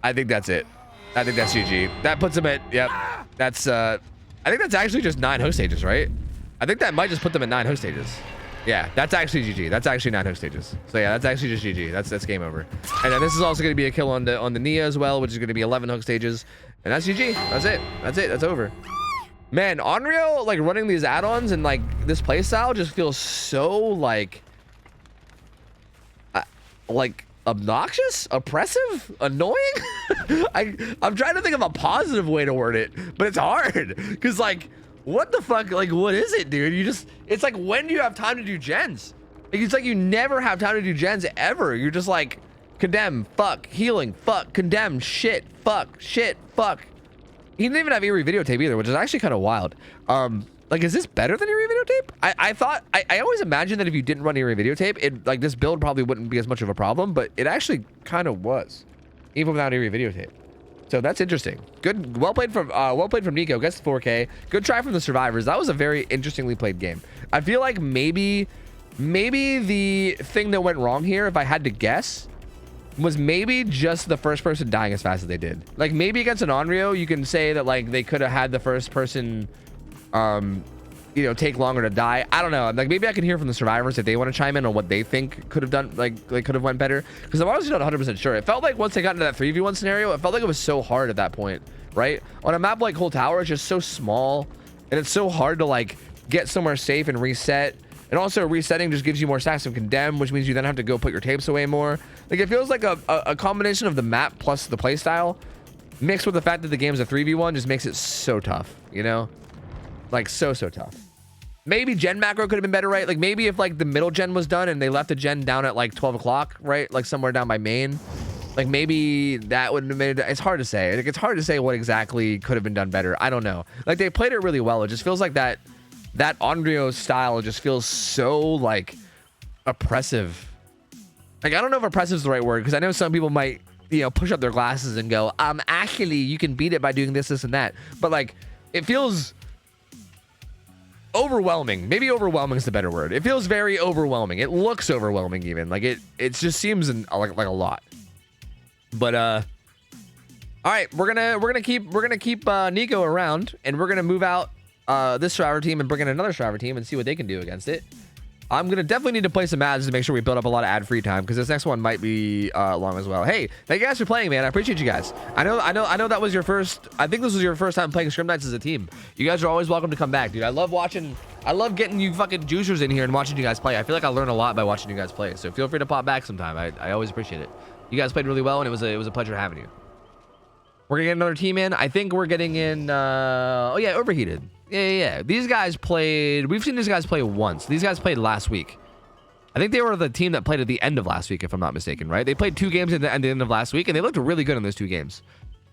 I think that's it. I think that's GG. That puts them at, yep. That's, I think that's actually just 9 host stages, right? I think that might just put them at 9 host stages. Yeah, that's actually GG. That's actually 9 host stages. So yeah, that's actually just GG. That's game over. And then this is also going to be a kill on the Nia as well, which is going to be 11 hook stages. And that's GG. That's it. That's it. That's over. Man, Unreal, like running these add-ons and like this playstyle just feels so like obnoxious, oppressive, annoying. I'm trying to think of a positive way to word it, but it's hard because like, what the fuck? Like, what is it, dude? It's like, when do you have time to do gens? Like, it's like you never have time to do gens ever. You're just like, condemn, fuck, healing, fuck, condemn, shit, fuck, shit, fuck. He didn't even have Eerie videotape either, which is actually kind of wild. Like, is this better than Eerie videotape? I always imagined that if you didn't run Eerie videotape, it like this build probably wouldn't be as much of a problem, but it actually kind of was, even without Eerie videotape. So that's interesting. Good, well played from Nico. Gets 4K. Good try from the survivors. That was a very interestingly played game. I feel like maybe the thing that went wrong here, if I had to guess, was maybe just the first person dying as fast as they did. Like, maybe against an Onryo, you can say that like they could have had the first person you know, take longer to die. I don't know. Like, maybe I can hear from the survivors if they want to chime in on what they think could have done, like could have went better, because I'm honestly not 100% sure. It felt like once they got into that 3v1 scenario, it felt like it was so hard at that point, right? On a map like Whole Tower, it's just so small and it's so hard to like get somewhere safe and reset. And also resetting just gives you more stacks of condemn, which means you then have to go put your tapes away more. Like, it feels like a combination of the map plus the playstyle mixed with the fact that the game's a 3v1 just makes it so tough, you know? Like, so tough. Maybe gen macro could have been better, right? Like, maybe if like the middle gen was done and they left the gen down at like 12 o'clock, right? Like somewhere down by main. Like, maybe that would have made it. It's hard to say. Like, it's hard to say what exactly could have been done better. I don't know. Like, they played it really well. It just feels like that Onryo style just feels so like oppressive. Like, I don't know if oppressive is the right word, because I know some people might, you know, push up their glasses and go, actually you can beat it by doing this and that. But like, it feels overwhelming. Maybe overwhelming is the better word. It feels very overwhelming. It looks overwhelming even. Like, it just seems like a lot. But all right, we're gonna keep Nico around, and we're gonna move out this survivor team and bring in another survivor team and see what they can do against it. I'm gonna definitely need to play some ads to make sure we build up a lot of ad free time, because this next one might be long as well. Hey, thank you guys for playing, man. I appreciate you guys. I know that was your first. I think this was your first time playing Scrim Nights as a team. You guys are always welcome to come back, dude. I love getting you fucking juicers in here and watching you guys play. I feel like I learn a lot by watching you guys play. So feel free to pop back sometime. I always appreciate it. You guys played really well, and it was a pleasure having you. We're gonna get another team in. I think we're getting in. Oh yeah, Overheated. Yeah. These guys played. We've seen these guys play once. These guys played last week. I think they were the team that played at the end of last week, if I'm not mistaken, right? They played 2 games at the end of last week, and they looked really good in those 2 games.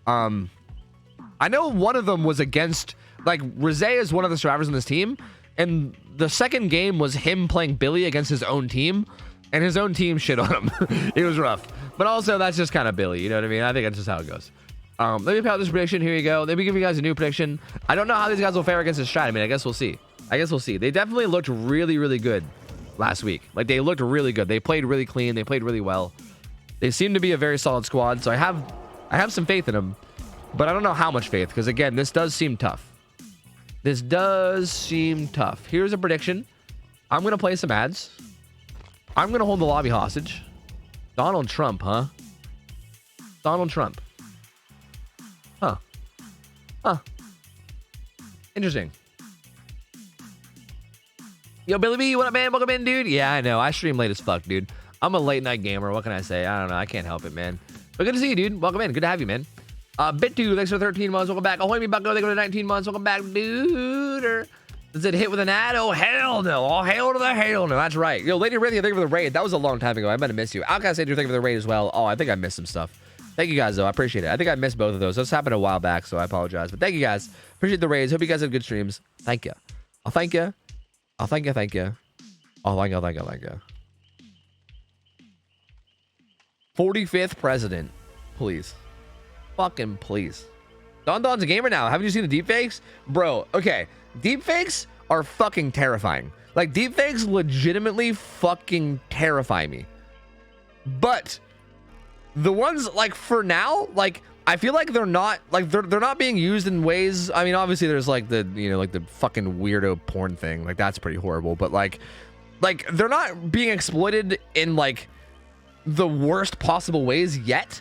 I know one of them was against, like, Rizé is one of the survivors in this team, and the second game was him playing Billy against his own team, and his own team shit on him. It was rough. But also, that's just kind of Billy, you know what I mean? I think that's just how it goes. Let me put out this prediction. Here you go. Let me give you guys a new prediction. I don't know how these guys will fare against this strat. I mean, I guess we'll see. They definitely looked really, really good last week. Like, they looked really good. They played really clean. They played really well. They seem to be a very solid squad. So I have some faith in them, but I don't know how much faith, because again, this does seem tough. Here's a prediction. I'm going to play some ads. I'm going to hold the lobby hostage. Donald Trump, huh? Donald Trump. Huh. Interesting. Yo, Billy B, what up, man? Welcome in, dude. Yeah, I know. I stream late as fuck, dude. I'm a late night gamer. What can I say? I don't know. I can't help it, man. But good to see you, dude. Welcome in. Good to have you, man. Bit2, thanks for 13 months. Welcome back. Ahoy, me bucko. They go to 19 months. Welcome back, dude. Does it hit with an ad? Oh, hell no. Oh, hell to the hell no. That's right. Yo, Lady Rhythia, thank you for the raid. That was a long time ago. I might have missed you. Outcast Andrew, thank you for the raid as well. Oh, I think I missed some stuff. Thank you guys, though. I appreciate it. I think I missed both of those. This happened a while back, so I apologize. But thank you guys. Appreciate the raids. Hope you guys have good streams. Thank you. I'll thank you. Oh, thank you. 45th president. Please. Fucking please. Don's a gamer now. Haven't you seen the deepfakes? Bro, okay. Deepfakes are fucking terrifying. Like, deepfakes legitimately fucking terrify me. But the ones, like, for now, like, I feel like they're not, like, they're not being used in ways. I mean, obviously there's like the, you know, like the fucking weirdo porn thing. Like, that's pretty horrible. But like they're not being exploited in like the worst possible ways yet.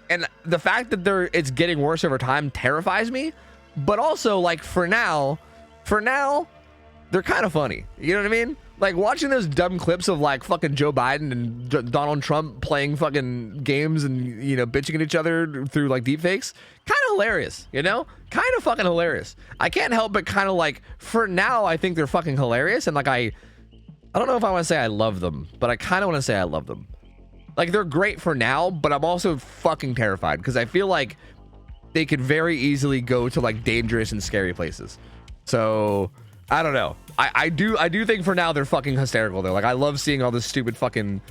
And the fact that it's getting worse over time terrifies me. but also like for now, they're kind of funny. You know what I mean? Like watching those dumb clips of like fucking Joe Biden and Donald Trump playing fucking games and, you know, bitching at each other through like deepfakes, kind of hilarious, you know? Kind of fucking hilarious. I can't help but kind of like, for now, I think they're fucking hilarious. And like, I don't know if I want to say I love them, but I kind of want to say I love them. Like they're great for now, but I'm also fucking terrified because I feel like they could very easily go to like dangerous and scary places. So I don't know. I do think for now they're fucking hysterical though. Like I love seeing all this stupid fucking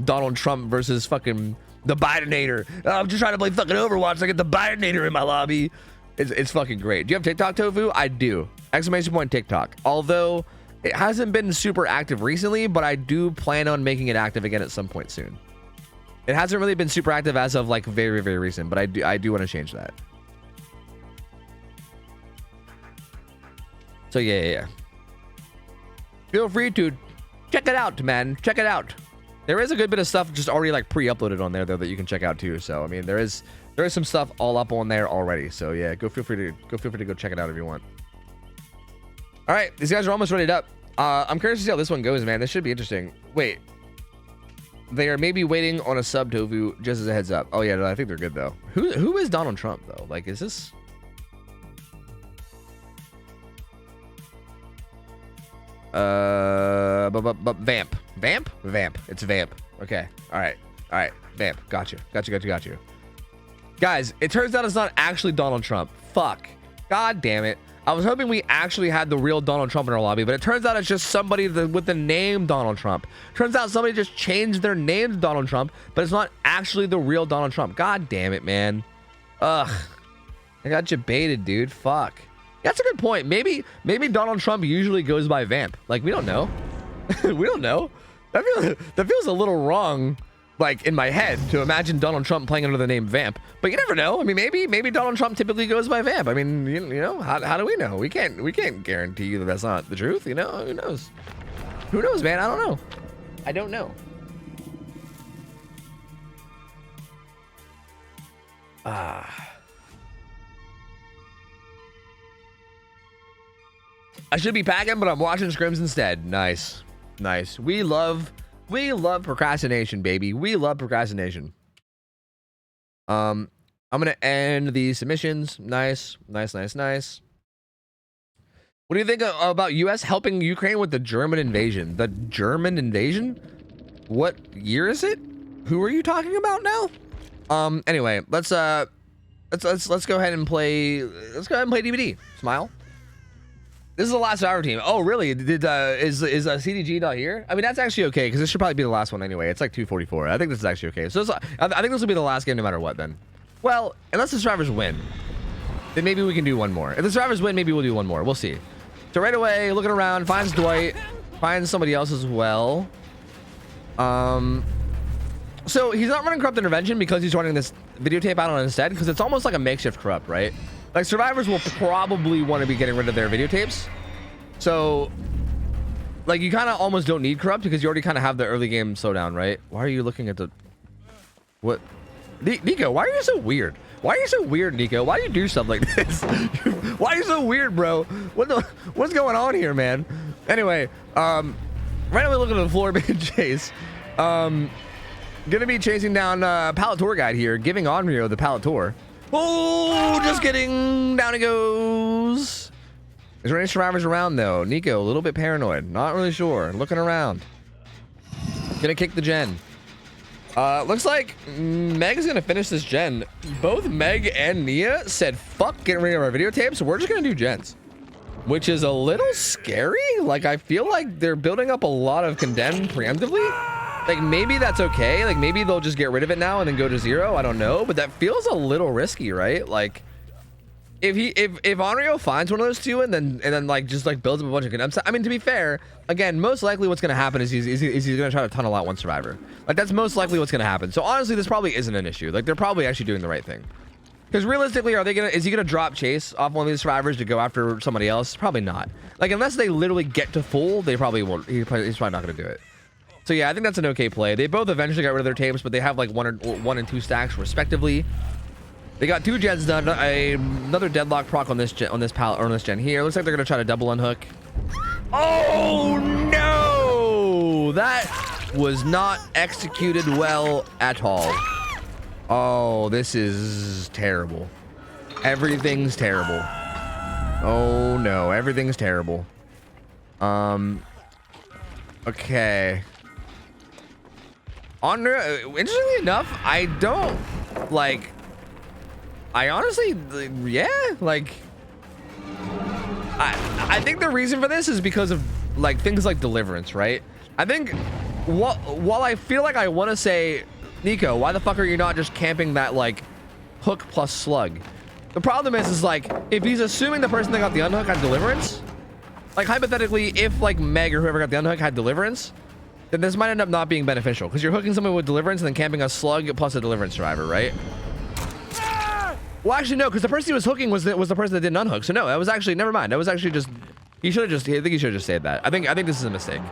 Donald Trump versus fucking the Bidenator. Oh, I'm just trying to play fucking Overwatch. So I get the Bidenator in my lobby. It's fucking great. Do you have TikTok, Tofu? I do. Exclamation point TikTok. Although it hasn't been super active recently, but I do plan on making it active again at some point soon. It hasn't really been super active as of like very, very recent, but I do want to change that. So yeah. Feel free to check it out, man. Check it out. There is a good bit of stuff just already like pre-uploaded on there though that you can check out too. So I mean, there is some stuff all up on there already. So yeah, feel free to go check it out if you want. All right, these guys are almost ready up. I'm curious to see how this one goes, man. This should be interesting. Wait, they are maybe waiting on a sub, Tofu, just as a heads up. Oh yeah, no, I think they're good though. Who is Donald Trump though? Like, is this? Vamp. It's Vamp. Okay. All right. Vamp. Got you. Guys, it turns out it's not actually Donald Trump. Fuck. God damn it. I was hoping we actually had the real Donald Trump in our lobby, but it turns out it's just somebody with the name Donald Trump. Turns out somebody just changed their name to Donald Trump, but it's not actually the real Donald Trump. God damn it, man. Ugh. I got you baited, dude. Fuck. That's a good point. Maybe Donald Trump usually goes by Vamp. Like, we don't know. We don't know. That feels a little wrong, like, in my head to imagine Donald Trump playing under the name Vamp. But you never know. I mean, maybe Donald Trump typically goes by Vamp. I mean, you know, how do we know? We can't guarantee you that that's not the truth, you know? Who knows? Who knows, man? I don't know. I don't know. I should be packing, but I'm watching scrims instead. Nice. We love procrastination, baby. We love procrastination. I'm gonna end the submissions. Nice. What do you think about US helping Ukraine with the German invasion? The German invasion? What year is it? Who are you talking about now? Anyway, let's go ahead and play. Let's go ahead and play DVD. Smile. This is the last Survivor team. Oh, really? Is CDG not here? I mean, that's actually okay because this should probably be the last one anyway. It's like 2:44. I think this is actually okay. So I think this will be the last game no matter what. Then, well, unless the Survivors win, then maybe we can do one more. If the Survivors win, maybe we'll do one more. We'll see. So right away, looking around, finds Dwight, finds somebody else as well. So he's not running Corrupt Intervention because he's running this videotape out on instead because it's almost like a makeshift Corrupt, right? Like Survivors will probably want to be getting rid of their videotapes. So like you kind of almost don't need Corrupt because you already kind of have the early game slowdown, right? Why are you looking at the... What? Nico, why are you so weird? Why are you so weird, Nico? Why do you do stuff like this? Why are you so weird, bro? What's going on here, man? Anyway, right now we look at the floor being chased. Gonna be chasing down Pallet Tour Guide here, giving Onryo the Pallet Tour. Oh, just kidding. Down he goes. Is there any survivors around though? Nico, a little bit paranoid. Not really sure. Looking around. Gonna kick the gen. Looks like Meg is gonna finish this gen. Both Meg and Nia said fuck getting rid of our videotapes, so we're just gonna do gens. Which is a little scary. Like I feel like they're building up a lot of Condemned preemptively. Like maybe that's okay. Like maybe they'll just get rid of it now and then go to 0. I don't know, but that feels a little risky, right? Like if Onryo finds one of those two and then like just like builds up a bunch of condemned, I mean, to be fair, again, most likely what's gonna happen is he's gonna try to tunnel out one survivor. Like that's most likely what's gonna happen. So honestly, this probably isn't an issue. Like they're probably actually doing the right thing. Because realistically, is he gonna drop Chase off one of these survivors to go after somebody else? Probably not. Like unless they literally get to full, they probably won't. He's probably not gonna do it. So yeah, I think that's an okay play. They both eventually got rid of their tapes, but they have like one and 2 stacks respectively. They got 2 gens done. Another deadlock proc on this pallet or on this gen here. Looks like they're gonna try to double unhook. Oh no! That was not executed well at all. Oh, this is terrible. Everything's terrible. Oh no, everything's terrible. Okay. Interestingly enough, I don't like. I honestly, yeah, like. I think the reason for this is because of like things like deliverance, right? I think while I feel like I want to say, Nico, why the fuck are you not just camping that like hook plus slug? The problem is like if he's assuming the person that got the unhook had deliverance, like hypothetically, if like Meg or whoever got the unhook had deliverance, then this might end up not being beneficial because you're hooking someone with deliverance and then camping a slug plus a deliverance survivor, right? Well, actually, no, because the person he was hooking was the person that didn't unhook. So no, that was actually, never mind. That was actually just, he should have just, I think he should have just said that. I think this is a mistake.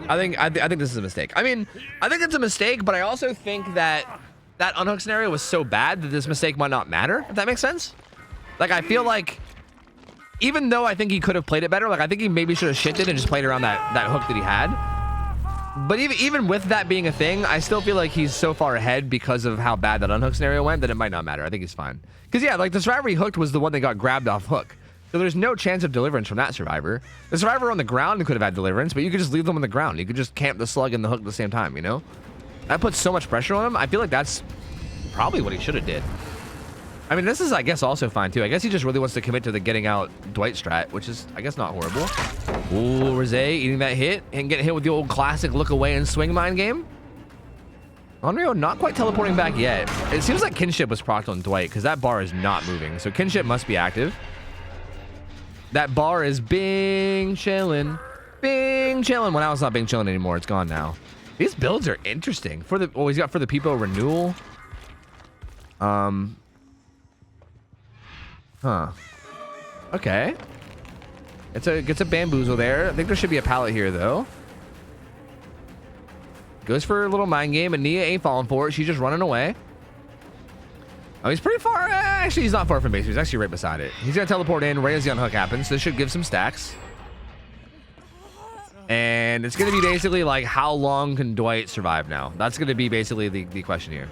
I think this is a mistake. I mean, I think it's a mistake, but I also think that that unhook scenario was so bad that this mistake might not matter, if that makes sense. Like, I feel like, even though I think he could have played it better, like, I think he maybe should have shifted and just played around that hook that he had. But even with that being a thing, I still feel like he's so far ahead because of how bad that unhook scenario went that it might not matter. I think he's fine. Because, yeah, like, the survivor he hooked was the one that got grabbed off hook. So there's no chance of deliverance from that survivor. The survivor on the ground could have had deliverance, but you could just leave them on the ground. You could just camp the slug and the hook at the same time, you know? That puts so much pressure on him. I feel like that's probably what he should have did. I mean, this is, I guess, also fine, too. I guess he just really wants to commit to the getting out Dwight strat, which is, I guess, not horrible. Ooh, Rose eating that hit and getting hit with the old classic look away and swing mind game. Onryo not quite teleporting back yet. It seems like Kinship was procced on Dwight because that bar is not moving. So Kinship must be active. That bar is bing chillin'. Bing chillin'. Well, now it's not bing chillin' anymore. It's gone now. These builds are interesting. For the, oh, he's got for the Peepo renewal. Huh. Okay. Gets a bamboozle there. I think there should be a pallet here though. Goes for a little mind game, and Nia ain't falling for it. She's just running away. Oh, he's pretty far. Actually, he's not far from base. He's actually right beside it. He's gonna teleport in right as the unhook happens. So this should give some stacks. And it's gonna be basically like, how long can Dwight survive now? That's gonna be basically the question here.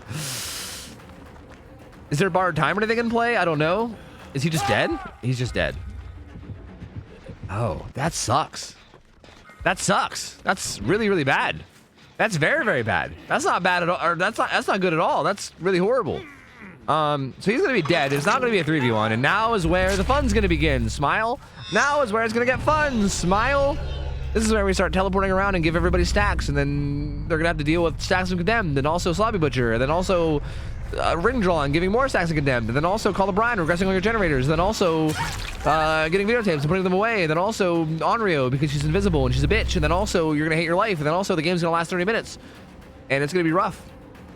Is there a borrowed timer they can play? I don't know. Is he just dead? He's just dead. Oh, that sucks. That sucks. That's really, really bad. That's very, very bad. That's not bad at all. Or that's not good at all. That's really horrible. So he's gonna be dead. It's not gonna be a 3v1, and now is where the fun's gonna begin. Smile. Now is where it's gonna get fun. Smile. This is where we start teleporting around and give everybody stacks, and then they're gonna have to deal with stacks of condemned, and also Sloppy Butcher, and then also ring draw and giving more stacks of condemned, and then also Call the Brian regressing all your generators, and then also getting videotapes and putting them away, and then also Onryo because she's invisible and she's a bitch, and then also you're gonna hate your life, and then also the game's gonna last 30 minutes, and it's gonna be rough.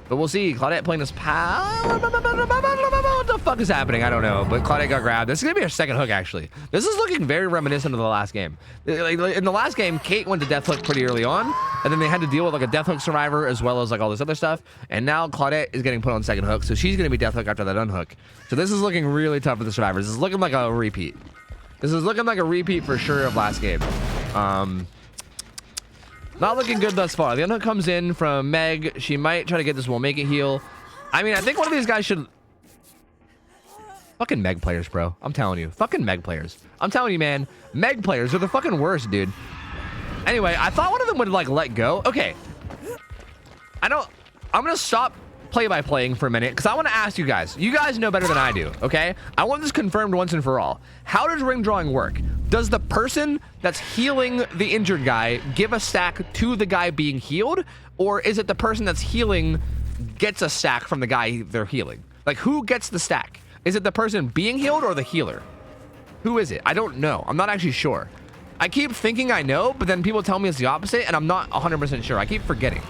But we'll see. Claudette playing this pal. What the fuck is happening? I don't know. But Claudette got grabbed. This is gonna be her second hook, actually. This is looking very reminiscent of the last game. In the last game, Kate went to death hook pretty early on, and then they had to deal with like a death hook survivor as well as like all this other stuff. And now Claudette is getting put on second hook, so she's gonna be death hook after that unhook. So this is looking really tough for the survivors. This is looking like a repeat. This is looking like a repeat for sure of last game. Not looking good thus far. The unhook comes in from Meg. She might try to get this Will Make It heal. I mean, I think one of these guys should... Fucking Meg players, bro. I'm telling you. Fucking Meg players. I'm telling you, man. Meg players are the fucking worst, dude. Anyway, I thought one of them would, like, let go. Okay. I'm gonna stop play-by-playing for a minute, because I want to ask you guys. You guys know better than I do, okay? I want this confirmed once and for all. How does ring drawing work? Does the person that's healing the injured guy give a stack to the guy being healed? Or is it the person that's healing gets a stack from the guy they're healing? Like, who gets the stack? Is it the person being healed or the healer? Who is it? I don't know. I'm not actually sure. I keep thinking I know, but then people tell me it's the opposite, and I'm not 100% sure. I keep forgetting.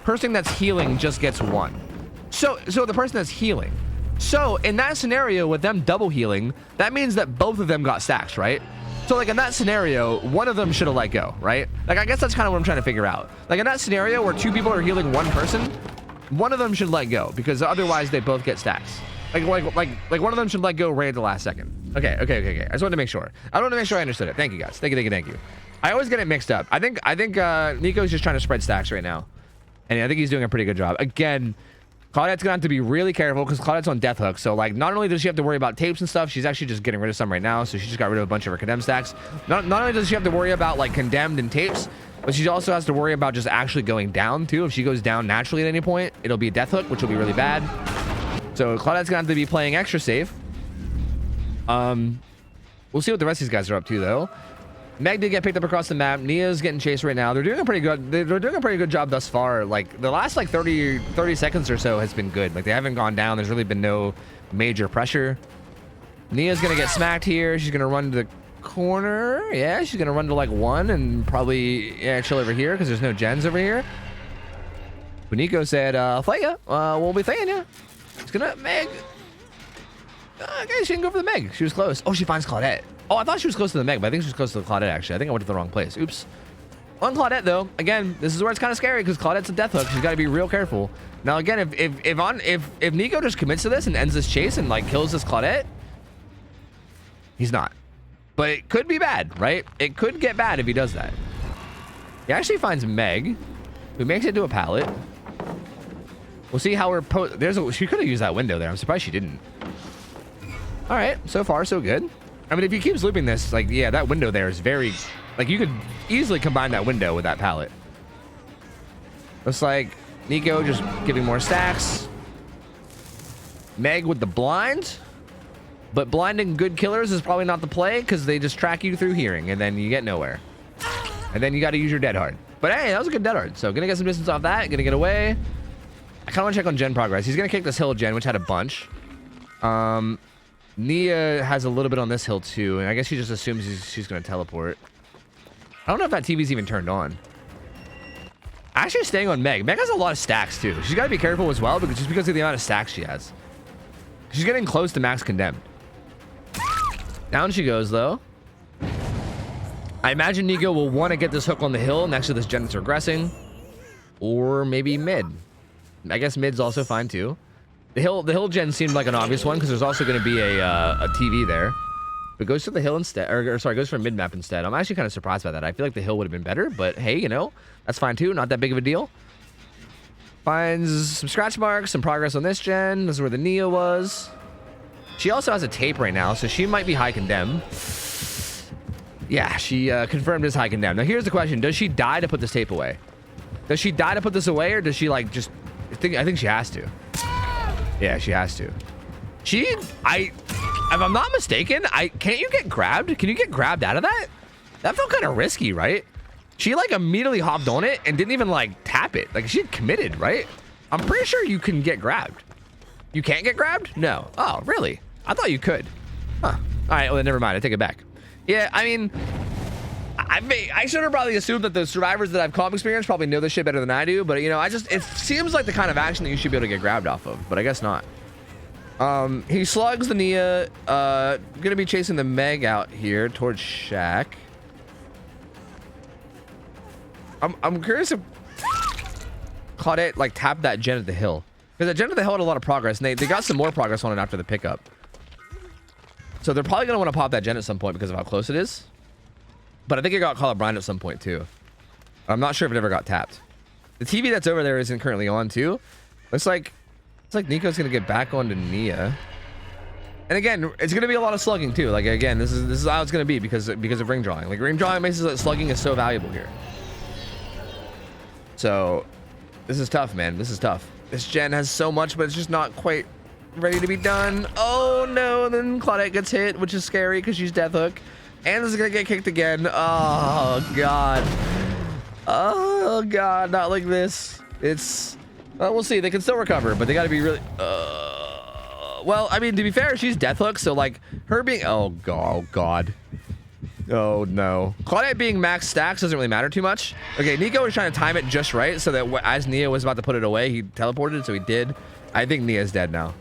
Person that's healing just gets one. So the person that's healing. So in that scenario with them double healing, that means that both of them got stacks, right? So like in that scenario, one of them should have let go, right? Like I guess that's kind of what I'm trying to figure out. Like in that scenario where two people are healing one person, one of them should let go because otherwise they both get stacks. Like one of them should like go right at the last second. Okay. I just wanted to make sure. I wanted to make sure I understood it. Thank you guys. Thank you. I always get it mixed up. I think Nico's just trying to spread stacks right now, and I think he's doing a pretty good job. Again, Claudette's gonna have to be really careful because Claudette's on death hook. So like, not only does she have to worry about tapes and stuff, she's actually just getting rid of some right now. So she just got rid of a bunch of her condemned stacks. Not only does she have to worry about like condemned and tapes, but she also has to worry about just actually going down too. If she goes down naturally at any point, it'll be a death hook, which will be really bad. So Claudette's gonna have to be playing extra safe. We'll see what the rest of these guys are up to though. Meg did get picked up across the map. Nia's getting chased right now. They're doing a pretty good job thus far. Like the last like 30 seconds or so has been good. Like they haven't gone down. There's really been no major pressure. Nia's gonna get smacked here. She's gonna run to the corner. Yeah, she's gonna run to like 1 and probably chill over here because there's no gens over here. But Nico said, fight ya. We'll be fighting ya. It's gonna Meg. Okay, she didn't go for the Meg. She was close. Oh, she finds Claudette. Oh, I thought she was close to the Meg, but I think she was close to the Claudette, actually. I think I went to the wrong place. Oops. On Claudette, though, again, this is where it's kind of scary because Claudette's a death hook. She's got to be real careful. Now, again, if Nico just commits to this and ends this chase and, like, kills this Claudette, he's not. But it could be bad, right? It could get bad if he does that. He actually finds Meg, who makes it to a pallet. We'll see how her she could have used that window there. I'm surprised she didn't. All right, so far so good. I mean, if he keeps looping this, like, yeah, that window there is very, like, you could easily combine that window with that pallet. Looks like Nico just giving more stacks. Meg with the blind, but blinding good killers is probably not the play because they just track you through hearing and then you get nowhere. And then you got to use your dead hard. But hey, that was a good dead hard. So gonna get some distance off that, gonna get away. I kind of want to check on gen progress. He's gonna kick this hill gen, which had a bunch. Nia has a little bit on this hill too, and I guess she just assumes she's going to teleport. I don't know if that TV's even turned on. Actually staying on Meg. Meg has a lot of stacks too. She's got to be careful as well, just because of the amount of stacks she has. She's getting close to max condemned. Down she goes though. I imagine Nico will want to get this hook on the hill next to this gen that's regressing. Or maybe mid. I guess mid's also fine too. The hill gen seemed like an obvious one because there's also going to be a TV there. But goes to the hill instead, or sorry, goes for mid map instead. I'm actually kind of surprised by that. I feel like the hill would have been better, but hey, you know, that's fine too. Not that big of a deal. Finds some scratch marks, some progress on this gen. This is where the Nia was. She also has a tape right now, so she might be high condemned. Yeah, she confirmed as high condemned. Now here's the question: does she die to put this tape away? Does she die to put this away, or does she like just? I think she has to. Yeah, she has to. If I'm not mistaken, can't you get grabbed? Can you get grabbed out of that? That felt kind of risky, right? She like immediately hopped on it and didn't even like tap it. Like she had committed, right? I'm pretty sure you can get grabbed. You can't get grabbed? No. Oh, really? I thought you could. Huh. All right, well then never mind. I take it back. Yeah, I mean, I should have probably assumed that the survivors that have comp experience probably know this shit better than I do, but you know, it seems like the kind of action that you should be able to get grabbed off of, but I guess not. He slugs the Nia, gonna be chasing the Meg out here towards Shack. I'm curious if Claudette like tapped that gen at the hill, because that gen at the hill had a lot of progress, and they got some more progress on it after the pickup. So they're probably gonna want to pop that gen at some point because of how close it is. But I think it got Call of Brian at some point too. I'm not sure if it ever got tapped. The TV that's over there isn't currently on too. Looks like Nico's gonna get back onto Nia. And again, it's gonna be a lot of slugging too. Like again, this is how it's gonna be because of ring drawing. Like ring drawing makes it that slugging is so valuable here. So this is tough, man. This is tough. This gen has so much, but it's just not quite ready to be done. Oh no, and then Claudette gets hit, which is scary because she's death hook. And this is gonna get kicked again. Oh god. Oh god, not like this. It's we'll see. They can still recover, but they gotta be really well, I mean, to be fair, she's death hook, so like her being oh god. Oh no. Claudette being max stacks doesn't really matter too much. Okay, Nico was trying to time it just right so that as Nia was about to put it away, he teleported, so he did. I think Nia's dead now.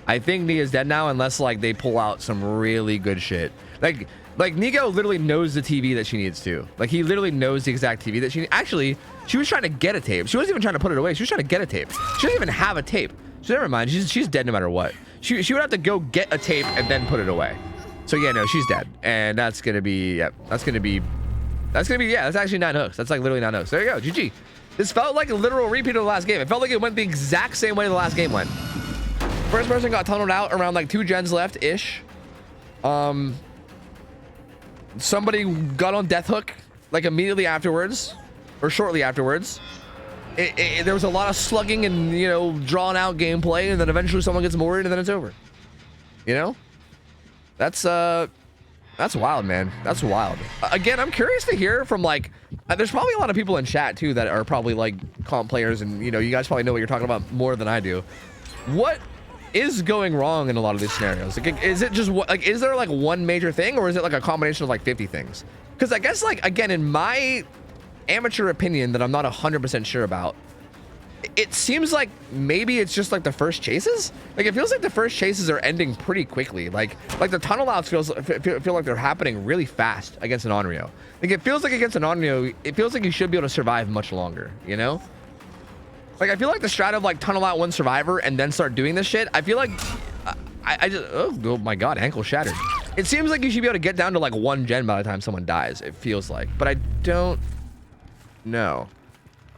Unless like they pull out some really good shit. Like Nico literally knows the TV that she needs to. Like he literally knows the exact TV that she actually, she was trying to get a tape. She wasn't even trying to put it away. She was trying to get a tape. She doesn't even have a tape. She So never mind. She's dead no matter what. She would have to go get a tape and then put it away. So yeah, no, she's dead. And that's gonna be, yeah, that's actually 9 hooks. That's like literally 9 hooks. There you go, GG. This felt like a literal repeat of the last game. It felt like it went the exact same way the last game went. First person got tunneled out around like 2 gens left-ish. Somebody got on death hook like immediately afterwards, or shortly afterwards. There was a lot of slugging and, you know, drawn out gameplay, and then eventually someone gets moored and then it's over. You know? That's wild, man. That's wild. Again, I'm curious to hear from, like, there's probably a lot of people in chat too that are probably like comp players, and you know, you guys probably know what you're talking about more than I do. What is going wrong in a lot of these scenarios? Like, is it just like, is there like one major thing, or is it like a combination of like 50 things? Because I guess, like, again, in my amateur opinion that I'm not 100% sure about, it seems like maybe it's just like the first chases. Like, it feels like the first chases are ending pretty quickly. Like the tunnel outs feel like they're happening really fast against an Onryo. Like, it feels like against an Onryo, it feels like you should be able to survive much longer, you know? Like, I feel like the strat of like tunnel out one survivor and then start doing this shit, I feel like I just, oh my god, ankle shattered. It seems like you should be able to get down to like 1 gen by the time someone dies, it feels like, but I don't know.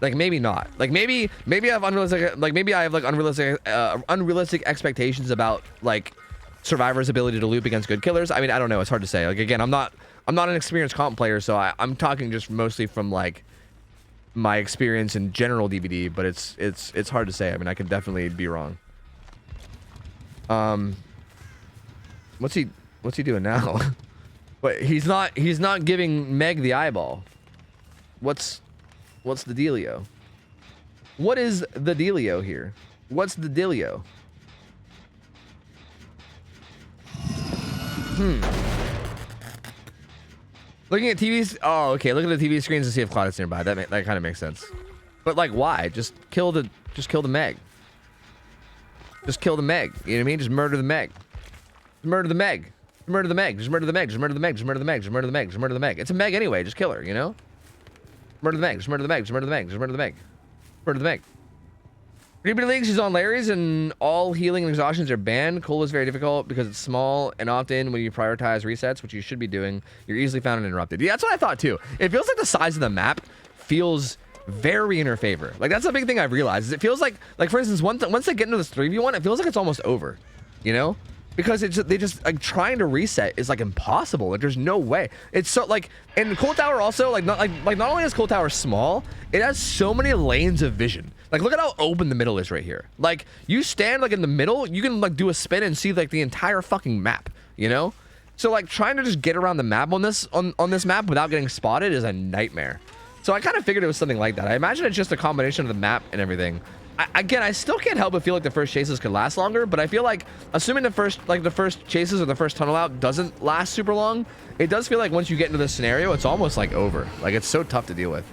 Like, maybe not. Like, maybe I have unrealistic, like, maybe I have like unrealistic expectations about like survivors' ability to loop against good killers. I mean, I don't know. It's hard to say. Like, again, I'm not an experienced comp player, so I'm talking just mostly from like my experience in general DVD. But it's hard to say. I mean, I could definitely be wrong. What's he doing now? But he's not giving Meg the eyeball. What's the dealio? What is the dealio here? What's the dealio? Looking at TVs. Oh, okay. Look at the TV screens to see if Cloud is nearby. That kind of makes sense. But like, why? Just kill the Meg. Just kill the Meg. You know what I mean? Just murder the Meg. Murder the Meg. Murder the Meg. Just murder the Meg. Just murder the Meg. Just murder the Meg. Just murder the Meg. Just murder the Meg. It's a Meg anyway. Just kill her. You know? Murder the Meg. Just murder the Meg. Just murder the Meg. Just murder the Meg. Murder the Meg. Repeater Leagues, she's on Larry's, and all healing and exhaustions are banned. Cola is very difficult because it's small, and often when you prioritize resets, which you should be doing, you're easily found and interrupted. Yeah, that's what I thought too. It feels like the size of the map feels very in her favor. Like, that's the big thing I've realized. Is it feels like for instance, once they get into this 3v1, it feels like it's almost over. You know? Because they just like trying to reset is like impossible. Like, there's no way. It's so like, and Cold Tower also not only is Cold Tower small, it has so many lanes of vision. Like, look at how open the middle is right here. Like, you stand like in the middle, you can like do a spin and see like the entire fucking map, you know? So like trying to just get around the map on this map without getting spotted is a nightmare. So I kind of figured it was something like that. I imagine it's just a combination of the map and everything. Again, I still can't help but feel like the first chases could last longer, but I feel like, assuming the first chases or the first tunnel out doesn't last super long, it does feel like once you get into this scenario, it's almost like over. Like, it's so tough to deal with.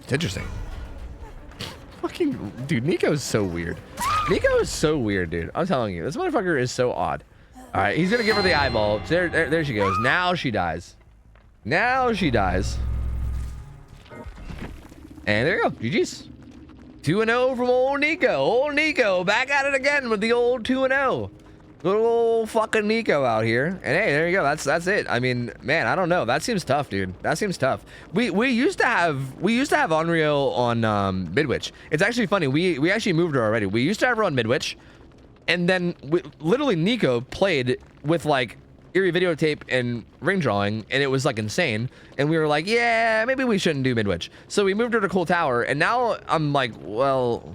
It's interesting. Fucking dude, Nico is so weird. Nico is so weird, dude. I'm telling you, this motherfucker is so odd. All right, he's gonna give her the eyeball. There she goes. Now she dies. Now she dies. And there you go. GG's. 2-0 from old Nico. Old Nico back at it again with the old 2-0. Little old fucking Nico out here. And hey, there you go. That's it. I mean, man, I don't know. That seems tough, dude. That seems tough. We used to have Unreal on Midwich. It's actually funny. We actually moved her already. We used to have her on Midwich, and then literally Nico played with like Eerie videotape and ring drawing, and it was like insane, and we were like, yeah, maybe we shouldn't do Midwich. So we moved her to Cool Tower, and now I'm like, well,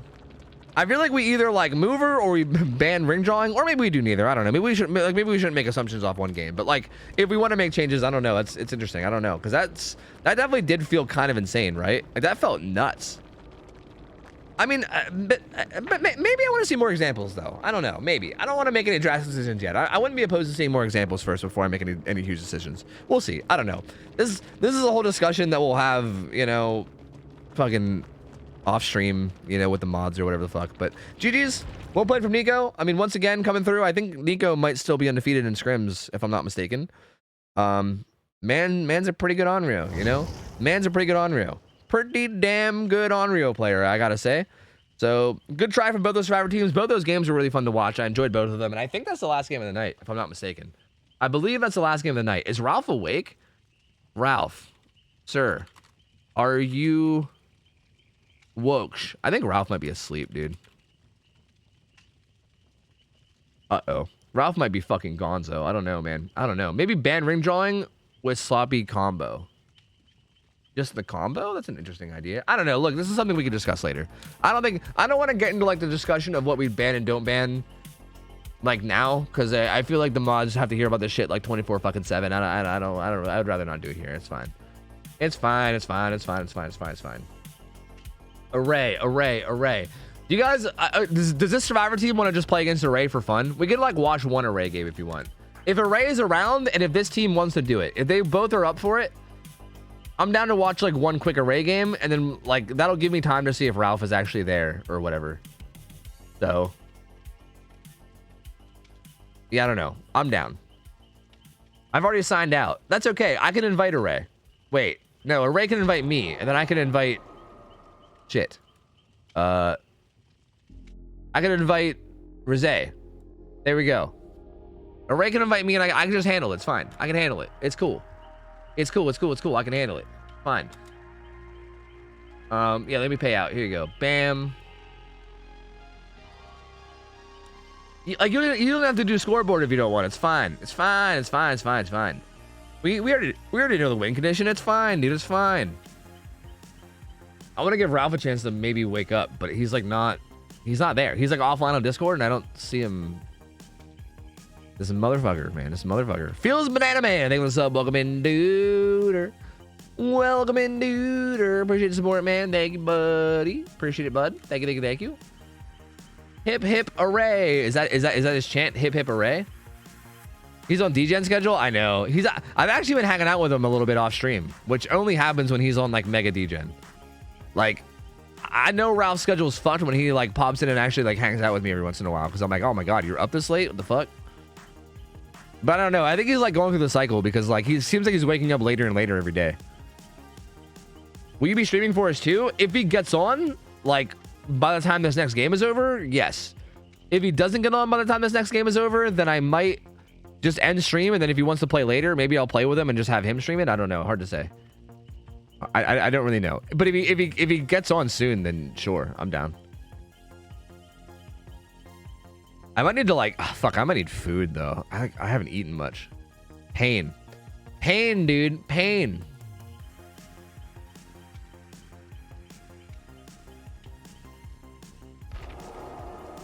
I feel like we either like move her or we ban ring drawing, or maybe we do neither. I don't know. Maybe we shouldn't make assumptions off one game, but like if we want to make changes, I don't know. It's interesting. I don't know, because that definitely did feel kind of insane, right? Like, that felt nuts. I mean, but maybe I want to see more examples, though. I don't know. Maybe. I don't want to make any drastic decisions yet. I wouldn't be opposed to seeing more examples first before I make any huge decisions. We'll see. I don't know. This is a whole discussion that we'll have, you know, fucking off stream, you know, with the mods or whatever the fuck. But GG's. Well played from Nico. I mean, once again, coming through. I think Nico might still be undefeated in scrims, if I'm not mistaken. Man's a pretty good Onryo, you know? Man's a pretty good Onryo. Pretty damn good Onryo player, I gotta say. So good try from both those Survivor teams. Both those games were really fun to watch. I enjoyed both of them. And I think that's the last game of the night, if I'm not mistaken. I believe that's the last game of the night. Is Ralph awake? Ralph, sir, are you woke? I think Ralph might be asleep, dude. Uh-oh. Ralph might be fucking gonzo. I don't know, man. I don't know. Maybe ban ring drawing with sloppy combo. Just the combo? That's an interesting idea. I don't know. Look, this is something we can discuss later. I don't want to get into like the discussion of what we ban and don't ban like now, because I feel like the mods have to hear about this shit like 24/7. I don't. I'd rather not do it here. It's fine. It's fine. It's fine. It's fine. It's fine. It's fine. It's fine. Array. Do you guys, does this Survivor team want to just play against Array for fun? We could like watch one Array game if you want. If Array is around and if this team wants to do it, if they both are up for it, I'm down to watch like one quick Array game, and then like that'll give me time to see if Ralph is actually there or whatever. So yeah, I don't know. I'm down. I've already signed out. That's okay. I can invite Array. Wait, no, Array can invite me, and then I can invite shit. I can invite Rizé. There we go. Array can invite me, and I can just handle it. It's fine. I can handle it. It's cool. It's cool. It's cool. It's cool. I can handle it. Fine. Yeah, let me pay out. Here you go. Bam. You don't have to do scoreboard if you don't want. It's fine. It's fine. It's fine. It's fine. It's fine. We already know the win condition. It's fine, dude. It's fine. I want to give Ralph a chance to maybe wake up, but he's like not. He's not there. He's like offline on Discord, and I don't see him. This motherfucker, man. This motherfucker. Feels Banana Man. Thank you for the sub. Welcome in, dude. Welcome in, dude. Appreciate the support, man. Thank you, buddy. Appreciate it, bud. Thank you, thank you. Hip hip array. Is that his chant? Hip hip array. He's on DGen schedule. I know. I've actually been hanging out with him a little bit off stream, which only happens when he's on like mega DGen. Like, I know Ralph's schedule is fucked when he like pops in and actually like hangs out with me every once in a while, because I'm like, oh my god, you're up this late? What the fuck? But I don't know. I think he's like going through the cycle, because like he seems like he's waking up later and later every day. Will you be streaming for us too? If he gets on, like by the time this next game is over, yes. If he doesn't get on by the time this next game is over, then I might just end stream, and then if he wants to play later, maybe I'll play with him and just have him stream it. I don't know. Hard to say. I don't really know. But if he gets on soon, then sure, I'm down. I might need to like, fuck, I might need food though. I haven't eaten much. Pain, dude, pain.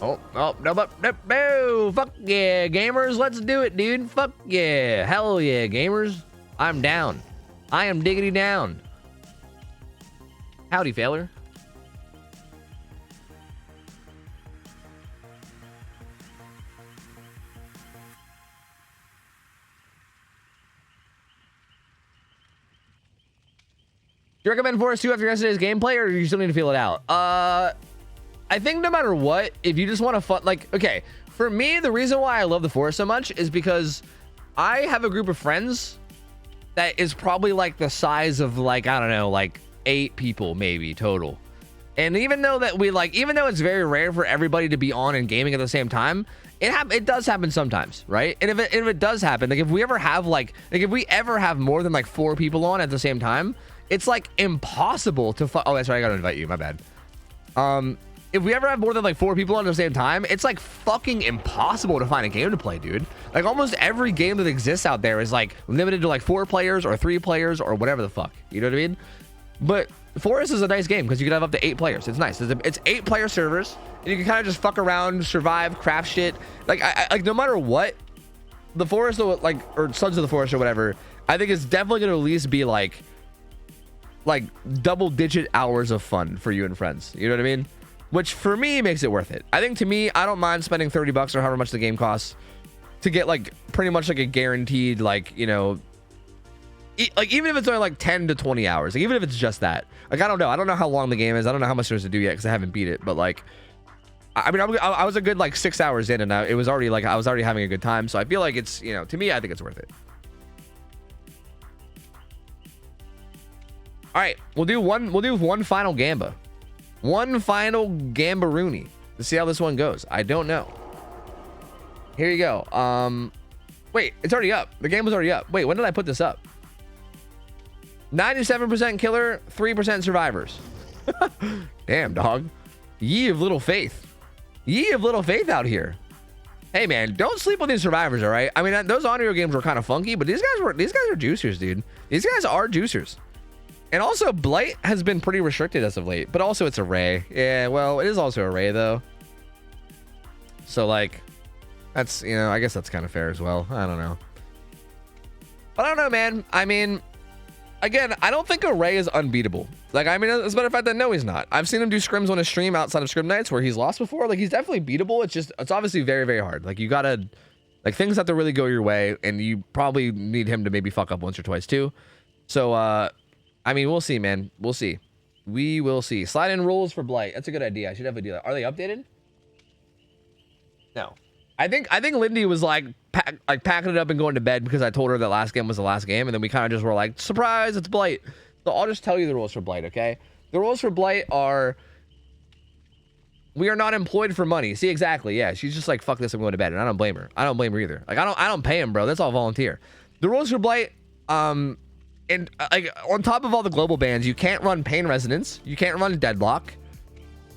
Oh, no, fuck yeah, gamers, let's do it, dude. Fuck yeah, hell yeah, gamers. I'm down. I am diggity down. Howdy, failure. Do you recommend Forest 2 after yesterday's gameplay, or do you still need to feel it out? I think no matter what, if you just want to fun, like, okay, for me, the reason why I love the Forest so much is because I have a group of friends that is probably like the size of like, I don't know, like 8 people maybe total. And even though that even though it's very rare for everybody to be on and gaming at the same time, it does happen sometimes, right? And if it does happen, like if we ever have more than like 4 people on at the same time, it's like impossible to oh, that's right, I gotta invite you, my bad. If we ever have more than like 4 people on at the same time, it's like fucking impossible to find a game to play, dude. Like almost every game that exists out there is like limited to like 4 players or 3 players or whatever the fuck, you know what I mean? But Forest is a nice game because you can have up to 8 players. It's nice. It's 8 player servers, and you can kind of just fuck around, survive, craft shit. Like like no matter what, the Forest or Sons of the Forest or whatever, I think it's definitely gonna at least be like double-digit hours of fun for you and friends. You know what I mean? Which for me makes it worth it. I think to me, I don't mind spending $30 or however much the game costs to get like pretty much like a guaranteed like, you know, like even if it's only like 10 to 20 hours, like even if it's just that, like I don't know how long the game is. I don't know how much there's to do yet because I haven't beat it, but like I mean I was a good like 6 hours in, and it was already like I was already having a good time. So I feel like it's, you know, to me I think it's worth it. All right, we'll do one final gamba. One final Gambaroony to see how this one goes. I don't know. Here you go. Wait, it's already up. The game was already up. Wait, when did I put this up? 97% killer, 3% survivors. Damn, dog. Ye of little faith. Ye of little faith out here. Hey, man, don't sleep on these survivors, all right? I mean, those audio games were kind of funky, but these guys are juicers, dude. These guys are juicers. And also, Blight has been pretty restricted as of late, but also it's Array. Yeah, well, it is also Array, though. So, like, that's, you know, I guess that's kind of fair as well. I don't know. But I don't know, man. I mean, again, I don't think Array is unbeatable. Like, I mean, as a matter of fact, no, he's not. I've seen him do scrims on his stream outside of scrim nights where he's lost before. Like, he's definitely beatable. It's just, it's obviously very, very hard. Like, you gotta, like, things have to really go your way, and you probably need him to maybe fuck up once or twice, too. So, I mean, we'll see, man. We'll see. We will see. Slide in rules for Blight. That's a good idea. I should definitely do that. Are they updated? No. I think Lindy was like packing it up and going to bed because I told her that last game was the last game, and then we kind of just were like, surprise, it's Blight. So I'll just tell you the rules for Blight, okay? The rules for Blight are, we are not employed for money. See, exactly, yeah. She's just like, fuck this, I'm going to bed, and I don't blame her. I don't blame her either. Like, I don't pay him, bro. That's all volunteer. The rules for Blight, and like on top of all the global bans, you can't run Pain Resonance, you can't run Deadlock.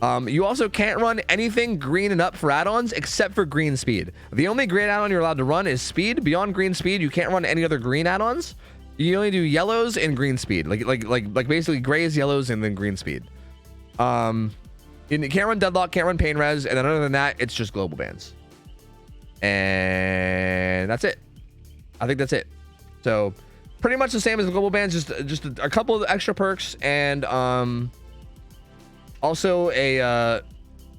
You also can't run anything green and up for add-ons except for green speed. The only green add-on you're allowed to run is speed. Beyond green speed, you can't run any other green add-ons. You only do yellows and green speed. Like basically grays, yellows, and then green speed. You can't run Deadlock, can't run Pain Res, and then other than that, it's just global bans. And that's it. I think that's it. So pretty much the same as the global bans, just a couple of extra perks and also a,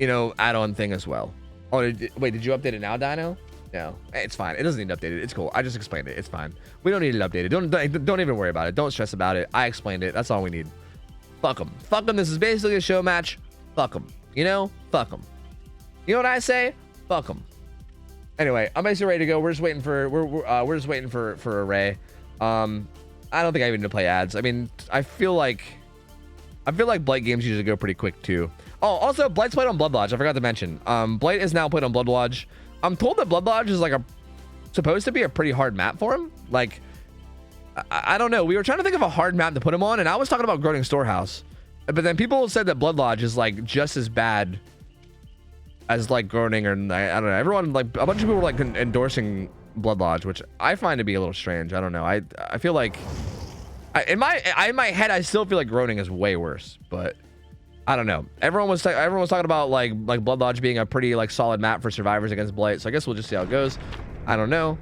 you know, add-on thing as well. Oh, wait, did you update it now, Dino? No, it's fine. It doesn't need updated. It's cool. I just explained it. It's fine. We don't need it updated. Don't even worry about it. Don't stress about it. I explained it. That's all we need. Fuck them. Fuck them. This is basically a show match. Fuck them. You know? Fuck them. You know what I say? Fuck them. Anyway, I'm basically ready to go. We're just waiting for we're just waiting for Array. I don't think I even need to play ads. I mean, I feel like Blight games usually go pretty quick too. Oh, also Blight's played on Blood Lodge. I forgot to mention. Blight is now played on Blood Lodge. I'm told that Blood Lodge is like supposed to be a pretty hard map for him. Like, I don't know. We were trying to think of a hard map to put him on, and I was talking about Groaning Storehouse, but then people said that Blood Lodge is like just as bad as like Groaning, or I don't know. Everyone, like a bunch of people were like endorsing Blood Lodge, which I find to be a little strange. I don't know. I feel like in my head I still feel like Groaning is way worse, but I don't know. Everyone was talking about like Blood Lodge being a pretty like solid map for survivors against Blight, so I guess we'll just see how it goes. I don't know.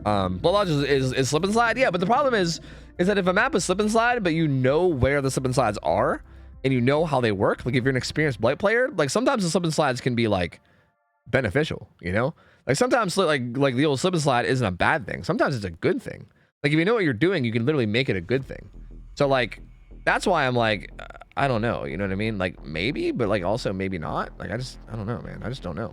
Blood Lodge is slip and slide, yeah, but the problem is that if a map is slip and slide, but you know where the slip and slides are and you know how they work, like if you're an experienced Blight player, like sometimes the slip and slides can be like beneficial, you know? Like sometimes like the old slip and slide isn't a bad thing. Sometimes it's a good thing. Like if you know what you're doing, you can literally make it a good thing. So like that's why I'm like, I don't know, you know what I mean? Like maybe, but like also maybe not. Like I don't know, man. I just don't know.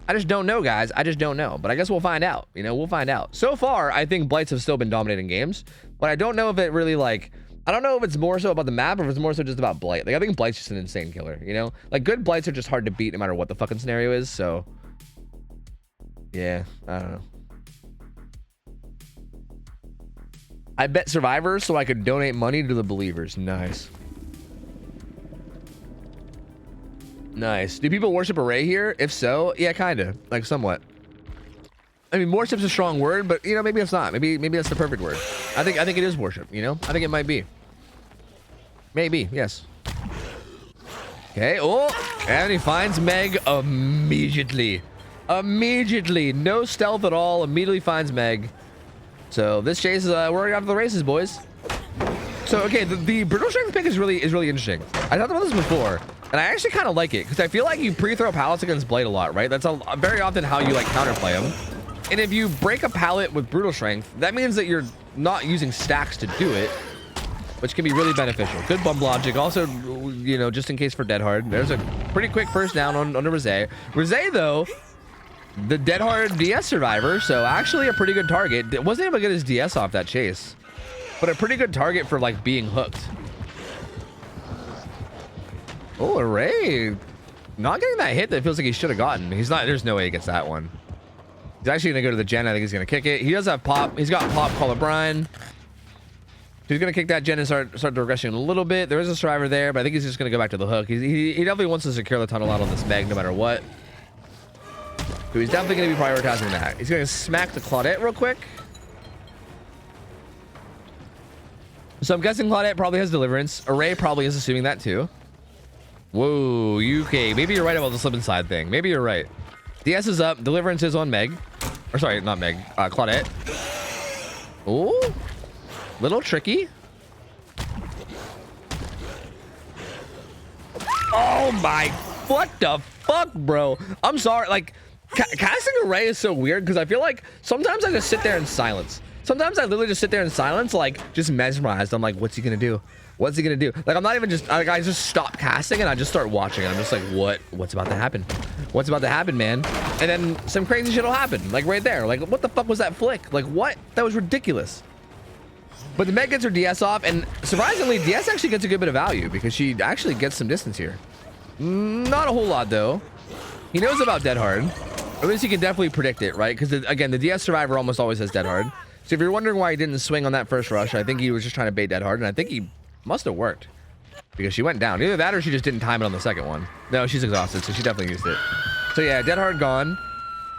I just don't know, guys. I just don't know. But I guess we'll find out. You know, we'll find out. So far, I think Blights have still been dominating games, but I don't know if it really like, I don't know if it's more so about the map or if it's more so just about Blight. Like I think Blight's just an insane killer, you know? Like good Blights are just hard to beat no matter what the fucking scenario is, so yeah, I don't know. I bet survivors so I could donate money to the believers. Nice. Nice. Do people worship Array here? If so, yeah, kind of. Like somewhat. I mean, worship's a strong word, but you know, maybe it's not. Maybe that's the perfect word. I think it is worship, you know? I think it might be. Maybe, yes. Okay, oh, and he finds Meg immediately. Immediately. No stealth at all. Immediately finds Meg. So this chase is we're already off to the races, boys. So okay, the brutal strength pick is really interesting. I talked about this before, and I actually kind of like it because I feel like you pre-throw pallets against Blight a lot, right? That's very often how you like counterplay them. And if you break a pallet with brutal strength, that means that you're not using stacks to do it, which can be really beneficial. Good bump logic. Also, you know, just in case for Dead Hard, there's a pretty quick first down on Rosé. Rosé though, the Dead Hard DS survivor, so actually a pretty good target. It wasn't able to get his DS off that chase, but a pretty good target for like being hooked. Oh, Array. Not getting that hit that feels like he should have gotten. He's not. There's no way he gets that one. He's actually going to go to the gen. I think he's going to kick it. He does have pop. He's got pop, Call of Brine. He's going to kick that gen and start progressing a little bit. There is a survivor there, but I think he's just going to go back to the hook. He definitely wants to secure the tunnel out on this Meg no matter what. So he's definitely going to be prioritizing that. He's going to smack the Claudette real quick. So I'm guessing Claudette probably has Deliverance. Array probably is assuming that too. Whoa, UK. Maybe you're right about the slip and slide thing. Maybe you're right. DS is up. Deliverance is on Meg. Or sorry, not Meg. Claudette. Oh, little tricky. Oh my, what the fuck, bro? I'm sorry. Like, casting Array is so weird because I feel like sometimes I just sit there in silence. Sometimes I literally just sit there in silence, like just mesmerized. I'm like, what's he gonna do? What's he gonna do? Like, I'm not even just like, I just stop casting and I just start watching. I'm just like, what's about to happen? What's about to happen, man? And then some crazy shit will happen, like right there. Like, what the fuck was that flick? Like, what? That was ridiculous. But the Meg gets her DS off, and surprisingly, DS actually gets a good bit of value because she actually gets some distance here. Not a whole lot though. He knows about Dead Hard. Or at least he can definitely predict it, right? Because again, the DS survivor almost always has Dead Hard. So if you're wondering why he didn't swing on that first rush, I think he was just trying to bait Dead Hard, and I think he must have worked because she went down. Either that or she just didn't time it on the second one. No, she's exhausted, so she definitely used it. So yeah, Dead Hard gone.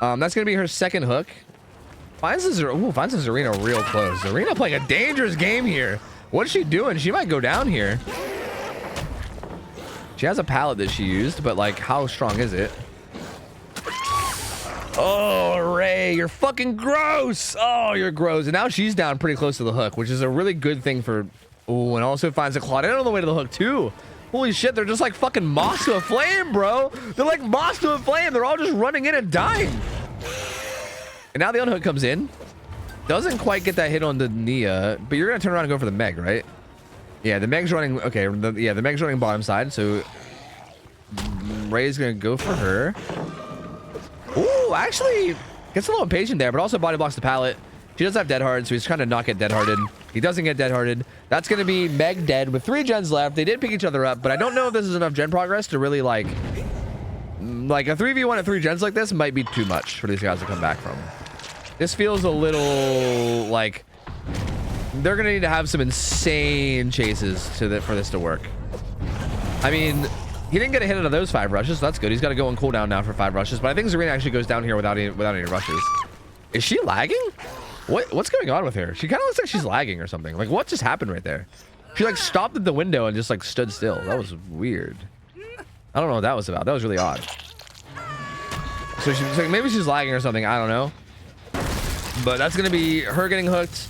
That's gonna be her second hook. Finds the Zarina real close. Zarina playing a dangerous game here. What is she doing? She might go down here. She has a pallet that she used, but like, how strong is it? Oh, Ray, you're fucking gross. Oh, you're gross. And now she's down pretty close to the hook, which is a really good thing for... Oh, and also finds a Claudette on the way to the hook, too. Holy shit, they're just like fucking moss to a flame, bro. They're like moss to a flame. They're all just running in and dying. And now the unhook comes in. Doesn't quite get that hit on the Nia, but you're going to turn around and go for the Meg, right? Yeah, the Meg's running... Okay, the Meg's running bottom side, so... Ray's going to go for her. Ooh, actually gets a little impatient there, but also body blocks the pallet. She does have Dead Hard, so he's trying to not get Dead Hearted. He doesn't get Dead Hearted. That's going to be Meg dead with 3 gens left. They did pick each other up, but I don't know if this is enough gen progress to really like a 3v1 at 3 gens like this might be too much for these guys to come back from. This feels a little like they're going to need to have some insane chases for this to work. I mean, he didn't get a hit out of those 5 rushes, so that's good. He's got to go on cooldown now for 5 rushes, but I think Zarina actually goes down here without any rushes. Is she lagging? What's going on with her? She kind of looks like she's lagging or something. Like, what just happened right there? She like stopped at the window and just like stood still. That was weird. I don't know what that was about. That was really odd. So maybe she's lagging or something. I don't know. But that's gonna be her getting hooked.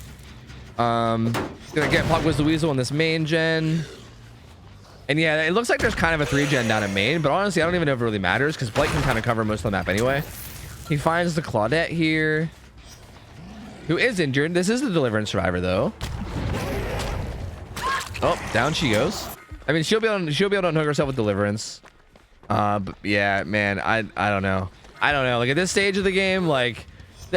Gonna get Pog was the Weasel on this main gen. And yeah, it looks like there's kind of a 3 gen down at main, but honestly, I don't even know if it really matters because Blake can kind of cover most of the map anyway. He finds the Claudette here, who is injured. This is the Deliverance survivor though. Oh, down she goes. I mean, she'll be able to unhook herself with Deliverance. But yeah, man, I don't know. Like at this stage of the game, like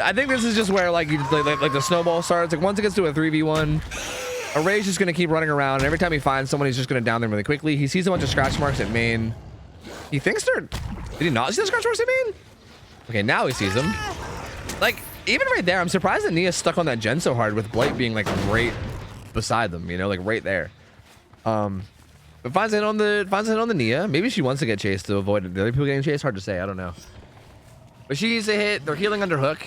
I think this is just where like the snowball starts. Like once it gets to a 3v1. Array's just going to keep running around, and every time he finds someone, he's just going to down them really quickly. He sees a bunch of scratch marks at main. He thinks they're... Did he not see the scratch marks at main? Okay, now he sees them. Like, even right there, I'm surprised that Nia's stuck on that gen so hard with Blight being, like, right beside them, you know, like, right there. But finds a hit on the Nia. Maybe she wants to get chased to avoid the other people getting chased. Hard to say. I don't know. But she needs a hit. They're healing under hook.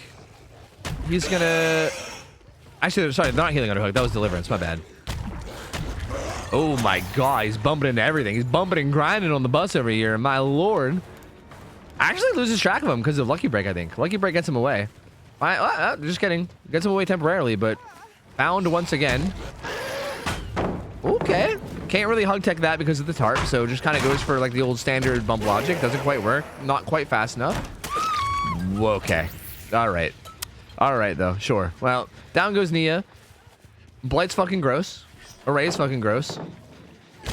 He's going to... Actually, sorry, not healing under hook. That was Deliverance. My bad. Oh my god, he's bumping into everything. He's bumping and grinding on the bus over here. My lord. Actually loses track of him because of Lucky Break, I think. Lucky Break gets him away. Just kidding. Gets him away temporarily, but found once again. Okay. Can't really hug tech that because of the tarp, so just kind of goes for like the old standard bump logic. Doesn't quite work. Not quite fast enough. Okay. All right. All right, though. Sure. Well, down goes Nia. Blight's fucking gross. Array's fucking gross.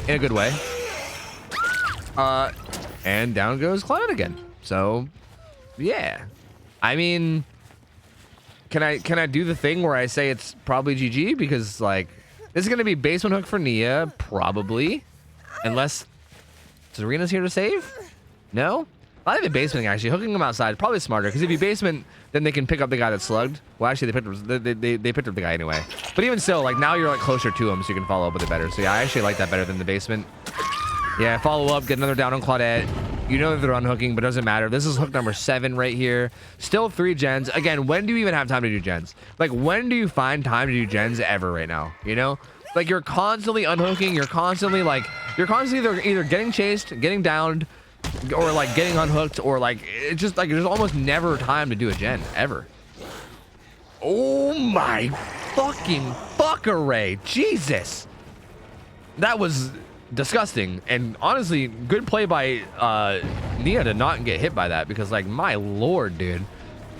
In a good way. And down goes Cloud again. So, yeah. I mean, can I do the thing where I say it's probably GG? Because, like, this is going to be basement hook for Nia, probably. Unless Serena's here to save? No? I think the basement actually hooking them outside probably smarter because if you basement, then they can pick up the guy that slugged. Well, actually, they picked up the guy anyway. But even still, like now you're like closer to him, so you can follow up with it better. So yeah, I actually like that better than the basement. Yeah, follow up, get another down on Claudette. You know that they're unhooking, but it doesn't matter. This is hook number 7 right here. Still 3 gens. Again, when do you even have time to do gens? Like, when do you find time to do gens ever right now? You know? Like, you're constantly unhooking. You're constantly either getting chased, getting downed, or, like, getting unhooked, or, like, it's just, like, there's almost never time to do a gen, ever. Oh, my fucking fuck array. Jesus. That was disgusting, and honestly good play by Nia to not get hit by that, because like my lord, dude.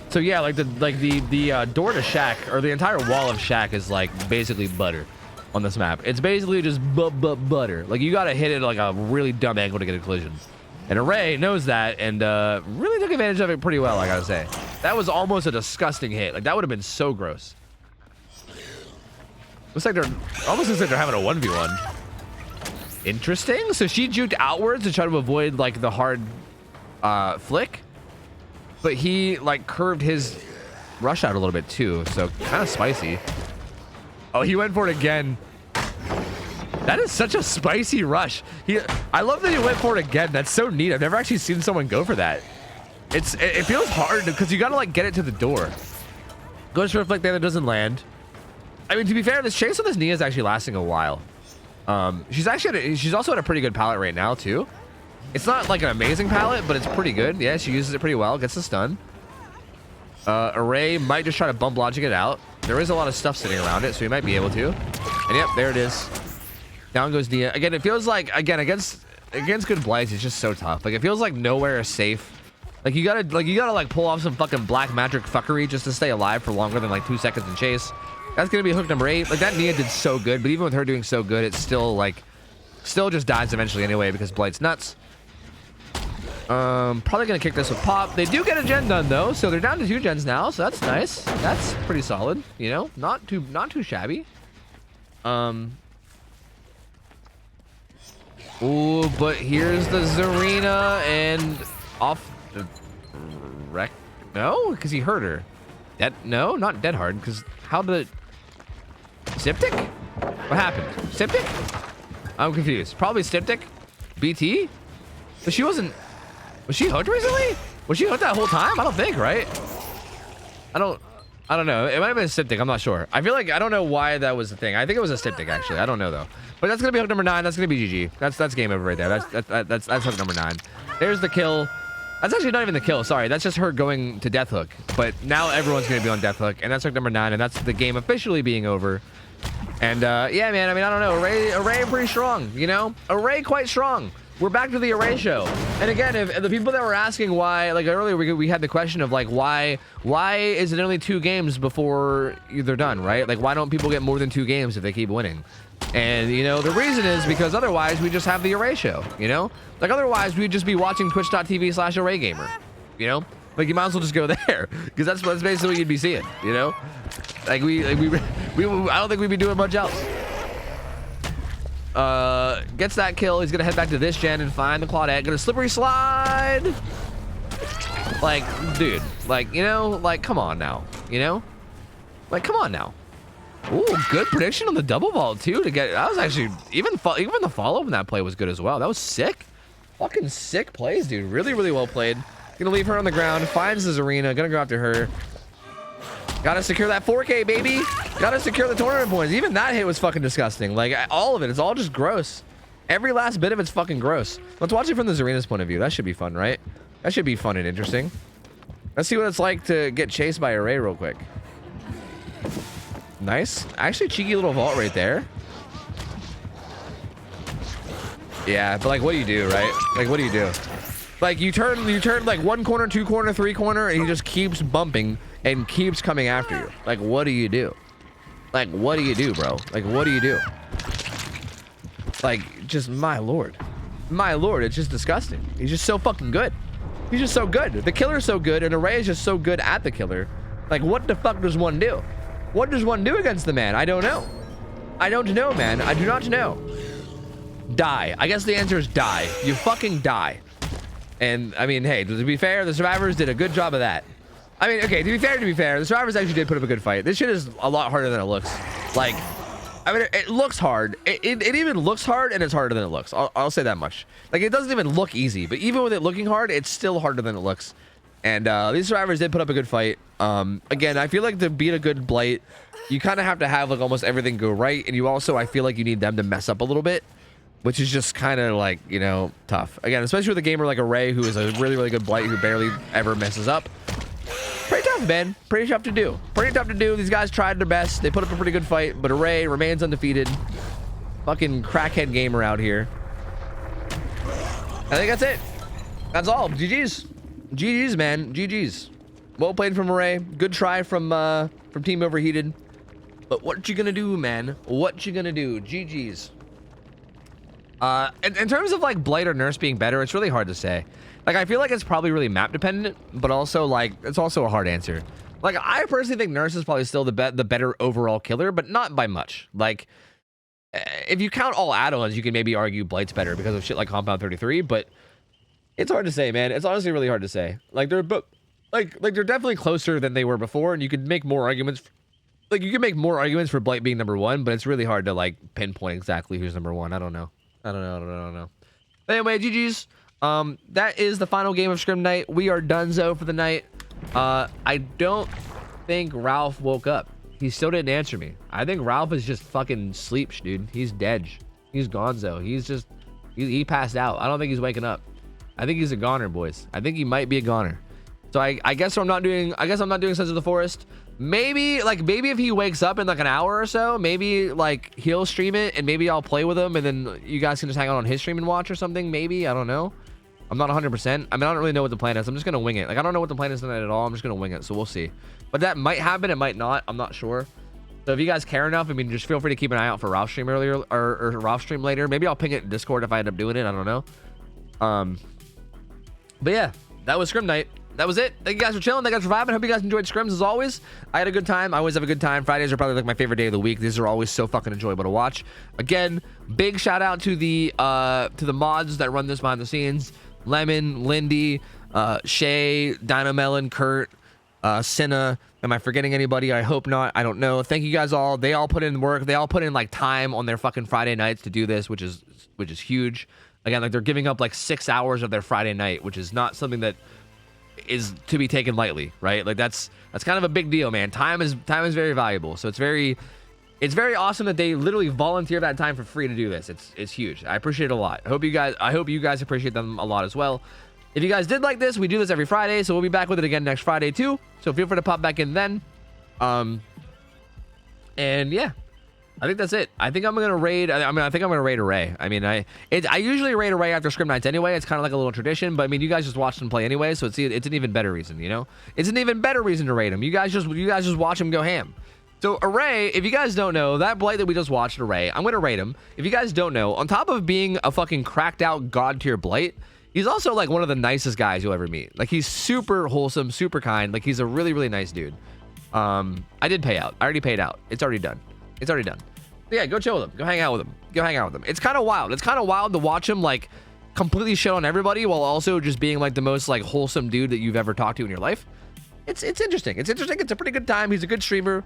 So yeah, like the door to shack, or the entire wall of shack, is like basically butter on this map. It's basically just butter. Like you gotta hit it like a really dumb angle to get a collision, and Array knows that, and really took advantage of it pretty well, I gotta say. That was almost a disgusting hit. Like that would have been so gross. Looks like they're having a 1v1. Interesting. So she juked outwards to try to avoid like the hard flick, but he like curved his rush out a little bit too, so kind of spicy. Oh, he went for it again. That is such a spicy rush. I love that he went for it again. That's so neat. I've never actually seen someone go for that. It feels hard because you gotta like get it to the door. Goes for a flick there that doesn't land. I mean, to be fair, this chase on this Nia is actually lasting a while. She's also at a pretty good palette right now too. It's not like an amazing palette, but it's pretty good. Yeah, she uses it pretty well. Gets the stun. Array might just try to bump logic it out. There is a lot of stuff sitting around it, so he might be able to. And yep, there it is. Down goes Nia. Again, it feels like against good blights, it's just so tough. Like it feels like nowhere is safe. Like you gotta pull off some fucking black magic fuckery just to stay alive for longer than like 2 seconds in chase. That's gonna be hook number 8. Like that Nia did so good, but even with her doing so good, it's still just dies eventually anyway because Blight's nuts. Probably gonna kick this with Pop. They do get a gen done though, so they're down to 2 gens now, so that's nice. That's pretty solid, you know, not too shabby. Ooh, but here's the Zarina and off the wreck. No, because he hurt her. No, not dead hard. Because how did it? Styptic? What happened? Styptic? I'm confused. Probably Styptic. BT? But she wasn't. Was she hooked recently? Was she hooked that whole time? I don't think, right? I don't know. It might have been a Styptic. I'm not sure. I feel like I don't know why that was the thing. I think it was a Styptic actually. I don't know though. But that's gonna be hook number 9. That's gonna be GG. That's game over right there. That's hook number 9. There's the kill. That's actually not even the kill. Sorry, that's just her going to death hook. But now everyone's gonna be on death hook, and that's hook number 9, and that's the game officially being over. And yeah, man. I mean, I don't know. Array pretty strong. You know, Array quite strong. We're back to the Array show. And again, if the people that were asking why, like earlier we had the question of like why is it only 2 games before they're done, right? Like why don't people get more than 2 games if they keep winning? And you know, the reason is because otherwise we just have the Array show, you know? Like otherwise we'd just be watching twitch.tv/ArrayGamer, you know? Like you might as well just go there because that's basically what you'd be seeing, you know? Like we I don't think we'd be doing much else. Gets that kill. He's gonna head back to this gen and find the Claudette. Gonna slippery slide. Like, dude, like, you know, like, come on now, you know? Like, come on now. Ooh, good prediction on the double vault too to get. That was actually even the follow up in that play was good as well. That was sick. Fucking sick plays, dude. Really, really well played. Gonna leave her on the ground. Finds the Zarina. Gonna go after her. Gotta secure that 4K, baby. Gotta secure the tournament points. Even that hit was fucking disgusting. Like all of it. It's all just gross. Every last bit of it's fucking gross. Let's watch it from the Zarina's point of view. That should be fun, right? That should be fun and interesting. Let's see what it's like to get chased by Array real quick. Nice. Actually, cheeky little vault right there. Yeah, but like, what do you do, right? Like, what do you do? Like, you turn like 1 corner, 2 corner, 3 corner, and he just keeps bumping and keeps coming after you. Like, what do you do? Like, what do you do, bro? Like, what do you do? Like, just my lord. My lord, it's just disgusting. He's just so fucking good. He's just so good. The killer's so good, and Array is just so good at the killer. Like, what the fuck does one do? What does one do against the man? I don't know. I don't know, man. I do not know. Die. I guess the answer is die. You fucking die. And I mean, hey, to be fair, the survivors did a good job of that. I mean, okay, to be fair, the survivors actually did put up a good fight. This shit is a lot harder than it looks. Like, I mean, it looks hard. It even looks hard, and it's harder than it looks. I'll say that much. Like, it doesn't even look easy, but even with it looking hard, it's still harder than it looks. And these survivors did put up a good fight. Again, I feel like to beat a good blight, you kind of have to have like almost everything go right, and you also, I feel like you need them to mess up a little bit, which is just kind of like, you know, tough. Again, especially with a gamer like Array, who is a really, really good blight who barely ever messes up. Pretty tough, man. Pretty tough to do. Pretty tough to do. These guys tried their best. They put up a pretty good fight, but Array remains undefeated. Fucking crackhead gamer out here. I think that's it. That's all. GG's. GG's, man. GG's. Well played from Array. Good try from Team Overheated. But what you gonna do, man? What you gonna do? GG's. In terms of like Blight or Nurse being better, it's really hard to say. Like, I feel like it's probably really map dependent, but also like it's also a hard answer. Like, I personally think Nurse is probably still the better overall killer, but not by much. Like, if you count all add-ons, you can maybe argue Blight's better because of shit like Compound 33, but it's hard to say, man. It's honestly really hard to say. Like, they're they're definitely closer than they were before, and you could make more arguments. Like, you can make more arguments for Blight being number one, but it's really hard to like pinpoint exactly who's number one. I don't know. I don't know. But anyway, GG's. That is the final game of Scrim Night. We are donezo for the night. I don't think Ralph woke up. He still didn't answer me. I think Ralph is just fucking sleep, dude. He's dead. He's gonzo. He's just he passed out. I don't think he's waking up. I think he's a goner, boys. I think he might be a goner. So I guess I'm not doing Sons of the Forest. Maybe if he wakes up in like an hour or so, maybe like he'll stream it and maybe I'll play with him and then you guys can just hang out on his stream and watch or something. Maybe, I don't know. I'm not 100%. I mean, I don't really know what the plan is. I'm just gonna wing it. Like, I don't know what the plan is tonight at all. I'm just gonna wing it. So we'll see. But that might happen. It might not. I'm not sure. So if you guys care enough, I mean, just feel free to keep an eye out for Ralph's stream earlier or Ralph's stream later. Maybe I'll ping it in Discord if I end up doing it. I don't know. But yeah, that was Scrim Night. That was it. Thank you guys for chilling. Thank you guys for vibing. Hope you guys enjoyed Scrims as always. I had a good time. I always have a good time. Fridays are probably like my favorite day of the week. These are always so fucking enjoyable to watch. Again, big shout out to the mods that run this behind the scenes. Lemon, Lindy, Shay, Dino Melon, Kurt, Cinna. Am I forgetting anybody? I hope not. I don't know. Thank you guys all. They all put in work. They all put in like time on their fucking Friday nights to do this, which is huge. Again, like they're giving up like 6 hours of their Friday night, which is not something that is to be taken lightly, right? Like that's kind of a big deal, man. Time is very valuable. So it's very awesome that they literally volunteer that time for free to do this. It's huge. I appreciate it a lot. I hope you guys appreciate them a lot as well. If you guys did like this, we do this every Friday, so we'll be back with it again next Friday too. So feel free to pop back in then. And yeah, I think that's it. I think I'm gonna raid. I think I'm gonna raid Array. I mean, I usually raid Array after Scrim Nights anyway. It's kind of like a little tradition. But I mean, you guys just watch them play anyway, so it's an even better reason. You know, it's an even better reason to raid them. You guys just watch them go ham. So Array, if you guys don't know, that blight that we just watched, Array, I'm gonna rate him. If you guys don't know, on top of being a fucking cracked out god tier blight, he's also like one of the nicest guys you'll ever meet. Like, he's super wholesome, super kind. Like, he's a really, really nice dude. I did pay out. I already paid out. It's already done. It's already done. But yeah, go chill with him. Go hang out with him. Go hang out with him. It's kind of wild. It's kind of wild to watch him like completely shit on everybody while also just being like the most like wholesome dude that you've ever talked to in your life. It's interesting. It's interesting. It's a pretty good time. He's a good streamer.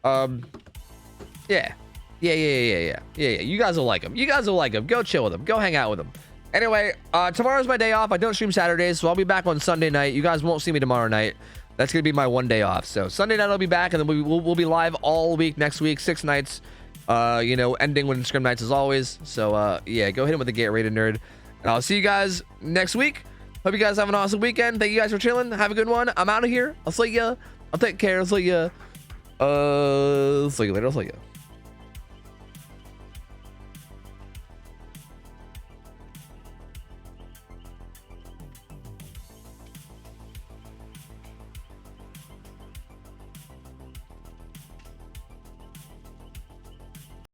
Yeah. You guys will like him. You guys will like him. Go chill with him. Go hang out with him. Anyway, tomorrow's my day off. I don't stream Saturdays, so I'll be back on Sunday night. You guys won't see me tomorrow night. That's gonna be my one day off. So Sunday night I'll be back, and then we'll be live all week next week, 6 nights. You know, ending when Scrim Nights as always. So yeah, go hit him with the Get Rated Nerd. And I'll see you guys next week. Hope you guys have an awesome weekend. Thank you guys for chilling. Have a good one. I'm out of here. I'll see ya. I'll take care. I'll see ya. See you later. I'll see ya.